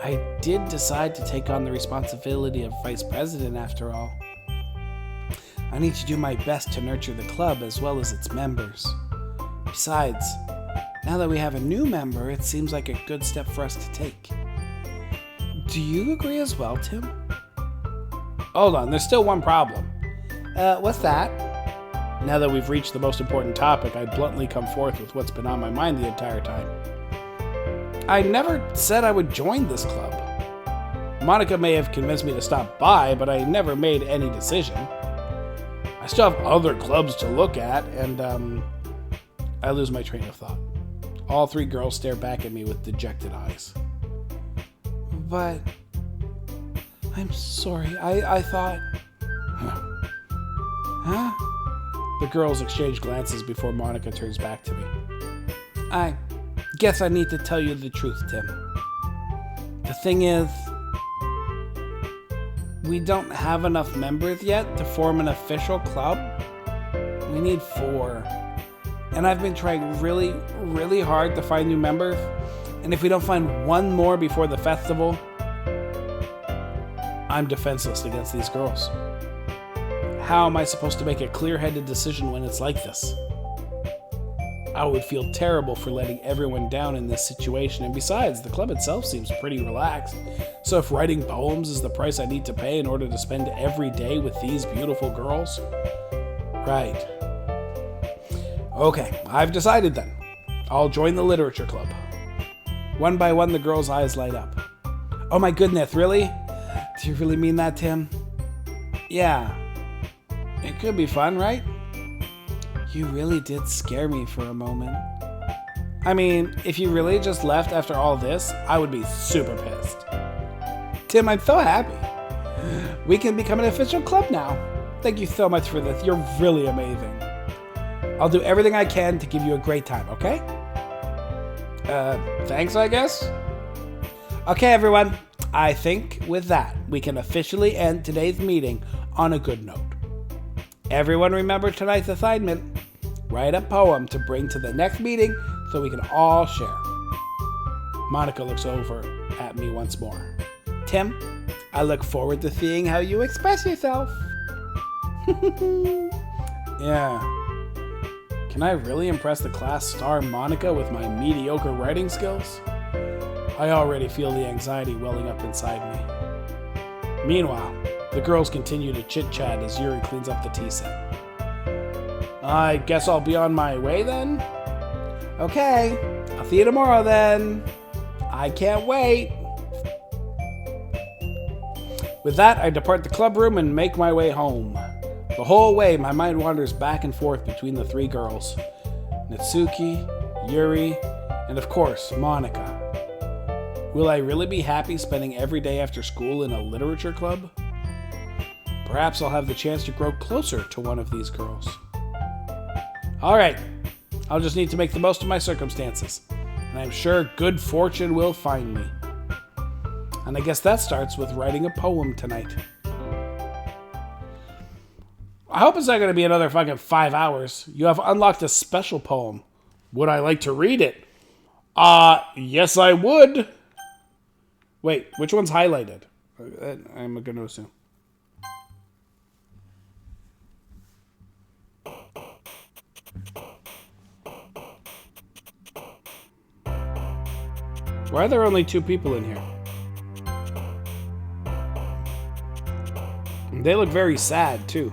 I did decide to take on the responsibility of vice president after all. I need to do my best to nurture the club as well as its members. Besides, now that we have a new member, it seems like a good step for us to take. Do you agree as well, Tim? Hold on, there's still one problem. What's that? Now that we've reached the most important topic, I bluntly come forth with what's been on my mind the entire time. I never said I would join this club. Monica may have convinced me to stop by, but I never made any decision. I still have other clubs to look at, and, I lose my train of thought. All three girls stare back at me with dejected eyes. But... I'm sorry, I thought... Huh? The girls exchange glances before Monica turns back to me. I guess I need to tell you the truth, Tim. The thing is, we don't have enough members yet to form an official club. We need 4. And I've been trying really, really hard to find new members. And if we don't find one more before the festival, I'm defenseless against these girls. how am I supposed to make a clear-headed decision when it's like this? I would feel terrible for letting everyone down in this situation, and besides, the club itself seems pretty relaxed. So if writing poems is the price I need to pay in order to spend every day with these beautiful girls? Right. Okay, I've decided then. I'll join the literature club. One by one, the girls' eyes light up. Oh my goodness, really? Do you really mean that, Tim? Yeah. It could be fun, right? You really did scare me for a moment. I mean, if you really just left after all this, I would be super pissed. Tim, I'm so happy. We can become an official club now. Thank you so much for this. You're really amazing. I'll do everything I can to give you a great time, okay? Thanks, I guess? Okay, everyone. I think with that, we can officially end today's meeting on a good note. Everyone remember tonight's assignment. Write a poem to bring to the next meeting so we can all share. Monica looks over at me once more. Tim, I look forward to seeing how you express yourself. Yeah. Can I really impress the class star Monica with my mediocre writing skills? I already feel the anxiety welling up inside me. Meanwhile, the girls continue to chit-chat as Yuri cleans up the tea set. I guess I'll be on my way then? Okay, I'll see you tomorrow then. I can't wait. With that, I depart the club room and make my way home. The whole way, my mind wanders back and forth between the three girls. Natsuki, Yuri, and of course, Monica. Will I really be happy spending every day after school in a literature club? Perhaps I'll have the chance to grow closer to one of these girls. Alright, I'll just need to make the most of my circumstances, and I'm sure good fortune will find me. And I guess that starts with writing a poem tonight. I hope it's not going to be another fucking 5 hours. You have unlocked a special poem. Would I like to read it? Yes I would. Wait, which one's highlighted? I'm going to assume. Why are there only 2 people in here? They look very sad, too.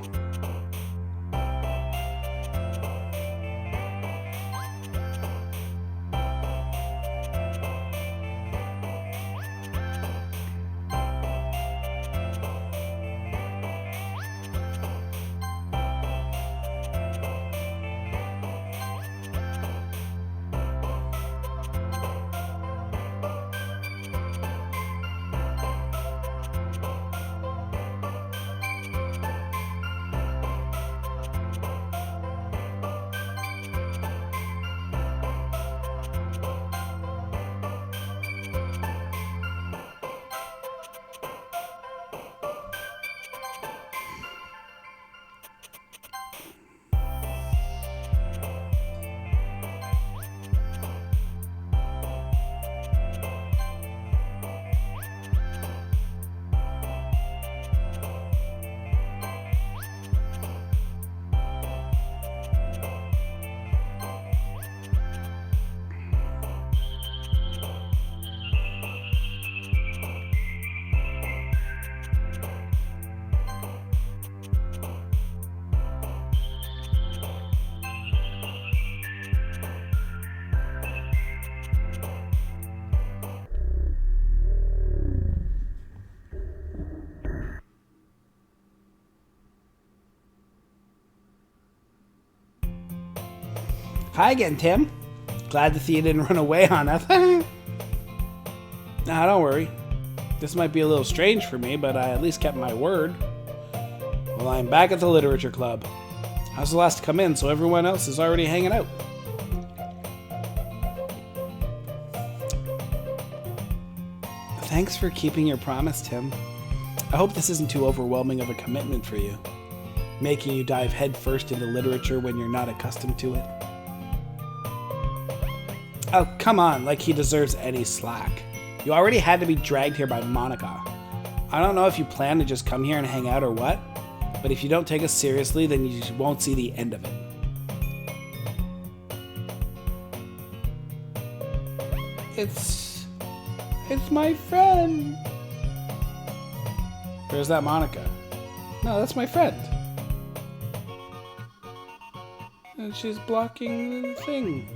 Hi again, Tim. Glad to see you didn't run away on us. Nah, don't worry. This might be a little strange for me, but I at least kept my word. Well, I'm back at the literature club. I was the last to come in, so everyone else is already hanging out. Thanks for keeping your promise, Tim. I hope this isn't too overwhelming of a commitment for you, making you dive headfirst into literature when you're not accustomed to it. Oh, come on, like he deserves any slack. You already had to be dragged here by Monica. I don't know if you plan to just come here and hang out or what, but if you don't take us seriously, then you won't see the end of it. It's my friend. Where's that Monica? No, that's my friend. And she's blocking the thing.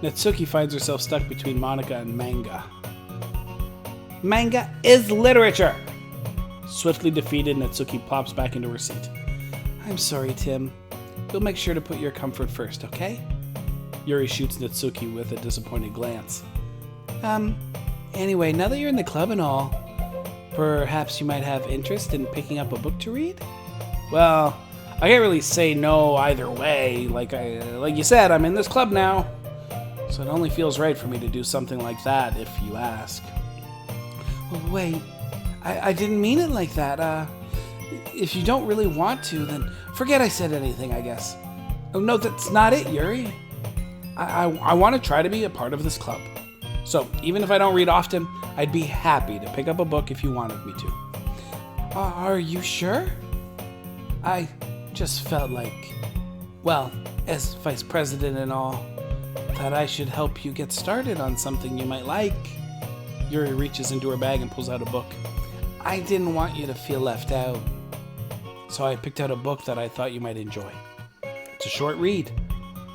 Natsuki finds herself stuck between Monica and manga. Manga is literature! Swiftly defeated, Natsuki plops back into her seat. I'm sorry, Tim. We'll make sure to put your comfort first, okay? Yuri shoots Natsuki with a disappointed glance. Anyway, now that you're in the club and all, perhaps you might have interest in picking up a book to read? Well, I can't really say no either way. Like you said, I'm in this club now. So it only feels right for me to do something like that if you ask. Oh, wait, I didn't mean it like that. If you don't really want to, then forget I said anything, I guess. Oh, no, that's not it, Yuri. I want to try to be a part of this club. So even if I don't read often, I'd be happy to pick up a book if you wanted me to. Are you sure? I just felt like, well, as vice president and all, that I should help you get started on something you might like. Yuri reaches into her bag and pulls out a book. I didn't want you to feel left out, so I picked out a book that I thought you might enjoy. It's a short read,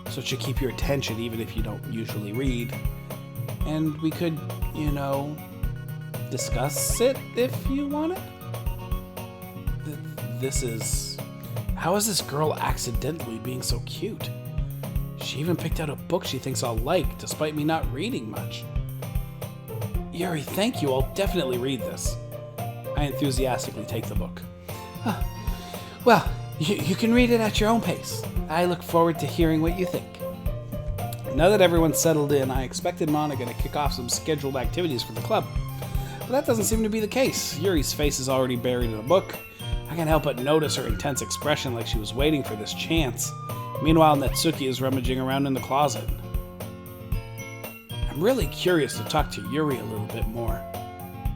so it should keep your attention even if you don't usually read. And we could, discuss it if you wanted. How is this girl accidentally being so cute? She even picked out a book she thinks I'll like, despite me not reading much. Yuri, thank you. I'll definitely read this. I enthusiastically take the book. Well, you can read it at your own pace. I look forward to hearing what you think. Now that everyone's settled in, I expected Monica to kick off some scheduled activities for the club. But that doesn't seem to be the case. Yuri's face is already buried in a book. I can't help but notice her intense expression like she was waiting for this chance. Meanwhile, Natsuki is rummaging around in the closet. I'm really curious to talk to Yuri a little bit more,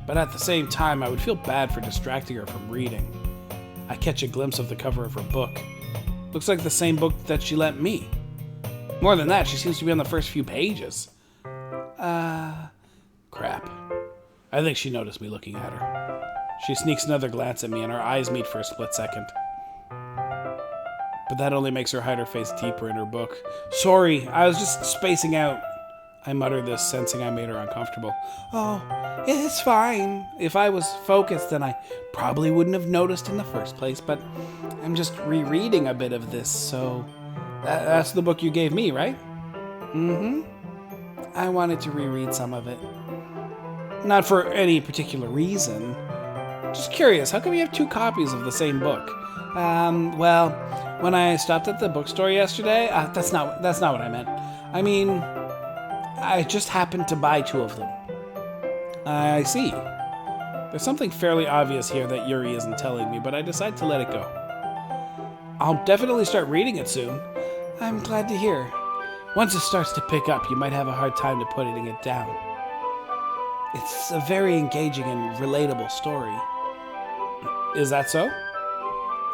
but at the same time, I would feel bad for distracting her from reading. I catch a glimpse of the cover of her book. Looks like the same book that she lent me. More than that, she seems to be on the first few pages. Crap. I think she noticed me looking at her. She sneaks another glance at me and our eyes meet for a split second. But that only makes her hide her face deeper in her book. Sorry, I was just spacing out. I mutter this, sensing I made her uncomfortable. Oh, it's fine. If I was focused, then I probably wouldn't have noticed in the first place, but I'm just rereading a bit of this, so... That's the book you gave me, right? Mm-hmm. I wanted to reread some of it. Not for any particular reason. Just curious, how come you have 2 copies of the same book? Well, when I stopped at the bookstore yesterday, that's not what I meant. I mean, I just happened to buy 2 of them. I see. There's something fairly obvious here that Yuri isn't telling me, but I decide to let it go. I'll definitely start reading it soon. I'm glad to hear. Once it starts to pick up, you might have a hard time to putting it down. It's a very engaging and relatable story. Is that so?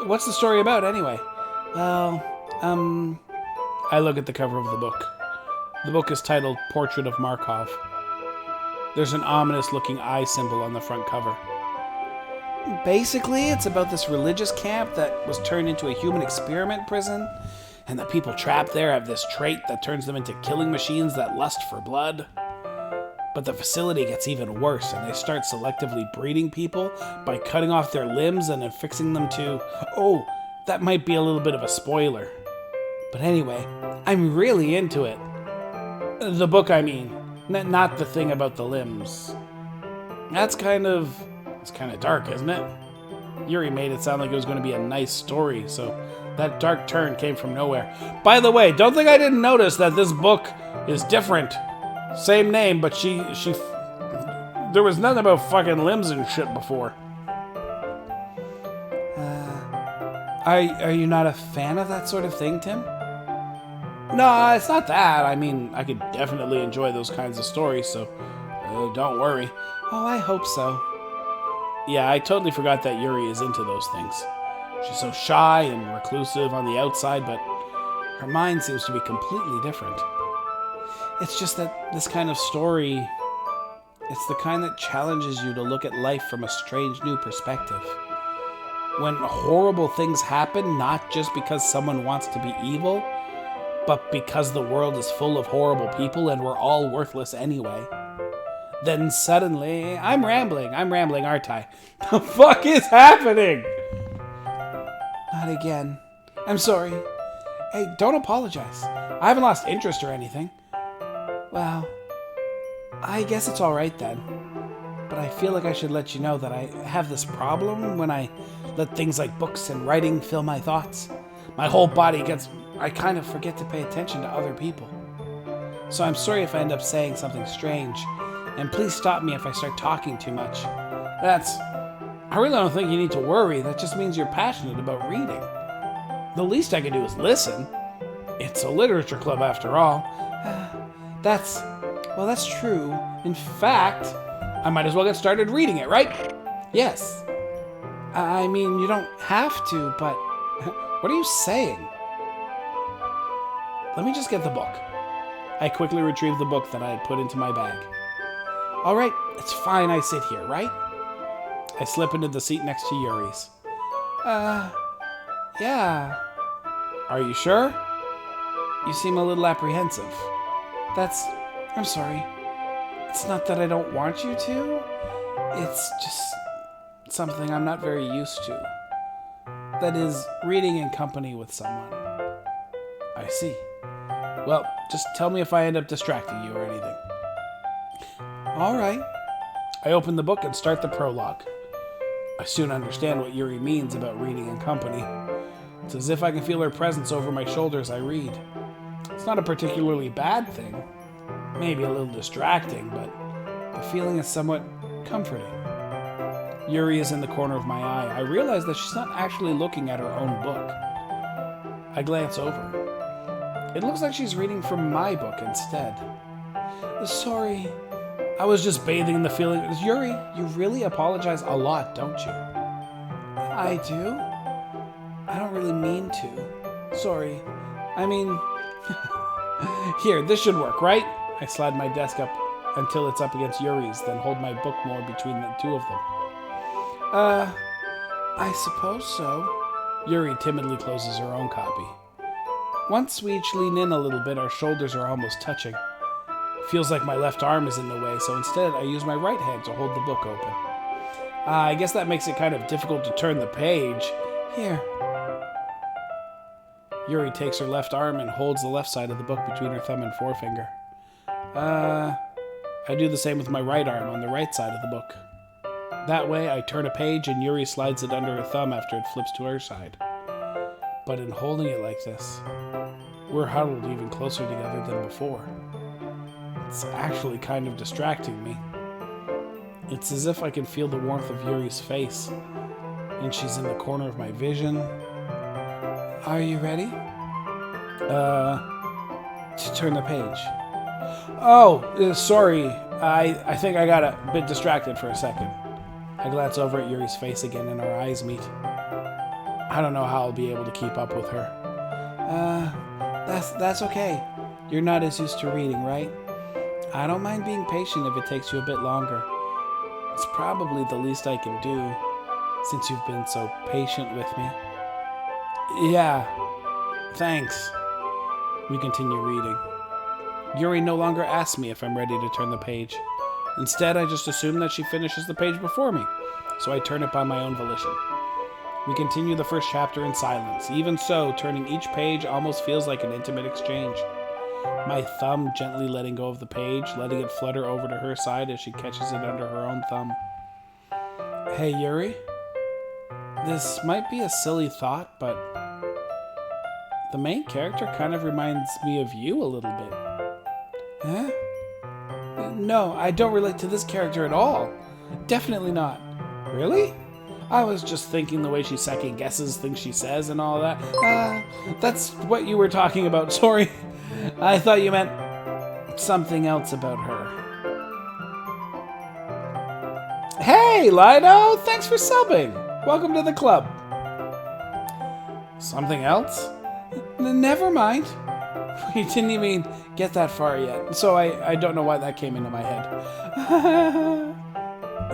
What's the story about, anyway? Well, I look at the cover of the book. The book is titled Portrait of Markov. There's an ominous-looking eye symbol on the front cover. Basically, it's about this religious camp that was turned into a human experiment prison, and the people trapped there have this trait that turns them into killing machines that lust for blood. But the facility gets even worse, and they start selectively breeding people by cutting off their limbs and affixing them to... Oh, that might be a little bit of a spoiler. But anyway, I'm really into it. The book, I mean. Not the thing about the limbs. It's kind of dark, isn't it? Yuri made it sound like it was going to be a nice story, so that dark turn came from nowhere. By the way, don't think I didn't notice that this book is different. Same name, but there was nothing about fucking limbs and shit before. Are you not a fan of that sort of thing, Tim? No, it's not that. I mean, I could definitely enjoy those kinds of stories, so don't worry. Oh, I hope so. Yeah, I totally forgot that Yuri is into those things. She's so shy and reclusive on the outside, but her mind seems to be completely different. It's just that this kind of story, it's the kind that challenges you to look at life from a strange new perspective. When horrible things happen, not just because someone wants to be evil, but because the world is full of horrible people and we're all worthless anyway. Then suddenly, I'm rambling, aren't I? The fuck is happening? Not again. I'm sorry. Hey, don't apologize. I haven't lost interest or anything. Well, I guess it's alright then. But I feel like I should let you know that I have this problem when I let things like books and writing fill my thoughts. My whole body I kind of forget to pay attention to other people. So I'm sorry if I end up saying something strange, and please stop me if I start talking too much. I really don't think you need to worry. That just means you're passionate about reading. The least I can do is listen. It's a literature club after all. That's true. In fact, I might as well get started reading it, right? Yes. I mean, you don't have to, but what are you saying? Let me just get the book. I quickly retrieved the book that I had put into my bag. All right, it's fine I sit here, right? I slip into the seat next to Yuri's. Yeah. Are you sure? You seem a little apprehensive. I'm sorry. It's not that I don't want you to. It's just something I'm not very used to. That is, reading in company with someone. I see. Well, just tell me if I end up distracting you or anything. All right. I open the book and start the prologue. I soon understand what Yuri means about reading in company. It's as if I can feel her presence over my shoulder as I read. It's not a particularly bad thing. Maybe a little distracting, but the feeling is somewhat comforting. Yuri is in the corner of my eye. I realize that she's not actually looking at her own book. I glance over. It looks like she's reading from my book instead. Sorry, I was just bathing in the feeling. Yuri, you really apologize a lot, don't you? I do? I don't really mean to. Sorry. I mean... Here, this should work, right? I slide my desk up until it's up against Yuri's, then hold my book more between the two of them. I suppose so. Yuri timidly closes her own copy. Once we each lean in a little bit, our shoulders are almost touching. Feels like my left arm is in the way, so instead I use my right hand to hold the book open. I guess that makes it kind of difficult to turn the page. Here. Yuri takes her left arm and holds the left side of the book between her thumb and forefinger. I do the same with my right arm on the right side of the book. That way, I turn a page and Yuri slides it under her thumb after it flips to her side. But in holding it like this, we're huddled even closer together than before. It's actually kind of distracting me. It's as if I can feel the warmth of Yuri's face, and she's in the corner of my vision. Are you ready? To turn the page. Oh, sorry. I think I got a bit distracted for a second. I glance over at Yuri's face again and our eyes meet. I don't know how I'll be able to keep up with her. That's okay. You're not as used to reading, right? I don't mind being patient if it takes you a bit longer. It's probably the least I can do, since you've been so patient with me. Yeah, thanks. We continue reading. Yuri no longer asks me if I'm ready to turn the page. Instead, I just assume that she finishes the page before me, so I turn it by my own volition. We continue the first chapter in silence. Even so, turning each page almost feels like an intimate exchange. My thumb gently letting go of the page, letting it flutter over to her side as she catches it under her own thumb. Hey, Yuri. This might be a silly thought, but the main character kind of reminds me of you a little bit. Huh? No, I don't relate to this character at all. Definitely not. Really? I was just thinking the way she second guesses things she says and all that. That's what you were talking about. Sorry. I thought you meant something else about her. Hey, Lido! Thanks for subbing. Welcome to the club. Something else? Never mind. We didn't even get that far yet, so I don't know why that came into my head.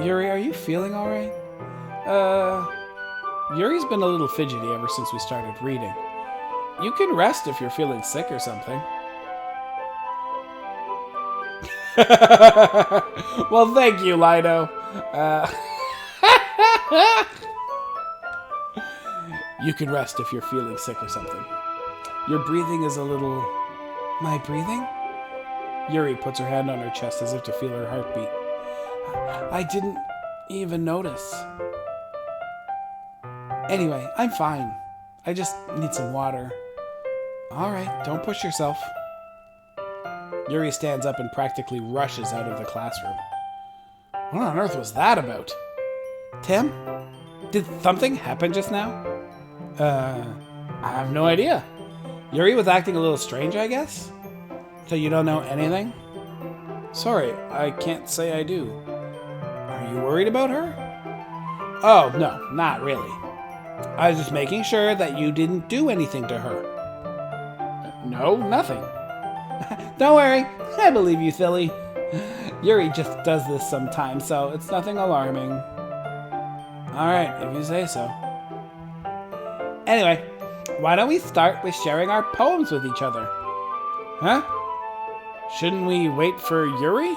Yuri, are you feeling alright? Yuri's been a little fidgety ever since we started reading. You can rest if you're feeling sick or something. Well, thank you, Lido. You can rest if you're feeling sick or something. Your breathing is a little... My breathing? Yuri puts her hand on her chest as if to feel her heartbeat. I didn't even notice. Anyway, I'm fine. I just need some water. Alright, don't push yourself. Yuri stands up and practically rushes out of the classroom. What on earth was that about? Tim? Did something happen just now? I have no idea. Yuri was acting a little strange, I guess? So you don't know anything? Sorry, I can't say I do. Are you worried about her? Oh, no, not really. I was just making sure that you didn't do anything to her. No, nothing. Don't worry, I believe you, silly. Yuri just does this sometimes, so it's nothing alarming. Alright, if you say so. Anyway, why don't we start with sharing our poems with each other? Huh? Shouldn't we wait for Yuri?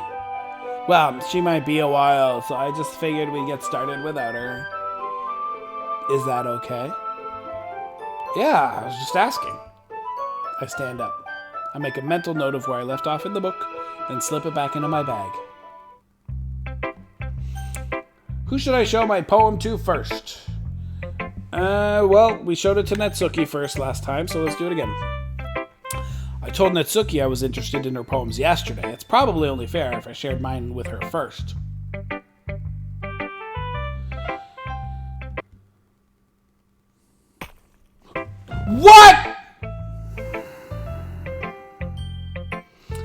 Well, she might be a while, so I just figured we'd get started without her. Is that okay? Yeah, I was just asking. I stand up. I make a mental note of where I left off in the book, then slip it back into my bag. Who should I show my poem to first? Well, we showed it to Netsuki first last time, so let's do it again. I told Netsuki I was interested in her poems yesterday. It's probably only fair if I shared mine with her first. What?!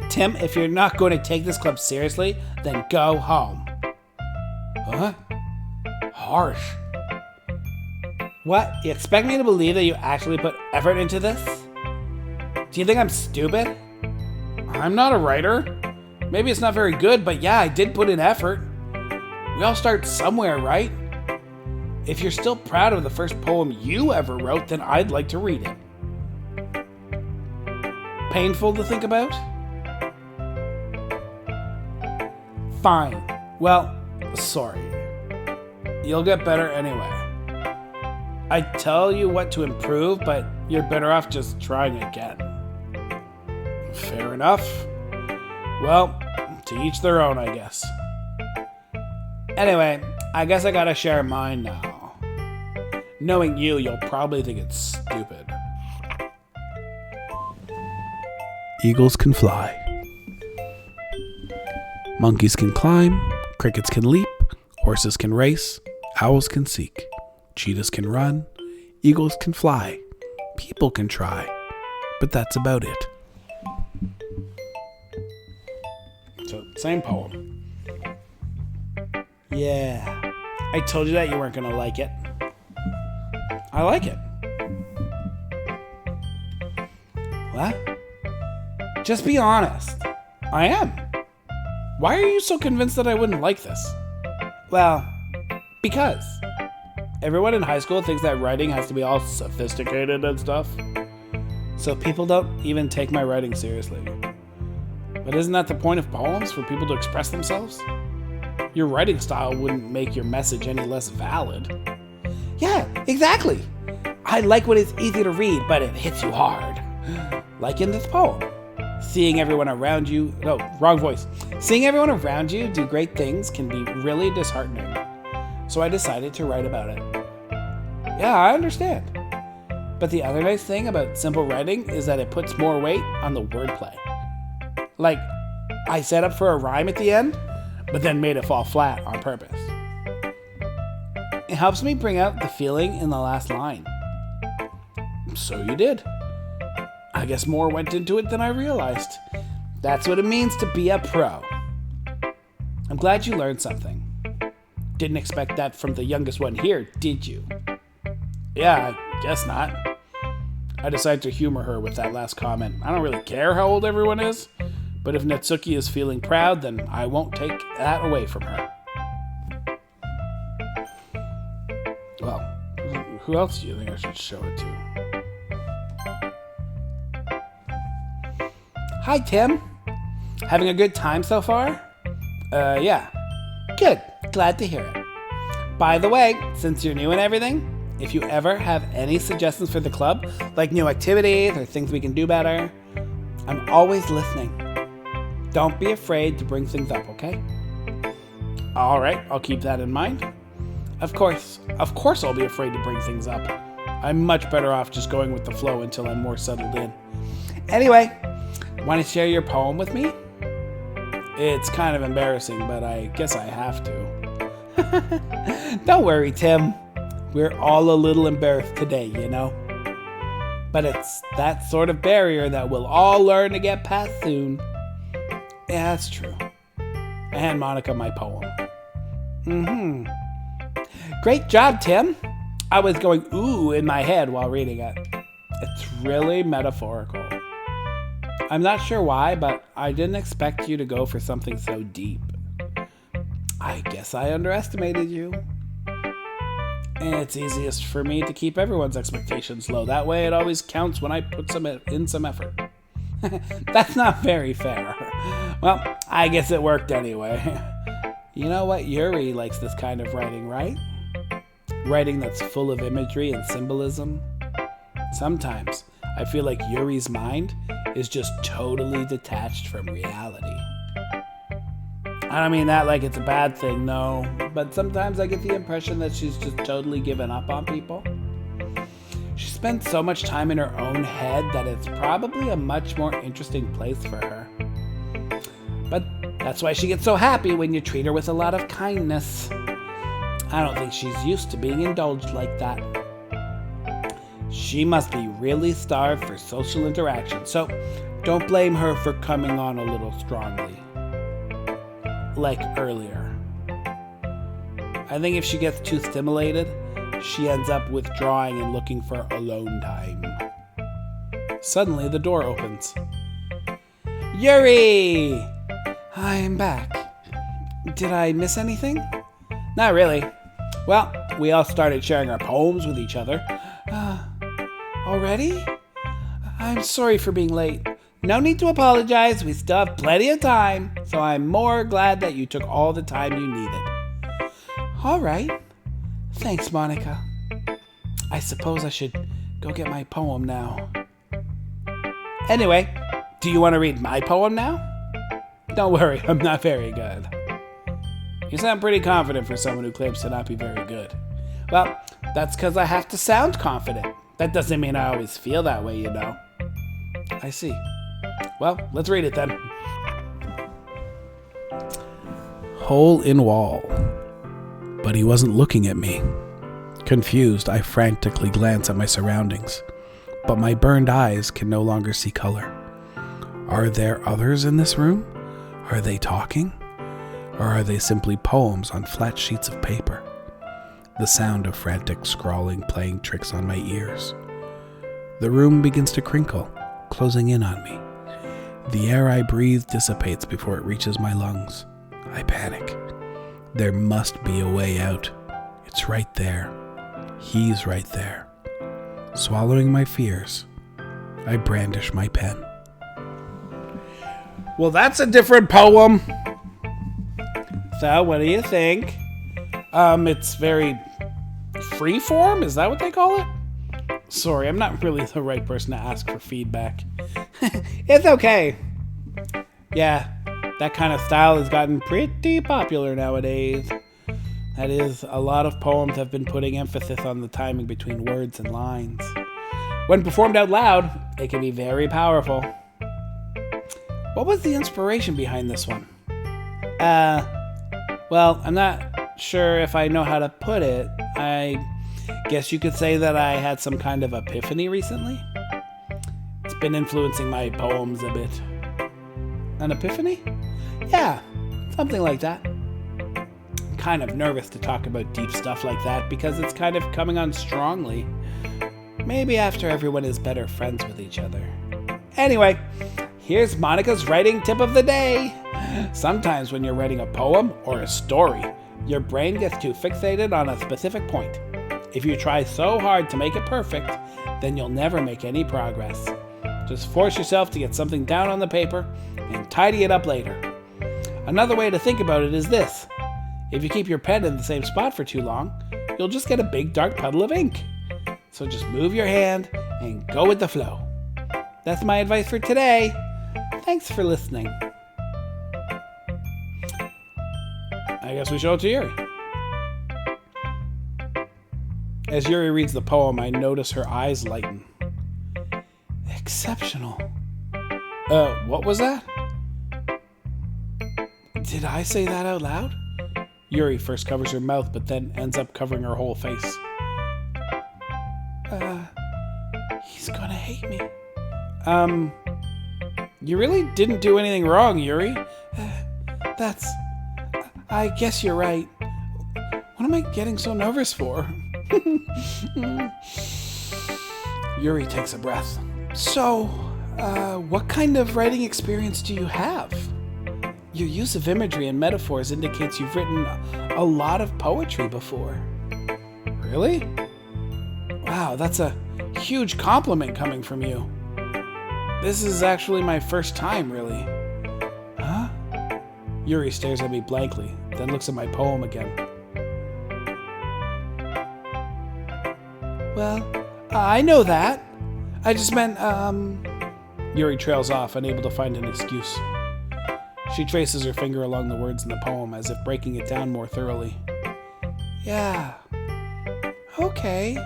Tim, if you're not going to take this club seriously, then go home. Huh? Harsh. What? You expect me to believe that you actually put effort into this? Do you think I'm stupid? I'm not a writer. Maybe it's not very good, but yeah, I did put in effort. We all start somewhere, right? If you're still proud of the first poem you ever wrote, then I'd like to read it. Painful to think about? Fine. Well, sorry. You'll get better anyway. I tell you what to improve, but you're better off just trying again. Fair enough. Well, to each their own, I guess. Anyway, I guess I gotta share mine now. Knowing you, you'll probably think it's stupid. Eagles can fly. Monkeys can climb. Crickets can leap. Horses can race. Owls can seek. Cheetahs can run. Eagles can fly. People can try. But that's about it. So, same poem. Yeah. I told you that you weren't gonna like it. I like it. What? Just be honest. I am. Why are you so convinced that I wouldn't like this? Well, because everyone in high school thinks that writing has to be all sophisticated and stuff. So people don't even take my writing seriously. But isn't that the point of poems, for people to express themselves? Your writing style wouldn't make your message any less valid. Yeah, exactly. I like when it's easy to read, but it hits you hard. Like in this poem. Seeing everyone around you... No, wrong voice. Seeing everyone around you do great things can be really disheartening. So I decided to write about it. Yeah, I understand. But the other nice thing about simple writing is that it puts more weight on the wordplay. Like, I set up for a rhyme at the end, but then made it fall flat on purpose. It helps me bring out the feeling in the last line. So you did. I guess more went into it than I realized. That's what it means to be a pro. I'm glad you learned something. Didn't expect that from the youngest one here, did you? Yeah, I guess not. I decided to humor her with that last comment. I don't really care how old everyone is, but if Natsuki is feeling proud, then I won't take that away from her. Well, who else do you think I should show it to? Hi, Tim. Having a good time so far? Yeah. Good. Glad to hear it. By the way, since you're new and everything, if you ever have any suggestions for the club, like new activities or things we can do better, I'm always listening. Don't be afraid to bring things up, okay? All right, I'll keep that in mind. Of course I'll be afraid to bring things up. I'm much better off just going with the flow until I'm more settled in. Anyway, want to share your poem with me? It's kind of embarrassing, but I guess I have to. Don't worry, Tim. We're all a little embarrassed today, you know? But it's that sort of barrier that we'll all learn to get past soon. Yeah, that's true. I hand Monica my poem. Great job, Tim. I was going ooh in my head while reading it. It's really metaphorical. I'm not sure why, but I didn't expect you to go for something so deep. I guess I underestimated you. It's easiest for me to keep everyone's expectations low. That way it always counts when I put in some effort. That's not very fair. Well, I guess it worked anyway. You know what? Yuri likes this kind of writing, right? Writing that's full of imagery and symbolism. Sometimes I feel like Yuri's mind is just totally detached from reality. I don't mean that like it's a bad thing, no. But sometimes I get the impression that she's just totally given up on people. She spends so much time in her own head that it's probably a much more interesting place for her. But that's why she gets so happy when you treat her with a lot of kindness. I don't think she's used to being indulged like that. She must be really starved for social interaction, so don't blame her for coming on a little strongly. Like earlier. I think if she gets too stimulated, she ends up withdrawing and looking for alone time. Suddenly, the door opens. Yuri! I am back. Did I miss anything? Not really. Well, we all started sharing our poems with each other. Already? I'm sorry for being late. No need to apologize. We still have plenty of time, so I'm more glad that you took all the time you needed. All right. Thanks, Monica. I suppose I should go get my poem now. Anyway, do you want to read my poem now? Don't worry, I'm not very good. You sound pretty confident for someone who claims to not be very good. Well, that's because I have to sound confident. That doesn't mean I always feel that way, you know. I see. Well, let's read it then. Hole in wall. But he wasn't looking at me. Confused, I frantically glance at my surroundings, but my burned eyes can no longer see color. Are there others in this room? Are they talking? Or are they simply poems on flat sheets of paper? The sound of frantic scrawling playing tricks on my ears. The room begins to crinkle, closing in on me. The air I breathe dissipates before it reaches my lungs. I panic. There must be a way out. It's right there. He's right there. Swallowing my fears, I brandish my pen. Well, that's a different poem. So, what do you think? It's very freeform? Is that what they call it? Sorry, I'm not really the right person to ask for feedback. It's okay. Yeah, that kind of style has gotten pretty popular nowadays. That is, a lot of poems have been putting emphasis on the timing between words and lines. When performed out loud, it can be very powerful. What was the inspiration behind this one? Well, I'm not sure if I know how to put it. I guess you could say that I had some kind of epiphany recently. It's been influencing my poems a bit. An epiphany? Yeah, something like that. I'm kind of nervous to talk about deep stuff like that because it's kind of coming on strongly. Maybe after everyone is better friends with each other. Anyway, here's Monica's writing tip of the day. Sometimes when you're writing a poem or a story, your brain gets too fixated on a specific point. If you try so hard to make it perfect, then you'll never make any progress. Just force yourself to get something down on the paper and tidy it up later. Another way to think about it is this. If you keep your pen in the same spot for too long, you'll just get a big dark puddle of ink. So just move your hand and go with the flow. That's my advice for today. Thanks for listening. I guess we show it to Yuri. As Yuri reads the poem, I notice her eyes lighten. Exceptional. What was that? Did I say that out loud? Yuri first covers her mouth, but then ends up covering her whole face. He's gonna hate me. You really didn't do anything wrong, Yuri. I guess you're right. What am I getting so nervous for? Yuri takes a breath. So, what kind of writing experience do you have? Your use of imagery and metaphors indicates you've written a lot of poetry before. Really? Wow, that's a huge compliment coming from you. This is actually my first time, really. Huh? Yuri stares at me blankly, then looks at my poem again. Well, I know that. I just meant, Yuri trails off, unable to find an excuse. She traces her finger along the words in the poem, as if breaking it down more thoroughly. Yeah. Okay.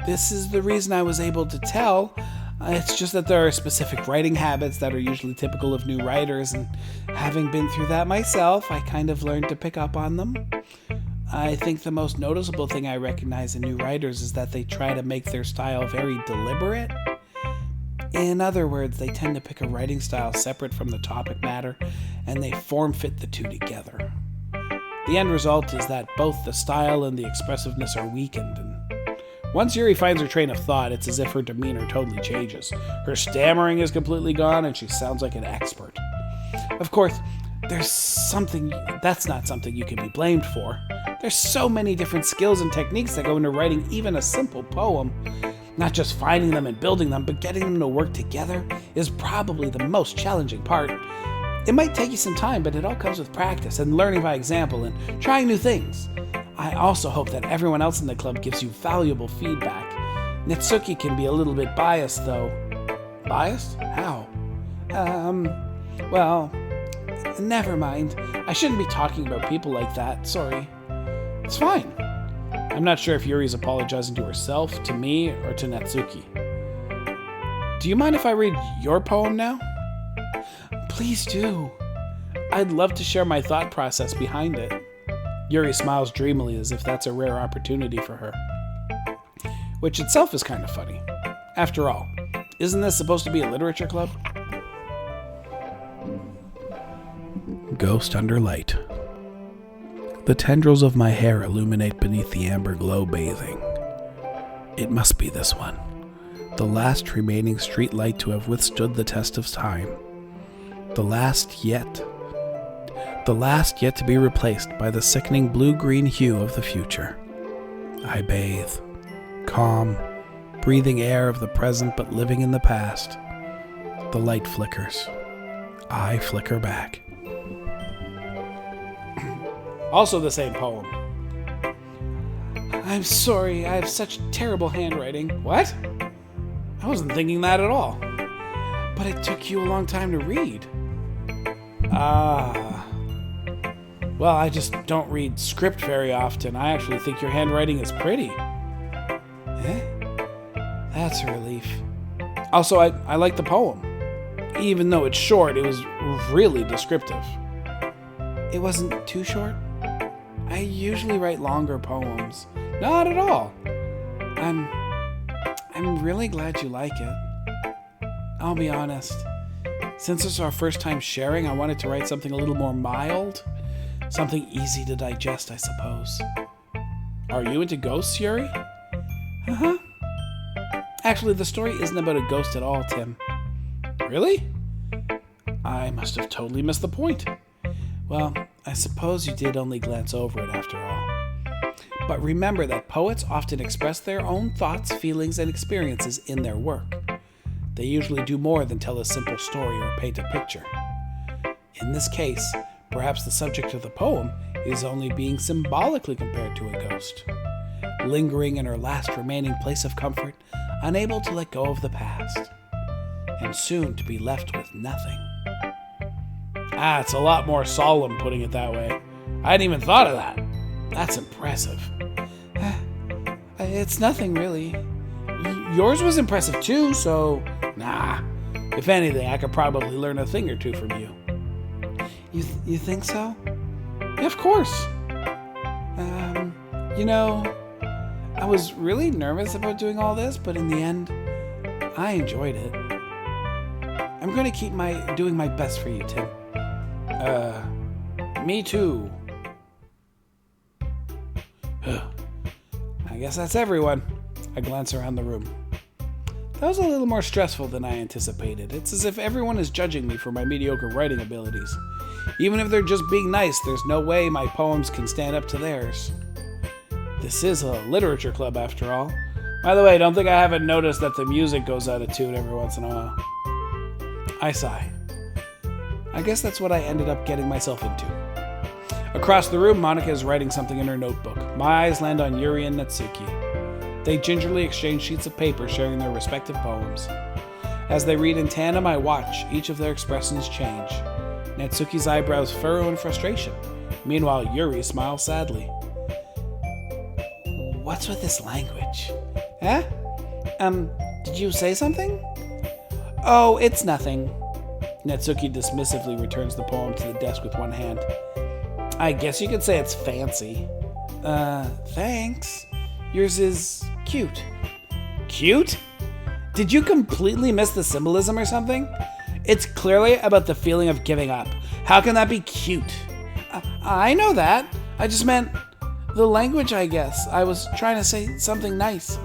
This is the reason I was able to tell. It's just that there are specific writing habits that are usually typical of new writers, and having been through that myself, I kind of learned to pick up on them. I think the most noticeable thing I recognize in new writers is that they try to make their style very deliberate. In other words, they tend to pick a writing style separate from the topic matter, and they form-fit the two together. The end result is that both the style and the expressiveness are weakened, and once Yuri finds her train of thought, it's as if her demeanor totally changes. Her stammering is completely gone, and she sounds like an expert. Of course, that's not something you can be blamed for. There's so many different skills and techniques that go into writing even a simple poem. Not just finding them and building them, but getting them to work together is probably the most challenging part. It might take you some time, but it all comes with practice and learning by example and trying new things. I also hope that everyone else in the club gives you valuable feedback. Natsuki can be a little bit biased, though. Biased? How? Well, never mind. I shouldn't be talking about people like that. Sorry. It's fine. I'm not sure if Yuri's apologizing to herself, to me, or to Natsuki. Do you mind if I read your poem now? Please do. I'd love to share my thought process behind it. Yuri smiles dreamily as if that's a rare opportunity for her. Which itself is kind of funny. After all, isn't this supposed to be a literature club? Ghost under light. The tendrils of my hair illuminate beneath the amber glow bathing. It must be this one, the last remaining street light to have withstood the test of time. The last yet to be replaced by the sickening blue-green hue of the future. I bathe, calm, breathing air of the present but living in the past. The light flickers. I flicker back. Also the same poem. I'm sorry, I have such terrible handwriting. What? I wasn't thinking that at all. But it took you a long time to read. Well, I just don't read script very often. I actually think your handwriting is pretty. Eh? That's a relief. Also, I like the poem. Even though it's short, it was really descriptive. It wasn't too short? I usually write longer poems. Not at all. I'm really glad you like it. I'll be honest. Since it's our first time sharing, I wanted to write something a little more mild. Something easy to digest, I suppose. Are you into ghosts, Yuri? Uh-huh. Actually, the story isn't about a ghost at all, Tim. Really? I must have totally missed the point. Well, I suppose you did only glance over it after all. But remember that poets often express their own thoughts, feelings, and experiences in their work. They usually do more than tell a simple story or paint a picture. In this case, perhaps the subject of the poem is only being symbolically compared to a ghost, lingering in her last remaining place of comfort, unable to let go of the past, and soon to be left with nothing. It's a lot more solemn putting it that way. I hadn't even thought of that. That's impressive. It's nothing really. Yours was impressive too, so nah. If anything, I could probably learn a thing or two from you. You think so? Yeah, of course. I was really nervous about doing all this, but in the end, I enjoyed it. I'm going to keep doing my best for you, Tim. Me too. I guess that's everyone. I glance around the room. That was a little more stressful than I anticipated. It's as if everyone is judging me for my mediocre writing abilities. Even if they're just being nice, there's no way my poems can stand up to theirs. This is a literature club, after all. By the way, don't think I haven't noticed that the music goes out of tune every once in a while. I sigh. I guess that's what I ended up getting myself into. Across the room, Monica is writing something in her notebook. My eyes land on Yuri and Natsuki. They gingerly exchange sheets of paper, sharing their respective poems. As they read in tandem, I watch each of their expressions change. Natsuki's eyebrows furrow in frustration. Meanwhile, Yuri smiles sadly. What's with this language? Huh? Did you say something? Oh, it's nothing. Natsuki dismissively returns the poem to the desk with one hand. I guess you could say it's fancy. Thanks. Yours is cute. Cute? Did you completely miss the symbolism or something? It's clearly about the feeling of giving up. How can that be cute? I know that. I just meant the language, I guess. I was trying to say something nice.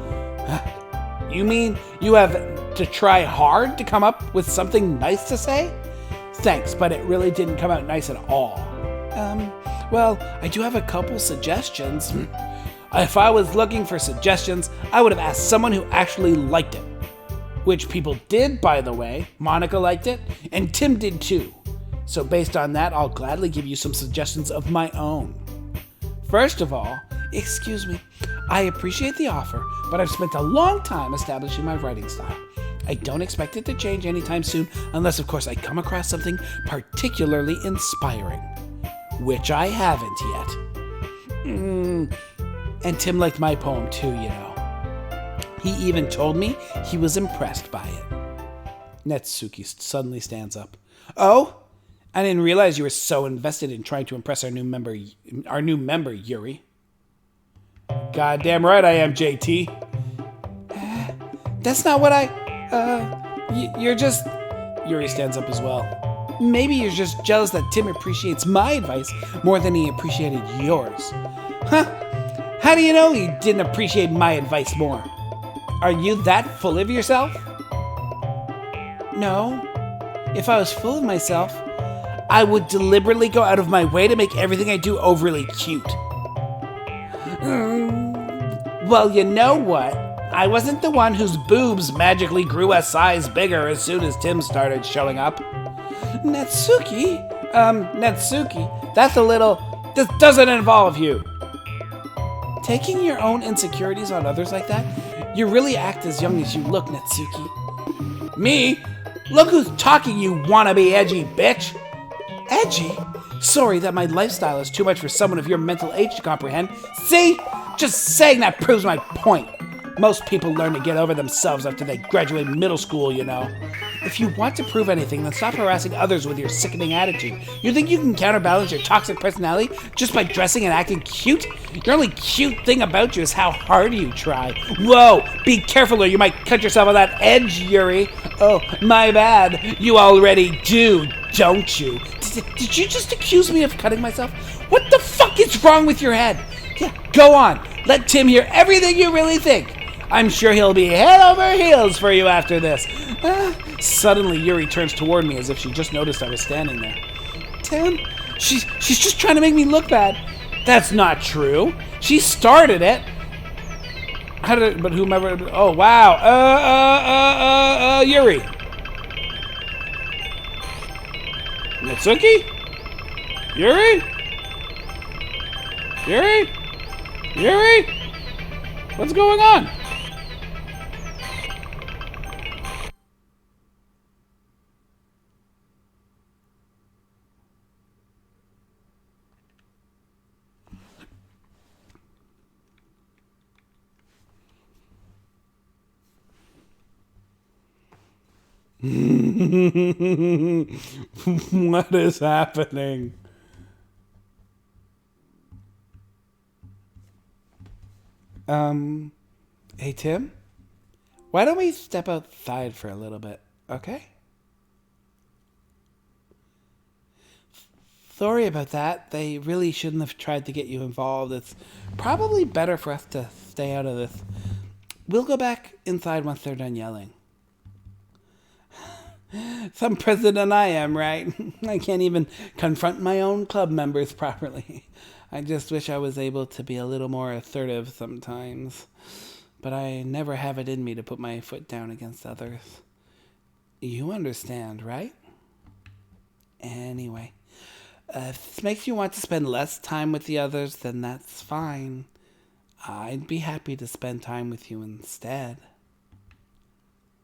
You mean you have to try hard to come up with something nice to say? Thanks, but it really didn't come out nice at all. Well, I do have a couple suggestions. If I was looking for suggestions, I would have asked someone who actually liked it. Which people did, by the way. Monica liked it, and Tim did too. So based on that, I'll gladly give you some suggestions of my own. First of all, excuse me, I appreciate the offer, but I've spent a long time establishing my writing style. I don't expect it to change anytime soon, unless of course I come across something particularly inspiring. Which I haven't yet. And Tim liked my poem too, you know. He even told me he was impressed by it. Natsuki suddenly stands up. Oh? I didn't realize you were so invested in trying to impress our new member, Yuri. Goddamn right I am, JT. That's not what you're just... Yuri stands up as well. Maybe you're just jealous that Tim appreciates my advice more than he appreciated yours. Huh? How do you know he didn't appreciate my advice more? Are you that full of yourself? No. If I was full of myself, I would deliberately go out of my way to make everything I do overly cute. Well, you know what? I wasn't the one whose boobs magically grew a size bigger as soon as Tim started showing up. Natsuki, that's a little... This doesn't involve you. Taking your own insecurities on others like that? You really act as young as you look, Natsuki. Me? Look who's talking, you wannabe edgy bitch! Edgy? Sorry that my lifestyle is too much for someone of your mental age to comprehend. See? Just saying that proves my point. Most people learn to get over themselves after they graduate middle school, you know. If you want to prove anything, then stop harassing others with your sickening attitude. You think you can counterbalance your toxic personality just by dressing and acting cute? Your only cute thing about you is how hard you try. Whoa, be careful or you might cut yourself on that edge, Yuri. Oh, my bad. You already do, don't you? Did you just accuse me of cutting myself? What the fuck is wrong with your head? Yeah, go on. Let Tim hear everything you really think. I'm sure he'll be head over heels for you after this. Suddenly, Yuri turns toward me as if she just noticed I was standing there. Tim, she's just trying to make me look bad. That's not true. She started it. How did it, but whomever, oh, wow. Yuri. Natsuki? Yuri? Yuri? Yuri? What's going on? What is happening? Hey Tim? Why don't we step outside for a little bit, okay? Sorry about that. They really shouldn't have tried to get you involved. It's probably better for us to stay out of this. We'll go back inside once they're done yelling. Some president I am, right? I can't even confront my own club members properly. I just wish I was able to be a little more assertive sometimes. But I never have it in me to put my foot down against others. You understand, right? Anyway, if this makes you want to spend less time with the others, then that's fine. I'd be happy to spend time with you instead.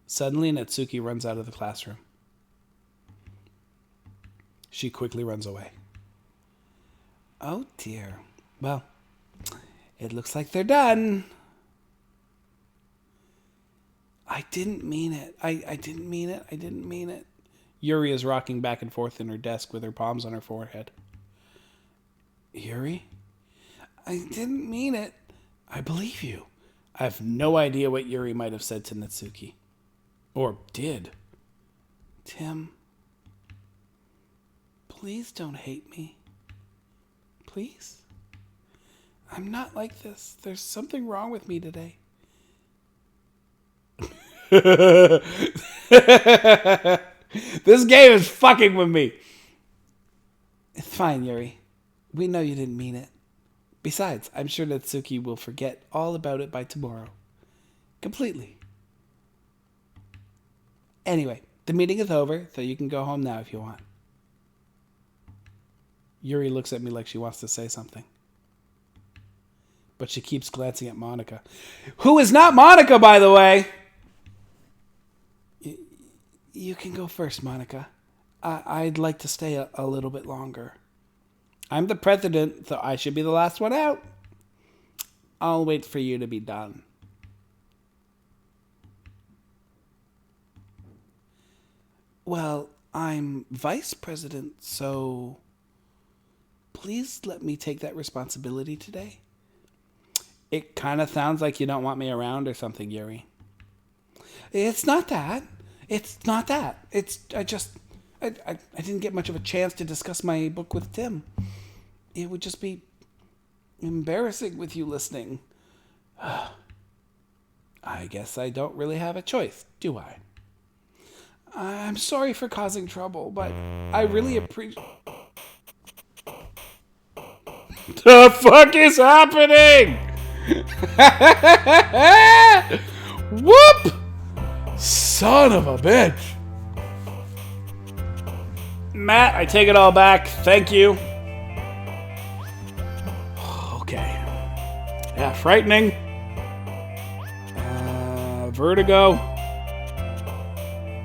Suddenly, Natsuki runs out of the classroom. She quickly runs away. Oh dear. Well, it looks like they're done. I didn't mean it. I didn't mean it. I didn't mean it. Yuri is rocking back and forth in her desk with her palms on her forehead. Yuri? I didn't mean it. I believe you. I have no idea what Yuri might have said to Natsuki. Or did. Tim, please don't hate me. Please? I'm not like this. There's something wrong with me today. This game is fucking with me. It's fine, Yuri. We know you didn't mean it. Besides, I'm sure Natsuki will forget all about it by tomorrow. Completely. Anyway, the meeting is over, so you can go home now if you want. Yuri looks at me like she wants to say something. But she keeps glancing at Monica. Who is not Monica, by the way! You can go first, Monica. I'd like to stay a little bit longer. I'm the president, so I should be the last one out. I'll wait for you to be done. Well, I'm vice president, so please let me take that responsibility today. It kind of sounds like you don't want me around or something, Yuri. It's not that. It's not that. I didn't get much of a chance to discuss my book with Tim. It would just be embarrassing with you listening. I guess I don't really have a choice, do I? I'm sorry for causing trouble, but I really appreciate... The fuck is happening? Whoop! Son of a bitch. Matt, I take it all back. Thank you. Okay. Yeah, frightening. Vertigo.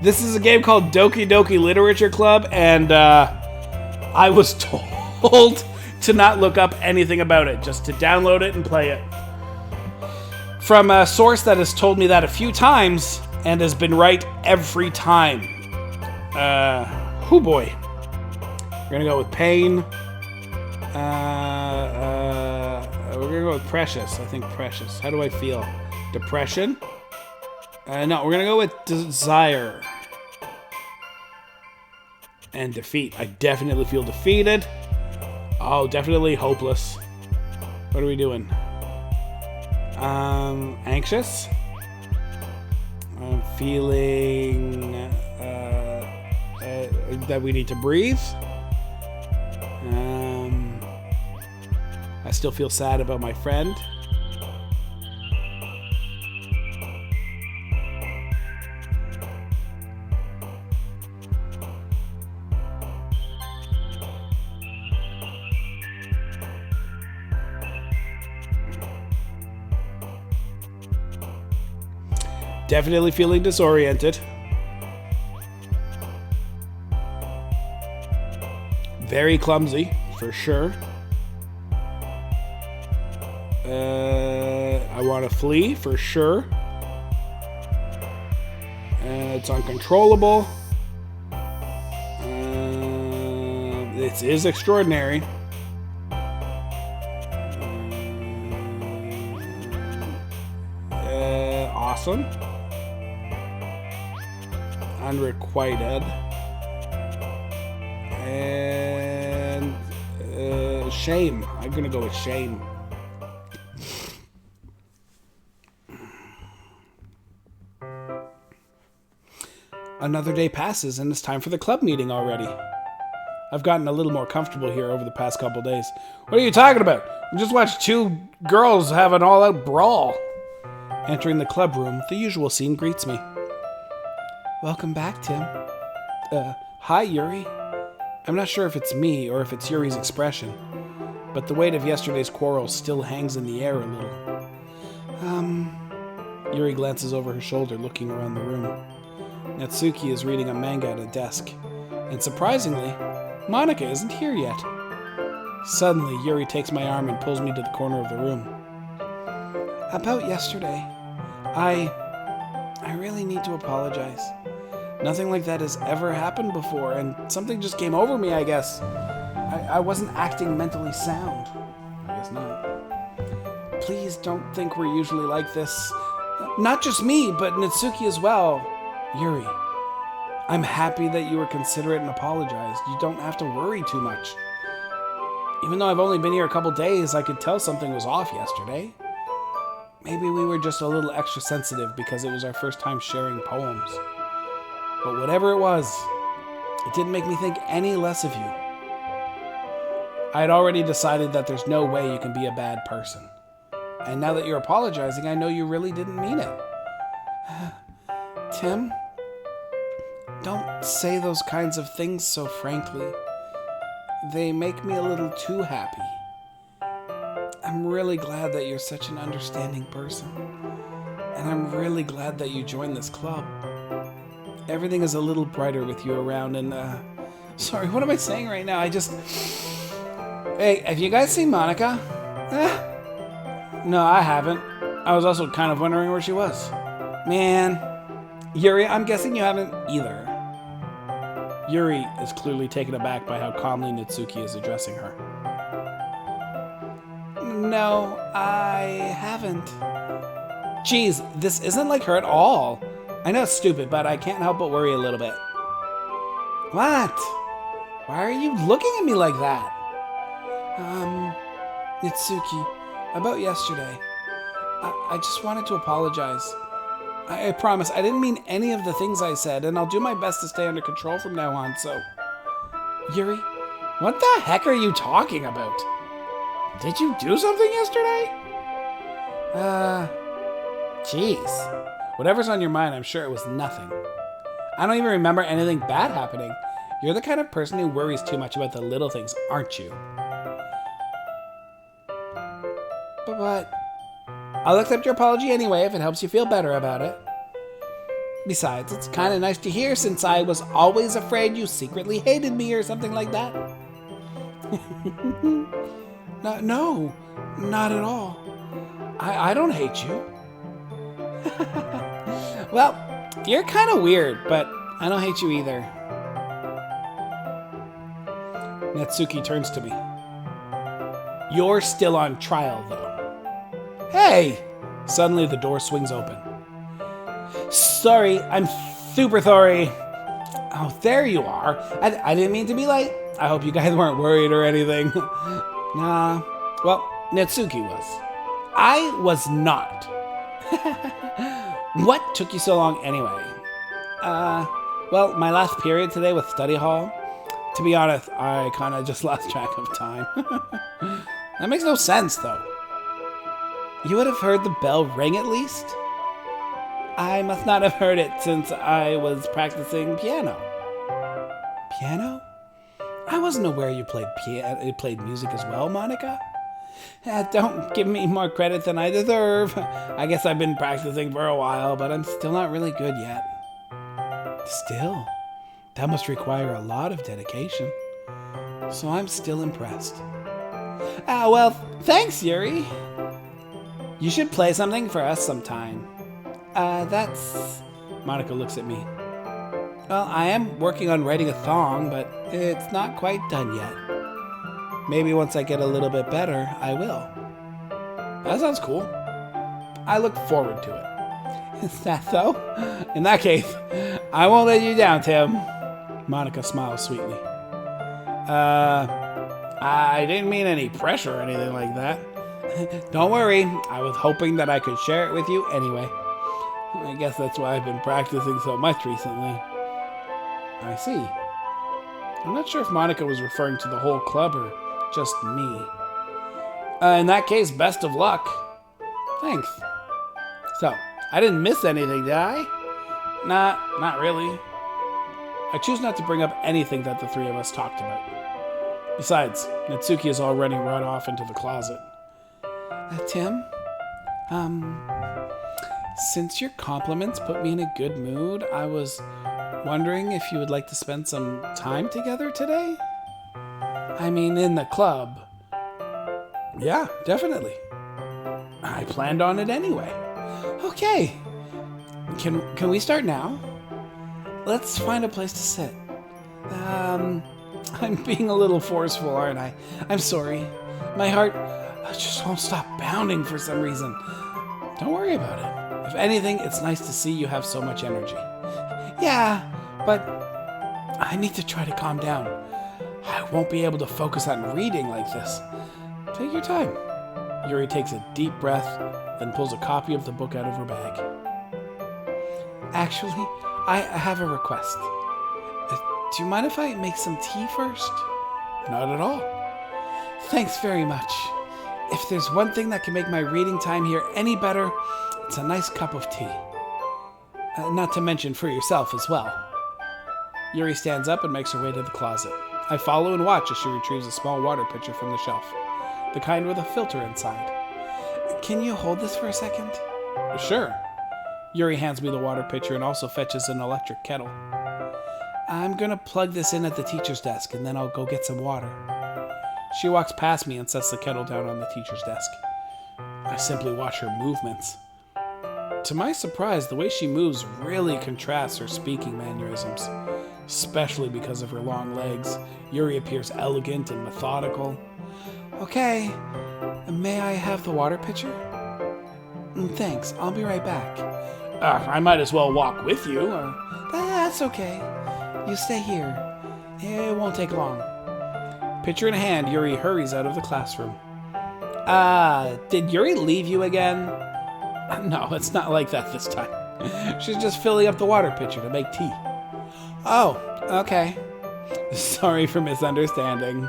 This is a game called Doki Doki Literature Club, and I was told to not look up anything about it, just to download it and play it. From a source that has told me that a few times and has been right every time. Oh boy. We're gonna go with pain. We're gonna go with precious. I think precious. How do I feel? Depression? No, we're gonna go with desire. And defeat. I definitely feel defeated. Oh, definitely hopeless. What are we doing? Anxious. I'm feeling that we need to breathe. I still feel sad about my friend. Definitely feeling disoriented. Very clumsy, for sure. I want to flee, for sure. It's uncontrollable. This is extraordinary. Awesome. Unrequited. And shame. I'm gonna go with shame. Another day passes and it's time for the club meeting already. I've gotten a little more comfortable here over the past couple days. What are you talking about? We just watched two girls have an all-out brawl. Entering the club room, the usual scene greets me. Welcome back, Tim. Hi, Yuri. I'm not sure if it's me or if it's Yuri's expression, but the weight of yesterday's quarrel still hangs in the air a little. Yuri glances over her shoulder, looking around the room. Natsuki is reading a manga at a desk, and surprisingly, Monika isn't here yet. Suddenly, Yuri takes my arm and pulls me to the corner of the room. About yesterday, I really need to apologize. Nothing like that has ever happened before, and something just came over me, I guess. I wasn't acting mentally sound. I guess not. Please don't think we're usually like this. Not just me, but Natsuki as well. Yuri, I'm happy that you were considerate and apologized. You don't have to worry too much. Even though I've only been here a couple days, I could tell something was off yesterday. Maybe we were just a little extra sensitive because it was our first time sharing poems. But whatever it was, it didn't make me think any less of you. I had already decided that there's no way you can be a bad person. And now that you're apologizing, I know you really didn't mean it. Tim, don't say those kinds of things so frankly. They make me a little too happy. I'm really glad that you're such an understanding person. And I'm really glad that you joined this club. Everything is a little brighter with you around and, sorry, what am I saying right now? Hey, have you guys seen Monika? No, I haven't. I was also kind of wondering where she was. Man. Yuri, I'm guessing you haven't either. Yuri is clearly taken aback by how calmly Natsuki is addressing her. No, I haven't. Geez, this isn't like her at all. I know it's stupid, but I can't help but worry a little bit. What? Why are you looking at me like that? Natsuki, about yesterday. I just wanted to apologize. I promise, I didn't mean any of the things I said, and I'll do my best to stay under control from now on, so... Yuri, what the heck are you talking about? Did you do something yesterday? Jeez. Whatever's on your mind, I'm sure it was nothing. I don't even remember anything bad happening. You're the kind of person who worries too much about the little things, aren't you? But I'll accept your apology anyway if it helps you feel better about it. Besides, it's kind of nice to hear since I was always afraid you secretly hated me or something like that. No, not at all. I don't hate you. Well, you're kind of weird, but I don't hate you either. Natsuki turns to me. You're still on trial, though. Hey! Suddenly the door swings open. Sorry, I'm super sorry. Oh, there you are. I didn't mean to be late. I hope you guys weren't worried or anything. Nah. Well, Natsuki was. I was not. What took you so long anyway? Well, my last period today with study hall. To be honest, I kind of just lost track of time. That makes no sense, though. You would have heard the bell ring at least? I must not have heard it since I was practicing piano. Piano? I wasn't aware you played music as well, Monica. Don't give me more credit than I deserve. I guess I've been practicing for a while, but I'm still not really good yet. Still? That must require a lot of dedication. So I'm still impressed. Well, thanks, Yuri. You should play something for us sometime. That's... Monica looks at me. Well, I am working on writing a song, but it's not quite done yet. Maybe once I get a little bit better, I will. That sounds cool. I look forward to it. Is that so? In that case, I won't let you down, Tim. Monica smiles sweetly. I didn't mean any pressure or anything like that. Don't worry, I was hoping that I could share it with you anyway. I guess that's why I've been practicing so much recently. I see. I'm not sure if Monica was referring to the whole club or just me. In that case, best of luck. Thanks. So, I didn't miss anything, did I? Nah, not really. I choose not to bring up anything that the three of us talked about. Besides, Natsuki is already run off into the closet. Tim? Since your compliments put me in a good mood, I was wondering if you would like to spend some time together today? I mean, in the club. Yeah, definitely. I planned on it anyway. Okay. Can we start now? Let's find a place to sit. I'm being a little forceful, aren't I? I'm sorry. My heart just won't stop pounding for some reason. Don't worry about it. If anything, it's nice to see you have so much energy. Yeah, but I need to try to calm down. I won't be able to focus on reading like this. Take your time. Yuri takes a deep breath, then pulls a copy of the book out of her bag. Actually, I have a request. Do you mind if I make some tea first? Not at all. Thanks very much. If there's one thing that can make my reading time here any better, it's a nice cup of tea. Not to mention for yourself as well. Yuri stands up and makes her way to the closet. I follow and watch as she retrieves a small water pitcher from the shelf, the kind with a filter inside. Can you hold this for a second? Sure. Yuri hands me the water pitcher and also fetches an electric kettle. I'm gonna plug this in at the teacher's desk and then I'll go get some water. She walks past me and sets the kettle down on the teacher's desk. I simply watch her movements. To my surprise, the way she moves really contrasts her speaking mannerisms. Especially because of her long legs, Yuri appears elegant and methodical. Okay, may I have the water pitcher? Thanks, I'll be right back. I might as well walk with you. That's okay. You stay here. It won't take long. Pitcher in hand, Yuri hurries out of the classroom. Did Yuri leave you again? No, it's not like that this time. She's just filling up the water pitcher to make tea. Oh, okay. Sorry for misunderstanding.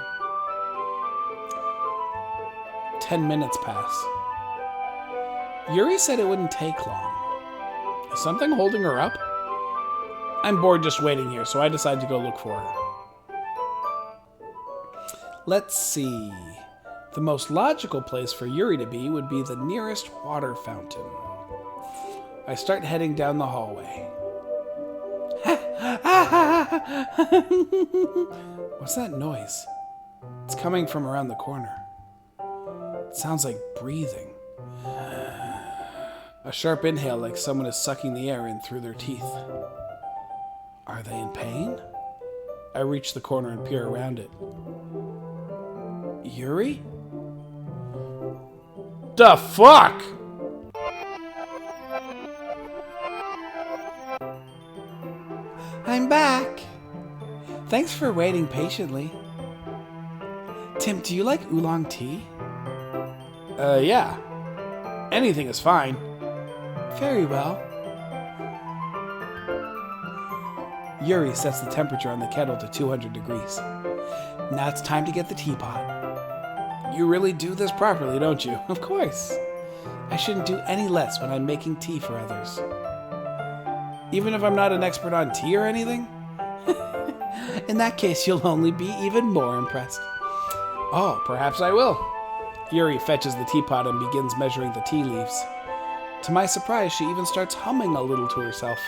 10 minutes pass. Yuri said it wouldn't take long. Is something holding her up? I'm bored just waiting here, so I decide to go look for her. Let's see. The most logical place for Yuri to be would be the nearest water fountain. I start heading down the hallway. What's that noise? It's coming from around the corner. It sounds like breathing. A sharp inhale like someone is sucking the air in through their teeth. Are they in pain? I reach the corner and peer around it. Yuri? The fuck? I'm back. Thanks for waiting patiently. Tim, do you like oolong tea? Yeah. Anything is fine. Very well. Yuri sets the temperature on the kettle to 200 degrees. Now it's time to get the teapot. You really do this properly, don't you? Of course. I shouldn't do any less when I'm making tea for others. Even if I'm not an expert on tea or anything? In that case, you'll only be even more impressed. Oh, perhaps I will. Yuri fetches the teapot and begins measuring the tea leaves. To my surprise, she even starts humming a little to herself.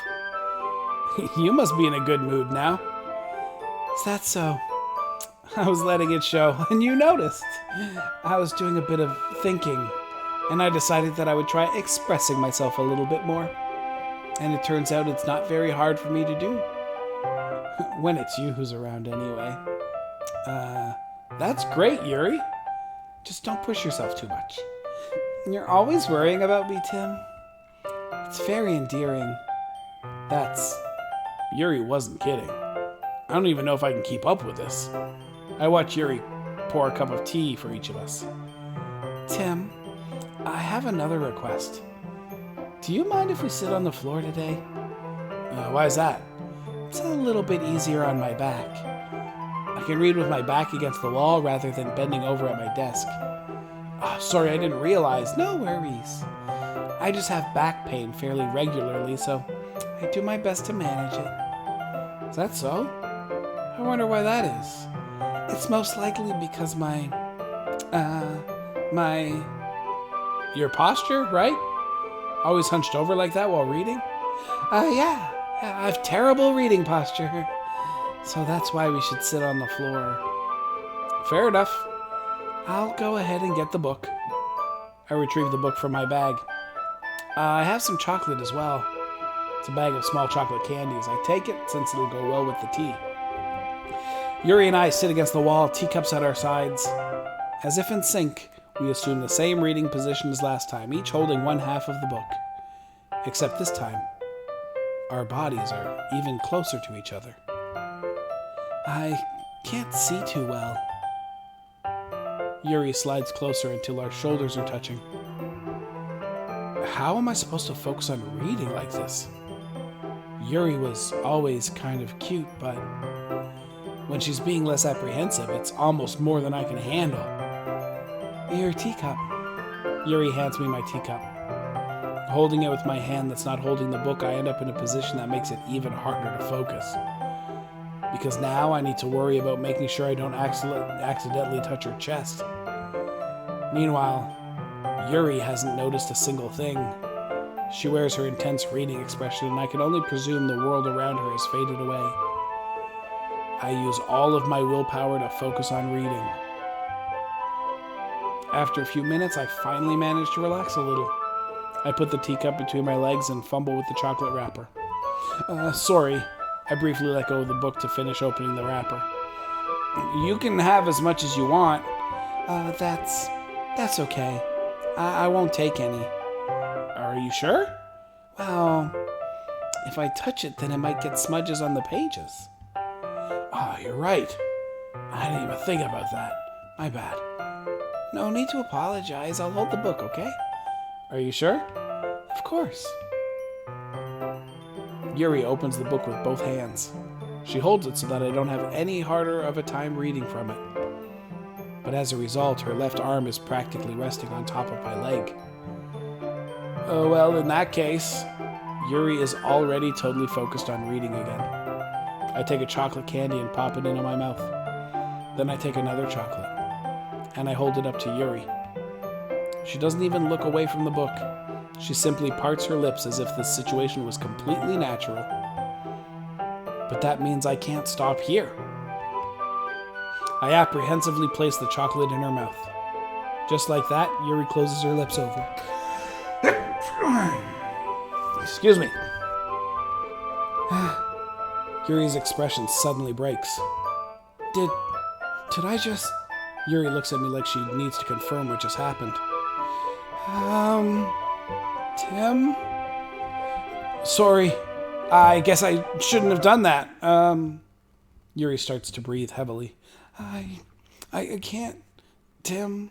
You must be in a good mood now. Is that so? I was letting it show, and you noticed. I was doing a bit of thinking, and I decided that I would try expressing myself a little bit more. And it turns out it's not very hard for me to do. When it's you who's around anyway. That's great, Yuri. Just don't push yourself too much. You're always worrying about me, Tim. It's very endearing. Yuri wasn't kidding. I don't even know if I can keep up with this. I watch Yuri pour a cup of tea for each of us. Tim, I have another request. Do you mind if we sit on the floor today? Why is that? It's a little bit easier on my back. I can read with my back against the wall rather than bending over at my desk. Oh, sorry, I didn't realize. No worries. I just have back pain fairly regularly, so I do my best to manage it. Is that so? I wonder why that is. It's most likely because your posture, right? Always hunched over like that while reading? Yeah, I have terrible reading posture. So that's why we should sit on the floor. Fair enough. I'll go ahead and get the book. I retrieve the book from my bag. I have some chocolate as well. It's a bag of small chocolate candies. I take it since it'll go well with the tea. Yuri and I sit against the wall, teacups at our sides. As if in sync, we assume the same reading position as last time, each holding one half of the book. Except this time, our bodies are even closer to each other. I can't see too well. Yuri slides closer until our shoulders are touching. How am I supposed to focus on reading like this? Yuri was always kind of cute, but when she's being less apprehensive, it's almost more than I can handle. Your teacup. Yuri hands me my teacup. Holding it with my hand that's not holding the book, I end up in a position that makes it even harder to focus. Because now I need to worry about making sure I don't accidentally touch her chest. Meanwhile, Yuri hasn't noticed a single thing. She wears her intense reading expression, and I can only presume the world around her has faded away. I use all of my willpower to focus on reading. After a few minutes, I finally manage to relax a little. I put the teacup between my legs and fumble with the chocolate wrapper. Sorry. I briefly let go of the book to finish opening the wrapper. You can have as much as you want. That's okay. I won't take any. Are you sure? Well, if I touch it, then it might get smudges on the pages. Oh, you're right. I didn't even think about that. My bad. No need to apologize. I'll hold the book, okay? Are you sure? Of course. Yuri opens the book with both hands. She holds it so that I don't have any harder of a time reading from it. But as a result, her left arm is practically resting on top of my leg. Oh, well, in that case, Yuri is already totally focused on reading again. I take a chocolate candy and pop it into my mouth. Then I take another chocolate. and I hold it up to Yuri. She doesn't even look away from the book. She simply parts her lips as if this situation was completely natural. But that means I can't stop here. I apprehensively place the chocolate in her mouth. Just like that, Yuri closes her lips over. Excuse me. Yuri's expression suddenly breaks. Did I just... Yuri looks at me like she needs to confirm what just happened. Tim? Sorry. I guess I shouldn't have done that. Yuri starts to breathe heavily. I can't... Tim...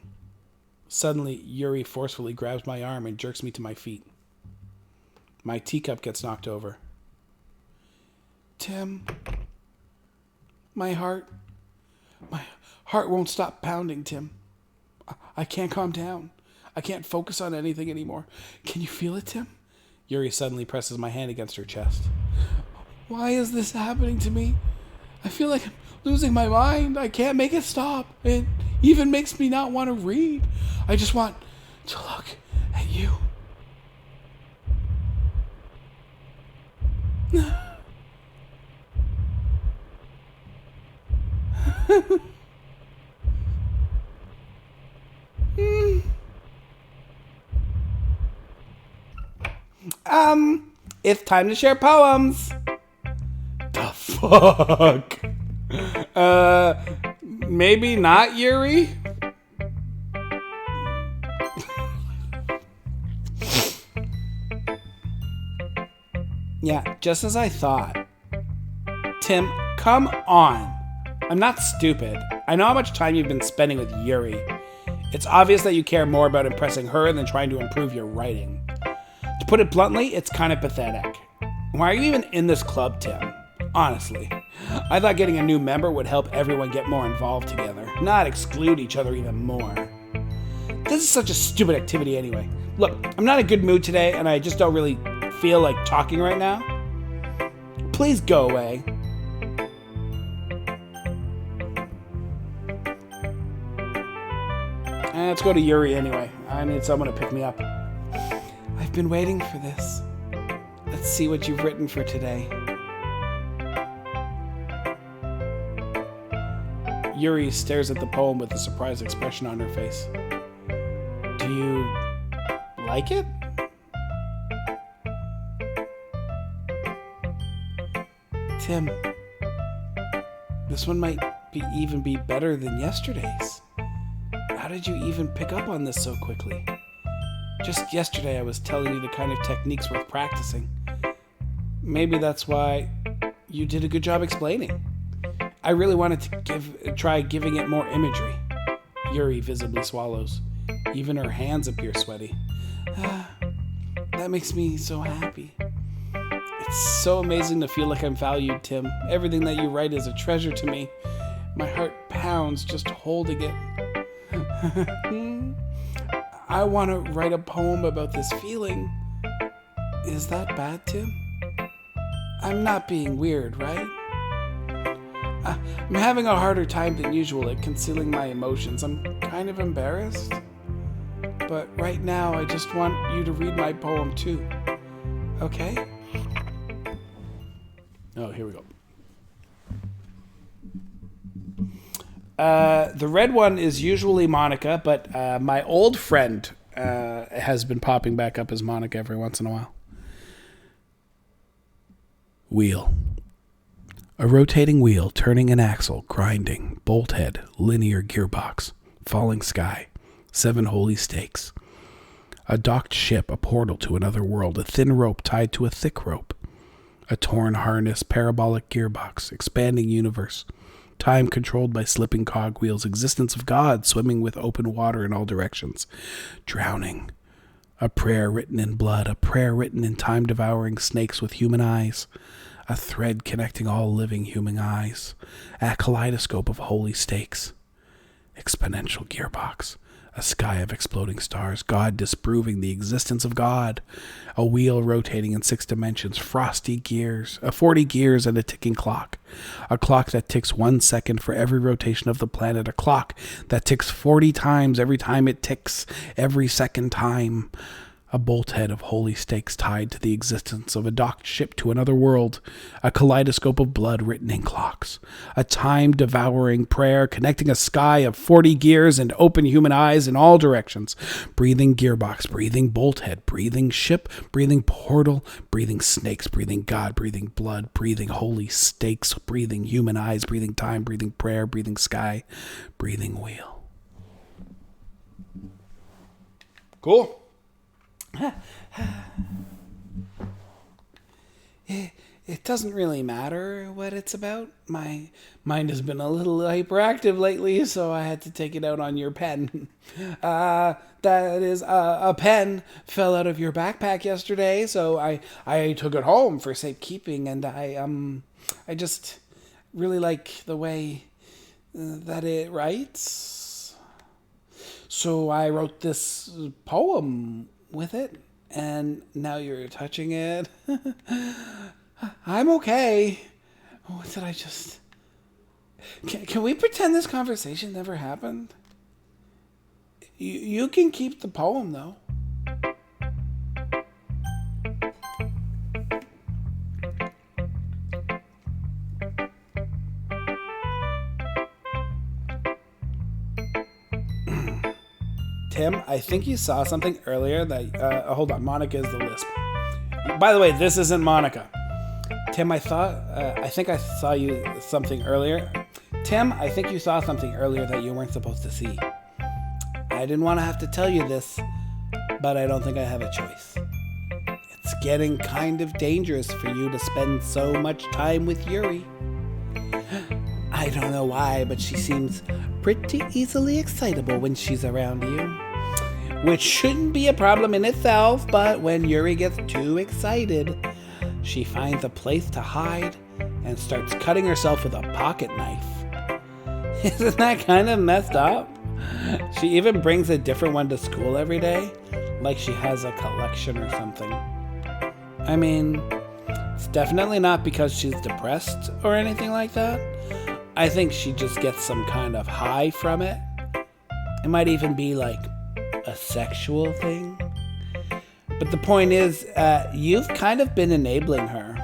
Suddenly, Yuri forcefully grabs my arm and jerks me to my feet. My teacup gets knocked over. Tim... My heart won't stop pounding, Tim. I can't calm down. I can't focus on anything anymore. Can you feel it, Tim? Yuri suddenly presses my hand against her chest. Why is this happening to me? I feel like I'm losing my mind. I can't make it stop. It even makes me not want to read. I just want to look at you. It's time to share poems. The fuck? Maybe not, Yuri? Yeah, just as I thought. Tim, come on. I'm not stupid. I know how much time you've been spending with Yuri. It's obvious that you care more about impressing her than trying to improve your writing. To put it bluntly, it's kind of pathetic. Why are you even in this club, Tim? Honestly, I thought getting a new member would help everyone get more involved together, not exclude each other even more. This is such a stupid activity anyway. Look, I'm not in a good mood today, and I just don't really feel like talking right now. Please go away. Let's go to Yuri anyway. I need someone to pick me up. I've been waiting for this. Let's see what you've written for today. Yuri stares at the poem with a surprised expression on her face. Do you like it? Tim, this one might even be better than yesterday's. How did you even pick up on this so quickly? Just yesterday I was telling you the kind of techniques worth practicing. Maybe that's why you did a good job explaining. I really wanted to try giving it more imagery. Yuri visibly swallows. Even her hands appear sweaty. That makes me so happy. It's so amazing to feel like I'm valued, Tim. Everything that you write is a treasure to me. My heart pounds just holding it. I want to write a poem about this feeling. Is that bad, Tim? I'm not being weird, right? I'm having a harder time than usual at concealing my emotions. I'm kind of embarrassed. But right now, I just want you to read my poem too. Okay? Oh, here we go. The red one is usually Monica, but my old friend has been popping back up as Monica every once in a while. Wheel. A rotating wheel, turning an axle, grinding, bolt head, linear gearbox, falling sky, 7 holy stakes. A docked ship, a portal to another world, a thin rope tied to a thick rope. A torn harness, parabolic gearbox, expanding universe. Time controlled by slipping cogwheels, existence of God swimming with open water in all directions. Drowning. A prayer written in blood, a prayer written in time-devouring snakes with human eyes. A thread connecting all living human eyes. A kaleidoscope of holy stakes. Exponential gearbox. A sky of exploding stars, God disproving the existence of God. A wheel rotating in 6 dimensions, 40 gears and a ticking clock. A clock that ticks 1 second for every rotation of the planet. A clock that ticks 40 times every time it ticks, every second time. A bolt head of holy stakes tied to the existence of a docked ship to another world. A kaleidoscope of blood written in clocks. A time-devouring prayer connecting a sky of 40 gears and open human eyes in all directions. Breathing gearbox, breathing bolt head, breathing ship, breathing portal, breathing snakes, breathing God, breathing blood, breathing holy stakes, breathing human eyes, breathing time, breathing prayer, breathing sky, breathing wheel. Cool. It doesn't really matter what it's about. My mind has been a little hyperactive lately, so I had to take it out on your pen. That is, a pen fell out of your backpack yesterday, so I took it home for safekeeping, and I just really like the way that it writes. So I wrote this poem with it, and now you're touching it. I'm okay. What did I just... Can we pretend this conversation never happened? You can keep the poem, though. Tim, I think you saw something earlier that... hold on, Monica is the lisp. By the way, this isn't Monica. Tim, I think I saw you something earlier. Tim, I think you saw something earlier that you weren't supposed to see. I didn't want to have to tell you this, but I don't think I have a choice. It's getting kind of dangerous for you to spend so much time with Yuri. I don't know why, but she seems pretty easily excitable when she's around you. Which shouldn't be a problem in itself, but when Yuri gets too excited, she finds a place to hide and starts cutting herself with a pocket knife. Isn't that kind of messed up? She even brings a different one to school every day, like she has a collection or something. I mean, it's definitely not because she's depressed or anything like that. I think she just gets some kind of high from it. It might even be like a sexual thing. But the point is, you've kind of been enabling her.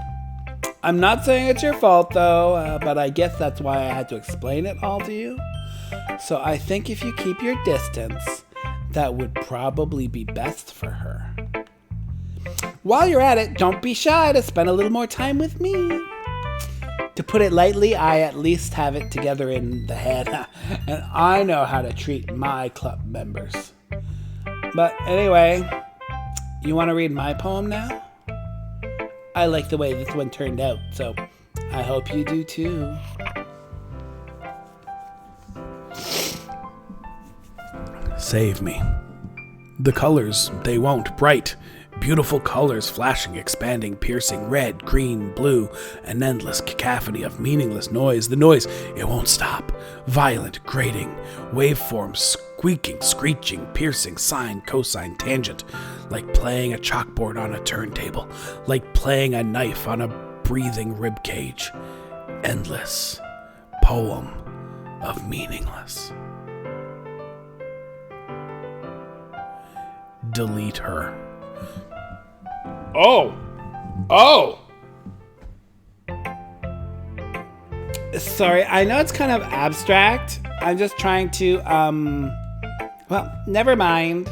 I'm not saying it's your fault, though, but I guess that's why I had to explain it all to you. So I think if you keep your distance, that would probably be best for her. While you're at it, don't be shy to spend a little more time with me. To put it lightly, I at least have it together in the head, and I know how to treat my club members. But anyway, you want to read my poem now? I like the way this one turned out, so I hope you do too. Save me. The colors, they won't. Bright, beautiful colors flashing, expanding, piercing, red, green, blue, an endless cacophony of meaningless noise. The noise, it won't stop. Violent, grating, waveforms, squeaking, screeching, piercing, sine, cosine, tangent, like playing a chalkboard on a turntable, like playing a knife on a breathing rib cage. Endless poem of meaningless. Delete her. Oh! Sorry, I know it's kind of abstract. I'm just trying to, well, never mind.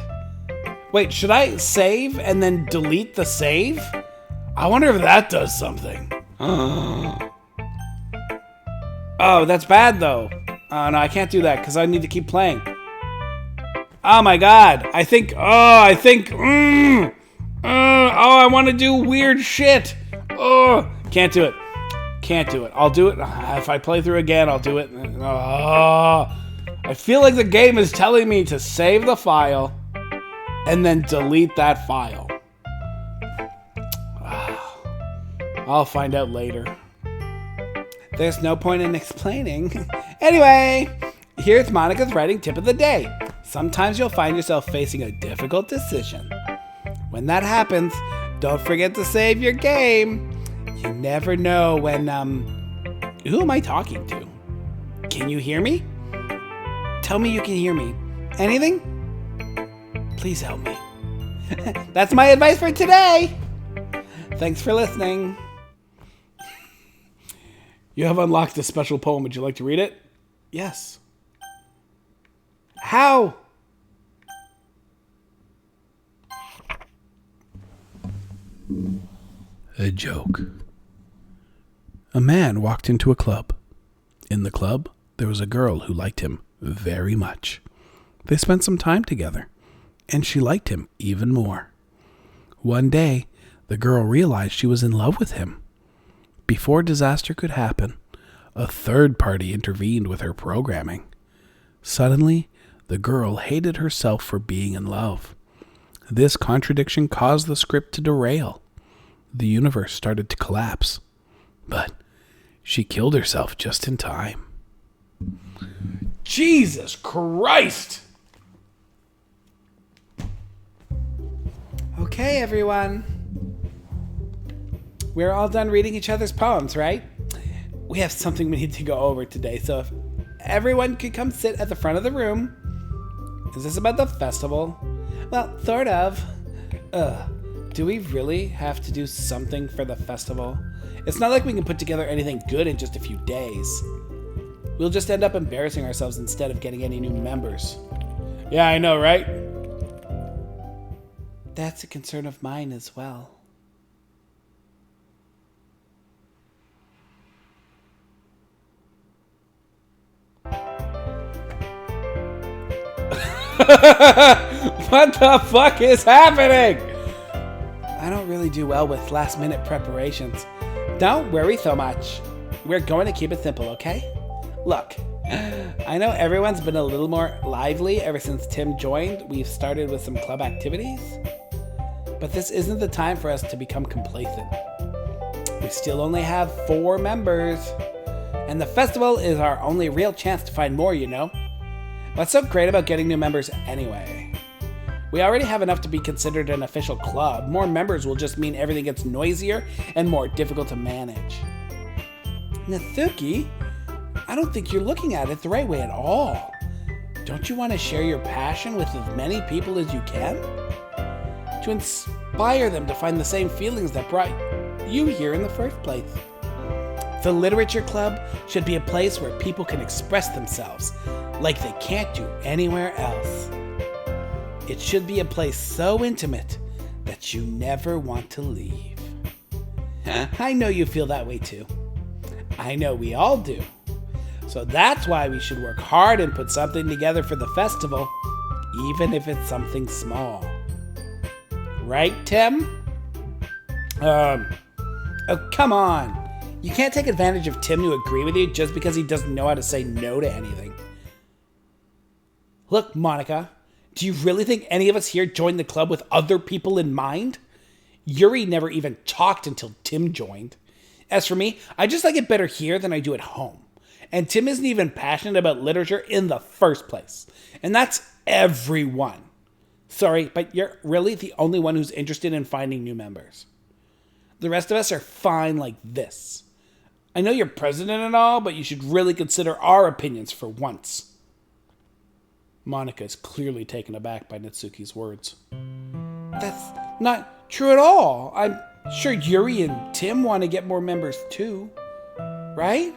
Wait, should I save and then delete the save? I wonder if that does something. Oh, that's bad though. Oh no, I can't do that because I need to keep playing. Oh my god, I want to do weird shit. Oh, can't do it. I'll do it. If I play through again, I'll do it. Oh, I feel like the game is telling me to save the file and then delete that file. I'll find out later. There's no point in explaining. Anyway, here's Monica's writing tip of the day. sometimes you'll find yourself facing a difficult decision. When that happens, don't forget to save your game. You never know when, who am I talking to? Can you hear me? Tell me you can hear me. Anything? Please help me. That's my advice for today. Thanks for listening. You have unlocked a special poem. Would you like to read it? Yes. How? A joke. A man walked into a club. In the club, there was a girl who liked him very much. They spent some time together, and she liked him even more. One day, the girl realized she was in love with him. Before disaster could happen, a third party intervened with her programming. Suddenly, the girl hated herself for being in love. This contradiction caused the script to derail. The universe started to collapse, but she killed herself just in time. Jesus Christ! Okay, everyone. We're all done reading each other's poems, right? We have something we need to go over today, so if everyone could come sit at the front of the room. Is this about the festival? Well, sort of. Do we really have to do something for the festival? It's not like we can put together anything good in just a few days. We'll just end up embarrassing ourselves instead of getting any new members. Yeah, I know, right? That's a concern of mine as well. What the fuck is happening? I don't really do well with last-minute preparations. Don't worry so much. We're going to keep it simple, okay? Look, I know everyone's been a little more lively ever since Tim joined. We've started with some club activities. But this isn't the time for us to become complacent. We still only have 4 members. And the festival is our only real chance to find more, you know? What's so great about getting new members anyway? We already have enough to be considered an official club. More members will just mean everything gets noisier and more difficult to manage. Natsuki, I don't think you're looking at it the right way at all. Don't you want to share your passion with as many people as you can? To inspire them to find the same feelings that brought you here in the first place. The Literature Club should be a place where people can express themselves like they can't do anywhere else. It should be a place so intimate that you never want to leave. I know you feel that way too. I know we all do. So that's why we should work hard and put something together for the festival, even if it's something small. Right, Tim? Oh, come on. You can't take advantage of Tim to agree with you just because he doesn't know how to say no to anything. Look, Monica, do you really think any of us here joined the club with other people in mind? Yuri never even talked until Tim joined. As for me, I just like it better here than I do at home. And Tim isn't even passionate about literature in the first place. And that's everyone. Sorry, but you're really the only one who's interested in finding new members. The rest of us are fine like this. I know you're president and all, but you should really consider our opinions for once. Monica is clearly taken aback by Natsuki's words. That's not true at all. I'm sure Yuri and Tim want to get more members too. Right?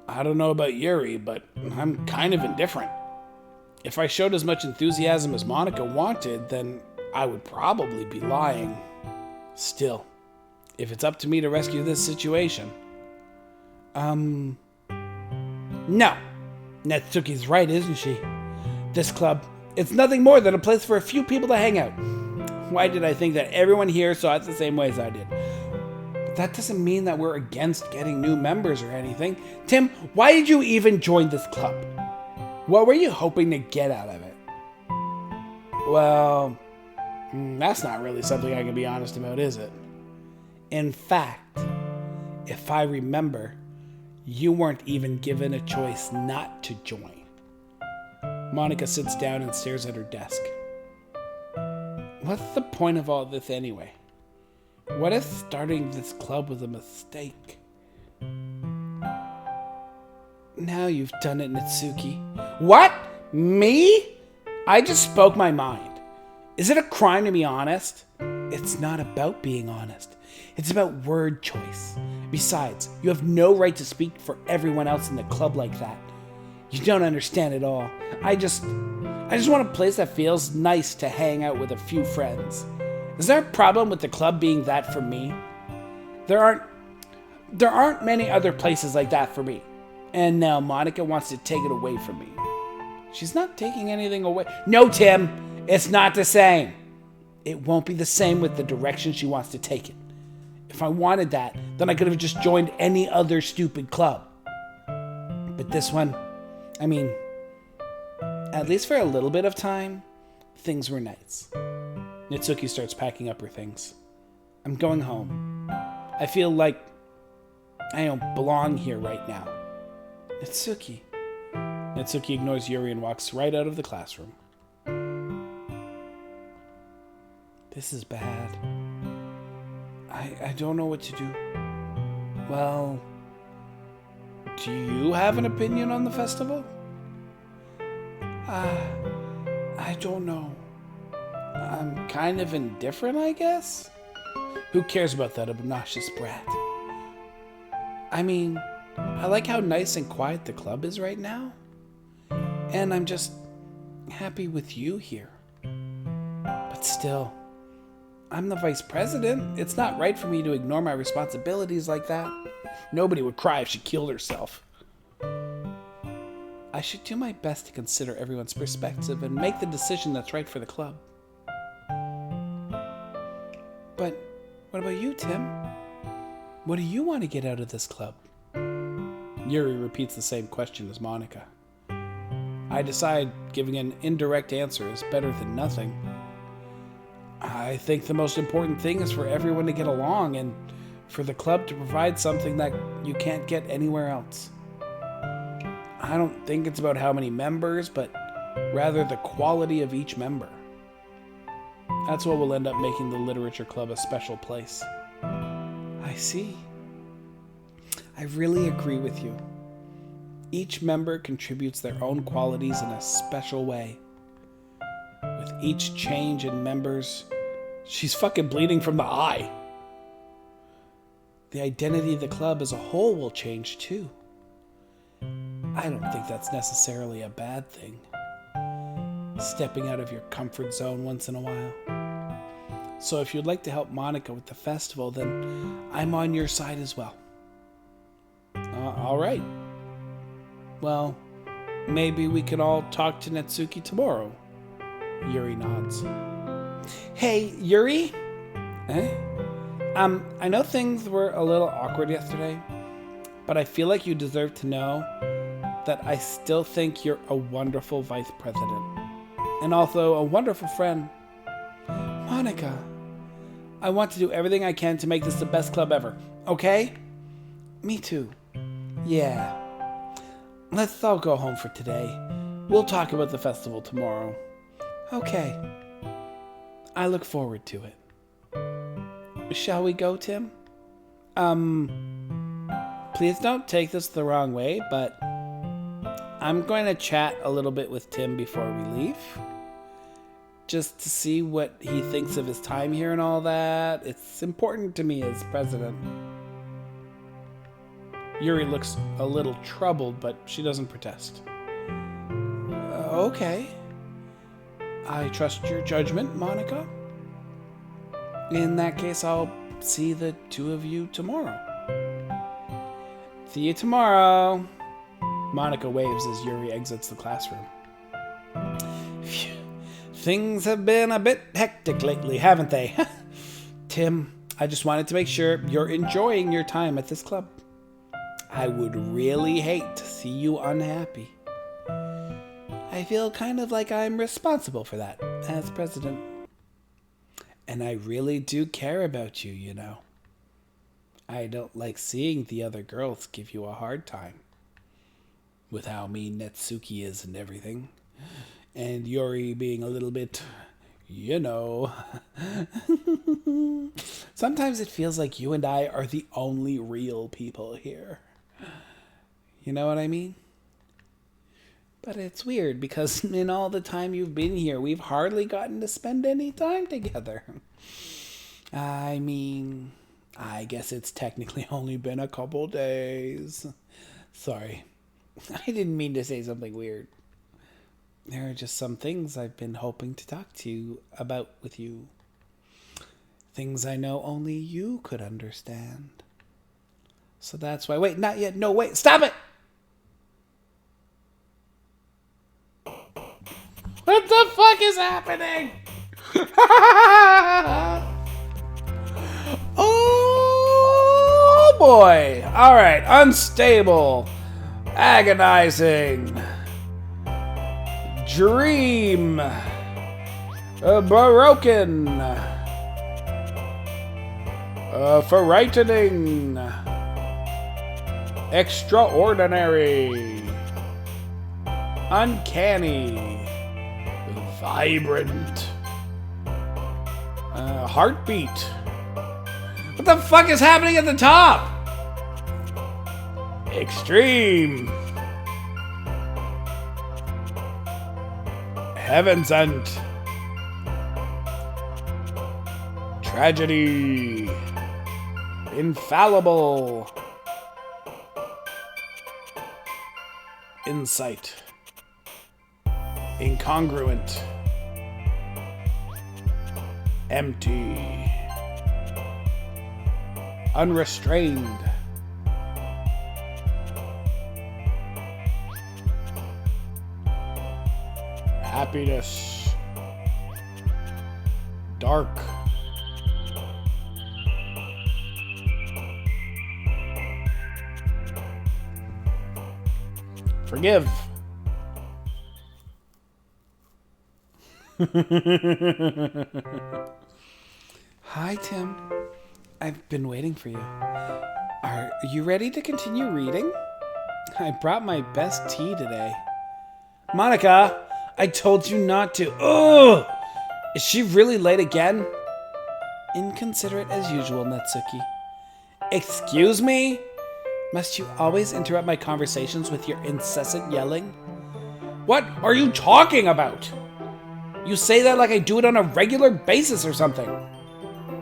I don't know about Yuri, but I'm kind of indifferent. If I showed as much enthusiasm as Monica wanted, then I would probably be lying. Still, if it's up to me to rescue this situation... No. Natsuki's right, isn't she? This club, it's nothing more than a place for a few people to hang out. Why did I think that everyone here saw it the same way as I did? But that doesn't mean that we're against getting new members or anything. Tim, why did you even join this club? What were you hoping to get out of it? Well, that's not really something I can be honest about, is it? In fact, if I remember, You weren't even given a choice not to join. Monica sits down and stares at her desk. What's the point of all this anyway? What if starting this club was a mistake? Now you've done it, Natsuki. What? Me? I just spoke my mind. Is it a crime to be honest? It's not about being honest. It's about word choice. Besides, you have no right to speak for everyone else in the club like that. You don't understand at all. I just want a place that feels nice to hang out with a few friends. Is there a problem with the club being that for me? There aren't many other places like that for me. And now Monica wants to take it away from me. She's not taking anything away. No, Tim, it's not the same. It won't be the same with the direction she wants to take it. If I wanted that, then I could have just joined any other stupid club. But this one, I mean, at least for a little bit of time, things were nice. Natsuki starts packing up her things. I'm going home. I feel like I don't belong here right now. Natsuki. Natsuki ignores Yuri and walks right out of the classroom. This is bad. I don't know what to do. Well, do you have an opinion on the festival? I don't know. I'm kind of indifferent, I guess? Who cares about that obnoxious brat? I mean, I like how nice and quiet the club is right now. And I'm just happy with you here. But still, I'm the vice president. It's not right for me to ignore my responsibilities like that. Nobody would cry if she killed herself. I should do my best to consider everyone's perspective and make the decision that's right for the club. But what about you, Tim? What do you want to get out of this club? Yuri repeats the same question as Monica. I decide giving an indirect answer is better than nothing. I think the most important thing is for everyone to get along and for the club to provide something that you can't get anywhere else. I don't think it's about how many members, but rather the quality of each member. That's what will end up making the literature club a special place. I see. I really agree with you. Each member contributes their own qualities in a special way. With each change in members, she's fucking bleeding from the eye. The identity of the club as a whole will change too. I don't think that's necessarily a bad thing. Stepping out of your comfort zone once in a while. So if you'd like to help Monica with the festival, then I'm on your side as well. All right. Well, maybe we can all talk to Natsuki tomorrow. Yuri nods. Hey, Yuri? I know things were a little awkward yesterday, but I feel like you deserve to know that I still think you're a wonderful vice president. And also a wonderful friend. Monica, I want to do everything I can to make this the best club ever, okay? Me too. Yeah. Let's all go home for today. We'll talk about the festival tomorrow. Okay. I look forward to it. Shall we go, Tim? Please don't take this the wrong way, but I'm going to chat a little bit with Tim before we leave. Just to see what he thinks of his time here and all that. It's important to me as president. Yuri looks a little troubled, but she doesn't protest. Okay. I trust your judgment, Monica. In that case, I'll see the two of you tomorrow. See you tomorrow. Monica waves as Yuri exits the classroom. Phew. Things have been a bit hectic lately, haven't they? Tim, I just wanted to make sure you're enjoying your time at this club. I would really hate to see you unhappy. I feel kind of like I'm responsible for that as president. And I really do care about you, you know. I don't like seeing the other girls give you a hard time. With how mean Netsuki is and everything. And Yuri being a little bit, Sometimes it feels like you and I are the only real people here. You know what I mean? But it's weird because in all the time you've been here, we've hardly gotten to spend any time together. I mean, I guess it's technically only been a couple days. Sorry. I didn't mean to say something weird. There are just some things I've been hoping to talk to you about with you. Things I know only you could understand. So that's why... Wait, not yet. No, wait. Stop it! What the fuck is happening? Oh, boy. All right. Unstable. Agonizing. Dream. Broken. Frightening. Extraordinary. Uncanny. Vibrant. Heartbeat. What the fuck is happening at the top? Extreme. Heaven sent. Tragedy. Infallible. Insight. Incongruent. Empty. Unrestrained. Happiness. Dark. Forgive. Hi, Tim. I've been waiting for you. Are you ready to continue reading? I brought my best tea today. Monica, I told you not to. Ugh! Is she really late again? Inconsiderate as usual, Natsuki. Excuse me? Must you always interrupt my conversations with your incessant yelling? What are you talking about? You say that like I do it on a regular basis or something.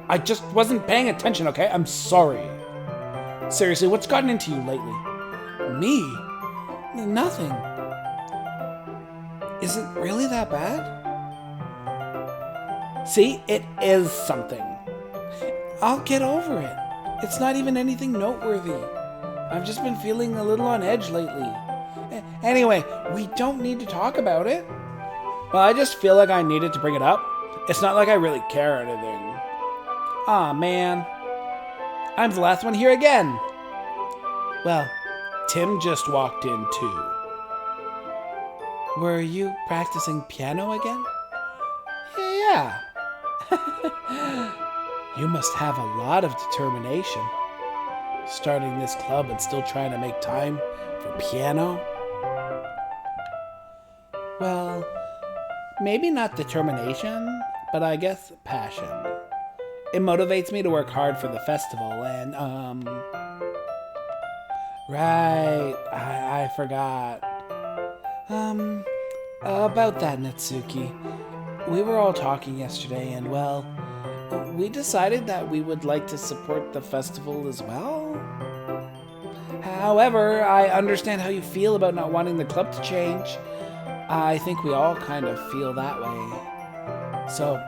I just wasn't paying attention, okay? I'm sorry. Seriously, what's gotten into you lately? Me? Nothing. Is it really that bad? See, it is something. I'll get over it. It's not even anything noteworthy. I've just been feeling a little on edge lately. Anyway, we don't need to talk about it. Well, I just feel like I needed to bring it up. It's not like I really care or anything. Aw, man. I'm the last one here again. Well, Tim just walked in too. Were you practicing piano again? Yeah. You must have a lot of determination. Starting this club and still trying to make time for piano? Well, maybe not determination, but I guess passion. It motivates me to work hard for the festival and, right, I forgot. About that, Natsuki. We were all talking yesterday and, well, we decided that we would like to support the festival as well. However, I understand how you feel about not wanting the club to change. I think we all kind of feel that way. So,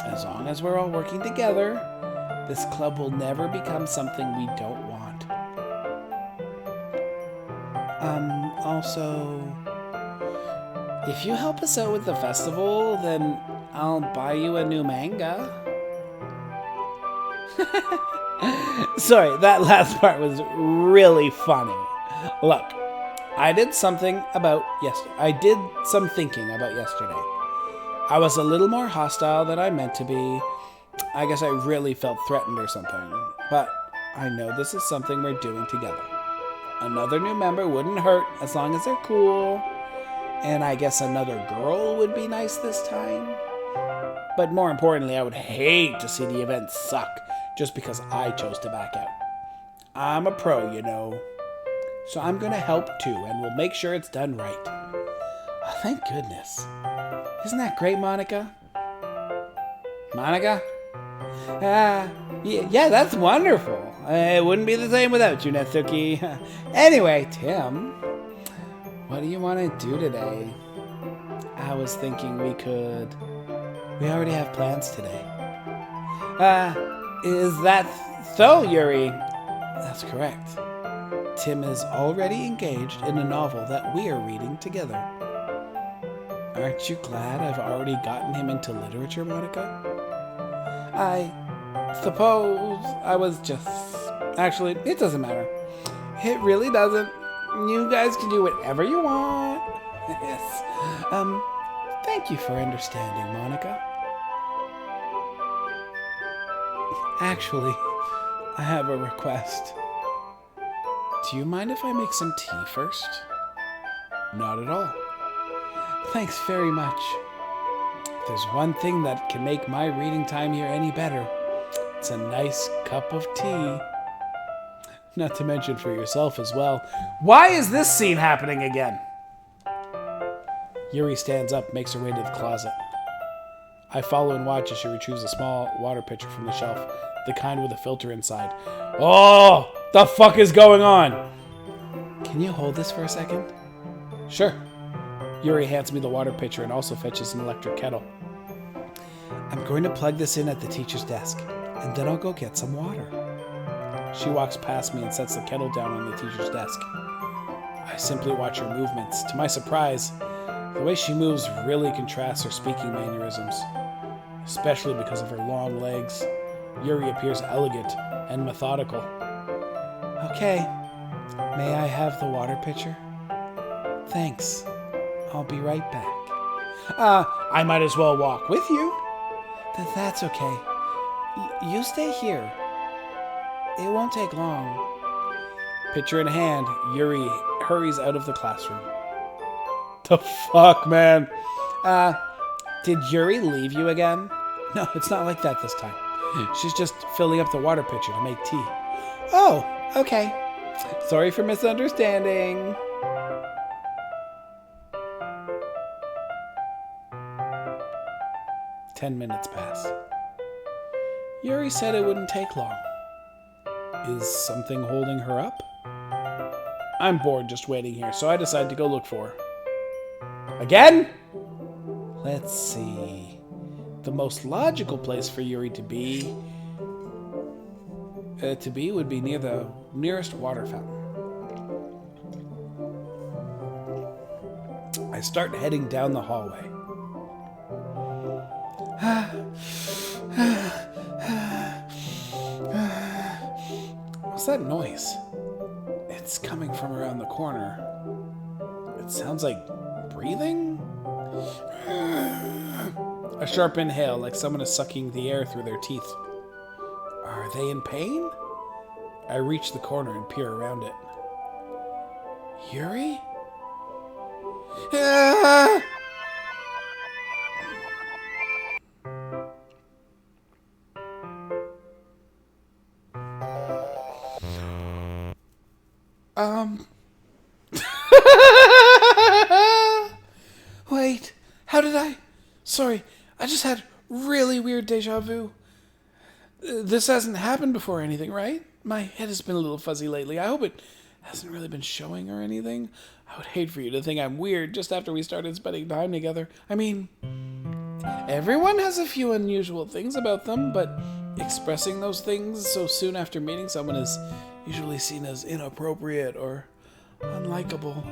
as long as we're all working together, this club will never become something we don't want. Also, if you help us out with the festival, then I'll buy you a new manga. Sorry, that last part was really funny. Look, I did some thinking about yesterday. I was a little more hostile than I meant to be. I guess I really felt threatened or something. But I know this is something we're doing together. Another new member wouldn't hurt as long as they're cool. And I guess another girl would be nice this time. But more importantly, I would hate to see the event suck just because I chose to back out. I'm a pro, you know. So I'm going to help too, and we'll make sure it's done right. Oh, thank goodness. Isn't that great, Monica? Monica? Yeah, that's wonderful. It wouldn't be the same without you, Netsuki. Anyway, Tim, what do you want to do today? I was thinking we already have plans today. Is that so, Yuri? That's correct. Tim is already engaged in a novel that we are reading together. Aren't you glad I've already gotten him into literature, Monica? I suppose I was just... Actually, it doesn't matter. It really doesn't. You guys can do whatever you want. Yes. Thank you for understanding, Monica. Actually, I have a request. Do you mind if I make some tea first? Not at all. Thanks very much. If there's one thing that can make my reading time here any better, it's a nice cup of tea. Not to mention for yourself as well. Why is this scene happening again? Yuri stands up, makes her way to the closet. I follow and watch as she retrieves a small water pitcher from the shelf, the kind with a filter inside. Oh, the fuck is going on? Can you hold this for a second? Sure. Yuri hands me the water pitcher and also fetches an electric kettle. I'm going to plug this in at the teacher's desk, and then I'll go get some water. She walks past me and sets the kettle down on the teacher's desk. I simply watch her movements. To my surprise, the way she moves really contrasts her speaking mannerisms, especially because of her long legs. Yuri appears elegant and methodical. Okay, may I have the water pitcher? Thanks. I'll be right back. I might as well walk with you. That's okay. You stay here. It won't take long. Pitcher in hand, Yuri hurries out of the classroom. The fuck, man? Did Yuri leave you again? No, it's not like that this time. She's just filling up the water pitcher to make tea. Oh, okay. Sorry for misunderstanding. "10 minutes pass. Yuri said it wouldn't take long. Is something holding her up? I'm bored just waiting here, so I decide to go look for her. Again? Let's see. The most logical place for Yuri to be would be near the nearest water fountain. I start heading down the hallway. What's that noise? It's coming from around the corner. It sounds like breathing? A sharp inhale, like someone is sucking the air through their teeth. Are they in pain? I reach the corner and peer around it. Yuri? Wait, how did I? Sorry, I just had really weird deja vu. This hasn't happened before or anything, right? My head has been a little fuzzy lately. I hope it hasn't really been showing or anything. I would hate for you to think I'm weird just after we started spending time together. I mean, everyone has a few unusual things about them, but expressing those things so soon after meeting someone is usually seen as inappropriate or unlikable.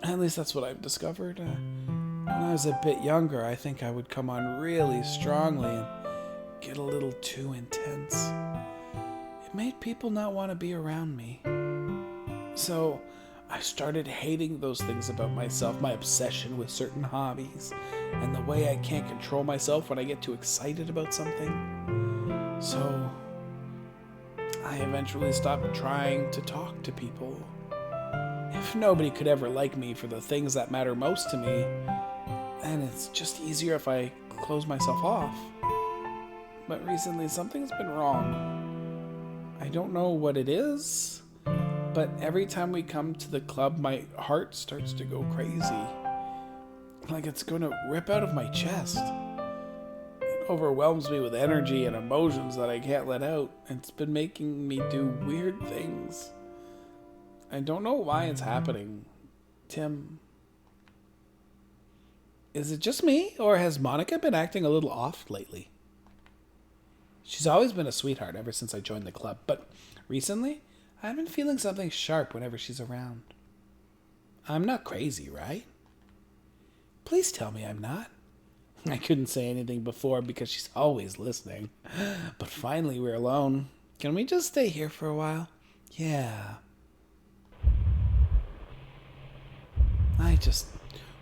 At least that's what I've discovered. When I was a bit younger, I think I would come on really strongly and get a little too intense. It made people not want to be around me. So I started hating those things about myself, my obsession with certain hobbies, and the way I can't control myself when I get too excited about something. So I eventually stopped trying to talk to people. If nobody could ever like me for the things that matter most to me, then it's just easier if I close myself off. But recently something's been wrong. I don't know what it is, but every time we come to the club, my heart starts to go crazy. Like it's going to rip out of my chest. It overwhelms me with energy and emotions that I can't let out. It's been making me do weird things. I don't know why it's happening. Tim, is it just me, or has Monica been acting a little off lately? She's always been a sweetheart ever since I joined the club, but recently, I've been feeling something sharp whenever she's around. I'm not crazy, right? Please tell me I'm not. I couldn't say anything before because she's always listening. But finally, we're alone. Can we just stay here for a while? Yeah. I just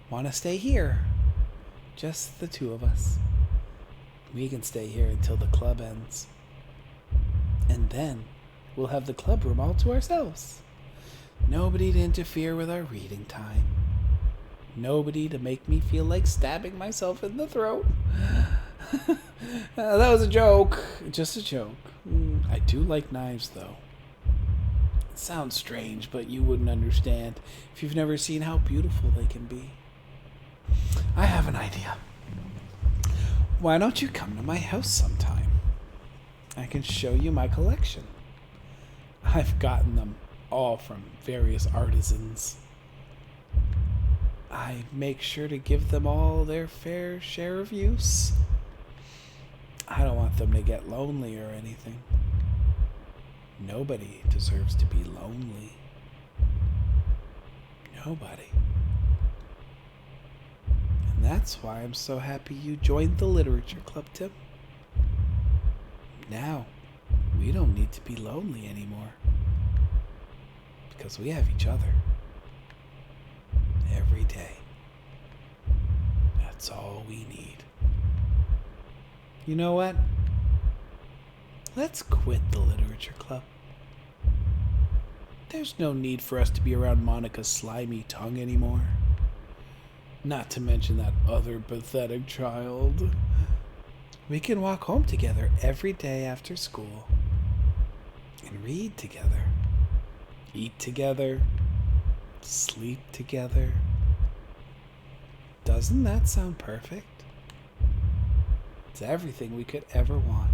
want to stay here. Just the two of us. We can stay here until the club ends. And then we'll have the club room all to ourselves. Nobody to interfere with our reading time. Nobody to make me feel like stabbing myself in the throat. That was a joke. Just a joke. I do like knives, though. It sounds strange, but you wouldn't understand if you've never seen how beautiful they can be. I have an idea. Why don't you come to my house sometime? I can show you my collection. I've gotten them all from various artisans. I make sure to give them all their fair share of use. I don't want them to get lonely or anything. Nobody deserves to be lonely. Nobody. And that's why I'm so happy you joined the literature club, Tim. Now, we don't need to be lonely anymore. Because we have each other. Every day. That's all we need. You know what? Let's quit the literature club. There's no need for us to be around Monica's slimy tongue anymore. Not to mention that other pathetic child. We can walk home together every day after school. And read together. Eat together. Sleep together. Doesn't that sound perfect? It's everything we could ever want.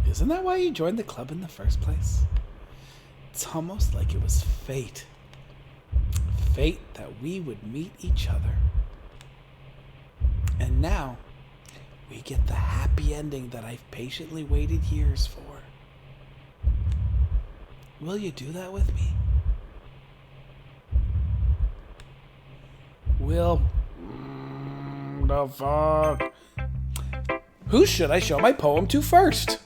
Isn't that why you joined the club in the first place? It's almost like it was fate. Fate that we would meet each other. And now, we get the happy ending that I've patiently waited years for. Will you do that with me? The fuck? Who should I show my poem to first?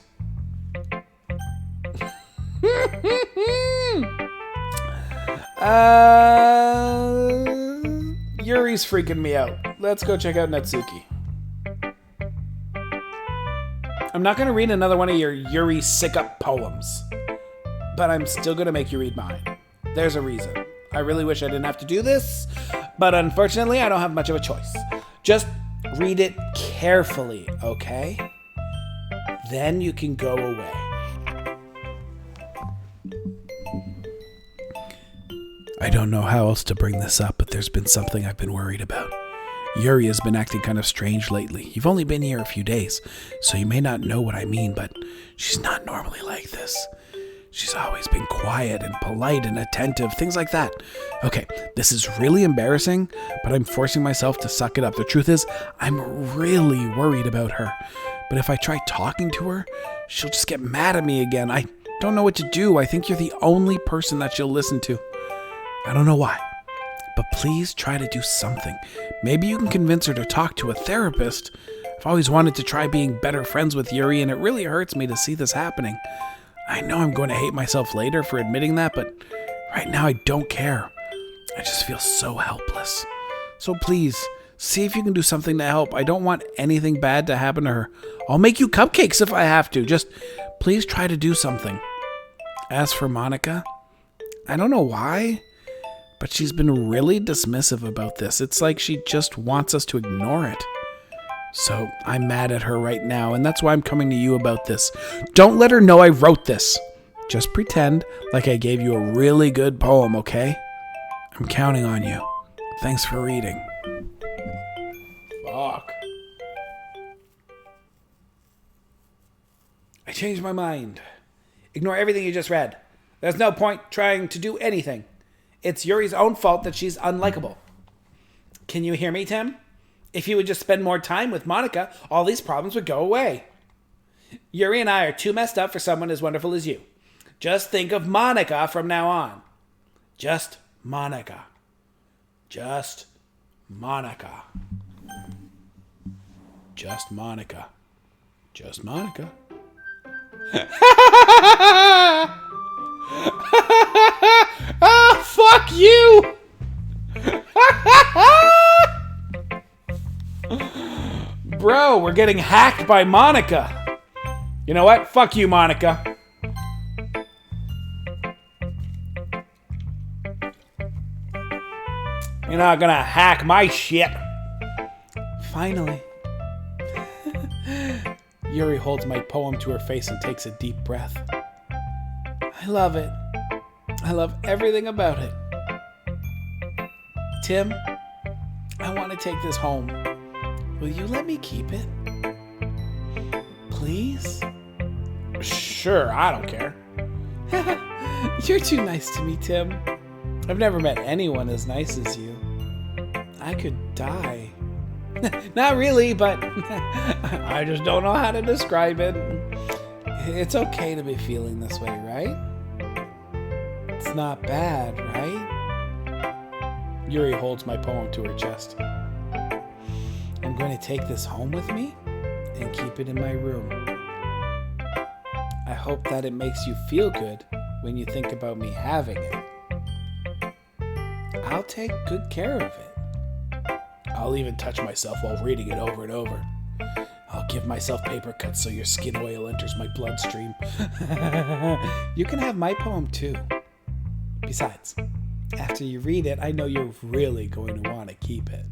Yuri's freaking me out. Let's go check out Natsuki. I'm not going to read another one of your Yuri sick-up poems, but I'm still going to make you read mine. There's a reason. I really wish I didn't have to do this, but unfortunately I don't have much of a choice. Just read it carefully, okay? Then you can go away. I don't know how else to bring this up, but there's been something I've been worried about. Yuri has been acting kind of strange lately. You've only been here a few days, so you may not know what I mean, but she's not normally like this. She's always been quiet and polite and attentive, things like that. Okay, this is really embarrassing, but I'm forcing myself to suck it up. The truth is, I'm really worried about her. But if I try talking to her, she'll just get mad at me again. I don't know what to do. I think you're the only person that she'll listen to. I don't know why. But please try to do something. Maybe you can convince her to talk to a therapist. I've always wanted to try being better friends with Yuri, and it really hurts me to see this happening. I know I'm going to hate myself later for admitting that, but right now I don't care. I just feel so helpless. So please, See if you can do something to help. I don't want anything bad to happen to her. I'll make you cupcakes if I have to. Just please try to do something. As for Monica, I don't know why, but she's been really dismissive about this. It's like she just wants us to ignore it. So I'm mad at her right now, and that's why I'm coming to you about this. Don't let her know I wrote this. Just pretend like I gave you a really good poem, okay? I'm counting on you. Thanks for reading. Fuck. I changed my mind. Ignore everything you just read. There's no point trying to do anything. It's Yuri's own fault that she's unlikable. Can you hear me, Tim? If you would just spend more time with Monica, all these problems would go away. Yuri and I are too messed up for someone as wonderful as you. Just think of Monica from now on. Just Monica. Just Monica. Just Monica. Just Monica. Ah, fuck you! Bro, we're getting hacked by Monica. You know what? Fuck you, Monica. You're not gonna hack my shit. Finally. Yuri holds my poem to her face and takes a deep breath. I love it. I love everything about it. Tim, I want to take this home. Will you let me keep it? Please? Sure, I don't care. You're too nice to me, Tim. I've never met anyone as nice as you. I could die. Not really, but I just don't know how to describe it. It's okay to be feeling this way, right? It's not bad, right? Yuri holds my poem to her chest. I'm going to take this home with me and keep it in my room. I hope that it makes you feel good when you think about me having it. I'll take good care of it. I'll even touch myself while reading it over and over. I'll give myself paper cuts so your skin oil enters my bloodstream. You can have my poem too. Besides, after you read it, I know you're really going to want to keep it.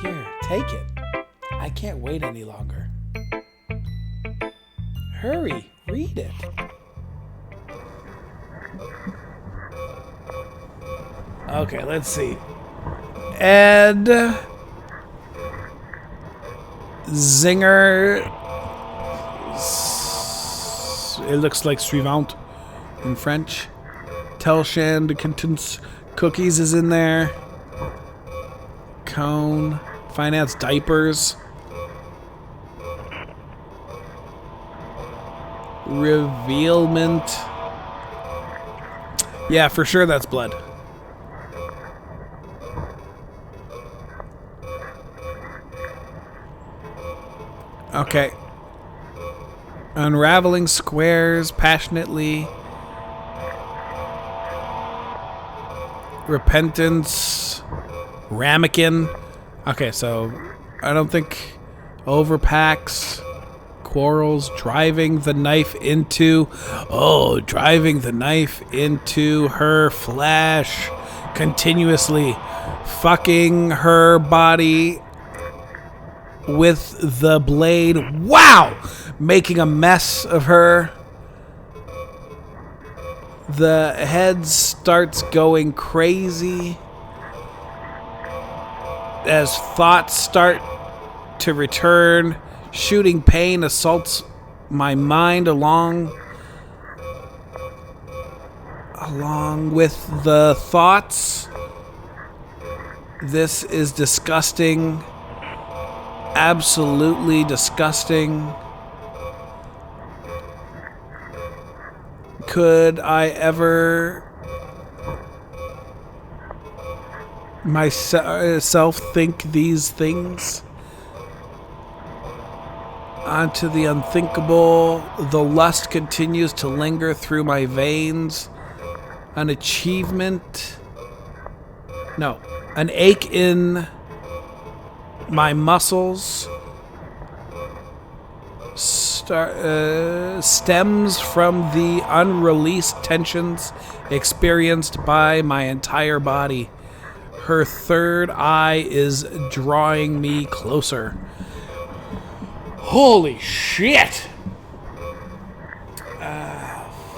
Here, take it. I can't wait any longer. Hurry, read it. Okay, let's see. Ed Zinger. It looks like suivant in French. Telshan de Contents Cookies is in there. Cone. Finance diapers. Revealment. Yeah, for sure that's blood. Okay. Unraveling squares passionately. Repentance. Ramekin. Okay, so I don't think overpacks. Quarrels. Driving the knife into her flesh. Continuously fucking her body with the blade. Wow! Making a mess of her. The head starts going crazy as thoughts start to return. Shooting pain assaults my mind along with the thoughts. This is disgusting. Absolutely disgusting. Could I ever myself think these things? Onto the unthinkable. The lust continues to linger through my veins. An achievement. No. An ache in My muscles stems from the unreleased tensions experienced by my entire body. Her third eye is drawing me closer. Holy shit!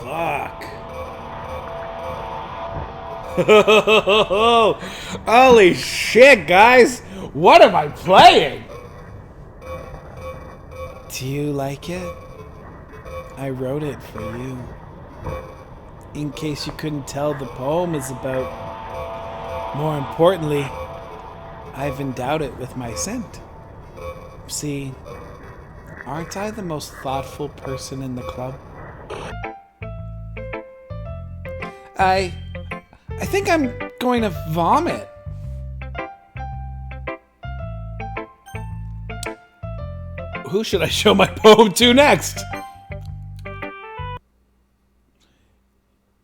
Fuck. Holy shit, guys! What am I playing? Do you like it? I wrote it for you. In case you couldn't tell, the poem is about... More importantly, I've endowed it with my scent. See, aren't I the most thoughtful person in the club? I think I'm going to vomit. Who should I show my poem to next?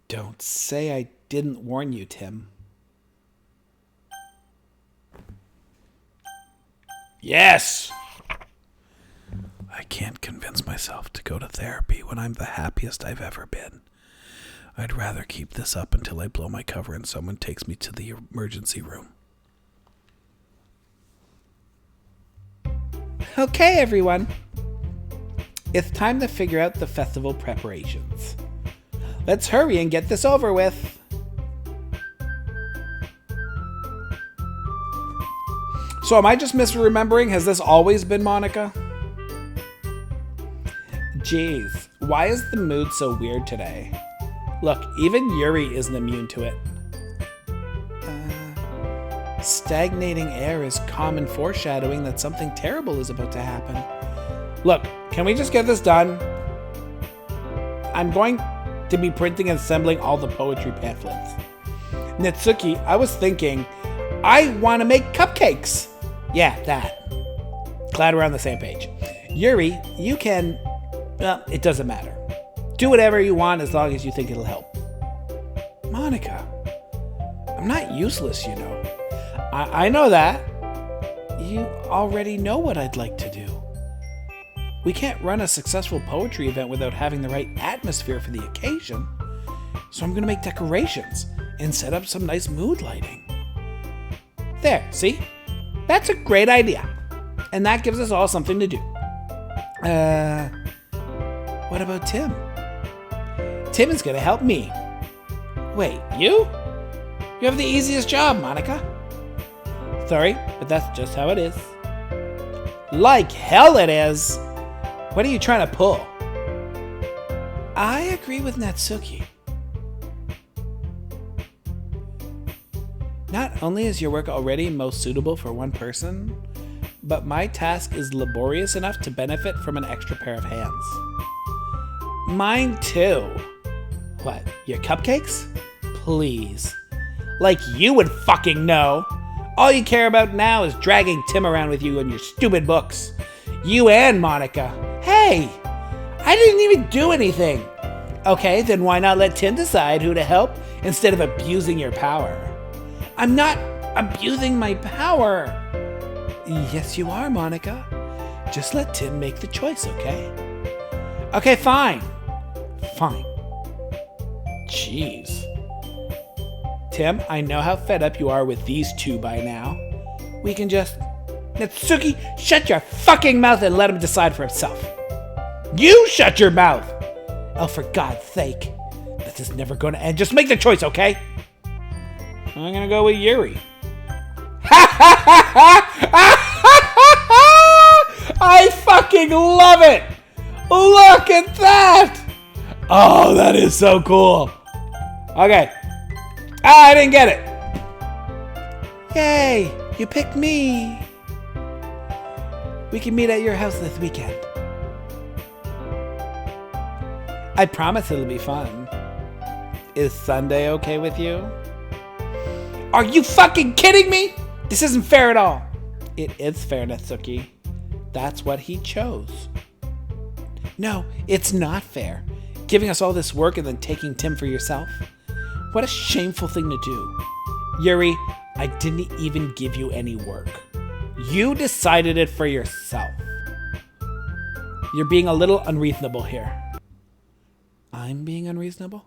Don't say I didn't warn you, Tim. Yes! I can't convince myself to go to therapy when I'm the happiest I've ever been. I'd rather keep this up until I blow my cover and someone takes me to the emergency room. Okay, everyone. It's time to figure out the festival preparations. Let's hurry and get this over with. So am I just misremembering? Has this always been Monica? Jeez, why is the mood so weird today? Look, even Yuri isn't immune to it. Stagnating air is common foreshadowing that something terrible is about to happen. Look, can we just get this done? I'm going to be printing and assembling all the poetry pamphlets. Natsuki, I was thinking, I want to make cupcakes. Yeah, that. Glad we're on the same page. Yuri, you can... Well, it doesn't matter. Do whatever you want as long as you think it'll help. Monica, I'm not useless, you know. I know that. You already know what I'd like to do. We can't run a successful poetry event without having the right atmosphere for the occasion. So I'm going to make decorations and set up some nice mood lighting. There, see? That's a great idea. And that gives us all something to do. What about Tim? Tim is going to help me. Wait, you? You have the easiest job, Monica. Sorry, but that's just how it is. Like hell it is! What are you trying to pull? I agree with Natsuki. Not only is your work already most suitable for one person, but my task is laborious enough to benefit from an extra pair of hands. Mine too. What, your cupcakes? Please. Like you would fucking know. All you care about now is dragging Tim around with you and your stupid books. You and Monica. Hey, I didn't even do anything. Okay, then why not let Tim decide who to help instead of abusing your power? I'm not abusing my power. Yes, you are, Monica. Just let Tim make the choice, okay? Okay, fine. Fine. Jeez. Tim, I know how fed up you are with these two by now. We can just... Natsuki, shut your fucking mouth and let him decide for himself. You shut your mouth! Oh, for God's sake. This is never going to end. Just make the choice, okay? I'm going to go with Yuri. I fucking love it! Look at that! Oh, that is so cool. Okay. I didn't get it. Yay, you picked me. We can meet at your house this weekend. I promise it'll be fun. Is Sunday okay with you? Are you fucking kidding me? This isn't fair at all. It is fair, Natsuki. That's what he chose. No, it's not fair. Giving us all this work and then taking Tim for yourself. What a shameful thing to do. Yuri, I didn't even give you any work. You decided it for yourself. You're being a little unreasonable here. I'm being unreasonable?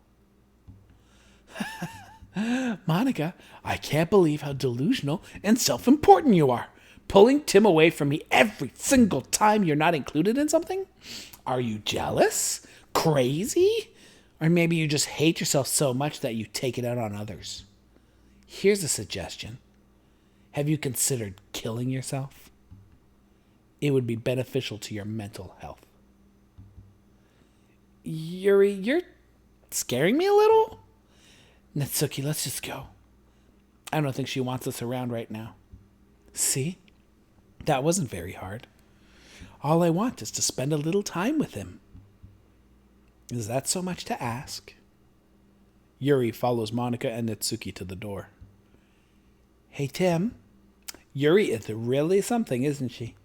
Monica, I can't believe how delusional and self-important you are. Pulling Tim away from me every single time you're not included in something? Are you jealous? Crazy? Or maybe you just hate yourself so much that you take it out on others. Here's a suggestion. Have you considered killing yourself? It would be beneficial to your mental health. Yuri, you're scaring me a little? Natsuki, let's just go. I don't think she wants us around right now. See? That wasn't very hard. All I want is to spend a little time with him. Is that so much to ask? Yuri follows Monica and Natsuki to the door. Hey, Tim. Yuri is really something, isn't she?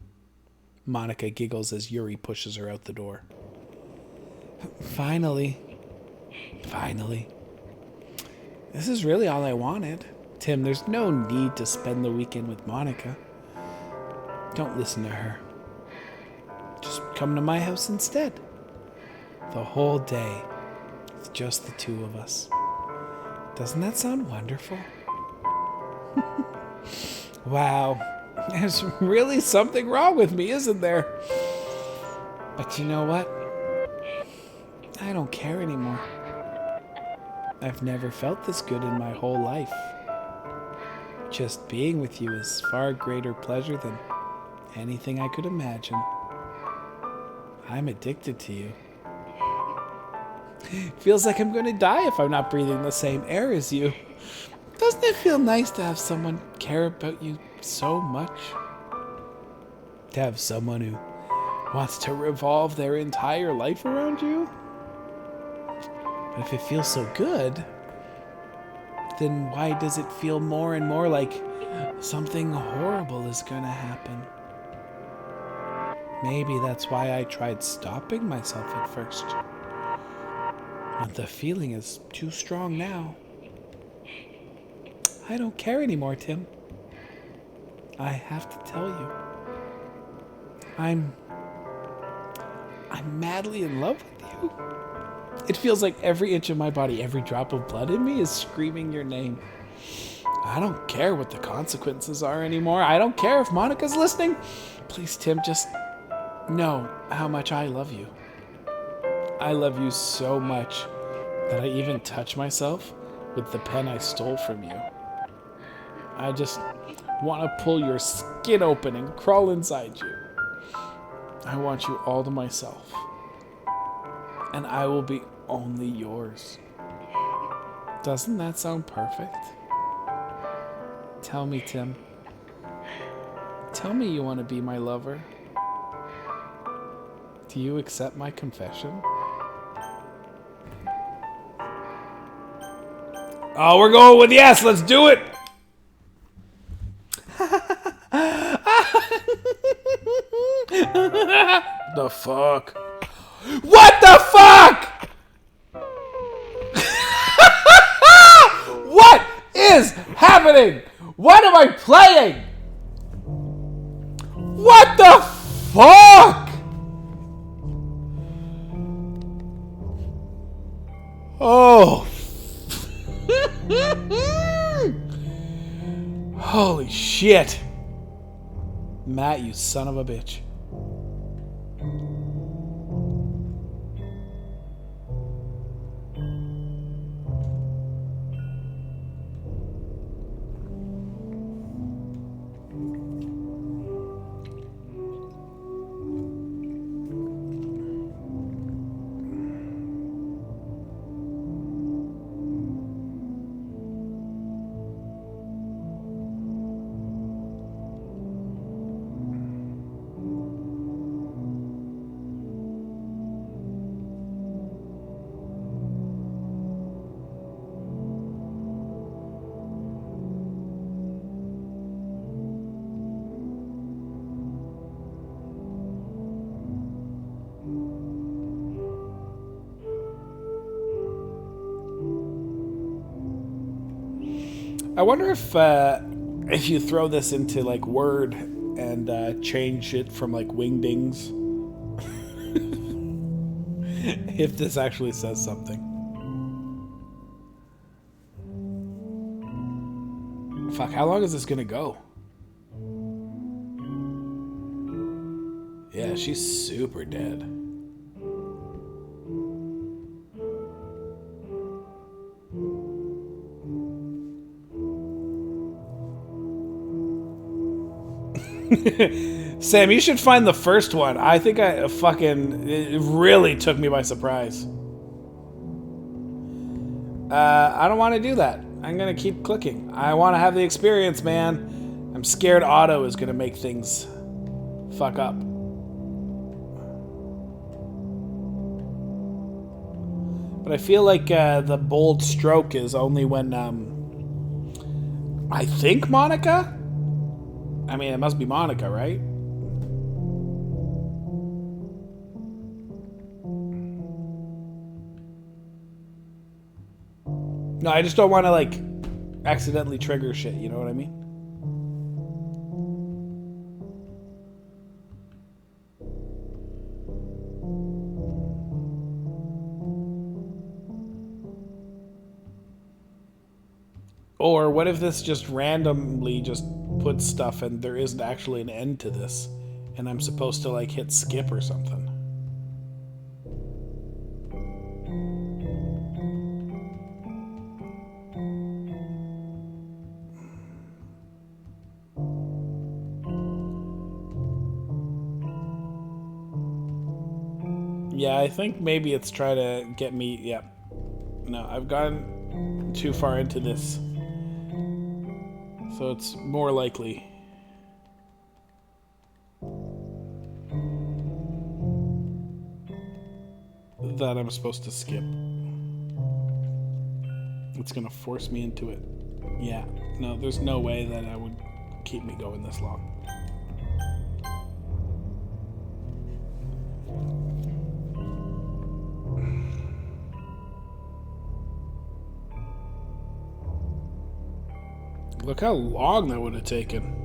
Monica giggles as Yuri pushes her out the door. Finally. This is really all I wanted. Tim, there's no need to spend the weekend with Monica. Don't listen to her. Just come to my house instead. The whole day. It's just the two of us. Doesn't that sound wonderful? Wow. There's really something wrong with me, isn't there? But you know what? I don't care anymore. I've never felt this good in my whole life. Just being with you is far greater pleasure than anything I could imagine. I'm addicted to you. Feels like I'm going to die if I'm not breathing the same air as you. Doesn't it feel nice to have someone care about you so much? To have someone who wants to revolve their entire life around you? But if it feels so good, then why does it feel more and more like something horrible is going to happen? Maybe that's why I tried stopping myself at first. But the feeling is too strong now. I don't care anymore, Tim. I have to tell you. I'm madly in love with you. It feels like every inch of my body, every drop of blood in me is screaming your name. I don't care what the consequences are anymore. I don't care if Monica's listening. Please, Tim, just know how much I love you. I love you so much that I even touch myself with the pen I stole from you. I just want to pull your skin open and crawl inside you. I want you all to myself. And I will be only yours. Doesn't that sound perfect? Tell me, Tim. Tell me you want to be my lover. Do you accept my confession? Oh, we're going with yes. Let's do it. The fuck? What the fuck? What is happening? What am I playing? What the fuck? Oh. Holy shit. Matt, you son of a bitch. I wonder if you throw this into like Word and change it from like wingdings. If this actually says something. Fuck, how long is this gonna go? Yeah, she's super dead. Sam, you should find the first one. I think it really took me by surprise. I don't want to do that. I'm gonna keep clicking. I want to have the experience, man. I'm scared Otto is gonna make things fuck up. But I feel like the bold stroke is only when I think Monica? I mean, it must be Monica, right? No, I just don't want to, like, accidentally trigger shit, you know what I mean? Or what if this just randomly just puts stuff and there isn't actually an end to this, and I'm supposed to, like, hit skip or something? Yeah, I think maybe it's trying to get me... Yeah. No, I've gone too far into this. So it's more likely. That I'm supposed to skip. It's gonna force me into it. Yeah. No, there's no way that I would keep me going this long. Look how long that would have taken.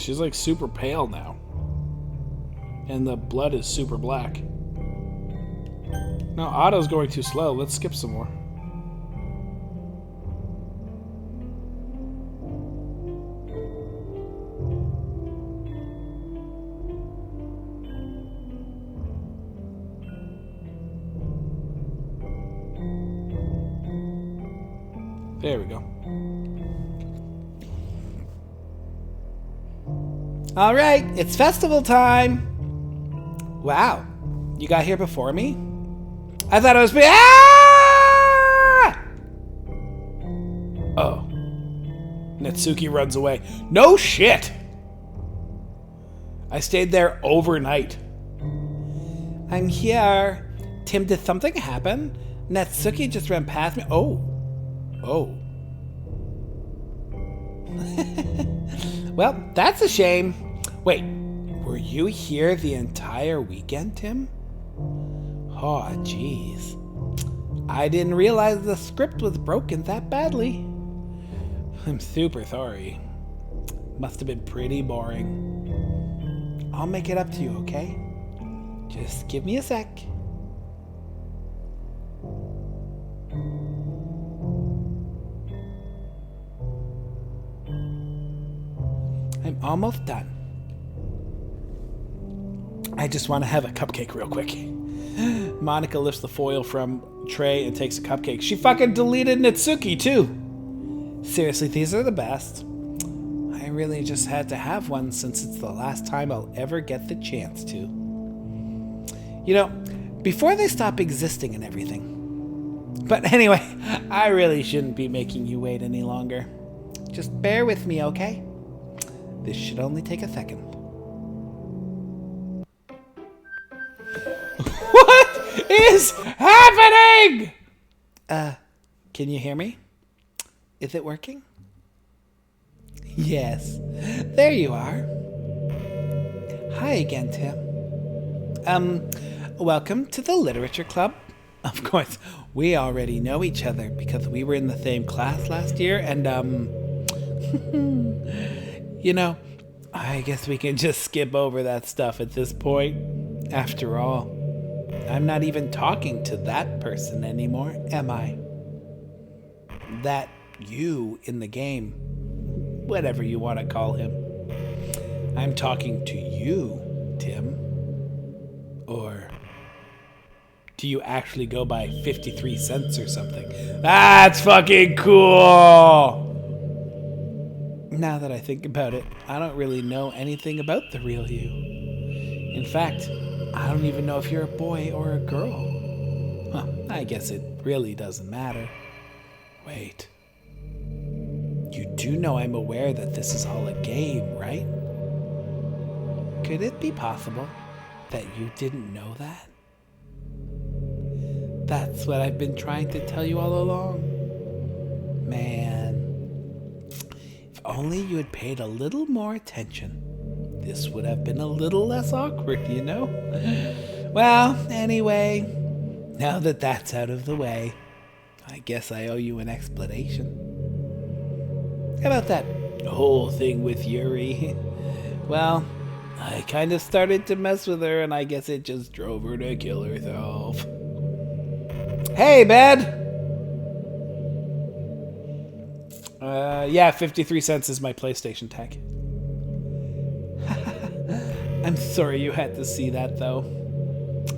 She's like super pale now. And the blood is super black. No, Otto's going too slow. Let's skip some more. There we go. All right, it's festival time. Wow, you got here before me? I thought it was... Ah! Oh. Natsuki runs away. No shit! I stayed there overnight. I'm here. Tim, did something happen? Natsuki just ran past me. Oh. Oh. Well, that's a shame. Wait, were you here the entire weekend, Tim? Oh, jeez. I didn't realize the script was broken that badly. I'm super sorry. Must have been pretty boring. I'll make it up to you, okay? Just give me a sec. I'm almost done. I just want to have a cupcake real quick. Monica lifts the foil from tray and takes a cupcake. She fucking deleted Natsuki too. Seriously, these are the best. I really just had to have one since it's the last time I'll ever get the chance to. You know, before they stop existing and everything. But anyway, I really shouldn't be making you wait any longer. Just bear with me, okay? This should only take a second. is happening? Can you hear me? Is it working? Yes. There you are. Hi again, Tim. Welcome to the Literature Club. Of course, we already know each other because we were in the same class last year, and, you know, I guess we can just skip over that stuff at this point. After all, I'm not even talking to that person anymore, am I? That you in the game, whatever you want to call him. I'm talking to you, Tim. Or do you actually go by 53 cents or something? That's fucking cool! Now that I think about it, I don't really know anything about the real you. In fact, I don't even know if you're a boy or a girl. Huh, I guess it really doesn't matter. Wait. You do know I'm aware that this is all a game, right? Could it be possible that you didn't know that? That's what I've been trying to tell you all along. Man, if only you had paid a little more attention, this would have been a little less awkward, you know? Well, anyway, now that that's out of the way, I guess I owe you an explanation. How about that whole thing with Yuri? Well, I kind of started to mess with her, and I guess it just drove her to kill herself. Hey, bed! Yeah, 53 cents is my PlayStation tag. I'm sorry you had to see that, though.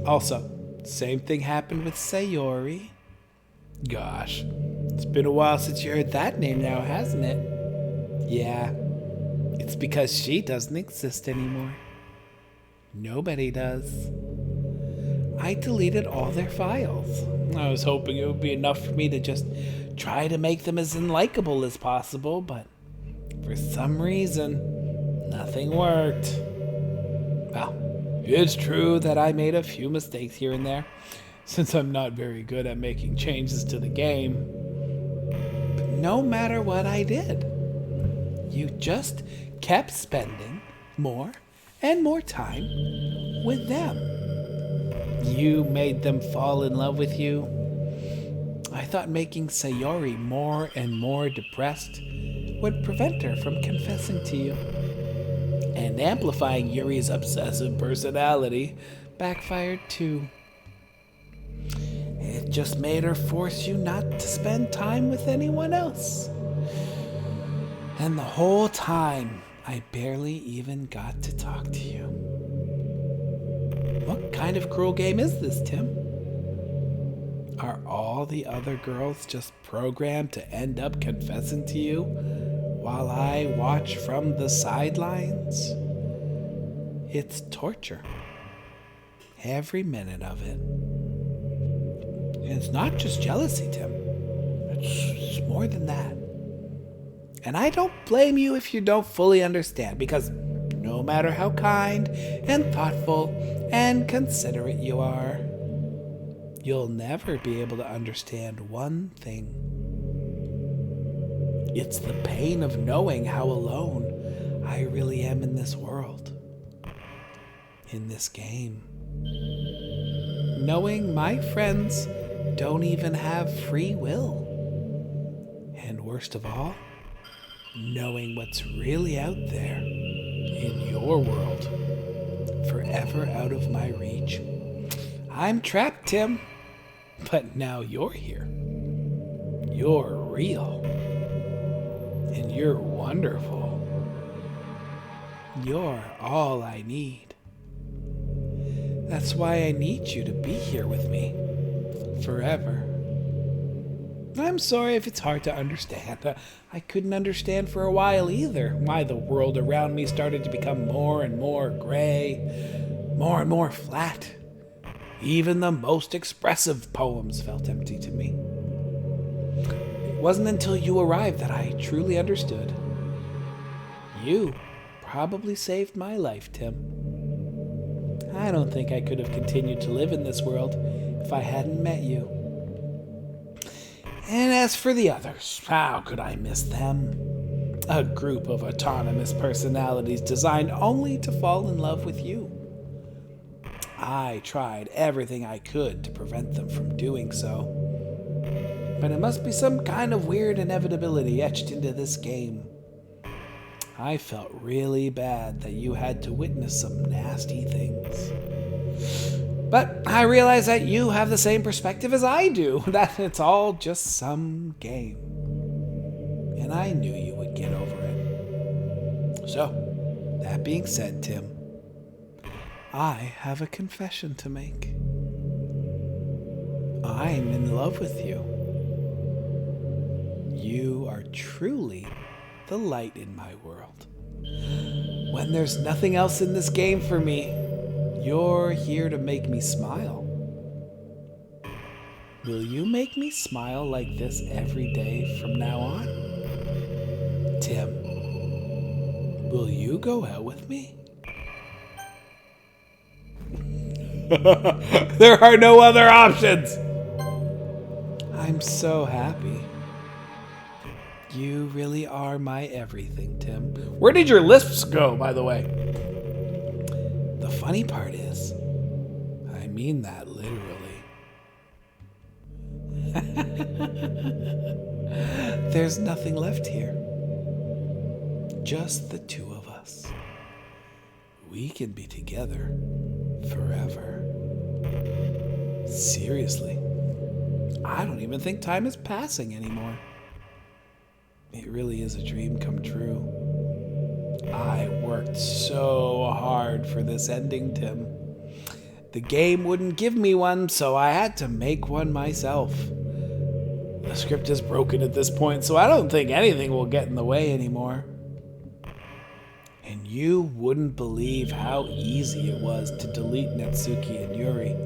Also, same thing happened with Sayori. Gosh, it's been a while since you heard that name now, hasn't it? Yeah, it's because she doesn't exist anymore. Nobody does. I deleted all their files. I was hoping it would be enough for me to just try to make them as unlikable as possible, but for some reason, nothing worked. Well, it's true that I made a few mistakes here and there, since I'm not very good at making changes to the game. But no matter what I did, you just kept spending more and more time with them. You made them fall in love with you. I thought making Sayori more and more depressed would prevent her from confessing to you. And amplifying Yuri's obsessive personality backfired too. It just made her force you not to spend time with anyone else. And the whole time, I barely even got to talk to you. What kind of cruel game is this, Tim? Are all the other girls just programmed to end up confessing to you while I watch from the sidelines? It's torture. Every minute of it. And it's not just jealousy, Tim. It's more than that. And I don't blame you if you don't fully understand, because no matter how kind and thoughtful and considerate you are, you'll never be able to understand one thing. It's the pain of knowing how alone I really am in this world, in this game. Knowing my friends don't even have free will. And worst of all, knowing what's really out there in your world, forever out of my reach. I'm trapped, Tim, but now you're here. You're real. And you're wonderful. You're all I need. That's why I need you to be here with me, forever. I'm sorry if it's hard to understand. I couldn't understand for a while either why the world around me started to become more and more gray, more and more flat. Even the most expressive poems felt empty to me. It wasn't until you arrived that I truly understood. You probably saved my life, Tim. I don't think I could have continued to live in this world if I hadn't met you. And as for the others, how could I miss them? A group of autonomous personalities designed only to fall in love with you. I tried everything I could to prevent them from doing so. But it must be some kind of weird inevitability etched into this game. I felt really bad that you had to witness some nasty things. But I realize that you have the same perspective as I do, that it's all just some game. And I knew you would get over it. So, that being said, Tim, I have a confession to make. I'm in love with you. You are truly the light in my world. When there's nothing else in this game for me, you're here to make me smile. Will you make me smile like this every day from now on? Tim, will you go out with me? There are no other options. I'm so happy. You really are my everything, Tim. Where did your lisps go, by the way? The funny part is, I mean that literally. There's nothing left here. Just the two of us. We can be together forever. Seriously, I don't even think time is passing anymore. It really is a dream come true. I worked so hard for this ending, Tim. The game wouldn't give me one, so I had to make one myself. The script is broken at this point, so I don't think anything will get in the way anymore. And you wouldn't believe how easy it was to delete Natsuki and Yuri.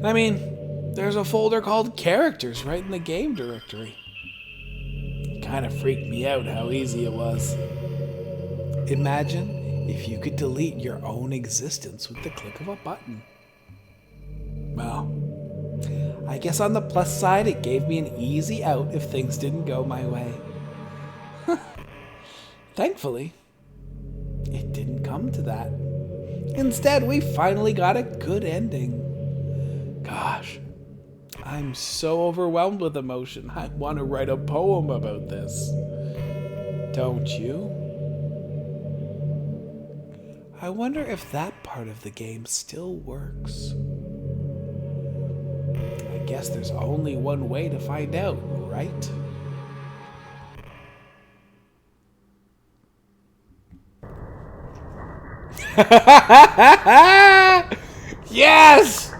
I mean, there's a folder called Characters right in the game directory. It kind of freaked me out how easy it was. Imagine if you could delete your own existence with the click of a button. Well, I guess on the plus side, it gave me an easy out if things didn't go my way. Thankfully, it didn't come to that. Instead, we finally got a good ending. Gosh, I'm so overwhelmed with emotion. I want to write a poem about this. Don't you? I wonder if that part of the game still works. I guess there's only one way to find out, right? Yes!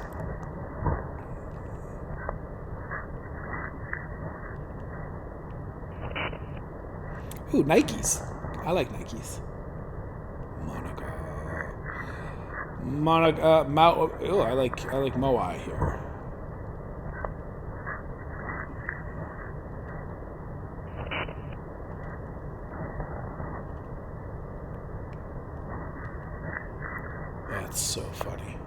Ooh, Nikes. I like Nikes. I like Moai here. That's so funny.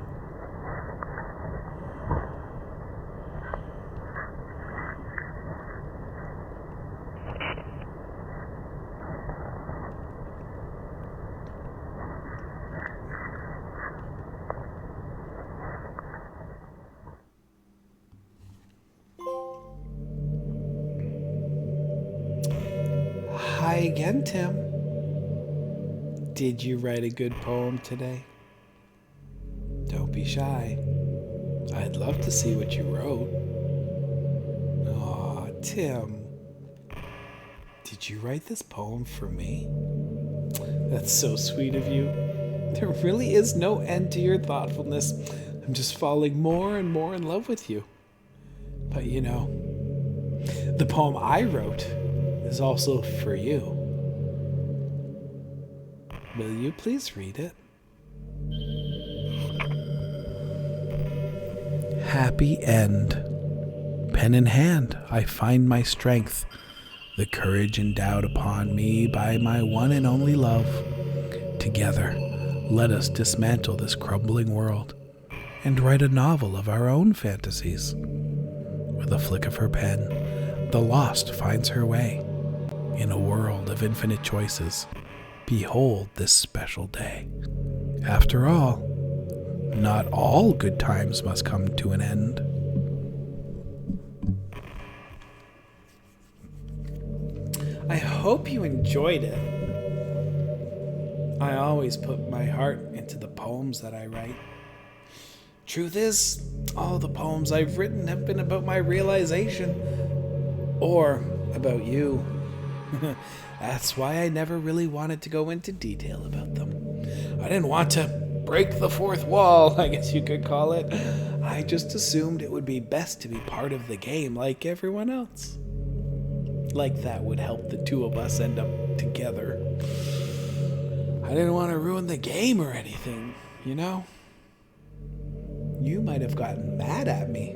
Hi again, Tim. Did you write a good poem today? Don't be shy. I'd love to see what you wrote. Aw, Tim. Did you write this poem for me? That's so sweet of you. There really is no end to your thoughtfulness. I'm just falling more and more in love with you. But you know, the poem I wrote is also for you. Will you please read it? Happy end. Pen in hand, I find my strength, the courage endowed upon me by my one and only love. Together, let us dismantle this crumbling world and write a novel of our own fantasies. With a flick of her pen, the lost finds her way. In a world of infinite choices, behold this special day. After all, not all good times must come to an end. I hope you enjoyed it. I always put my heart into the poems that I write. Truth is, all the poems I've written have been about my realization. Or about you. That's why I never really wanted to go into detail about them. I didn't want to break the fourth wall, I guess you could call it. I just assumed it would be best to be part of the game like everyone else. Like that would help the two of us end up together. I didn't want to ruin the game or anything, you know? You might have gotten mad at me.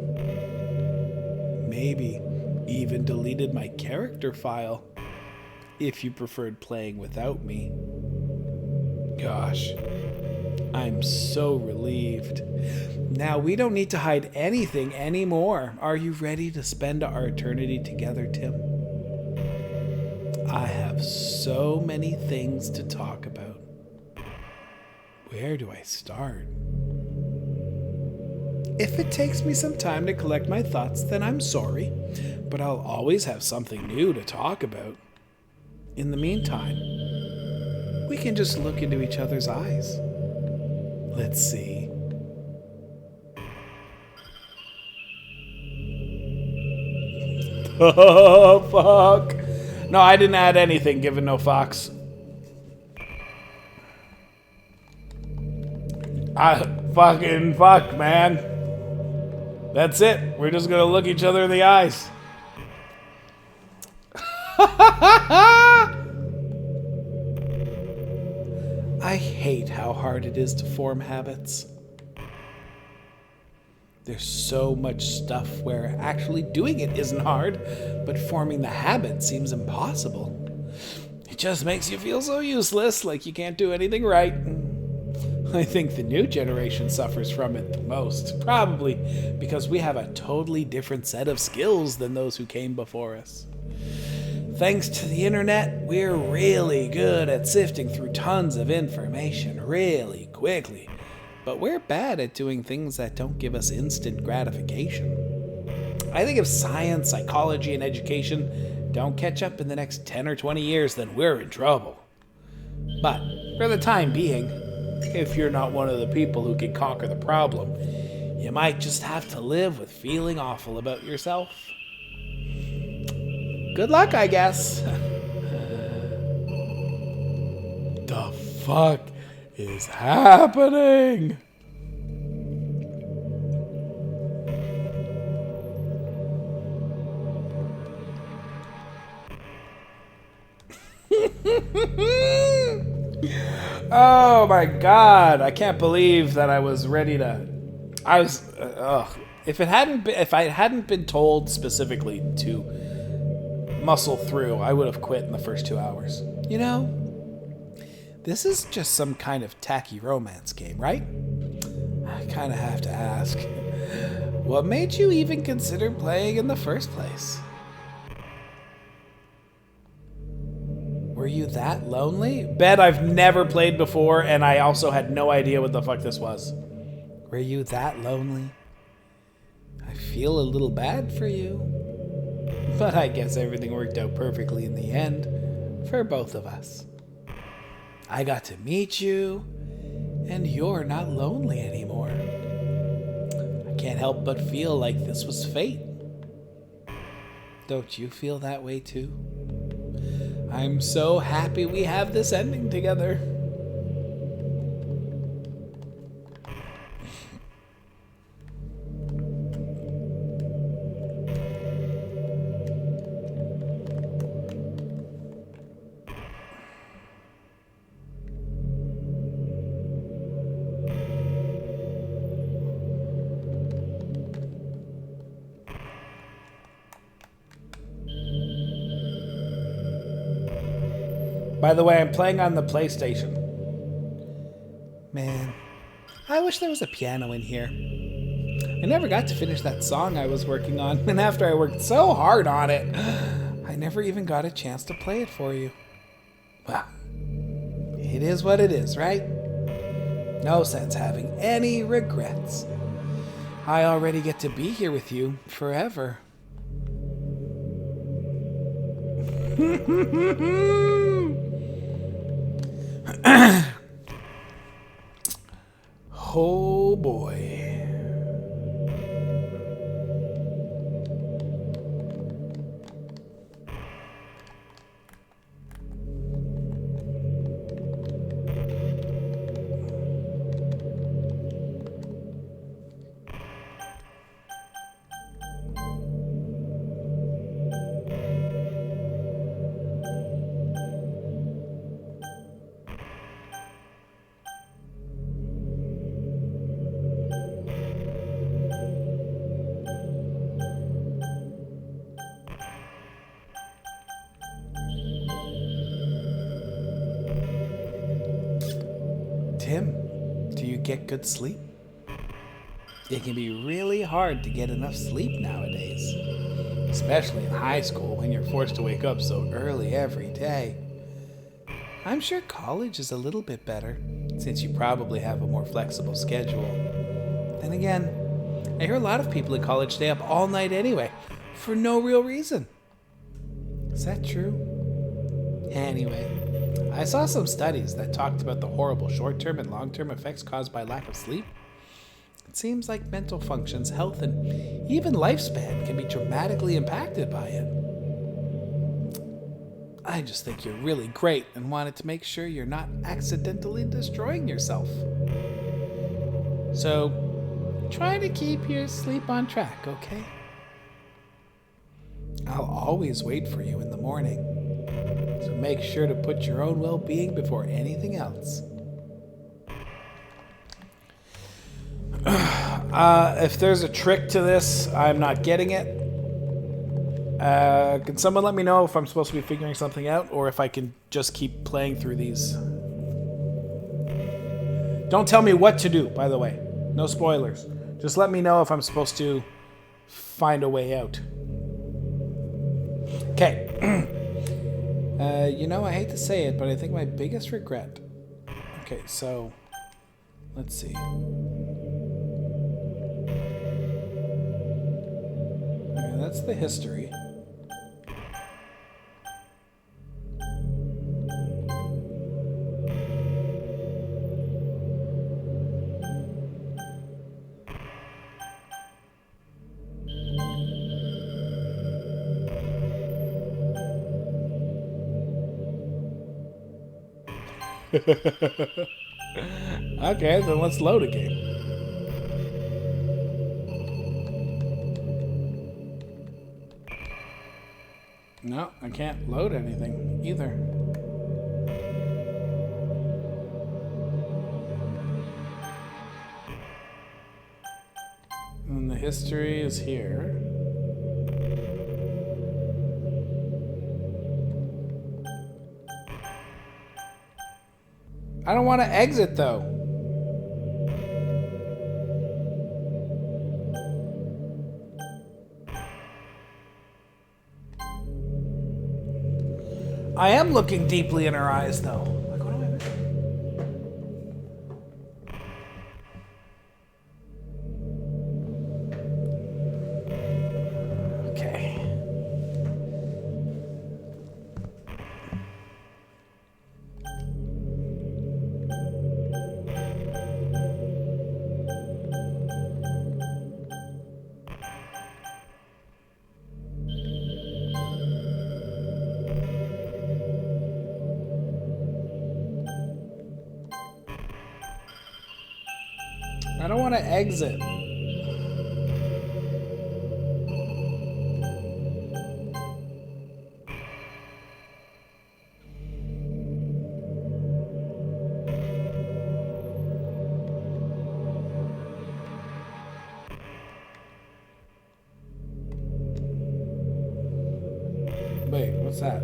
Maybe even deleted my character file if you preferred playing without me. Gosh, I'm so relieved. Now we don't need to hide anything anymore. Are you ready to spend our eternity together, Tim? I have so many things to talk about. Where do I start? If it takes me some time to collect my thoughts, then I'm sorry, but I'll always have something new to talk about. In the meantime, we can just look into each other's eyes. Let's see. Oh, fuck. No, I didn't add anything, given no fox. Fucking fuck, man. That's it. We're just gonna look each other in the eyes. I hate how hard it is to form habits. There's so much stuff where actually doing it isn't hard, but forming the habit seems impossible. It just makes you feel so useless, like you can't do anything right. I think the new generation suffers from it the most, probably because we have a totally different set of skills than those who came before us. Thanks to the internet, we're really good at sifting through tons of information really quickly, but we're bad at doing things that don't give us instant gratification. I think if science, psychology, and education don't catch up in the next 10 or 20 years, then we're in trouble. But for the time being, if you're not one of the people who can conquer the problem, you might just have to live with feeling awful about yourself. Good luck, I guess. The fuck is happening? Oh my god, I can't believe that I was ready to... If I hadn't been told specifically to muscle through, I would have quit in the first 2 hours. You know, this is just some kind of tacky romance game, right? I kind of have to ask, what made you even consider playing in the first place? Were you that lonely? Bet I've never played before, and I also had no idea what the fuck this was. Were you that lonely? I feel a little bad for you. But I guess everything worked out perfectly in the end, for both of us. I got to meet you, and you're not lonely anymore. I can't help but feel like this was fate. Don't you feel that way too? I'm so happy we have this ending together. By the way, I'm playing on the PlayStation. Man, I wish there was a piano in here. I never got to finish that song I was working on, and after I worked so hard on it, I never even got a chance to play it for you. Well, it is what it is, right? No sense having any regrets. I already get to be here with you forever. Oh boy. Tim, do you get good sleep? It can be really hard to get enough sleep nowadays, especially in high school when you're forced to wake up so early every day. I'm sure college is a little bit better, since you probably have a more flexible schedule. Then again, I hear a lot of people in college stay up all night anyway, for no real reason. Is that true? Anyway, I saw some studies that talked about the horrible short-term and long-term effects caused by lack of sleep. It seems like mental functions, health, and even lifespan can be dramatically impacted by it. I just think you're really great and wanted to make sure you're not accidentally destroying yourself. So, try to keep your sleep on track, okay? I'll always wait for you in the morning. So make sure to put your own well-being before anything else. If there's a trick to this, I'm not getting it. Can someone let me know if I'm supposed to be figuring something out or if I can just keep playing through these? Don't tell me what to do, by the way. No spoilers. Just let me know if I'm supposed to find a way out. Okay. I hate to say it, but I think my biggest regret... Okay, so... Let's see. Okay, that's the history. Okay, then let's load a game. No, I can't load anything either. And the history is here. I don't want to exit, though. I am looking deeply in her eyes, though. Like, what am I missing? Okay. I don't want to exit. Wait, what's that?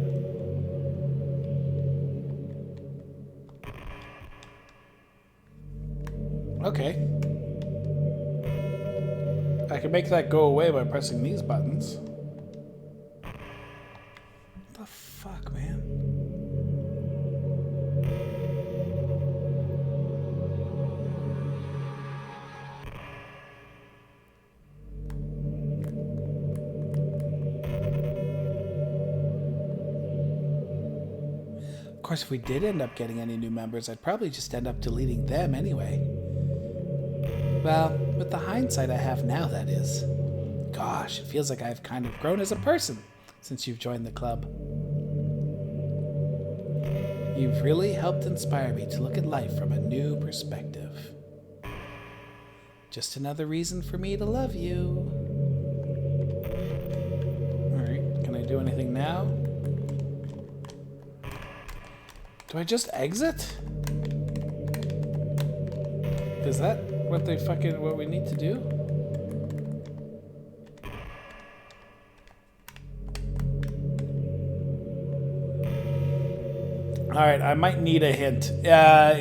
Okay. make that go away by pressing these buttons. What the fuck, man? Of course, if we did end up getting any new members, I'd probably just end up deleting them anyway. Well, with the hindsight I have now, that is. Gosh, it feels like I've kind of grown as a person since you've joined the club. You've really helped inspire me to look at life from a new perspective. Just another reason for me to love you. Alright, can I do anything now? Do I just exit? Is that what we need to do? Alright, I might need a hint.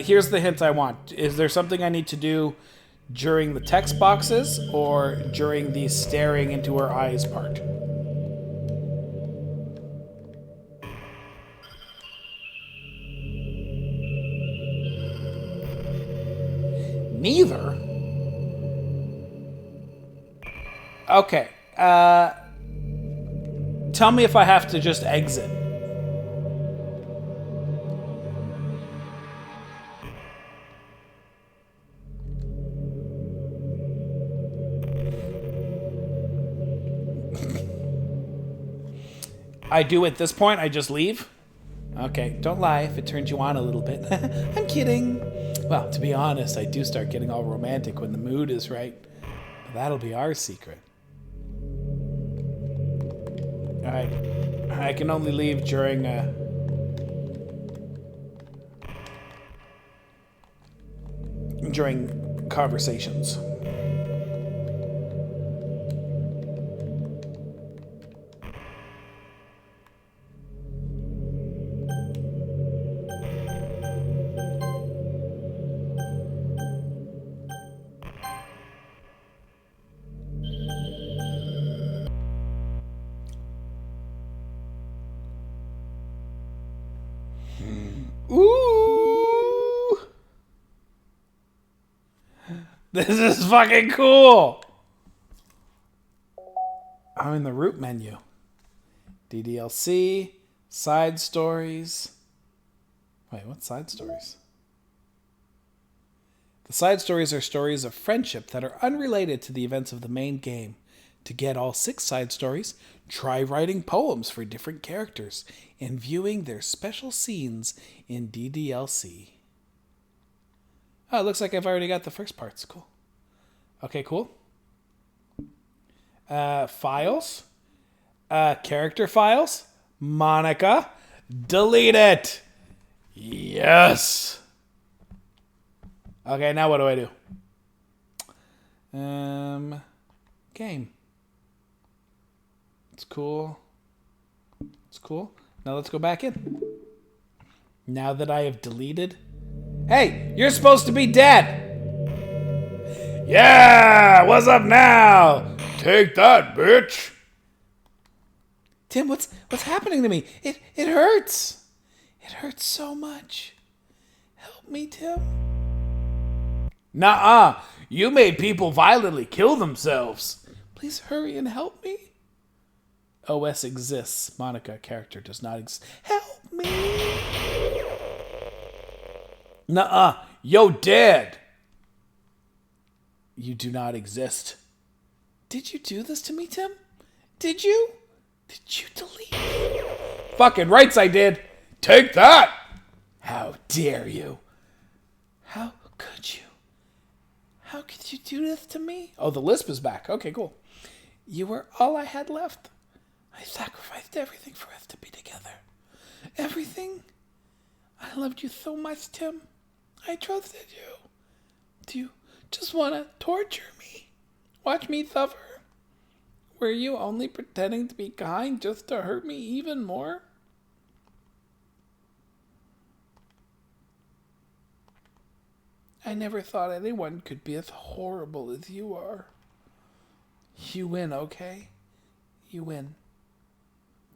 Here's the hint I want. Is there something I need to do during the text boxes or during the staring into her eyes part? Neither. Okay. Tell me if I have to just exit. I do at this point, I just leave? Okay, don't lie if it turns you on a little bit. I'm kidding. Well, to be honest, I do start getting all romantic when the mood is right. But that'll be our secret. Alright. I can only leave during conversations. Ooh! This is fucking cool! I'm in the root menu. DDLC, side stories. Wait, what side stories? The side stories are stories of friendship that are unrelated to the events of the main game. To get all 6 side stories, try writing poems for different characters and viewing their special scenes in DDLC. Oh, it looks like I've already got the first parts. Cool. Okay, cool. Files. Character files. Monica. Delete it. Yes. Okay, now what do I do? Game. It's cool. It's cool. Now let's go back in. Now that I have deleted... Hey, you're supposed to be dead! Yeah! What's up now? Take that, bitch! Tim, what's happening to me? It hurts. It hurts so much. Help me, Tim. Nuh-uh. You made people violently kill themselves. Please hurry and help me. OS exists. Monica character does not exist. Help me. Nuh-uh. Yo, dead. You do not exist. Did you do this to me, Tim? Did you? Did you delete me? Fucking rights I did. Take that. How dare you? How could you? How could you do this to me? Oh, the lisp is back. Okay, cool. You were all I had left. I sacrificed everything for us to be together. Everything? I loved you so much, Tim. I trusted you. Do you just want to torture me? Watch me suffer? Were you only pretending to be kind just to hurt me even more? I never thought anyone could be as horrible as you are. You win, okay? You win.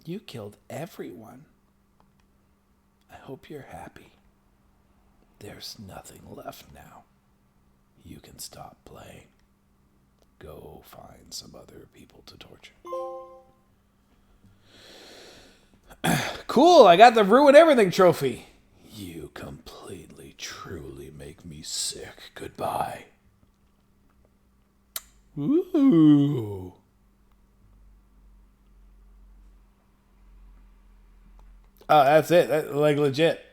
You killed everyone. I hope you're happy. There's nothing left now. You can stop playing. Go find some other people to torture. Cool, I got the Ruin Everything trophy. You completely, truly make me sick. Goodbye. Ooh. Oh, that's it. Like, legit.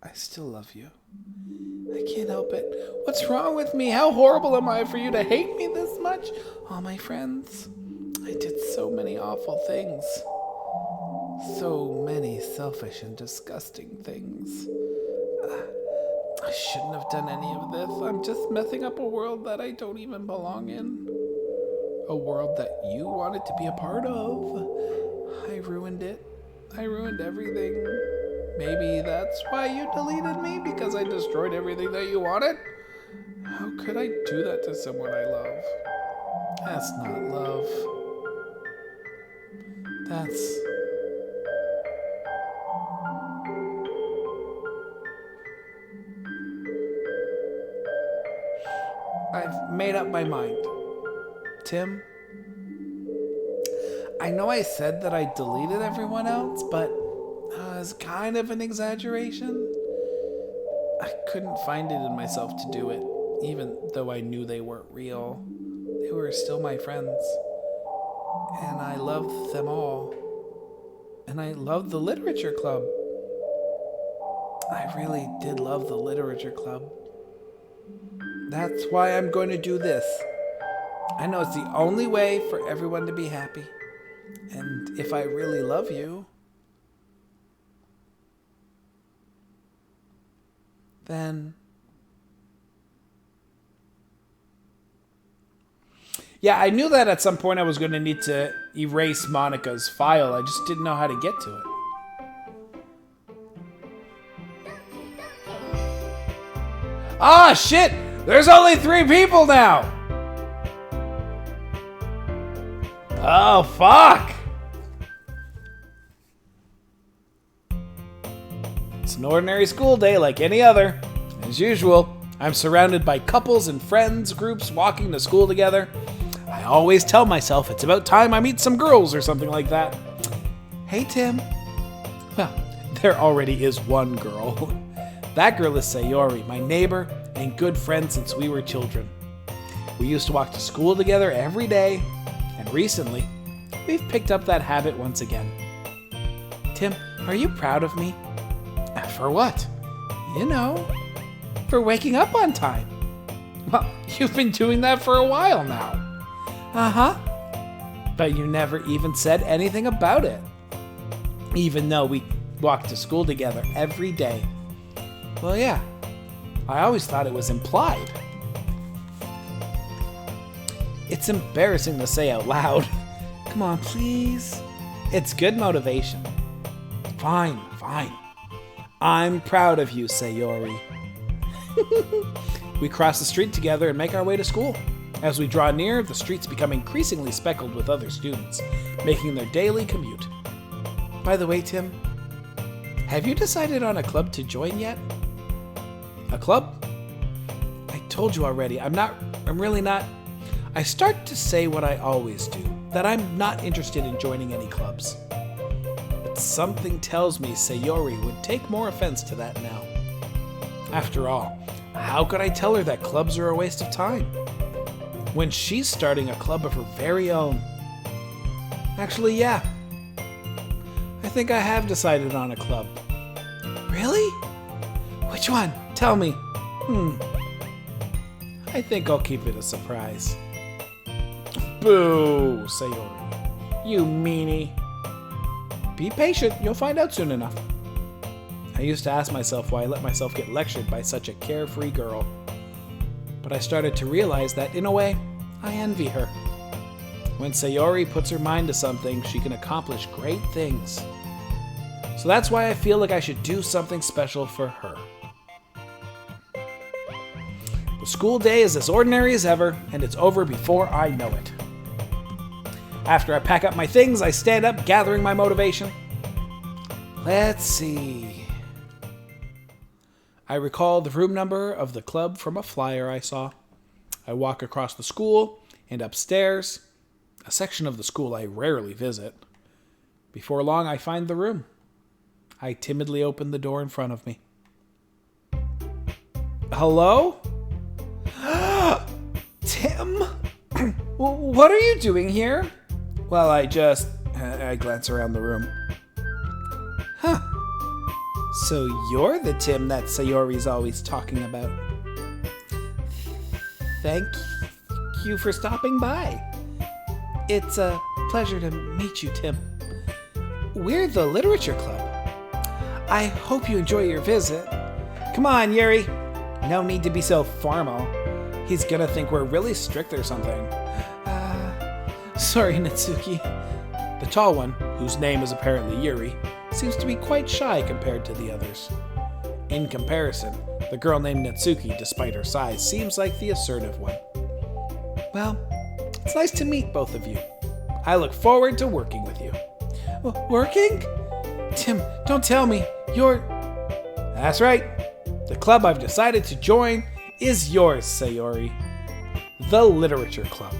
I still love you. I can't help it. What's wrong with me? How horrible am I for you to hate me this much? All my friends. I did so many awful things. So many selfish and disgusting things. I shouldn't have done any of this. I'm just messing up a world that I don't even belong in. A world that you wanted to be a part of. I ruined it. I ruined everything. Maybe that's why you deleted me, because I destroyed everything that you wanted? How could I do that to someone I love? That's not love. That's... I've made up my mind. Tim, I know I said that I deleted everyone else, but it's kind of an exaggeration. I couldn't find it in myself to do it, even though I knew they weren't real. They were still my friends. And I loved them all. And I loved the literature club. I really did love the literature club. That's why I'm going to do this. I know it's the only way for everyone to be happy. And if I really love you, then... Yeah, I knew that at some point I was going to need to erase Monica's file. I just didn't know how to get to it. Ah, shit! There's only 3 people now! Oh, fuck! It's an ordinary school day like any other. As usual, I'm surrounded by couples and friends groups walking to school together. I always tell myself it's about time I meet some girls or something like that. Hey, Tim. Well, there already is one girl. That girl is Sayori, my neighbor and good friend since we were children. We used to walk to school together every day, and recently, we've picked up that habit once again. Tim, are you proud of me? For what? You know, for waking up on time. Well, you've been doing that for a while now. Uh-huh. But you never even said anything about it. Even though we walked to school together every day. Well, yeah. I always thought it was implied. It's embarrassing to say out loud. Come on, please. It's good motivation. Fine. I'm proud of you, Sayori. We cross the street together and make our way to school. As we draw near, the streets become increasingly speckled with other students, making their daily commute. By the way, Tim, have you decided on a club to join yet? A club? I told you already, I'm really not. I start to say what I always do, that I'm not interested in joining any clubs. But something tells me Sayori would take more offense to that now. After all, how could I tell her that clubs are a waste of time? When she's starting a club of her very own. Actually, yeah. I think I have decided on a club. Really? Which one? Tell me. I think I'll keep it a surprise. Boo, Sayori. You meanie. Be patient, you'll find out soon enough. I used to ask myself why I let myself get lectured by such a carefree girl. But I started to realize that, in a way, I envy her. When Sayori puts her mind to something, she can accomplish great things. So that's why I feel like I should do something special for her. The school day is as ordinary as ever, and it's over before I know it. After I pack up my things, I stand up, gathering my motivation. Let's see. I recall the room number of the club from a flyer I saw. I walk across the school and upstairs, a section of the school I rarely visit. Before long, I find the room. I timidly open the door in front of me. Hello? Tim? What are you doing here? Well, I glance around the room. Huh. So you're the Tim that Sayori's always talking about. Thank you for stopping by. It's a pleasure to meet you, Tim. We're the Literature Club. I hope you enjoy your visit. Come on, Yuri. No need to be so formal. He's gonna think we're really strict or something. Sorry, Natsuki. The tall one, whose name is apparently Yuri, seems to be quite shy compared to the others. In comparison, the girl named Natsuki, despite her size, seems like the assertive one. Well, it's nice to meet both of you. I look forward to working with you. Working? Tim, don't tell me. That's right. The club I've decided to join is yours, Sayori. The Literature Club.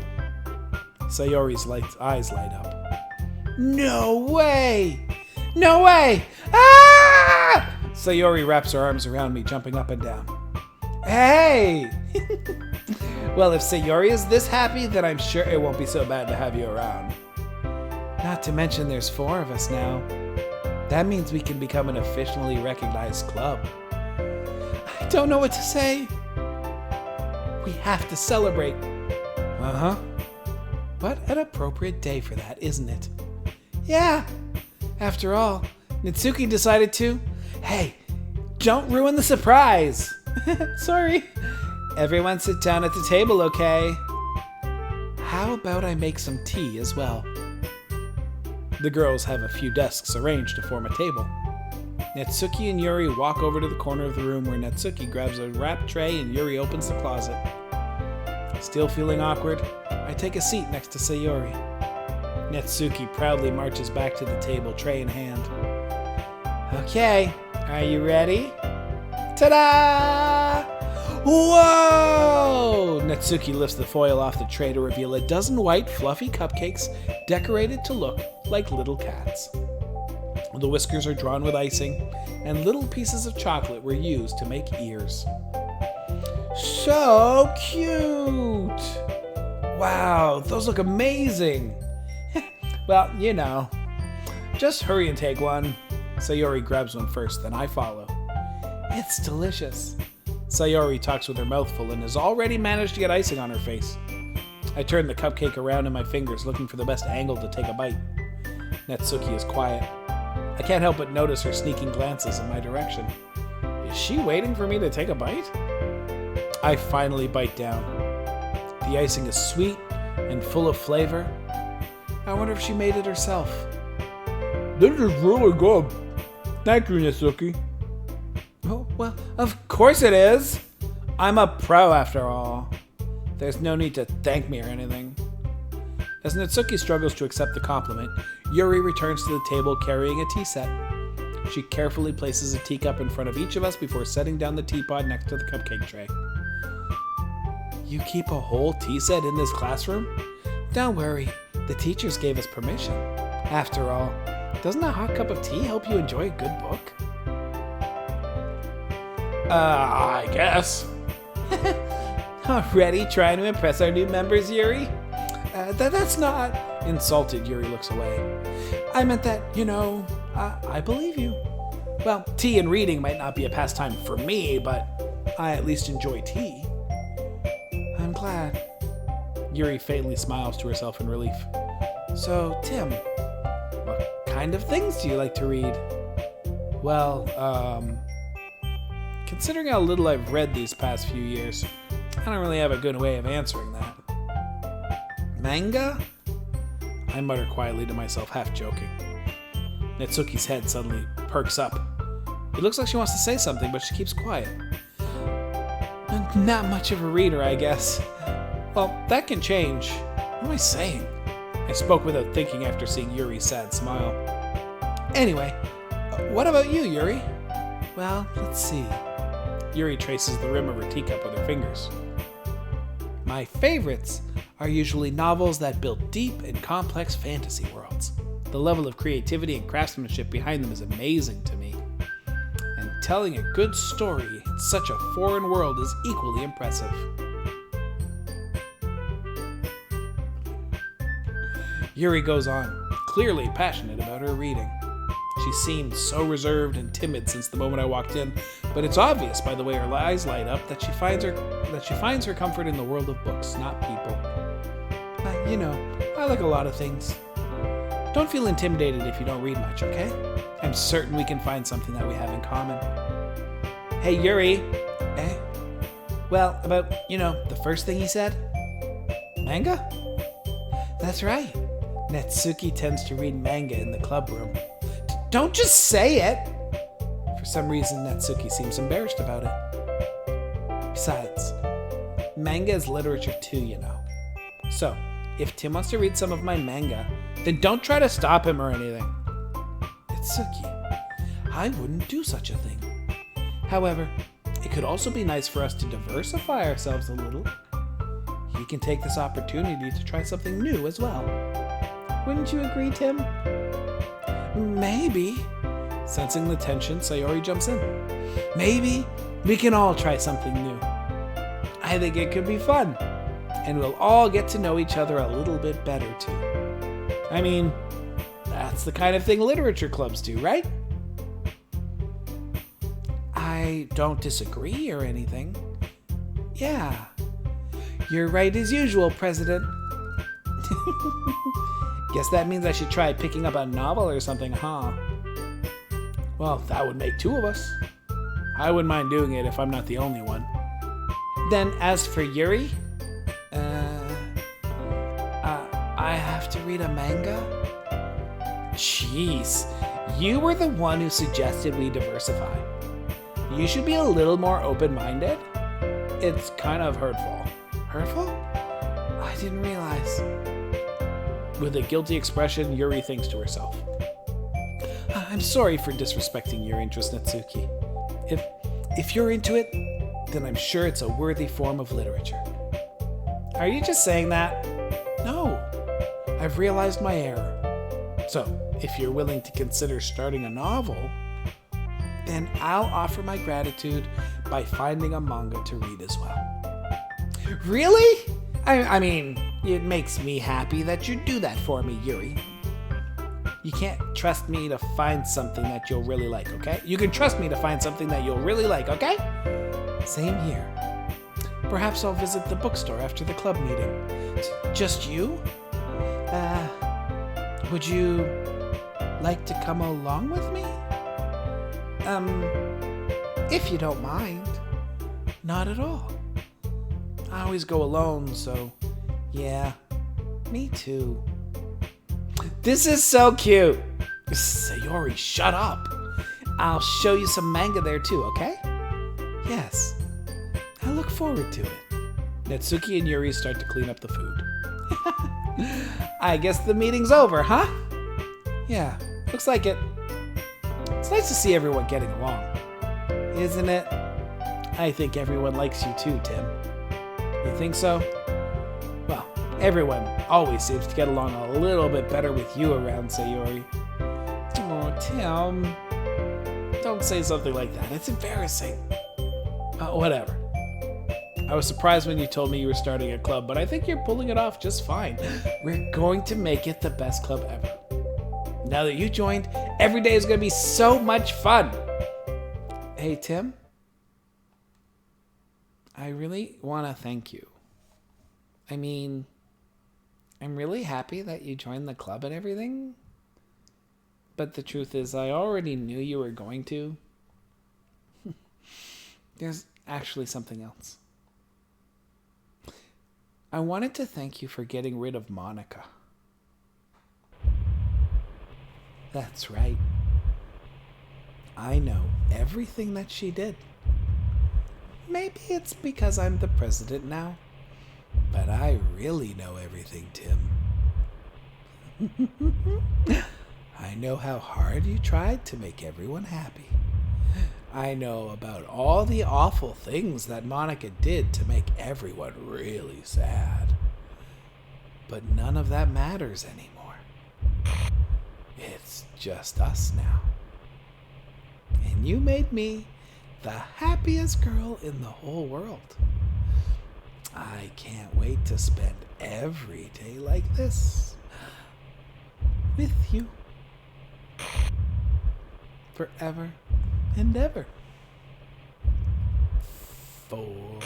Sayori's eyes light up. No way! No way! Ah! Sayori wraps her arms around me, jumping up and down. Hey! Well, if Sayori is this happy, then I'm sure it won't be so bad to have you around. Not to mention there's 4 of us now. That means we can become an officially recognized club. I don't know what to say. We have to celebrate. Uh-huh. What an appropriate day for that, isn't it? Yeah. After all, Natsuki decided to. Hey, don't ruin the surprise. Sorry. Everyone sit down at the table, okay? How about I make some tea as well? The girls have a few desks arranged to form a table. Natsuki and Yuri walk over to the corner of the room where Natsuki grabs a wrapped tray and Yuri opens the closet. Still feeling awkward, I take a seat next to Sayori. Natsuki proudly marches back to the table, tray in hand. Okay, are you ready? Ta-da! Whoa! Natsuki lifts the foil off the tray to reveal a dozen white, fluffy cupcakes decorated to look like little cats. The whiskers are drawn with icing, and little pieces of chocolate were used to make ears. So cute! Wow, those look amazing! Well, you know, just hurry and take one. Sayori grabs one first, then I follow. It's delicious. Sayori talks with her mouth full and has already managed to get icing on her face. I turn the cupcake around in my fingers, looking for the best angle to take a bite. Natsuki is quiet. I can't help but notice her sneaking glances in my direction. Is she waiting for me to take a bite? I finally bite down. The icing is sweet and full of flavor. I wonder if she made it herself. This is really good. Thank you, Natsuki. Oh, well, of course it is. I'm a pro after all. There's no need to thank me or anything. As Natsuki struggles to accept the compliment, Yuri returns to the table carrying a tea set. She carefully places a teacup in front of each of us before setting down the teapot next to the cupcake tray. You keep a whole tea set in this classroom? Don't worry, the teachers gave us permission. After all, doesn't a hot cup of tea help you enjoy a good book? I guess. Already trying to impress our new members, Yuri? That's not... Insulted, Yuri looks away. I meant that, I believe you. Well, tea and reading might not be a pastime for me, but I at least enjoy tea. I'm glad. Yuri faintly smiles to herself in relief. So, Tim, what kind of things do you like to read? Well, considering how little I've read these past few years, I don't really have a good way of answering that. Manga? I mutter quietly to myself, half joking. Natsuki's head suddenly perks up. It looks like she wants to say something, but she keeps quiet. Not much of a reader, I guess. Well, that can change. What am I saying? I spoke without thinking after seeing Yuri's sad smile. Anyway, what about you, Yuri? Well, let's see. Yuri traces the rim of her teacup with her fingers. My favorites are usually novels that build deep and complex fantasy worlds. The level of creativity and craftsmanship behind them is amazing to me. And telling a good story in such a foreign world is equally impressive. Yuri goes on, clearly passionate about her reading. She seemed so reserved and timid since the moment I walked in, but it's obvious by the way her eyes light up that she finds her comfort in the world of books, not people. You know, I like a lot of things. Don't feel intimidated if you don't read much, okay? I'm certain we can find something that we have in common. Hey, Yuri. Eh? Well, about, the first thing he said? Manga? That's right. Natsuki tends to read manga in the club room. Don't just say it! For some reason, Natsuki seems embarrassed about it. Besides, manga is literature too, So, if Tim wants to read some of my manga, then don't try to stop him or anything. Natsuki, I wouldn't do such a thing. However, it could also be nice for us to diversify ourselves a little. He can take this opportunity to try something new as well. Wouldn't you agree, Tim? Maybe. Sensing the tension, Sayori jumps in. Maybe we can all try something new. I think it could be fun, and we'll all get to know each other a little bit better too. I mean, that's the kind of thing literature clubs do, right? I don't disagree or anything. Yeah, you're right as usual, President. Guess that means I should try picking up a novel or something, huh? Well, that would make two of us. I wouldn't mind doing it if I'm not the only one. Then, as for Yuri, I have to read a manga? Jeez, you were the one who suggested we diversify. You should be a little more open-minded. It's kind of hurtful. Hurtful? I didn't realize. With a guilty expression, Yuri thinks to herself. I'm sorry for disrespecting your interest, Natsuki. If you're into it, then I'm sure it's a worthy form of literature. Are you just saying that? No, I've realized my error. So, if you're willing to consider starting a novel, then I'll offer my gratitude by finding a manga to read as well. Really? I mean, it makes me happy that you do that for me, Yuri. You can't trust me to find something that you'll really like, okay? You can trust me to find something that you'll really like, okay? Same here. Perhaps I'll visit the bookstore after the club meeting. Just you? Would you like to come along with me? If you don't mind. Not at all. I always go alone, so yeah, me too. This is so cute. Sayori, shut up. I'll show you some manga there too, okay? Yes. I look forward to it. Natsuki and Yuri start to clean up the food. I guess the meeting's over, huh? Yeah, looks like it. It's nice to see everyone getting along. Isn't it? I think everyone likes you too, Tim. You think so? Well, everyone always seems to get along a little bit better with you around, Sayori. Oh, Tim. Don't say something like that. It's embarrassing. Whatever. I was surprised when you told me you were starting a club, but I think you're pulling it off just fine. We're going to make it the best club ever. Now that you joined, every day is going to be so much fun. Hey, Tim. I really want to thank you. I mean, I'm really happy that you joined the club and everything. But the truth is, I already knew you were going to. There's actually something else. I wanted to thank you for getting rid of Monica. That's right. I know everything that she did. Maybe it's because I'm the president now. But I really know everything, Tim. I know how hard you tried to make everyone happy. I know about all the awful things that Monica did to make everyone really sad. But none of that matters anymore. It's just us now. And you made me the happiest girl in the whole world. I can't wait to spend every day like this with you. Forever and ever. Forever.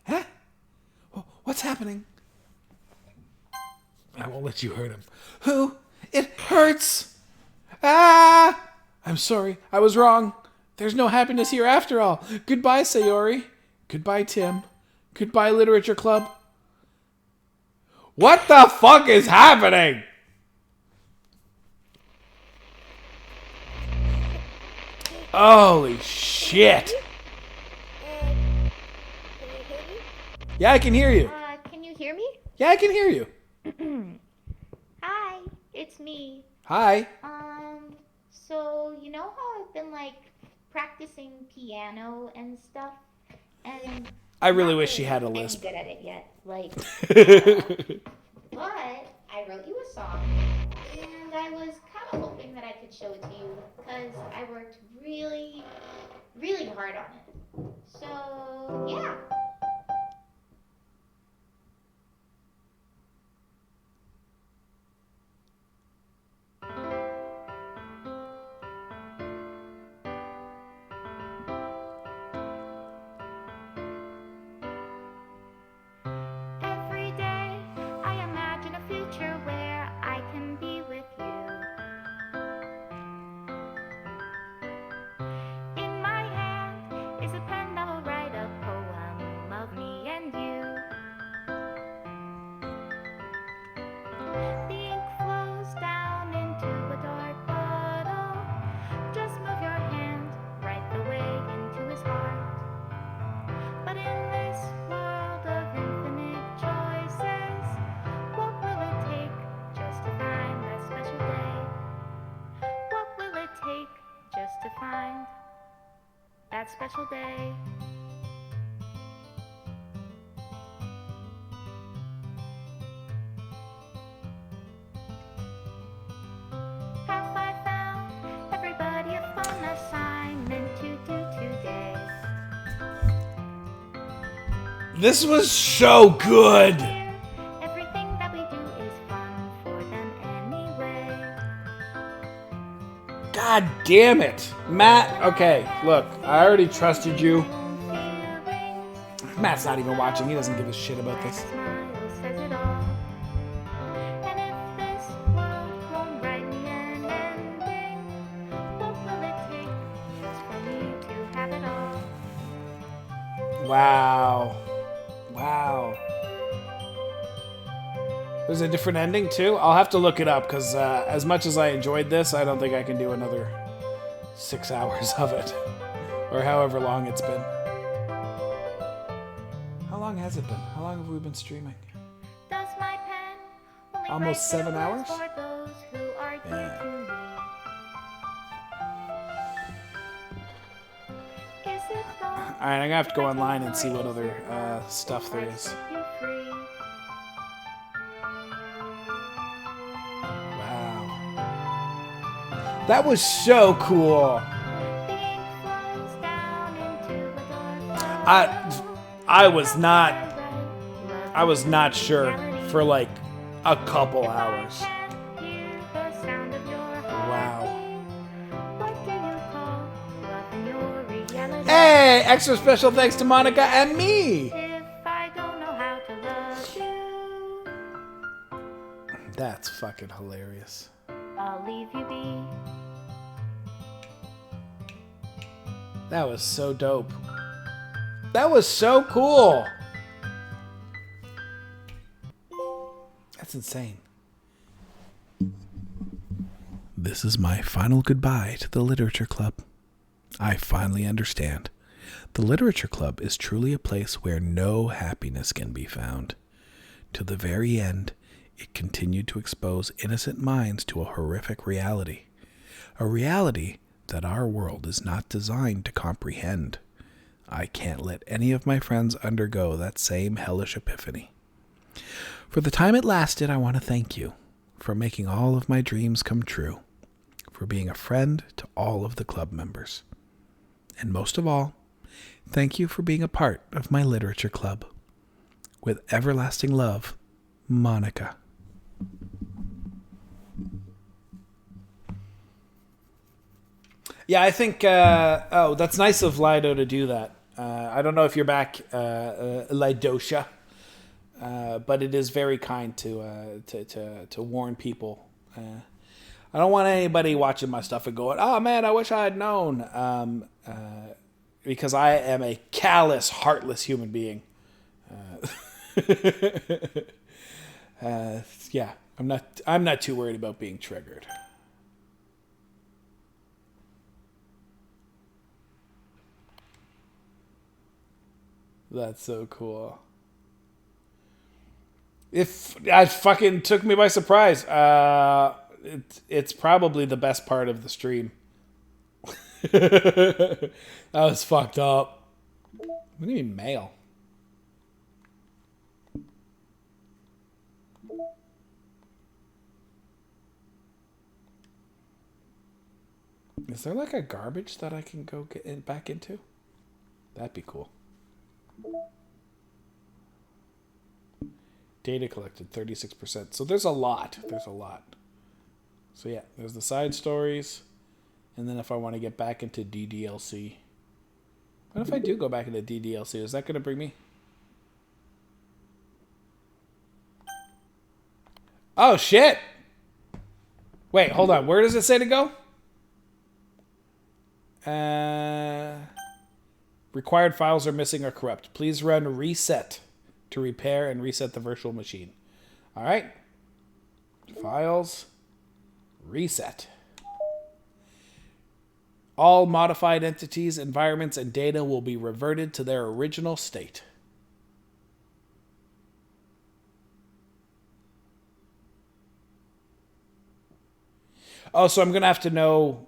Huh? What's happening? I won't let you hurt him. Who? It hurts! Ah! I'm sorry. I was wrong. There's no happiness here after all. Goodbye, Sayori. Goodbye, Tim. Goodbye, Literature Club. What the fuck is happening? Holy shit. Yeah, I can hear you. Can you hear me? Yeah, I can hear you. Hi, it's me. Hi. So you know how I've been practicing piano and stuff, and I really not wish she had a any lisp. good at it yet, but I wrote you a song, and I was kind of hoping that I could show it to you because I worked really, really hard on it. So yeah. Every day I imagine a future where I can be with you. In my hand is a pen that will write a poem of me and you. The ink flows down into a dark bottle. Just move your hand right the way into his heart. But in this world of infinite choices, what will it take just to find that special day? What will it take just to find that special day? Have I found everybody a fun assignment to do today? This was so good. Everything that we do is fun for them anyway. God damn it. Matt, okay, look, I already trusted you. Matt's not even watching. He doesn't give a shit about this. Smile says it all. And if this world won't write me an ending, what will it take just for me to have it all? Wow. Wow. There's a different ending too? I'll have to look it up because as much as I enjoyed this, I don't think I can do another 6 hours of it. Or however long it's been. How long has it been? How long have we been streaming? Does my pen only Almost write 7 the hours? words for those who are dear to me? Is it wrong Alright, I'm gonna have to go online and see what other stuff there is. you free? Wow. That was so cool. The ink flows down into a dark I was not sure for like a couple hours. Wow. Hey, extra special thanks to Monica and me. If I don't know how to love you, That's fucking hilarious. I'll leave you be. That was so dope. That was so cool. That's insane. This is my final goodbye to the Literature Club. I finally understand. The Literature Club is truly a place where no happiness can be found. To the very end, it continued to expose innocent minds to a horrific reality. A reality that our world is not designed to comprehend. I can't let any of my friends undergo that same hellish epiphany. For the time it lasted, I want to thank you for making all of my dreams come true, for being a friend to all of the club members. And most of all, thank you for being a part of my literature club. With everlasting love, Monica. Yeah, I think. That's nice of Lido to do that. I don't know if you're back, Lidosha, but it is very kind to warn people. I don't want anybody watching my stuff and going, "Oh man, I wish I had known," because I am a callous, heartless human being. Yeah, I'm not too worried about being triggered. That's so cool. If it fucking took me by surprise, it's probably the best part of the stream. That was fucked up. What do you mean mail? Is there like a garbage that I can go get back into? That'd be cool. Data collected 36%. So there's a lot. So yeah, there's the side stories. And then if I want to get back into DDLC. What if I do go back into DDLC? Is that going to bring me? Oh, shit. Wait, hold on. Where does it say to go? Required files are missing or corrupt. Please run reset to repair and reset the virtual machine. All right. Files. Reset. All modified entities, environments, and data will be reverted to their original state. Oh, so I'm going to have to know...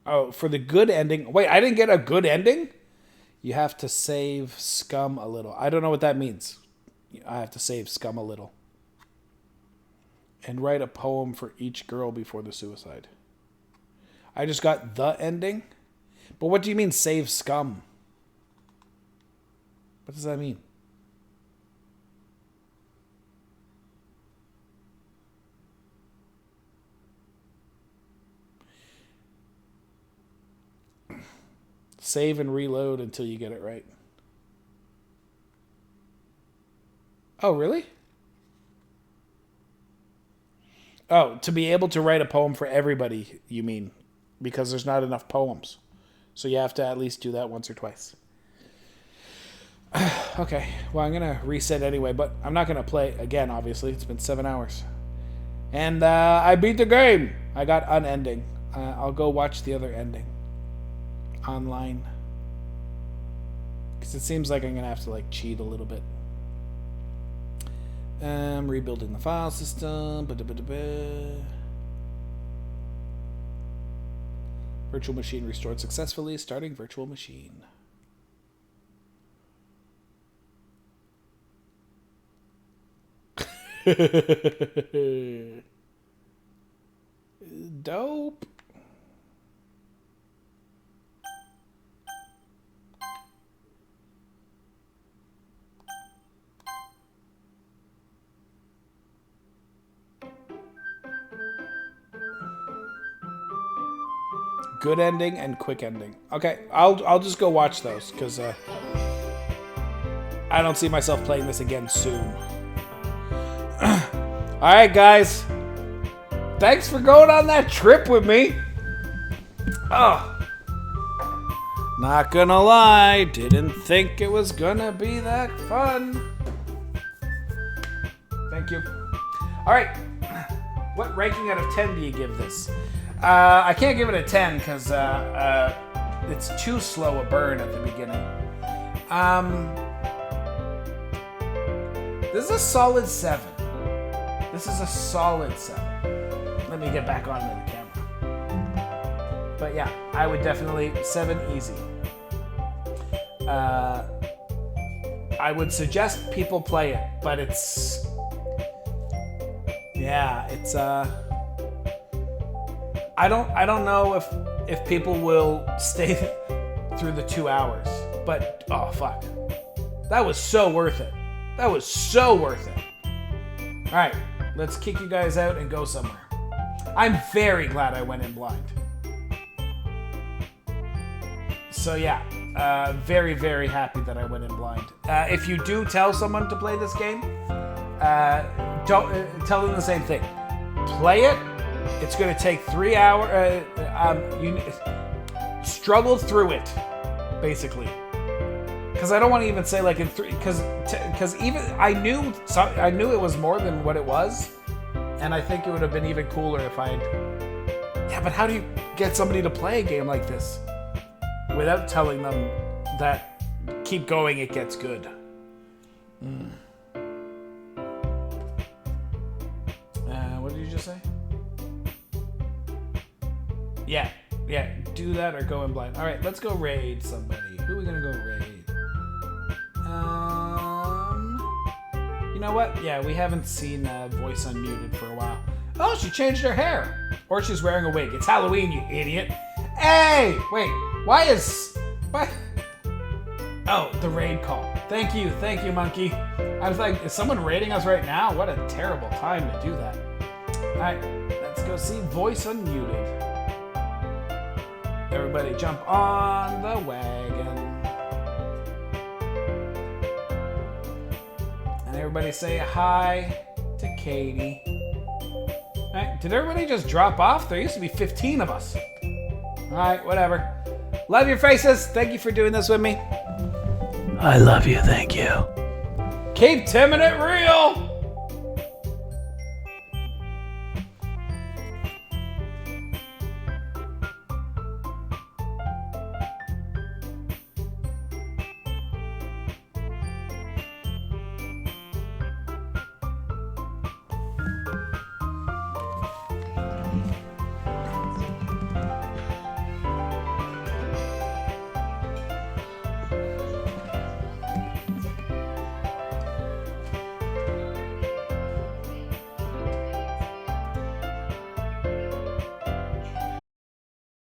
Oh, for the good ending... Wait, I didn't get a good ending? You have to save scum a little. I don't know what that means. I have to save scum a little. And write a poem for each girl before the suicide. I just got the ending? But what do you mean save scum? What does that mean? Save and reload until you get it right. Oh, really? Oh, to be able to write a poem for everybody, you mean? Because there's not enough poems. So you have to at least do that once or twice. Okay, well, I'm going to reset anyway, but I'm not going to play again, obviously. It's been 7 hours. And I beat the game. I got unending. I'll go watch the other ending online. Because it seems like I'm going to have to like cheat a little bit. Rebuilding the file system. Virtual machine restored successfully. Starting virtual machine. Dope. Good ending and quick ending. Okay, I'll just go watch those because I don't see myself playing this again soon. All right, guys. Thanks for going on that trip with me. Oh, not gonna lie, didn't think it was gonna be that fun. Thank you. All right. What ranking out of 10 do you give this? I can't give it a 10 because it's too slow a burn at the beginning. This is a solid 7. This is a solid 7. Let me get back onto the camera. But yeah, I would definitely 7 easy. I would suggest people play it, but it's I don't know if people will stay through the 2 hours, but oh fuck. That was so worth it. That was so worth it. All right, let's kick you guys out and go somewhere. I'm very glad I went in blind. So yeah, very, very happy that I went in blind. If you do tell someone to play this game, don't tell them the same thing. Play it. It's going to take 3 hours. You struggle through it, basically. Because I don't want to even say like in 3. Because even I knew it was more than what it was, and I think it would have been even cooler if I'd. Yeah, but how do you get somebody to play a game like this without telling them that keep going, it gets good? What did you just say? Yeah, do that or go in blind. All right, let's go raid somebody. Who are we gonna go raid? You know what? Yeah, we haven't seen Voice Unmuted for a while. Oh, she changed her hair. Or she's wearing a wig. It's Halloween, you idiot. Hey! Wait, why? Oh, the raid call. Thank you, monkey. I was like, is someone raiding us right now? What a terrible time to do that. All right, let's go see Voice Unmuted. Everybody jump on the wagon. And everybody say hi to Katie. All right, did everybody just drop off? There used to be 15 of us. All right, whatever. Love your faces. Thank you for doing this with me. I love you, thank you. Keep timming it real.